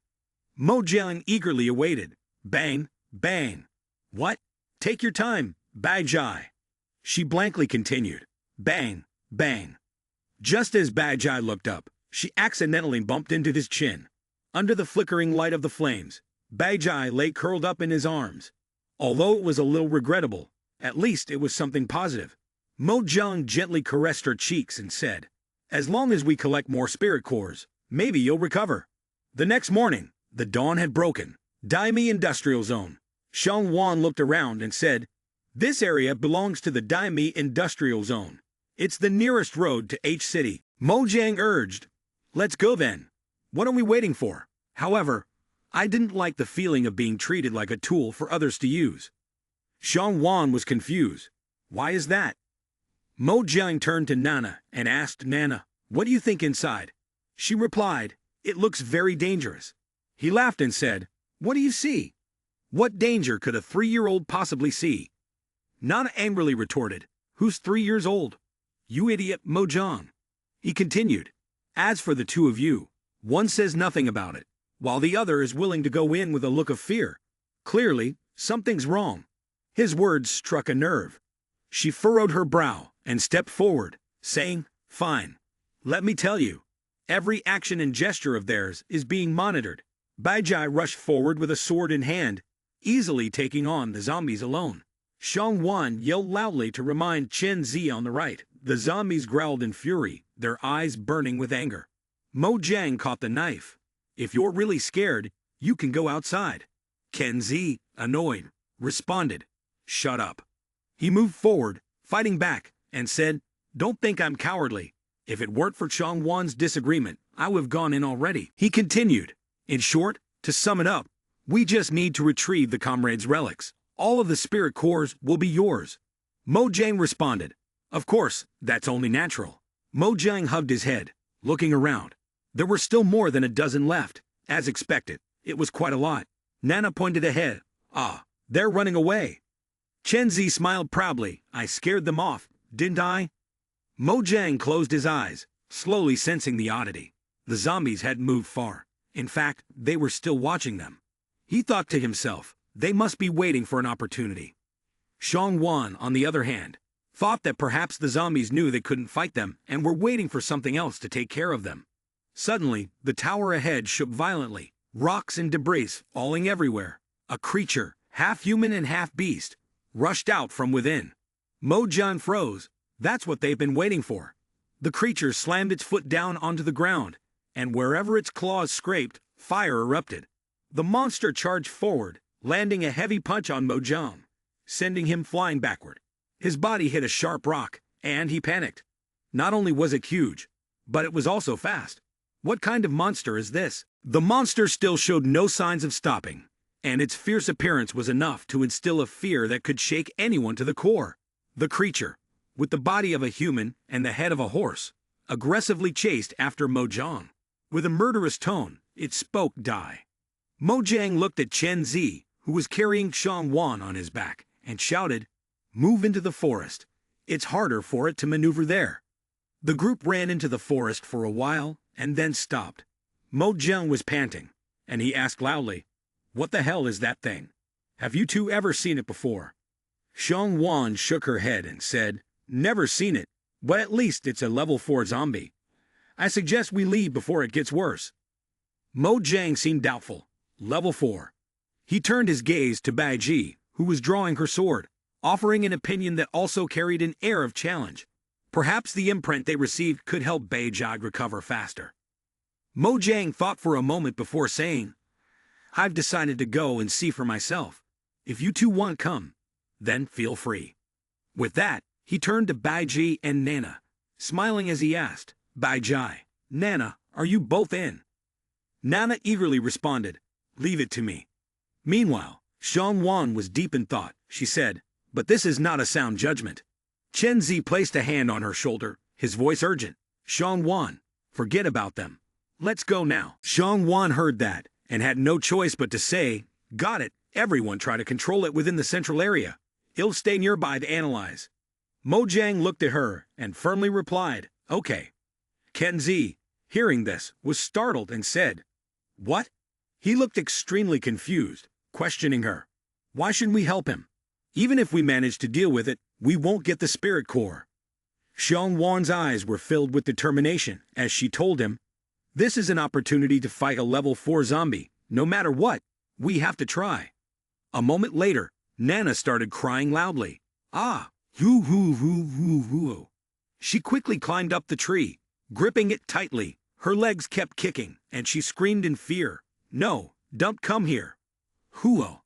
Mojang eagerly awaited. Bang, bang. What? Take your time, Bai Jai. She blankly continued. Bang, bang. Just as Bai Jai looked up, she accidentally bumped into his chin. Under the flickering light of the flames, Bai Jai lay curled up in his arms. Although it was a little regrettable, at least it was something positive. Mojang gently caressed her cheeks and said, as long as we collect more spirit cores, maybe you'll recover. The next morning, the dawn had broken. Daimi Industrial Zone. Xiang Wan looked around and said, this area belongs to the Daimi Industrial Zone. It's the nearest road to H City. Mojang urged, let's go then. What are we waiting for? However, I didn't like the feeling of being treated like a tool for others to use. Xiang Wan was confused. Why is that? Mo Jiang turned to Nana and asked Nana, "What do you think inside?" She replied, "It looks very dangerous." He laughed and said, "What do you see?" "What danger could a 3-year-old possibly see?" Nana angrily retorted, "Who's 3 years old?" "You idiot, Mo Jiang." He continued, "As for the two of you, one says nothing about it, while the other is willing to go in with a look of fear. Clearly, something's wrong." His words struck a nerve. She furrowed her brow and stepped forward, saying, "Fine. Let me tell you. Every action and gesture of theirs is being monitored." Baijai rushed forward with a sword in hand, easily taking on the zombies alone. Xiang Wan yelled loudly to remind Chen Zi on the right. The zombies growled in fury, their eyes burning with anger. Mo Jiang caught the knife. "If you're really scared, you can go outside." Chen Zi, annoyed, responded, "Shut up." He moved forward, fighting back, and said, "Don't think I'm cowardly. If it weren't for Xiang Wan's disagreement, I would have gone in already." He continued, "In short, to sum it up, we just need to retrieve the comrades' relics. All of the spirit cores will be yours." Mo Jiang responded, "Of course, that's only natural." Mo Jiang hugged his head, looking around. There were still more than a dozen left. As expected, it was quite a lot. Nana pointed ahead. "Ah, they're running away." Chen Zi smiled proudly. "I scared them off, didn't I?" Mo Jiang closed his eyes, slowly sensing the oddity. The zombies hadn't moved far. In fact, they were still watching them. He thought to himself, they must be waiting for an opportunity. Xiang Wan, on the other hand, thought that perhaps the zombies knew they couldn't fight them and were waiting for something else to take care of them. Suddenly, the tower ahead shook violently, rocks and debris falling everywhere. A creature, half human and half beast, rushed out from within. Mo Jiang froze. That's what they've been waiting for. The creature slammed its foot down onto the ground, and wherever its claws scraped, fire erupted. The monster charged forward, landing a heavy punch on Mo Jiang, sending him flying backward. His body hit a sharp rock, and he panicked. Not only was it huge, but it was also fast. What kind of monster is this? The monster still showed no signs of stopping, and its fierce appearance was enough to instill a fear that could shake anyone to the core. The creature, with the body of a human and the head of a horse, aggressively chased after Mo Jiang. With a murderous tone, it spoke die. Mo Jiang looked at Chen Zi, who was carrying Xiang Wan on his back, and shouted, "Move into the forest. It's harder for it to maneuver there." The group ran into the forest for a while, and then stopped. Mo Jiang was panting, and he asked loudly, "What the hell is that thing? Have you two ever seen it before?" Xiang Wan shook her head and said, "Never seen it, but at least it's a level 4 zombie. I suggest we leave before it gets worse." Mo Jiang seemed doubtful. Level 4. He turned his gaze to Bai Ji, who was drawing her sword, offering an opinion that also carried an air of challenge. Perhaps the imprint they received could help Bai Ji recover faster. Mo Jiang thought for a moment before saying, "I've decided to go and see for myself. If you two want come, then feel free." With that, he turned to Bai Ji and Nana, smiling as he asked, "Bai Ji, Nana, are you both in?" Nana eagerly responded, "Leave it to me." Meanwhile, Xiang Wan was deep in thought. She said, "But this is not a sound judgment." Chen Zi placed a hand on her shoulder, his voice urgent. "Xiang Wan, forget about them. Let's go now." Xiang Wan heard that, and had no choice but to say, "Got it. Everyone try to control it within the central area. It'll stay nearby to analyze." Mo Jiang looked at her and firmly replied, "Okay." Chen Zi, hearing this, was startled and said, "What?" He looked extremely confused, questioning her. "Why should we help him? Even if we manage to deal with it, we won't get the spirit core." Xiang Wan's eyes were filled with determination as she told him, "This is an opportunity to fight a level 4 zombie. No matter what, we have to try." A moment later, Nana started crying loudly. "Ah, hoo hoo hoo hoo hoo." She quickly climbed up the tree, gripping it tightly. Her legs kept kicking, and she screamed in fear, "No, don't come here." Hoo.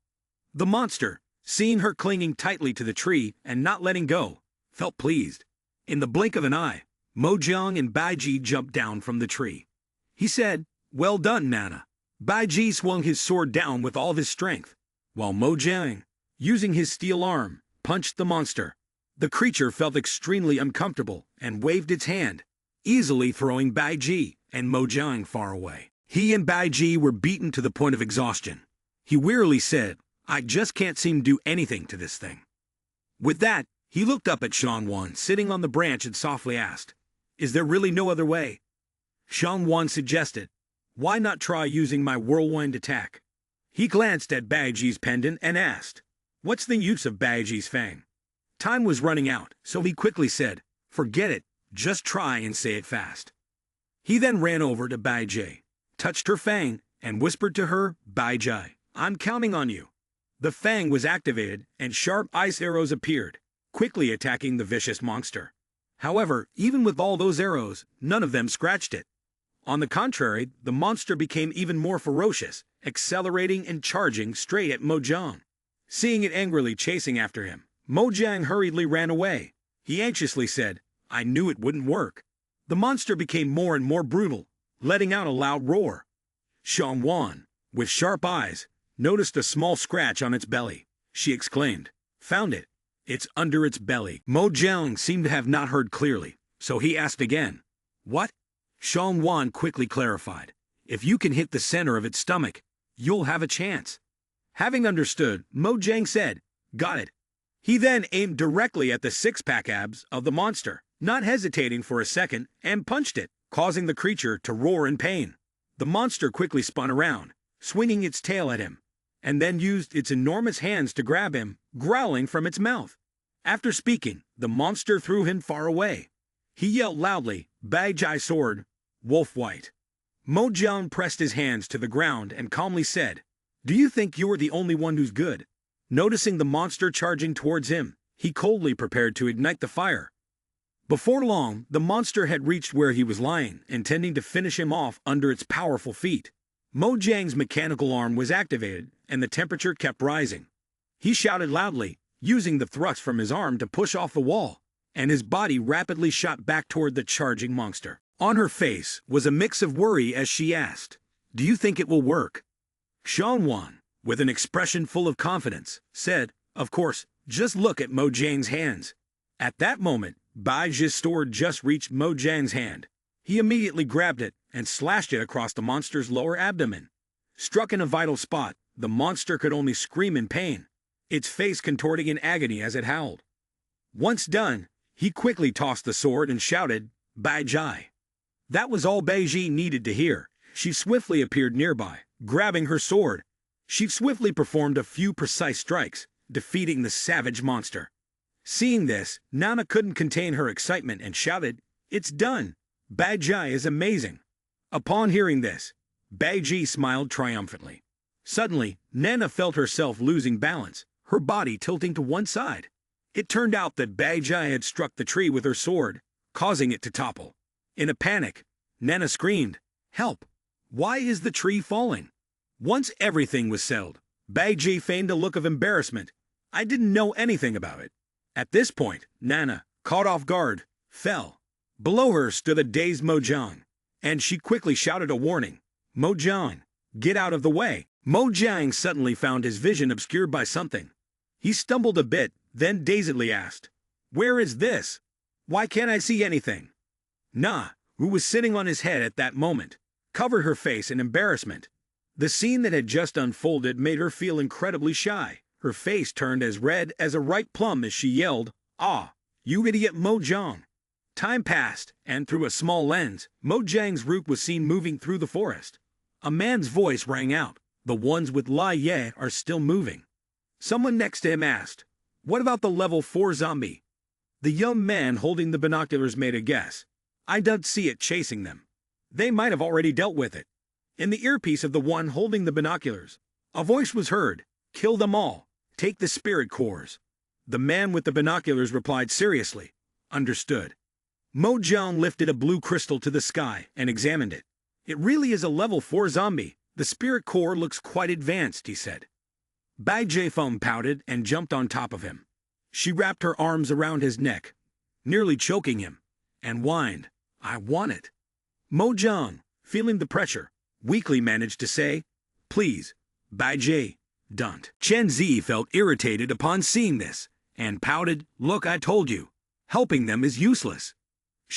The monster, seeing her clinging tightly to the tree and not letting go, felt pleased. In the blink of an eye, Mo Jiang and Bai Ji jumped down from the tree. He said, "Well done, Nana." Bai Ji swung his sword down with all of his strength, while Mo Jiang, using his steel arm, punched the monster. The creature felt extremely uncomfortable and waved its hand, easily throwing Bai Ji and Mojang far away. He and Bai Ji were beaten to the point of exhaustion. He wearily said, "I just can't seem to do anything to this thing." With that, he looked up at Wan sitting on the branch and softly asked, "Is there really no other way?" Wan suggested, "Why not try using my whirlwind attack?" He glanced at Bai Ji's pendant and asked, "What's the use of Bai Ji's fang?" Time was running out, so he quickly said, "Forget it, just try and say it fast." He then ran over to Bai Ji, touched her fang, and whispered to her, "Bai Ji, I'm counting on you." The fang was activated, and sharp ice arrows appeared, quickly attacking the vicious monster. However, even with all those arrows, none of them scratched it. On the contrary, the monster became even more ferocious, accelerating and charging straight at Mojang. Seeing it angrily chasing after him, Mojang hurriedly ran away. He anxiously said, "I knew it wouldn't work." The monster became more and more brutal, letting out a loud roar. Wan, with sharp eyes, noticed a small scratch on its belly. She exclaimed, "Found it. It's under its belly." Mojang seemed to have not heard clearly, so he asked again, "What?" Wan quickly clarified, "If you can hit the center of its stomach, you'll have a chance." Having understood, Mojang said, "Got it." He then aimed directly at the six-pack abs of the monster, not hesitating for a second, and punched it, causing the creature to roar in pain. The monster quickly spun around, swinging its tail at him, and then used its enormous hands to grab him, growling from its mouth. After speaking, the monster threw him far away. He yelled loudly, "Bai Ji sword, wolf white." Mojang pressed his hands to the ground and calmly said, "Do you think you are the only one who's good?" Noticing the monster charging towards him, he coldly prepared to ignite the fire. Before long, the monster had reached where he was lying, intending to finish him off under its powerful feet. Mojang's mechanical arm was activated, and the temperature kept rising. He shouted loudly, using the thrust from his arm to push off the wall, and his body rapidly shot back toward the charging monster. On her face was a mix of worry as she asked, "Do you think it will work?" Wan, with an expression full of confidence, said, "Of course, just look at Mojang's hands." At that moment, Bai Ji's sword just reached Mojang's hand. He immediately grabbed it and slashed it across the monster's lower abdomen. Struck in a vital spot, the monster could only scream in pain, its face contorting in agony as it howled. Once done, he quickly tossed the sword and shouted, "Bai Ji." That was all Bai Ji needed to hear. She swiftly appeared nearby, grabbing her sword. She swiftly performed a few precise strikes, defeating the savage monster. Seeing this, Nana couldn't contain her excitement and shouted, "It's done! Bai Ji is amazing!" Upon hearing this, Bai Ji smiled triumphantly. Suddenly, Nana felt herself losing balance, her body tilting to one side. It turned out that Bai Ji had struck the tree with her sword, causing it to topple. In a panic, Nana screamed, "Help! Why is the tree falling?" Once everything was settled, Bai Ji feigned a look of embarrassment. "I didn't know anything about it." At this point, Nana, caught off guard, fell. Below her stood a dazed Mojang, and she quickly shouted a warning, "Mojang, get out of the way." Mojang suddenly found his vision obscured by something. He stumbled a bit, then dazedly asked, "Where is this? Why can't I see anything?" Na, who was sitting on his head at that moment, covered her face in embarrassment. The scene that had just unfolded made her feel incredibly shy. Her face turned as red as a ripe plum as she yelled, "Ah, you idiot Mojang!" Time passed, and through a small lens, Mojang's route was seen moving through the forest. A man's voice rang out, "The ones with Lai Ye are still moving." Someone next to him asked, "What about the level 4 zombie?" The young man holding the binoculars made a guess. "I don't see it chasing them. They might have already dealt with it." In the earpiece of the one holding the binoculars, a voice was heard, "Kill them all. Take the spirit cores." The man with the binoculars replied seriously, "Understood." Mojang lifted a blue crystal to the sky and examined it. "It really is a level 4 zombie. The spirit core looks quite advanced," he said. Bai Ji pouted and jumped on top of him. She wrapped her arms around his neck, nearly choking him, and whined, "I want it." Mojang, feeling the pressure, weakly managed to say, "Please, Bai Ji, don't." Chen Zi felt irritated upon seeing this, and pouted, "Look, I told you. Helping them is useless."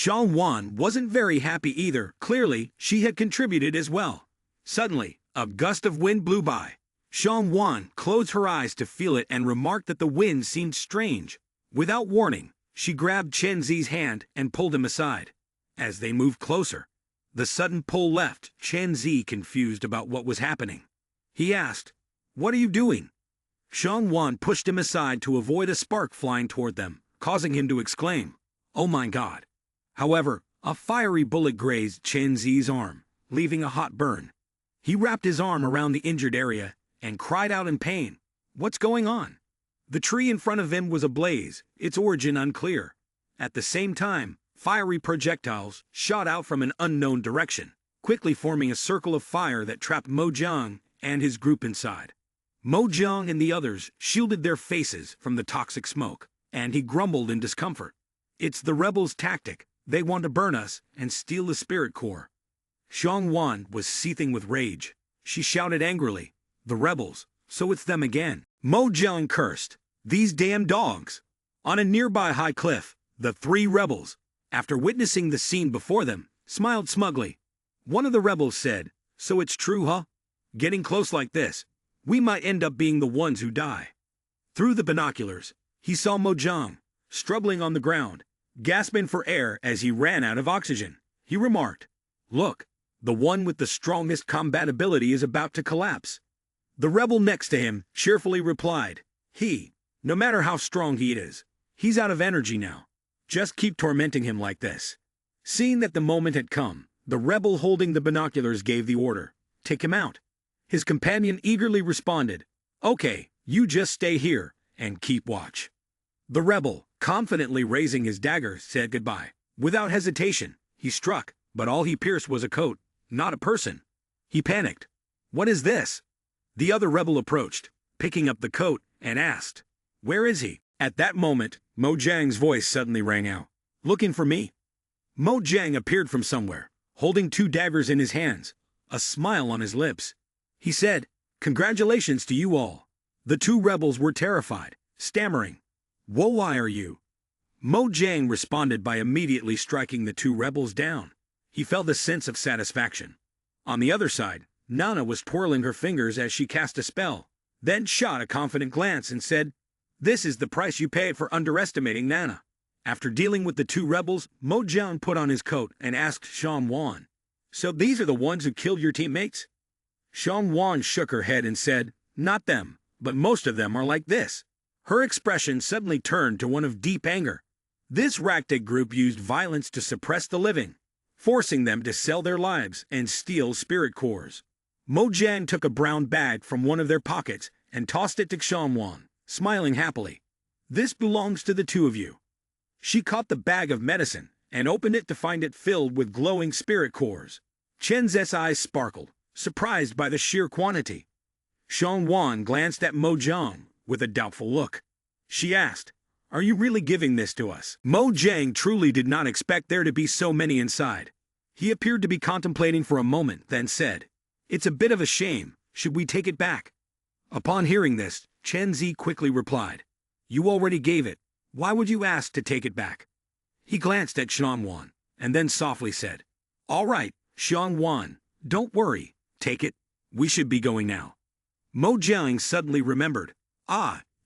Wan wasn't very happy either. Clearly, she had contributed as well. Suddenly, a gust of wind blew by. Wan closed her eyes to feel it and remarked that the wind seemed strange. Without warning, she grabbed Chen Zi's hand and pulled him aside. As they moved closer, the sudden pull left Chen Zi confused about what was happening. He asked, "What are you doing?" Wan pushed him aside to avoid a spark flying toward them, causing him to exclaim, "Oh my God." However, a fiery bullet grazed Chen Zi's arm, leaving a hot burn. He wrapped his arm around the injured area and cried out in pain. What's going on? The tree in front of him was ablaze, its origin unclear. At the same time, fiery projectiles shot out from an unknown direction, quickly forming a circle of fire that trapped Mojang and his group inside. Mojang and the others shielded their faces from the toxic smoke, and he grumbled in discomfort. "It's the rebels' tactic. They want to burn us and steal the spirit core." Wan was seething with rage. She shouted angrily, "The rebels, so it's them again." Mojang cursed, "These damn dogs." On a nearby high cliff, the three rebels, after witnessing the scene before them, smiled smugly. One of the rebels said, "So it's true, huh? Getting close like this, we might end up being the ones who die." Through the binoculars, he saw Mojang, struggling on the ground, gasping for air as he ran out of oxygen. He remarked, "Look, the one with the strongest combat ability is about to collapse." The rebel next to him cheerfully replied, No matter how strong he is, he's out of energy now. Just keep tormenting him like this." Seeing that the moment had come, the rebel holding the binoculars gave the order, "Take him out." His companion eagerly responded, "Okay, you just stay here and keep watch." The rebel, confidently raising his dagger, said goodbye. Without hesitation, he struck, but all he pierced was a coat, not a person. He panicked. "What is this?" The other rebel approached, picking up the coat, and asked, "Where is he?" At that moment, Mojang's voice suddenly rang out. "Looking for me?" Mojang appeared from somewhere, holding two daggers in his hands, a smile on his lips. He said, "Congratulations to you all." The two rebels were terrified, stammering, "Why are you?" Mojang responded by immediately striking the two rebels down. He felt a sense of satisfaction. On the other side, Nana was twirling her fingers as she cast a spell, then shot a confident glance and said, "This is the price you pay for underestimating Nana." After dealing with the two rebels, Mojang put on his coat and asked Wan, "So these are the ones who killed your teammates?" Wan shook her head and said, "Not them, but most of them are like this." Her expression suddenly turned to one of deep anger. This ragtag group used violence to suppress the living, forcing them to sell their lives and steal spirit cores. Mojang took a brown bag from one of their pockets and tossed it to Wan, smiling happily. "This belongs to the two of you." She caught the bag of medicine and opened it to find it filled with glowing spirit cores. Chen's eyes sparkled, surprised by the sheer quantity. Wan glanced at Mojang with a doubtful look. She asked, "Are you really giving this to us?" Mojang truly did not expect there to be so many inside. He appeared to be contemplating for a moment, then said, "It's a bit of a shame. Should we take it back?" Upon hearing this, Chen Zi quickly replied, "You already gave it. Why would you ask to take it back?" He glanced at Wan, and then softly said, "All right, Wan, don't worry. Take it. We should be going now." Mojang suddenly remembered,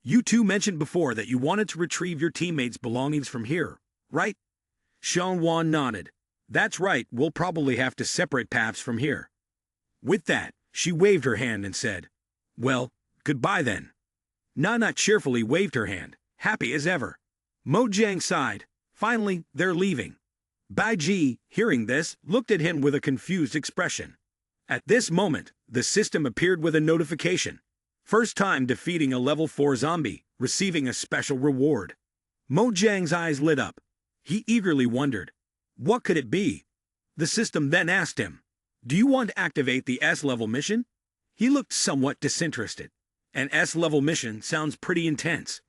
"You two mentioned before that you wanted to retrieve your teammates' belongings from here, right?" Wan nodded. "That's right, we'll probably have to separate paths from here." With that, she waved her hand and said, "Well, goodbye then." Nana cheerfully waved her hand, happy as ever. Mojang sighed. Finally, they're leaving. Baiji, hearing this, looked at him with a confused expression. At this moment, the system appeared with a notification. First time defeating a level 4 zombie, receiving a special reward. Mojang's eyes lit up. He eagerly wondered, what could it be? The system then asked him, "Do you want to activate the S-level mission?" He looked somewhat disinterested. An S-level mission sounds pretty intense.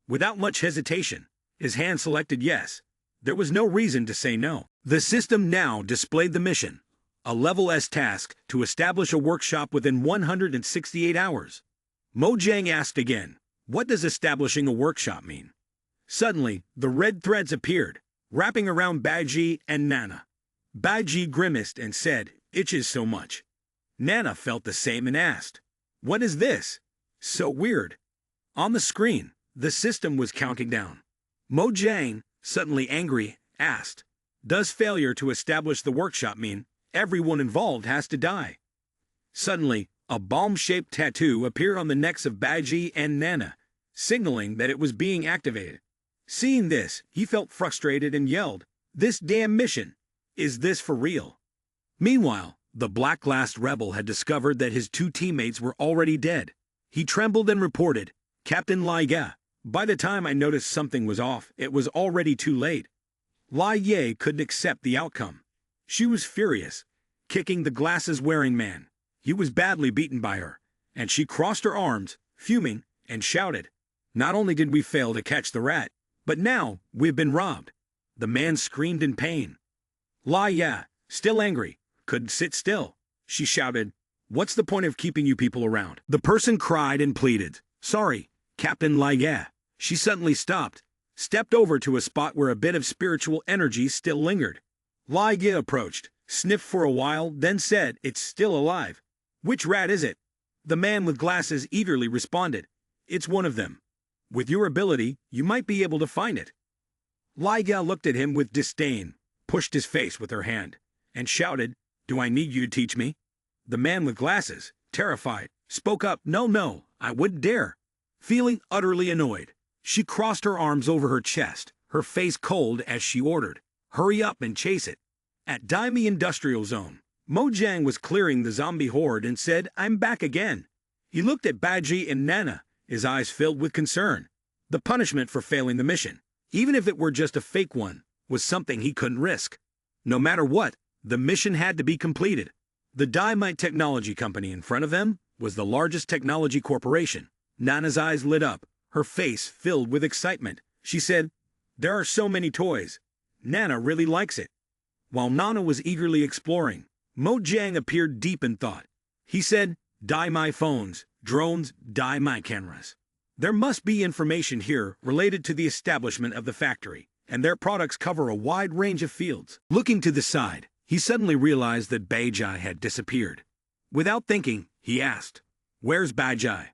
Without much hesitation, his hand selected yes. There was no reason to say no. The system now displayed the mission, a level S task to establish a workshop within 168 hours. Mojang asked again, "What does establishing a workshop mean?" Suddenly, the red threads appeared, wrapping around Baji and Nana. Baji grimaced and said, "Itches so much." Nana felt the same and asked, "What is this? So weird." On the screen, the system was counting down. Mojang, suddenly angry, asked, "Does failure to establish the workshop mean everyone involved has to die?" Suddenly, a bomb-shaped tattoo appeared on the necks of Baji and Nana, signaling that it was being activated. Seeing this, he felt frustrated and yelled, "This damn mission! Is this for real?" Meanwhile, the black-glassed rebel had discovered that his two teammates were already dead. He trembled and reported, "Captain Lai, by the time I noticed something was off, it was already too late." Lai Ye couldn't accept the outcome. She was furious, kicking the glasses-wearing man. He was badly beaten by her, and she crossed her arms, fuming, and shouted, "Not only did we fail to catch the rat, but now we've been robbed." The man screamed in pain. Lai Ye, still angry, couldn't sit still. She shouted, "What's the point of keeping you people around?" The person cried and pleaded, "Sorry, Captain Lai Ye." She suddenly stopped, stepped over to a spot where a bit of spiritual energy still lingered. Lai Ye approached, sniffed for a while, then said, "It's still alive." "Which rat is it?" The man with glasses eagerly responded, "It's one of them. With your ability, you might be able to find it." Lai Ye looked at him with disdain, pushed his face with her hand, and shouted, "Do I need you to teach me?" The man with glasses, terrified, spoke up, No, I wouldn't dare." Feeling utterly annoyed, she crossed her arms over her chest, her face cold as she ordered, "Hurry up and chase it." At Daimi Industrial Zone, Mojang was clearing the zombie horde and said, "I'm back again." He looked at Baji and Nana, his eyes filled with concern. The punishment for failing the mission, even if it were just a fake one, was something he couldn't risk. No matter what, the mission had to be completed. The Dynamite Technology Company in front of them was the largest technology corporation. Nana's eyes lit up, her face filled with excitement. She said, "There are so many toys. Nana really likes it." While Nana was eagerly exploring, Mojang appeared deep in thought. He said, "Dye my phones, drones, dye my cameras." There must be information here related to the establishment of the factory, and their products cover a wide range of fields. Looking to the side, he suddenly realized that Baji had disappeared. Without thinking, he asked, "Where's Baji?"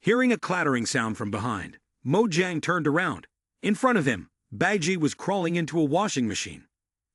Hearing a clattering sound from behind, Mojang turned around. In front of him, Baji was crawling into a washing machine.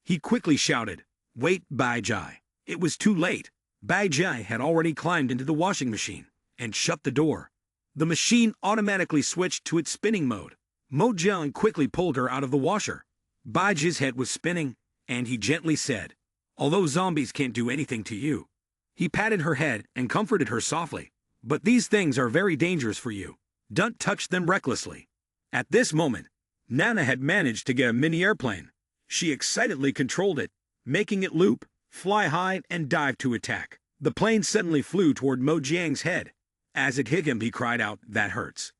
He quickly shouted, "Wait, Baji." It was too late. Baji had already climbed into the washing machine and shut the door. The machine automatically switched to its spinning mode. Mojang quickly pulled her out of the washer. Baji's head was spinning, and he gently said, "Although zombies can't do anything to you." He patted her head and comforted her softly. "But these things are very dangerous for you. Don't touch them recklessly." At this moment, Nana had managed to get a mini airplane. She excitedly controlled it, making it loop, fly high, and dive to attack. The plane suddenly flew toward Mojang's head. As it hit him, he cried out, "That hurts."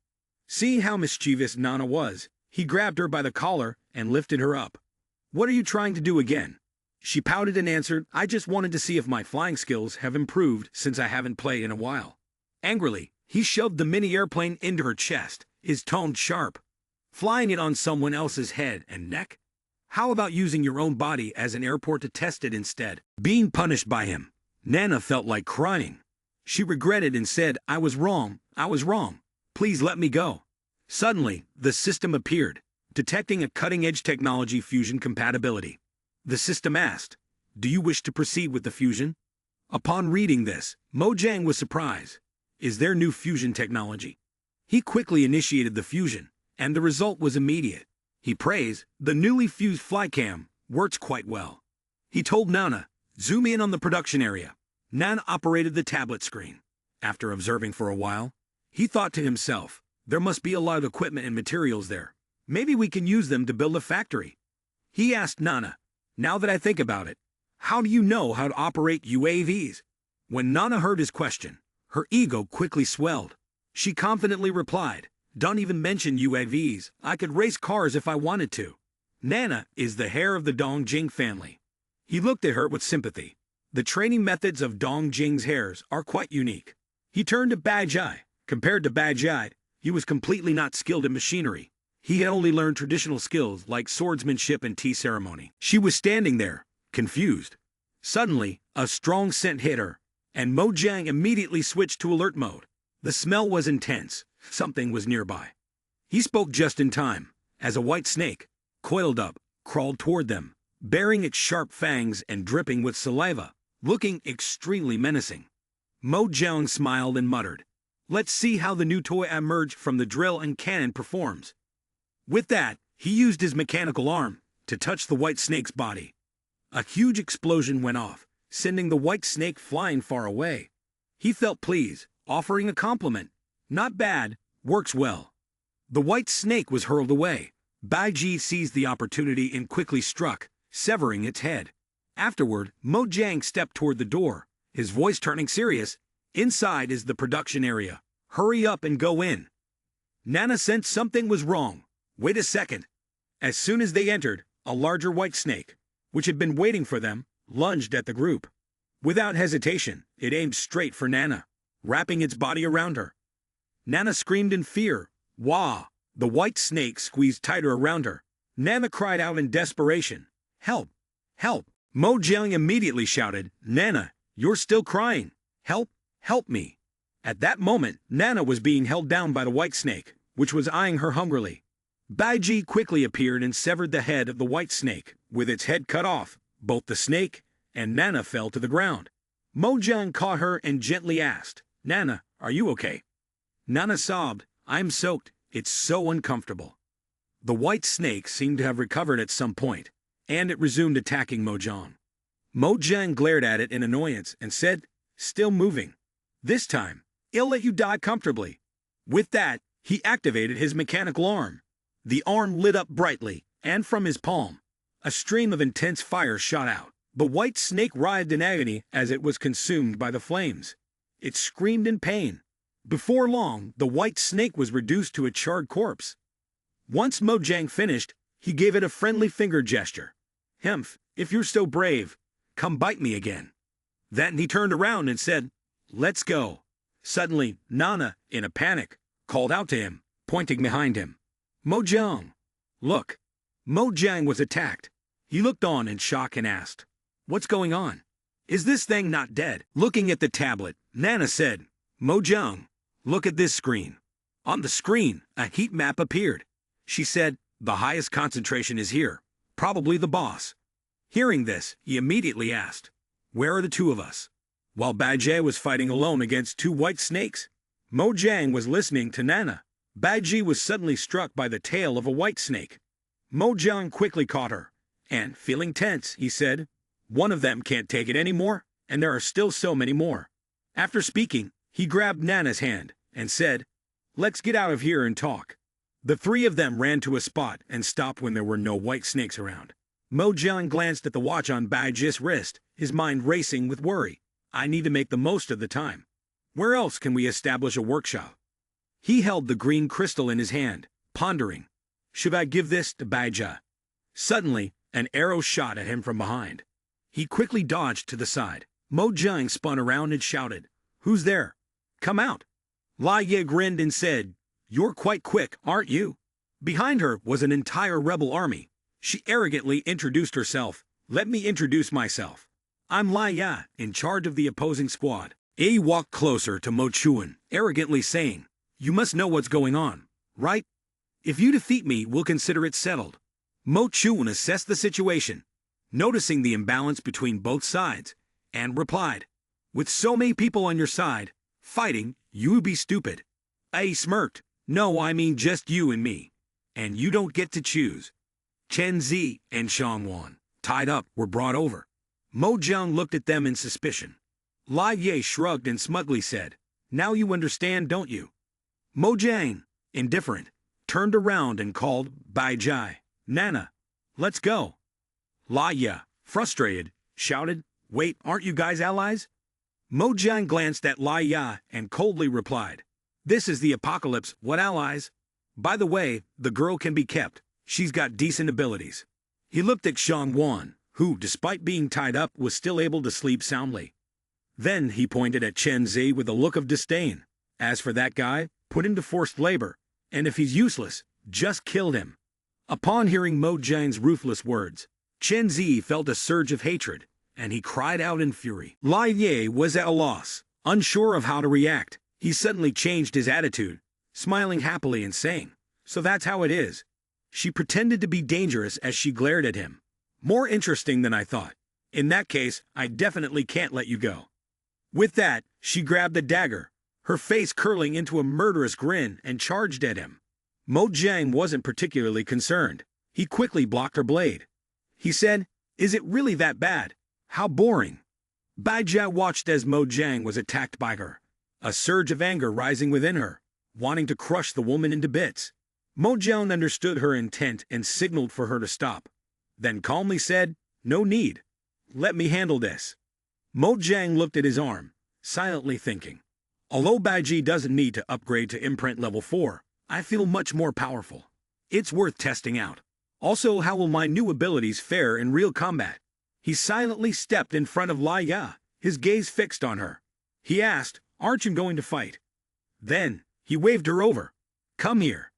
Seeing how mischievous Nana was, he grabbed her by the collar and lifted her up. "What are you trying to do again?" She pouted and answered, "I just wanted to see if my flying skills have improved since I haven't played in a while." Angrily, he shoved the mini airplane into her chest, his tone sharp. "Flying it on someone else's head and neck? How about using your own body as an airport to test it instead?" Being punished by him, Nana felt like crying. She regretted and said, I was wrong. Please let me go." Suddenly, the system appeared, detecting a cutting-edge technology fusion compatibility. The system asked, "Do you wish to proceed with the fusion?" Upon reading this, Mojang was surprised. Is there new fusion technology? He quickly initiated the fusion, and the result was immediate. He praised, "The newly fused flycam works quite well." He told Nana, "Zoom in on the production area." Nana operated the tablet screen. After observing for a while, he thought to himself, there must be a lot of equipment and materials there. Maybe we can use them to build a factory. He asked Nana, "Now that I think about it, how do you know how to operate UAVs?" When Nana heard his question, her ego quickly swelled. She confidently replied, "Don't even mention UAVs. I could race cars if I wanted to." Nana is the heir of the Dongjing family. He looked at her with sympathy. The training methods of Dongjing's heirs are quite unique. He turned to Baji. Compared to Baji, he was completely not skilled in machinery. He had only learned traditional skills like swordsmanship and tea ceremony. She was standing there, confused. Suddenly, a strong scent hit her, and Mojang immediately switched to alert mode. The smell was intense. Something was nearby. He spoke just in time, as a white snake, coiled up, crawled toward them, baring its sharp fangs and dripping with saliva, looking extremely menacing. Mojang smiled and muttered, "Let's see how the new toy emerged from the drill and cannon performs." With that, he used his mechanical arm to touch the white snake's body. A huge explosion went off, sending the white snake flying far away. He felt pleased, offering a compliment. "Not bad, works well." The white snake was hurled away. Baiji seized the opportunity and quickly struck, severing its head. Afterward, Mojang stepped toward the door, his voice turning serious. "Inside is the production area. Hurry up and go in." Nana sensed something was wrong. "Wait a second." As soon as they entered, a larger white snake, which had been waiting for them, lunged at the group. Without hesitation, it aimed straight for Nana, wrapping its body around her. Nana screamed in fear. "Wah!" The white snake squeezed tighter around her. Nana cried out in desperation. "Help! Help!" Mojang immediately shouted, "Nana, you're still crying. Help! Help me!" At that moment, Nana was being held down by the white snake, which was eyeing her hungrily. Baiji quickly appeared and severed the head of the white snake. With its head cut off, both the snake and Nana fell to the ground. Mojang caught her and gently asked, "Nana, are you okay?" Nana sobbed, "I'm soaked. It's so uncomfortable." The white snake seemed to have recovered at some point, and it resumed attacking Mojang. Mojang glared at it in annoyance and said, "Still moving. This time, I'll let you die comfortably." With that, he activated his mechanical arm. The arm lit up brightly, and from his palm, a stream of intense fire shot out. The white snake writhed in agony as it was consumed by the flames. It screamed in pain. Before long, the white snake was reduced to a charred corpse. Once Mojang finished, he gave it a friendly finger gesture. "Hemph, if you're so brave, come bite me again." Then he turned around and said, "Let's go." Suddenly, Nana, in a panic, called out to him, pointing behind him, "Mojang, look." Mojang was attacked. He looked on in shock and asked, "What's going on? Is this thing not dead?" Looking at the tablet, Nana said, "Mojang, look at this screen." On the screen, a heat map appeared. She said, "The highest concentration is here, probably the boss." Hearing this, he immediately asked, "Where are the two of us?" While Baiji was fighting alone against two white snakes, Mojang was listening to Nana. Baiji was suddenly struck by the tail of a white snake. Mojang quickly caught her, and, feeling tense, he said, "One of them can't take it anymore, and there are still so many more." After speaking, he grabbed Nana's hand and said, "Let's get out of here and talk." The three of them ran to a spot and stopped when there were no white snakes around. Mojang glanced at the watch on Baiji's wrist, his mind racing with worry. "I need to make the most of the time. Where else can we establish a workshop?" He held the green crystal in his hand, pondering. "Should I give this to Baiji?" Suddenly, an arrow shot at him from behind. He quickly dodged to the side. Mojang spun around and shouted, "Who's there? Come out." Lai Ye grinned and said, "You're quite quick, aren't you?" Behind her was an entire rebel army. She arrogantly introduced herself. "Let me introduce myself. I'm Lai Ye, in charge of the opposing squad." A walked closer to Mo Chuan, arrogantly saying, "You must know what's going on, right? If you defeat me, we'll consider it settled." Mo Chuan assessed the situation, noticing the imbalance between both sides, and replied, "With so many people on your side, fighting, you would be stupid." A smirked, "No, I mean just you and me. And you don't get to choose." Chen Zi and Shangwan, tied up, were brought over. Mojang looked at them in suspicion. Lai Ye shrugged and smugly said, "Now you understand, don't you?" Mojang, indifferent, turned around and called Baiji, "Nana, let's go." Lai Ye, frustrated, shouted, "Wait, aren't you guys allies?" Mojang glanced at Lai Ye and coldly replied, "This is the apocalypse, what allies? By the way, the girl can be kept. She's got decent abilities." He looked at Shangwan, who, despite being tied up, was still able to sleep soundly. Then he pointed at Chen Zi with a look of disdain. "As for that guy, put him to forced labor, and if he's useless, Just killed him. Upon hearing Mo Jiang's ruthless words, Chen Zi felt a surge of hatred, and he cried out in fury. Lai Ye was at a loss, unsure of how to react. He suddenly changed his attitude, smiling happily and saying, "So that's how it is." She pretended to be dangerous as she glared at him. "More interesting than I thought. In that case, I definitely can't let you go." With that, she grabbed the dagger, her face curling into a murderous grin, and charged at him. Mo Jiang wasn't particularly concerned. He quickly blocked her blade. He said, "Is it really that bad? How boring." Bai Jia watched as Mo Jiang was attacked by her, a surge of anger rising within her, wanting to crush the woman into bits. Mo Jiang understood her intent and signaled for her to stop, then calmly said, "No need. Let me handle this." Mo Jiang looked at his arm, silently thinking, "Although Bai Ji doesn't need to upgrade to imprint level 4, I feel much more powerful. It's worth testing out. Also, how will my new abilities fare in real combat?" He silently stepped in front of Lai Ya, his gaze fixed on her. He asked, "Aren't you going to fight?" Then, he waved her over. "Come here."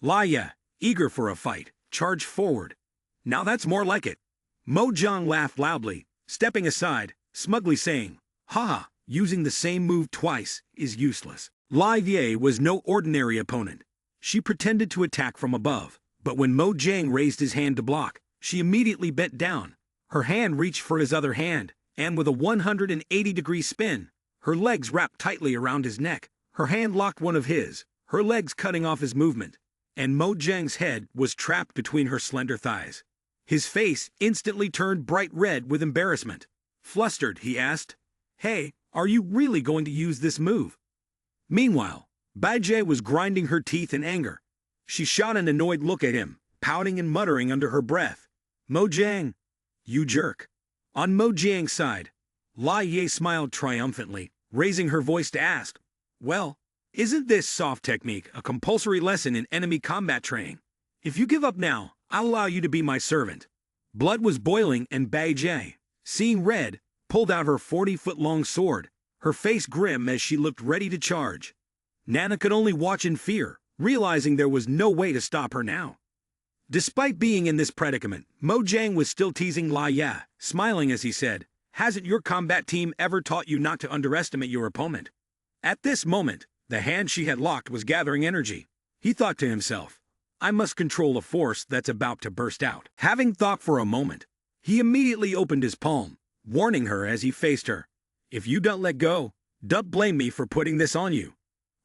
Lai Ya, eager for a fight, charged forward. "Now that's more like it." Mo Jiang laughed loudly, stepping aside, smugly saying, "Ha, using the same move twice is useless." Lai Ye was no ordinary opponent. She pretended to attack from above, but when Mo Jiang raised his hand to block, she immediately bent down. Her hand reached for his other hand, and with a 180-degree spin, her legs wrapped tightly around his neck. Her hand locked one of his, her legs cutting off his movement, and Mo Jiang's head was trapped between her slender thighs. His face instantly turned bright red with embarrassment. Flustered, he asked, "Hey, are you really going to use this move?" Meanwhile, Bai Jie was grinding her teeth in anger. She shot an annoyed look at him, pouting and muttering under her breath, "Mo Jiang, you jerk." On Mo Jiang's side, Lai Ye smiled triumphantly, raising her voice to ask, "Well, isn't this soft technique a compulsory lesson in enemy combat training? If you give up now, I'll allow you to be my servant." Blood was boiling, and Bai Jie, seeing red, pulled out her 40-foot-long sword, her face grim as she looked ready to charge. Nana could only watch in fear, realizing there was no way to stop her now. Despite being in this predicament, Mo Jiang was still teasing Lai Ya, smiling as he said, "Hasn't your combat team ever taught you not to underestimate your opponent?" At this moment, the hand she had locked was gathering energy. He thought to himself, "I must control a force that's about to burst out." Having thought for a moment, he immediately opened his palm, warning her as he faced her, "If you don't let go, don't blame me for putting this on you."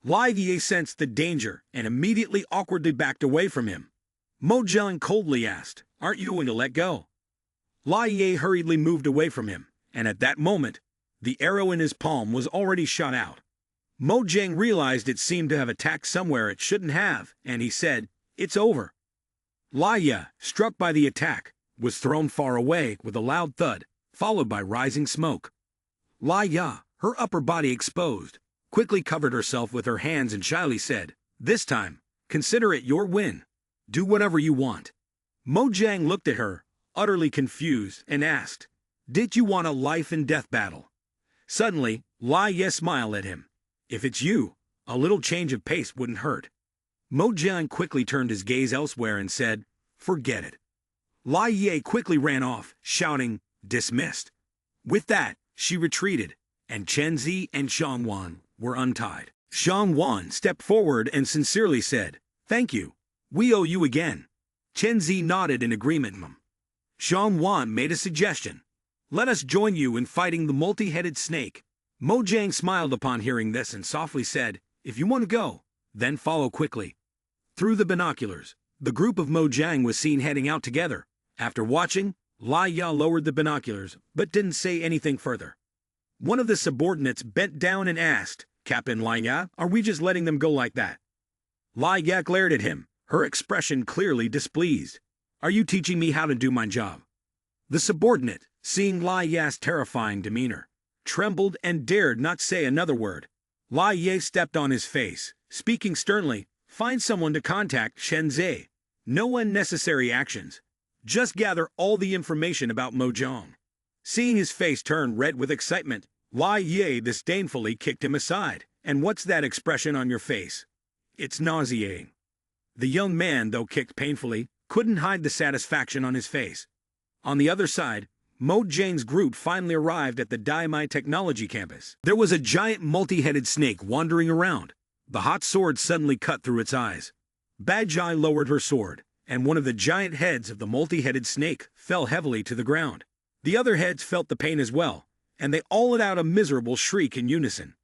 Lai Ye sensed the danger and immediately awkwardly backed away from him. Mo Jiang coldly asked, "Aren't you going to let go?" Lai Ye hurriedly moved away from him, and at that moment, the arrow in his palm was already shot out. Mo Jiang realized it seemed to have attacked somewhere it shouldn't have, and he said, "It's over." Lai Ya, struck by the attack, was thrown far away with a loud thud, followed by rising smoke. Lai Ya, her upper body exposed, quickly covered herself with her hands and shyly said, "This time, consider it your win. Do whatever you want." Mo Jiang looked at her, utterly confused, and asked, "Did you want a life-and-death battle?" Suddenly, Lai Ye smiled at him. "If it's you, a little change of pace wouldn't hurt." Mo Jiang quickly turned his gaze elsewhere and said, "Forget it." Lai Ye quickly ran off, shouting, "Dismissed." With that, she retreated, and Chen Zi and Xiang Wan were untied. Xiang Wan stepped forward and sincerely said, "Thank you. We owe you again." Chen Zi nodded in agreement. Xiang Wan made a suggestion. "Let us join you in fighting the multi-headed snake." Mo Jiang smiled upon hearing this and softly said, "If you want to go, then follow quickly." Through the binoculars, the group of Mo Jiang was seen heading out together. After watching, Lai Ya lowered the binoculars, but didn't say anything further. One of the subordinates bent down and asked, "Captain Lai Ya, are we just letting them go like that?" Lai Ya glared at him, her expression clearly displeased. "Are you teaching me how to do my job?" The subordinate, seeing Lai Ya's terrifying demeanor, trembled and dared not say another word. Lai Ye stepped on his face, speaking sternly, "Find someone to contact Chen Zi. No unnecessary actions. Just gather all the information about Mo Jiang." Seeing his face turn red with excitement, Lai Ye disdainfully kicked him aside. "And what's that expression on your face? It's nauseating." The young man, though kicked painfully, couldn't hide the satisfaction on his face. On the other side, Mo Jang's group finally arrived at the Daimai Technology Campus. There was a giant multi-headed snake wandering around. The hot sword suddenly cut through its eyes. Bajai lowered her sword, and one of the giant heads of the multi-headed snake fell heavily to the ground. The other heads felt the pain as well, and they all let out a miserable shriek in unison.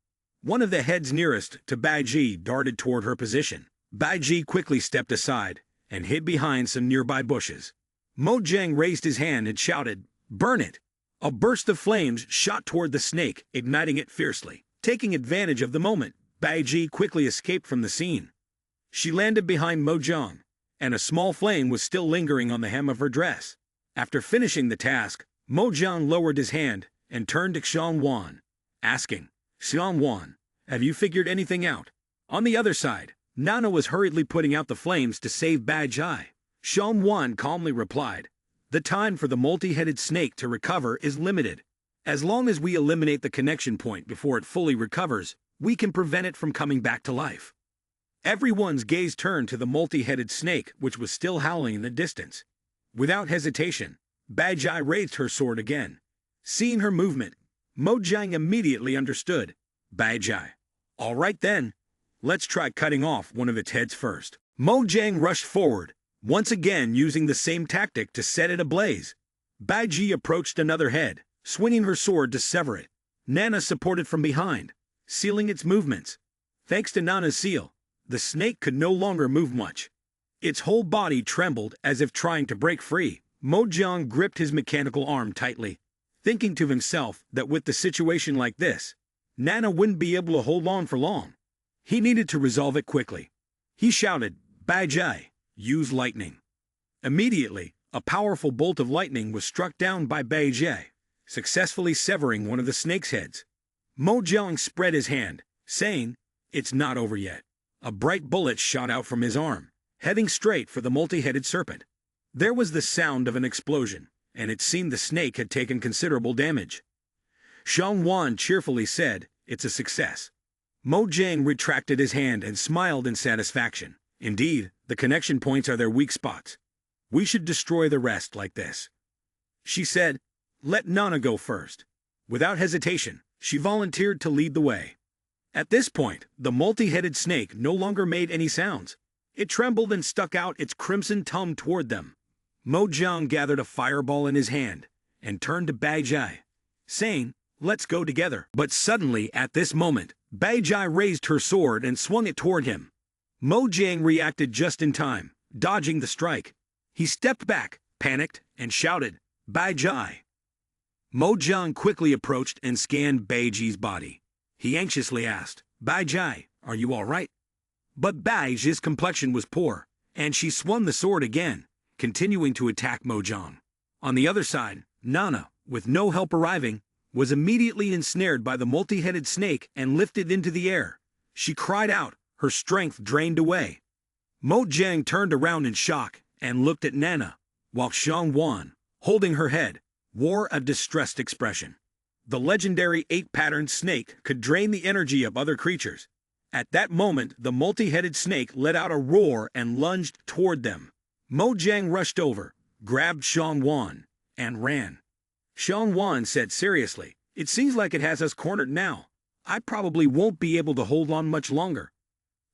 One of the heads nearest to Baiji darted toward her position. Baiji quickly stepped aside and hid behind some nearby bushes. Mo Jang raised his hand and shouted, "Burn it!" A burst of flames shot toward the snake, igniting it fiercely. Taking advantage of the moment, Baiji quickly escaped from the scene. She landed behind Mo Jang, and a small flame was still lingering on the hem of her dress. After finishing the task, Mo Jang lowered his hand and turned to Xiang Wan, asking, "Xiang Wan, have you figured anything out?" On the other side, Nana was hurriedly putting out the flames to save Bajai. Xiang Wan calmly replied, "The time for the multi-headed snake to recover is limited. As long as we eliminate the connection point before it fully recovers, we can prevent it from coming back to life." Everyone's gaze turned to the multi-headed snake, which was still howling in the distance. Without hesitation, Bajai raised her sword again. Seeing her movement, Mo Jang immediately understood. "Bajai, all right then. Let's try cutting off one of its heads first." Mo Jang rushed forward, once again using the same tactic to set it ablaze. Baiji approached another head, swinging her sword to sever it. Nana supported from behind, sealing its movements. Thanks to Nana's seal, the snake could no longer move much. Its whole body trembled as if trying to break free. Mo Jang gripped his mechanical arm tightly, thinking to himself that with the situation like this, Nana wouldn't be able to hold on for long. He needed to resolve it quickly. He shouted, "Bajai, use lightning." Immediately, a powerful bolt of lightning was struck down by Bajai, successfully severing one of the snake's heads. Mo Jang spread his hand, saying, "It's not over yet." A bright bullet shot out from his arm, heading straight for the multi-headed serpent. There was the sound of an explosion, and it seemed the snake had taken considerable damage. Xiang Wan cheerfully said, "It's a success." Mo Jang retracted his hand and smiled in satisfaction. Indeed, the connection points are their weak spots. We should destroy the rest like this. She said, "Let Nana go first." Without hesitation, she volunteered to lead the way. At this point, the multi-headed snake no longer made any sounds. It trembled and stuck out its crimson tongue toward them. Mo Jang gathered a fireball in his hand and turned to Bajai, saying, "Let's go together." But suddenly, at this moment, Bajai raised her sword and swung it toward him. Mo Jang reacted just in time, dodging the strike. He stepped back, panicked, and shouted, "Bajai." Mo Jang quickly approached and scanned Baiji's body. He anxiously asked, "Bajai, are you all right?" But Baiji's complexion was poor, and she swung the sword again, continuing to attack Mo Jang. On the other side, Nana, with no help arriving, was immediately ensnared by the multi-headed snake and lifted into the air. She cried out, her strength drained away. Mo Jang turned around in shock and looked at Nana, while Xiang Wan, holding her head, wore a distressed expression. The legendary 8-patterned snake could drain the energy of other creatures. At that moment, the multi-headed snake let out a roar and lunged toward them. Mo Jang rushed over, grabbed Xiang Wan, and ran. Xiang Wan said seriously, "It seems like it has us cornered now. I probably won't be able to hold on much longer."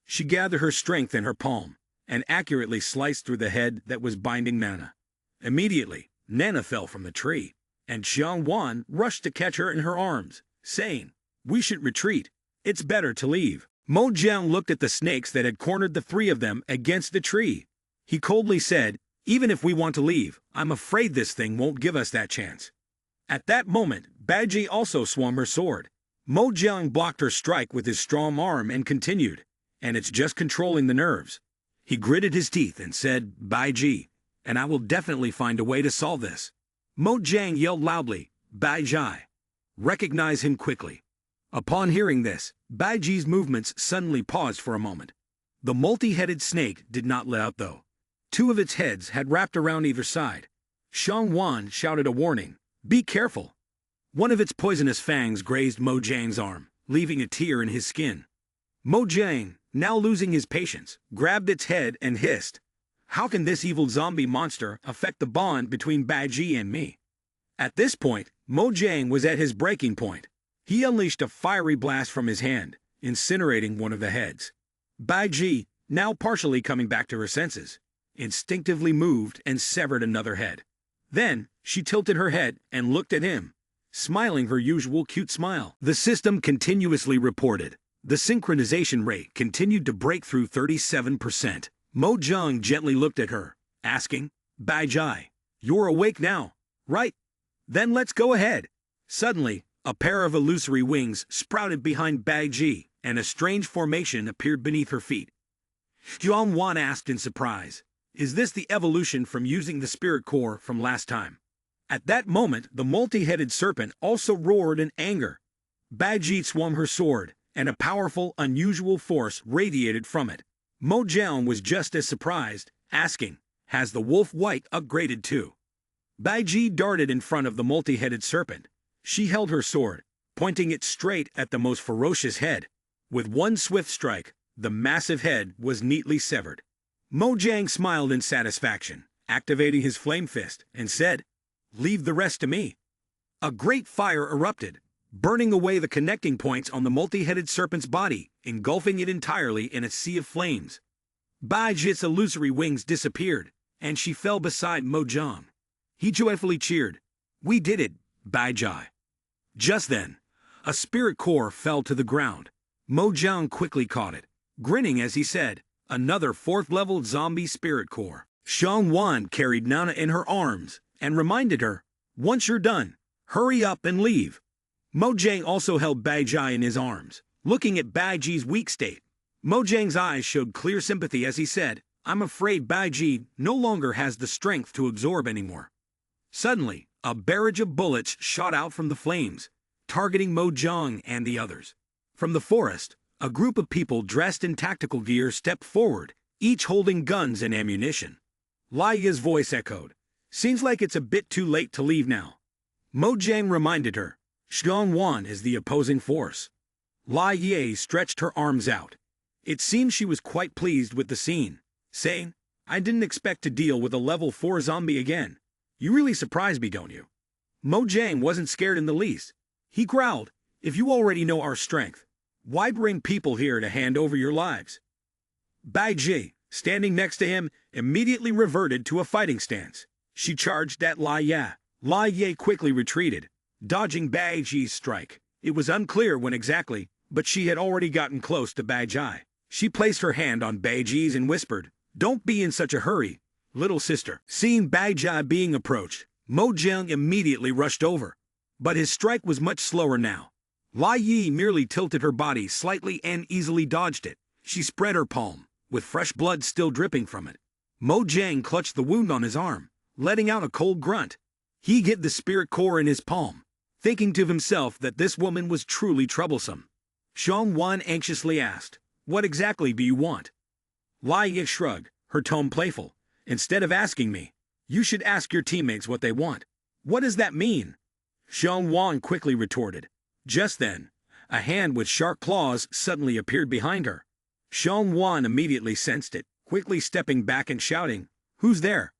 She gathered her strength in her palm and accurately sliced through the head that was binding Nana. Immediately, Nana fell from the tree, and Xiang Wan rushed to catch her in her arms, saying, "We should retreat. It's better to leave." Mo Jang looked at the snakes that had cornered the three of them against the tree. He coldly said, "Even if we want to leave, I'm afraid this thing won't give us that chance." At that moment, Baiji also swung her sword. Mo Jang blocked her strike with his strong arm and continued, "And it's just controlling the nerves." He gritted his teeth and said, "Baiji, and I will definitely find a way to solve this." Mo Jang yelled loudly, "Baiji! Recognize him quickly." Upon hearing this, Baiji's movements suddenly paused for a moment. The multi-headed snake did not let out though. Two of its heads had wrapped around either side. Xiang Wan shouted a warning, "Be careful." One of its poisonous fangs grazed Mo Jang's arm, leaving a tear in his skin. Mojang, now losing his patience, grabbed its head and hissed, "How can this evil zombie monster affect the bond between Baiji and me?" At this point, Mojang was at his breaking point. He unleashed a fiery blast from his hand, incinerating one of the heads. Baiji, now partially coming back to her senses, instinctively moved and severed another head. Then, she tilted her head and looked at him, smiling her usual cute smile. The system continuously reported. The synchronization rate continued to break through 37%. Mojang gently looked at her, asking, "Baiji, you're awake now, right? Then let's go ahead." Suddenly, a pair of illusory wings sprouted behind Baiji, and a strange formation appeared beneath her feet. Wan asked in surprise, "Is this the evolution from using the spirit core from last time?" At that moment, the multi-headed serpent also roared in anger. Baiji swung her sword, and a powerful, unusual force radiated from it. Mojang was just as surprised, asking, "Has the wolf white upgraded too?" Baiji darted in front of the multi-headed serpent. She held her sword, pointing it straight at the most ferocious head. With one swift strike, the massive head was neatly severed. Mojang smiled in satisfaction, activating his flame fist, and said, "Leave the rest to me." A great fire erupted, burning away the connecting points on the multi-headed serpent's body, engulfing it entirely in a sea of flames. Baiji's illusory wings disappeared, and she fell beside Mojang. He joyfully cheered, "We did it, Baiji." Just then, a spirit core fell to the ground. Mojang quickly caught it, grinning as he said, "Another 4th-level zombie spirit core." Wan carried Nana in her arms and reminded her, "Once you're done, hurry up and leave." Mojang also held Baiji in his arms, looking at Baiji's weak state. Mojang's eyes showed clear sympathy as he said, "I'm afraid Baiji no longer has the strength to absorb anymore." Suddenly, a barrage of bullets shot out from the flames, targeting Mojang and the others. From the forest, a group of people dressed in tactical gear stepped forward, each holding guns and ammunition. Laya's voice echoed, "Seems like it's a bit too late to leave now." Mojang reminded her, "Wan is the opposing force." Laya stretched her arms out. It seemed she was quite pleased with the scene, saying, "I didn't expect to deal with a level 4 zombie again. You really surprised me, don't you?" Mojang wasn't scared in the least. He growled, "If you already know our strength, why bring people here to hand over your lives?" Baiji, standing next to him, immediately reverted to a fighting stance. She charged at Laya. Laya quickly retreated, dodging Baiji's strike. It was unclear when exactly, but she had already gotten close to Baiji. She placed her hand on Baiji's and whispered, "Don't be in such a hurry, little sister." Seeing Baiji being approached, Mojang immediately rushed over. But his strike was much slower now. Laya merely tilted her body slightly and easily dodged it. She spread her palm, with fresh blood still dripping from it. Mojang clutched the wound on his arm, letting out a cold grunt. He hid the spirit core in his palm, thinking to himself that this woman was truly troublesome. Wan anxiously asked, "What exactly do you want?" Laya shrugged, her tone playful. "Instead of asking me, you should ask your teammates what they want." "What does that mean?" Wan quickly retorted. Just then, a hand with sharp claws suddenly appeared behind her. Wan immediately sensed it, quickly stepping back and shouting, "Who's there?"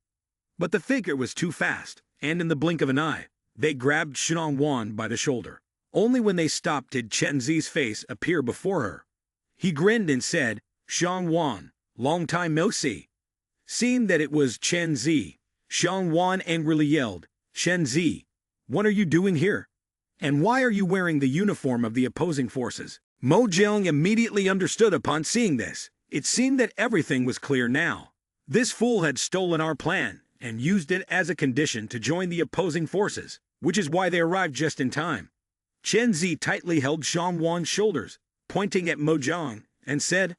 But the figure was too fast, and in the blink of an eye, they grabbed Wan by the shoulder. Only when they stopped did Chen Zi's face appear before her. He grinned and said, "Wan, long time no see." Seeing that it was Chen Zi, Wan angrily yelled, "Chen Zi, what are you doing here? And why are you wearing the uniform of the opposing forces?" Mojang immediately understood upon seeing this. It seemed that everything was clear now. This fool had stolen our plan and used it as a condition to join the opposing forces, which is why they arrived just in time. Chen Zi tightly held Wan's shoulders, pointing at Mojang, and said,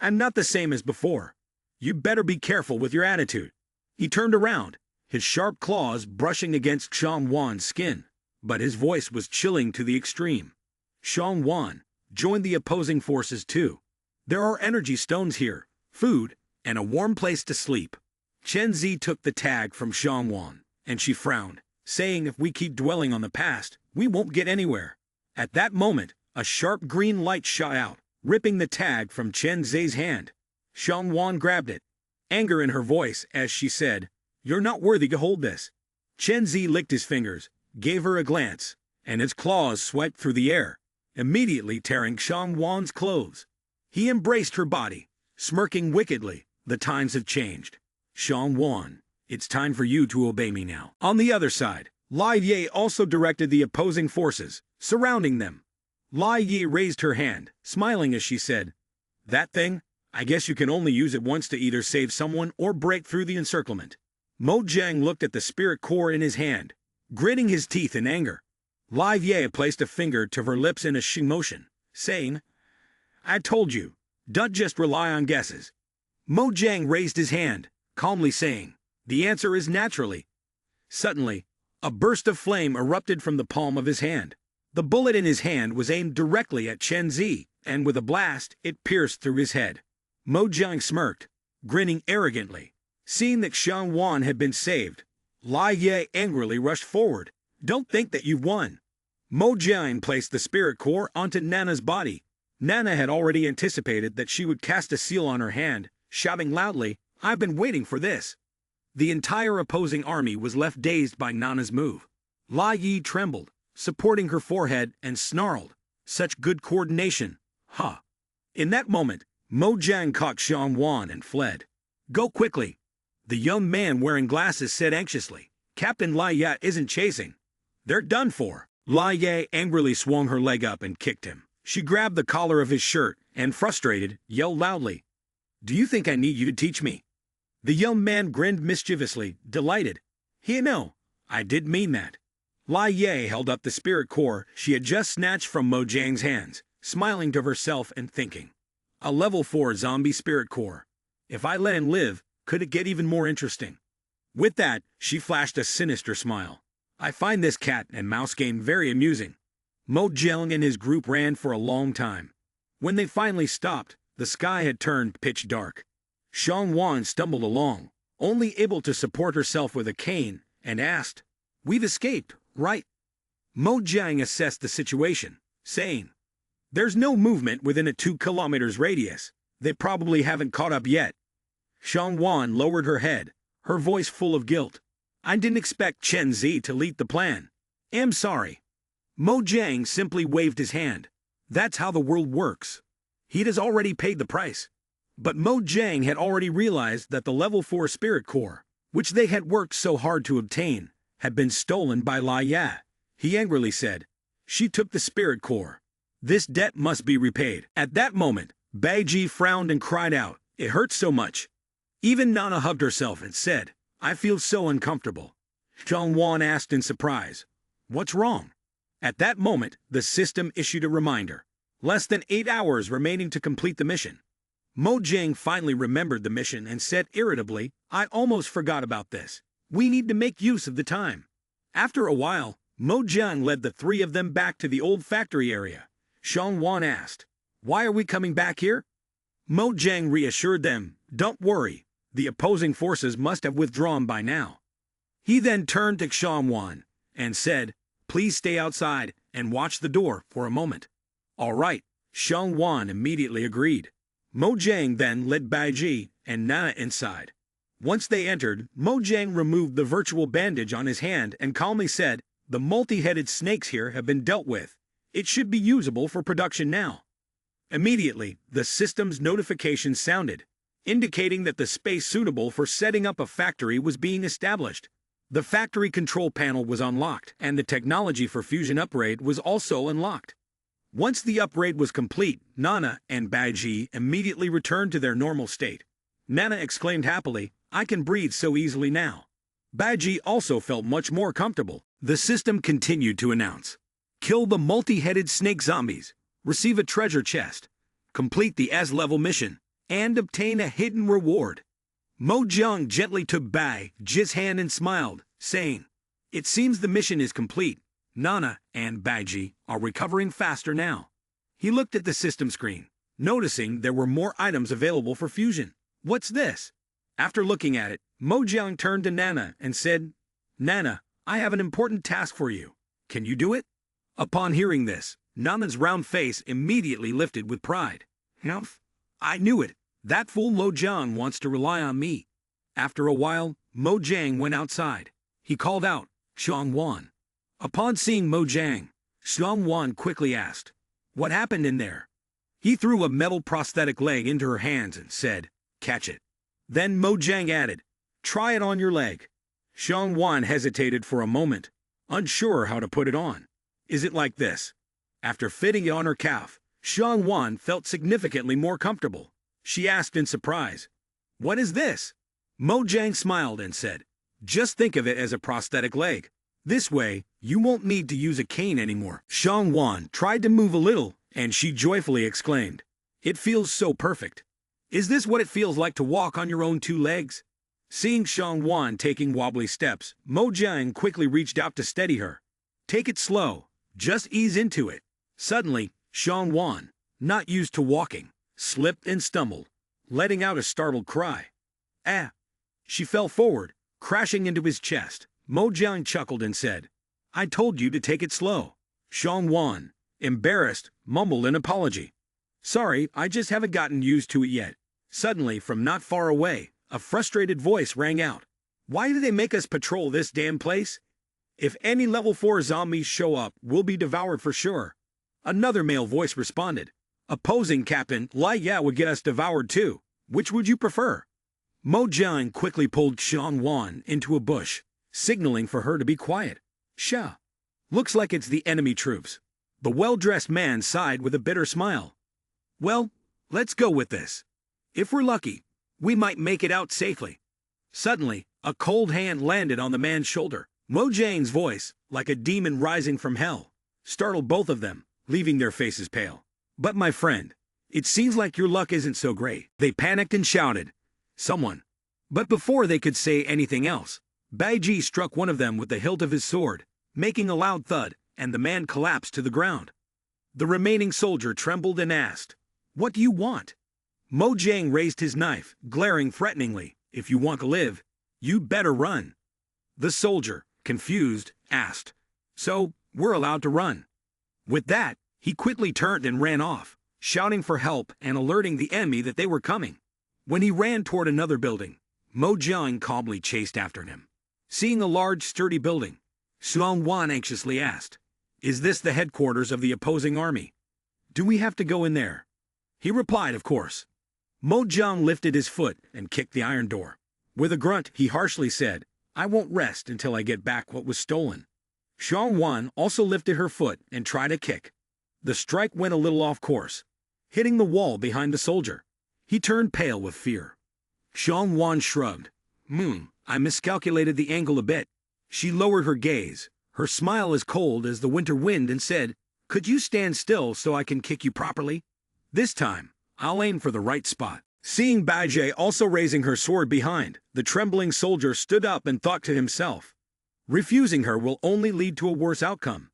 "I'm not the same as before. You better be careful with your attitude." He turned around, his sharp claws brushing against Wan's skin, but his voice was chilling to the extreme. Wan, join the opposing forces too. There are energy stones here, food, and a warm place to sleep. Chen Zi took the tag from Wan, and she frowned, saying if we keep dwelling on the past, we won't get anywhere. At that moment, a sharp green light shot out, ripping the tag from Chen Zi's hand. Xiangwan grabbed it, anger in her voice as she said, "You're not worthy to hold this." Chen Zi licked his fingers, gave her a glance, and its claws swiped through the air, immediately tearing Xiangwan's clothes. He embraced her body, smirking wickedly. "The times have changed. Xiangwan, it's time for you to obey me now." On the other side, Lai Ye also directed the opposing forces, surrounding them. Lai Ye raised her hand, smiling as she said, "That thing? I guess you can only use it once to either save someone or break through the encirclement." Mo Jiang looked at the spirit core in his hand, gritting his teeth in anger. Lai Ye placed a finger to her lips in a shing motion, saying, "I told you, don't just rely on guesses." Mo Jiang raised his hand, calmly saying, "The answer is naturally." Suddenly, a burst of flame erupted from the palm of his hand. The bullet in his hand was aimed directly at Chen Zi, and with a blast, it pierced through his head. Mo Jiang smirked, grinning arrogantly. Seeing that Xiangwan had been saved, Lai Ye angrily rushed forward. "Don't think that you've won." Mo Jiang placed the spirit core onto Nana's body. Nana had already anticipated that she would cast a seal on her hand, shouting loudly, "I've been waiting for this." The entire opposing army was left dazed by Nana's move. Lai Yi trembled, supporting her forehead, and snarled, "Such good coordination, huh?" In that moment, Mo Jiang caught Xiangwan and fled. "Go quickly," the young man wearing glasses said anxiously. "Captain Lai Ye isn't chasing. They're done for." Lai Ye angrily swung her leg up and kicked him. She grabbed the collar of his shirt and, frustrated, yelled loudly, "Do you think I need you to teach me?" The young man grinned mischievously, delighted. "No, I did mean that." Lai Ye held up the spirit core she had just snatched from Mo Jiang's hands, smiling to herself and thinking, "A level 4 zombie spirit core. If I let him live, could it get even more interesting?" With that, she flashed a sinister smile. "I find this cat and mouse game very amusing." Mo Jiang and his group ran for a long time. When they finally stopped, the sky had turned pitch dark. Xiangwan stumbled along, only able to support herself with a cane, and asked, "We've escaped, right?" Mo Jiang assessed the situation, saying, "There's no movement within a 2 kilometers radius. They probably haven't caught up yet." Xiangwan lowered her head, her voice full of guilt. "I didn't expect Chen Zi to lead the plan. I'm sorry." Mo Jiang simply waved his hand. "That's how the world works. He'd has already paid the price." But Mo Jiang had already realized that the level 4 spirit core, which they had worked so hard to obtain, had been stolen by Lai Ya. He angrily said, "She took the spirit core. This debt must be repaid." At that moment, Bai Ji frowned and cried out, "It hurts so much." Even Nana hugged herself and said, "I feel so uncomfortable." Wan asked in surprise, "What's wrong?" At that moment, the system issued a reminder. Less than 8 hours remaining to complete the mission. Mo Jiang finally remembered the mission and said irritably, "I almost forgot about this. We need to make use of the time." After a while, Mo Jiang led the 3 of them back to the old factory area. Wan asked, "Why are we coming back here?" Mo Jiang reassured them, "Don't worry, the opposing forces must have withdrawn by now." He then turned to Wan and said, "Please stay outside and watch the door for a moment." "All right," Wan immediately agreed. Mo Jiang then led Bai Ji and Nana inside. Once they entered, Mo Jiang removed the virtual bandage on his hand and calmly said, "The multi-headed snakes here have been dealt with. It should be usable for production now." Immediately, the system's notification sounded, indicating that the space suitable for setting up a factory was being established. The factory control panel was unlocked, and the technology for fusion upgrade was also unlocked. Once the upgrade was complete, Nana and Baiji immediately returned to their normal state. Nana exclaimed happily, "I can breathe so easily now." Baiji also felt much more comfortable. The system continued to announce, "Kill the multi-headed snake zombies, receive a treasure chest, complete the S-level mission, and obtain a hidden reward." Mo Jiang gently took Bai Ji's hand and smiled, saying, "It seems the mission is complete. Nana and Baiji are recovering faster now." He looked at the system screen, noticing there were more items available for fusion. "What's this?" After looking at it, Mo Jiang turned to Nana and said, "Nana, I have an important task for you. Can you do it?" Upon hearing this, Nana's round face immediately lifted with pride. Humph. I knew it. That fool Mojang wants to rely on me. After a while, Mojang went outside. He called out, Xiangwan. Upon seeing Mojang, Xiangwan quickly asked, what happened in there? He threw a metal prosthetic leg into her hands and said, catch it. Then Mojang added, try it on your leg. Xiangwan hesitated for a moment, unsure how to put it on. Is it like this? After fitting it on her calf, Xiangwan felt significantly more comfortable. She asked in surprise, what is this? Mojang smiled and said, just think of it as a prosthetic leg. This way, you won't need to use a cane anymore. Xiangwan tried to move a little, and she joyfully exclaimed, it feels so perfect. Is this what it feels like to walk on your own two legs? Seeing Xiangwan taking wobbly steps, Mojang quickly reached out to steady her. Take it slow, just ease into it. Suddenly, Xiangwan, not used to walking, slipped and stumbled, letting out a startled cry. Ah! She fell forward, crashing into his chest. Mojang chuckled and said, I told you to take it slow. Xiangwan, embarrassed, mumbled an apology. Sorry, I just haven't gotten used to it yet. Suddenly, from not far away, a frustrated voice rang out. Why do they make us patrol this damn place? If any level 4 zombies show up, we'll be devoured for sure. Another male voice responded. Opposing Captain Lai Ya would get us devoured too. Which would you prefer? Mojang quickly pulled Xiangwan into a bush, signaling for her to be quiet. Sha. Looks like it's the enemy troops. The well-dressed man sighed with a bitter smile. Well, let's go with this. If we're lucky, we might make it out safely. Suddenly, a cold hand landed on the man's shoulder. Mojang's voice, like a demon rising from hell, startled both of them, leaving their faces pale. But my friend, it seems like your luck isn't so great. They panicked and shouted, someone. But before they could say anything else, Baiji struck one of them with the hilt of his sword, making a loud thud, and the man collapsed to the ground. The remaining soldier trembled and asked, what do you want? Mojang raised his knife, glaring threateningly, if you want to live, you'd better run. The soldier, confused, asked, so, we're allowed to run? With that, he quickly turned and ran off, shouting for help and alerting the enemy that they were coming. When he ran toward another building, Mojang calmly chased after him. Seeing a large, sturdy building, Xiangwan anxiously asked, is this the headquarters of the opposing army? Do we have to go in there? He replied, of course. Mojang lifted his foot and kicked the iron door. With a grunt, he harshly said, I won't rest until I get back what was stolen. Xiangwan also lifted her foot and tried a kick. The strike went a little off course, hitting the wall behind the soldier. He turned pale with fear. Xiangwan shrugged. I miscalculated the angle a bit. She lowered her gaze, her smile as cold as the winter wind, and said, could you stand still so I can kick you properly? This time, I'll aim for the right spot. Seeing Baiji also raising her sword behind, the trembling soldier stood up and thought to himself, refusing her will only lead to a worse outcome.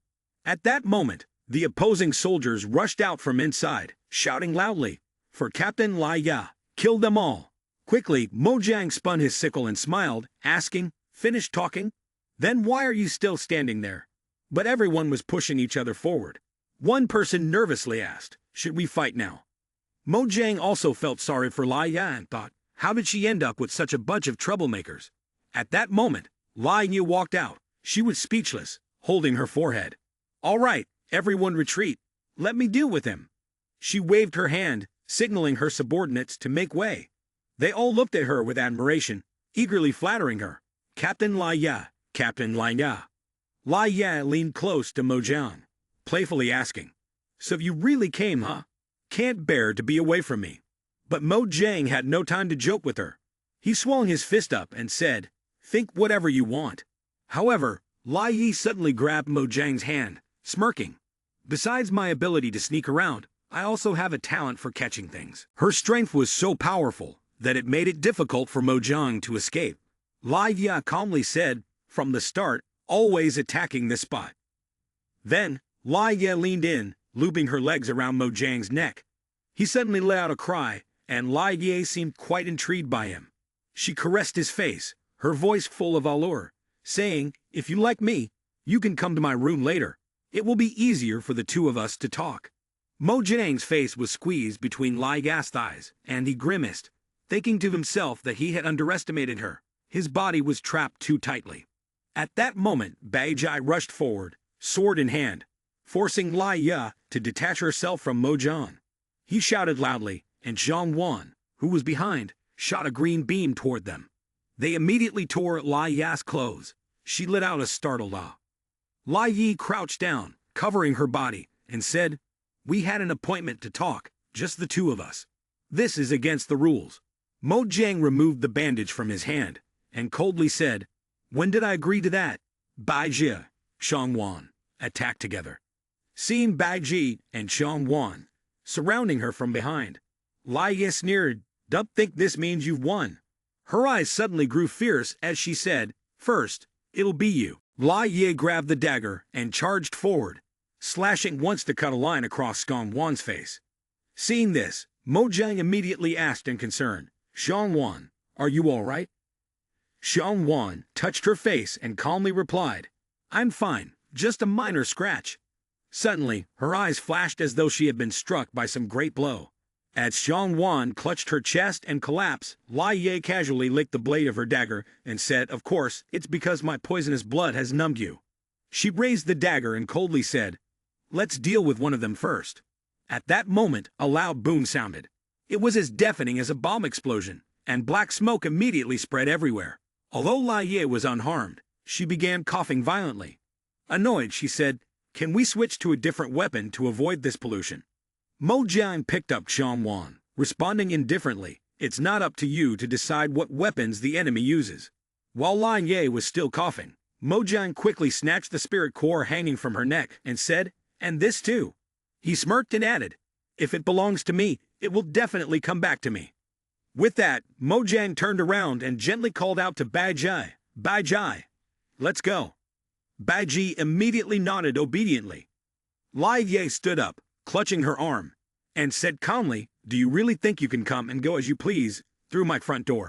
At that moment, the opposing soldiers rushed out from inside, shouting loudly, for Captain Lai Ya, kill them all. Quickly, Mojang spun his sickle and smiled, asking, finished talking? Then why are you still standing there? But everyone was pushing each other forward. One person nervously asked, should we fight now? Mojang also felt sorry for Lai Ya and thought, how did she end up with such a bunch of troublemakers? At that moment, Lai Ya walked out. She was speechless, holding her forehead. All right, everyone retreat. Let me deal with him. She waved her hand, signaling her subordinates to make way. They all looked at her with admiration, eagerly flattering her. Captain Lai Ya, Captain Lai Ya. Lai Ya leaned close to Mojang, playfully asking, so you really came, huh? Can't bear to be away from me. But Mojang had no time to joke with her. He swung his fist up and said, think whatever you want. However, Lai Yi suddenly grabbed Mojang's hand, smirking. Besides my ability to sneak around, I also have a talent for catching things. Her strength was so powerful that it made it difficult for Mojang to escape. Lai Ya calmly said, from the start, always attacking this spot. Then, Lai Ya leaned in, looping her legs around Mojang's neck. He suddenly let out a cry, and Lai Ye seemed quite intrigued by him. She caressed his face, her voice full of allure, saying, if you like me, you can come to my room later. It will be easier for the two of us to talk. Mo Jiang's face was squeezed between Lai Ya's thighs, and he grimaced, thinking to himself that he had underestimated her. His body was trapped too tightly. At that moment, Bai Jai rushed forward, sword in hand, forcing Lai Ya to detach herself from Mo Jiang. He shouted loudly, and Zhang Wan, who was behind, shot a green beam toward them. They immediately tore Lai Ya's clothes. She let out a startled ah. Lai Yi crouched down, covering her body, and said, "We had an appointment to talk, just the two of us. This is against the rules." Mo Jiang removed the bandage from his hand, and coldly said, "When did I agree to that?" Bai Jia, Zhang Wan, attacked together. Seeing Bai Ji and Zhang Wan surrounding her from behind, Lai Ye sneered, "Don't think this means you've won." Her eyes suddenly grew fierce as she said, "First, it'll be you." Lai Ye grabbed the dagger and charged forward, slashing once to cut a line across Zhang Wan's face. Seeing this, Mo Jiang immediately asked in concern, "Zhang Wan, are you all right?" Zhang Wan touched her face and calmly replied, "I'm fine, just a minor scratch." Suddenly, her eyes flashed as though she had been struck by some great blow. As Zhang Wan clutched her chest and collapsed, Lai Ye casually licked the blade of her dagger and said, "Of course, it's because my poisonous blood has numbed you." She raised the dagger and coldly said, "Let's deal with one of them first." At that moment, a loud boom sounded. It was as deafening as a bomb explosion, and black smoke immediately spread everywhere. Although Lai Ye was unharmed, she began coughing violently. Annoyed, she said, "Can we switch to a different weapon to avoid this pollution?" Mo Jiang picked up Zhang Wan, responding indifferently, "It's not up to you to decide what weapons the enemy uses." While Lai Ye was still coughing, Mo Jiang quickly snatched the spirit core hanging from her neck and said, "And this too." He smirked and added, "If it belongs to me, it will definitely come back to me." With that, Mo Jiang turned around and gently called out to Bai Jai, "Bai Jai, let's go." Bai Ji immediately nodded obediently. Lai Ye stood up, clutching her arm, and said calmly, "Do you really think you can come and go as you please through my front door?"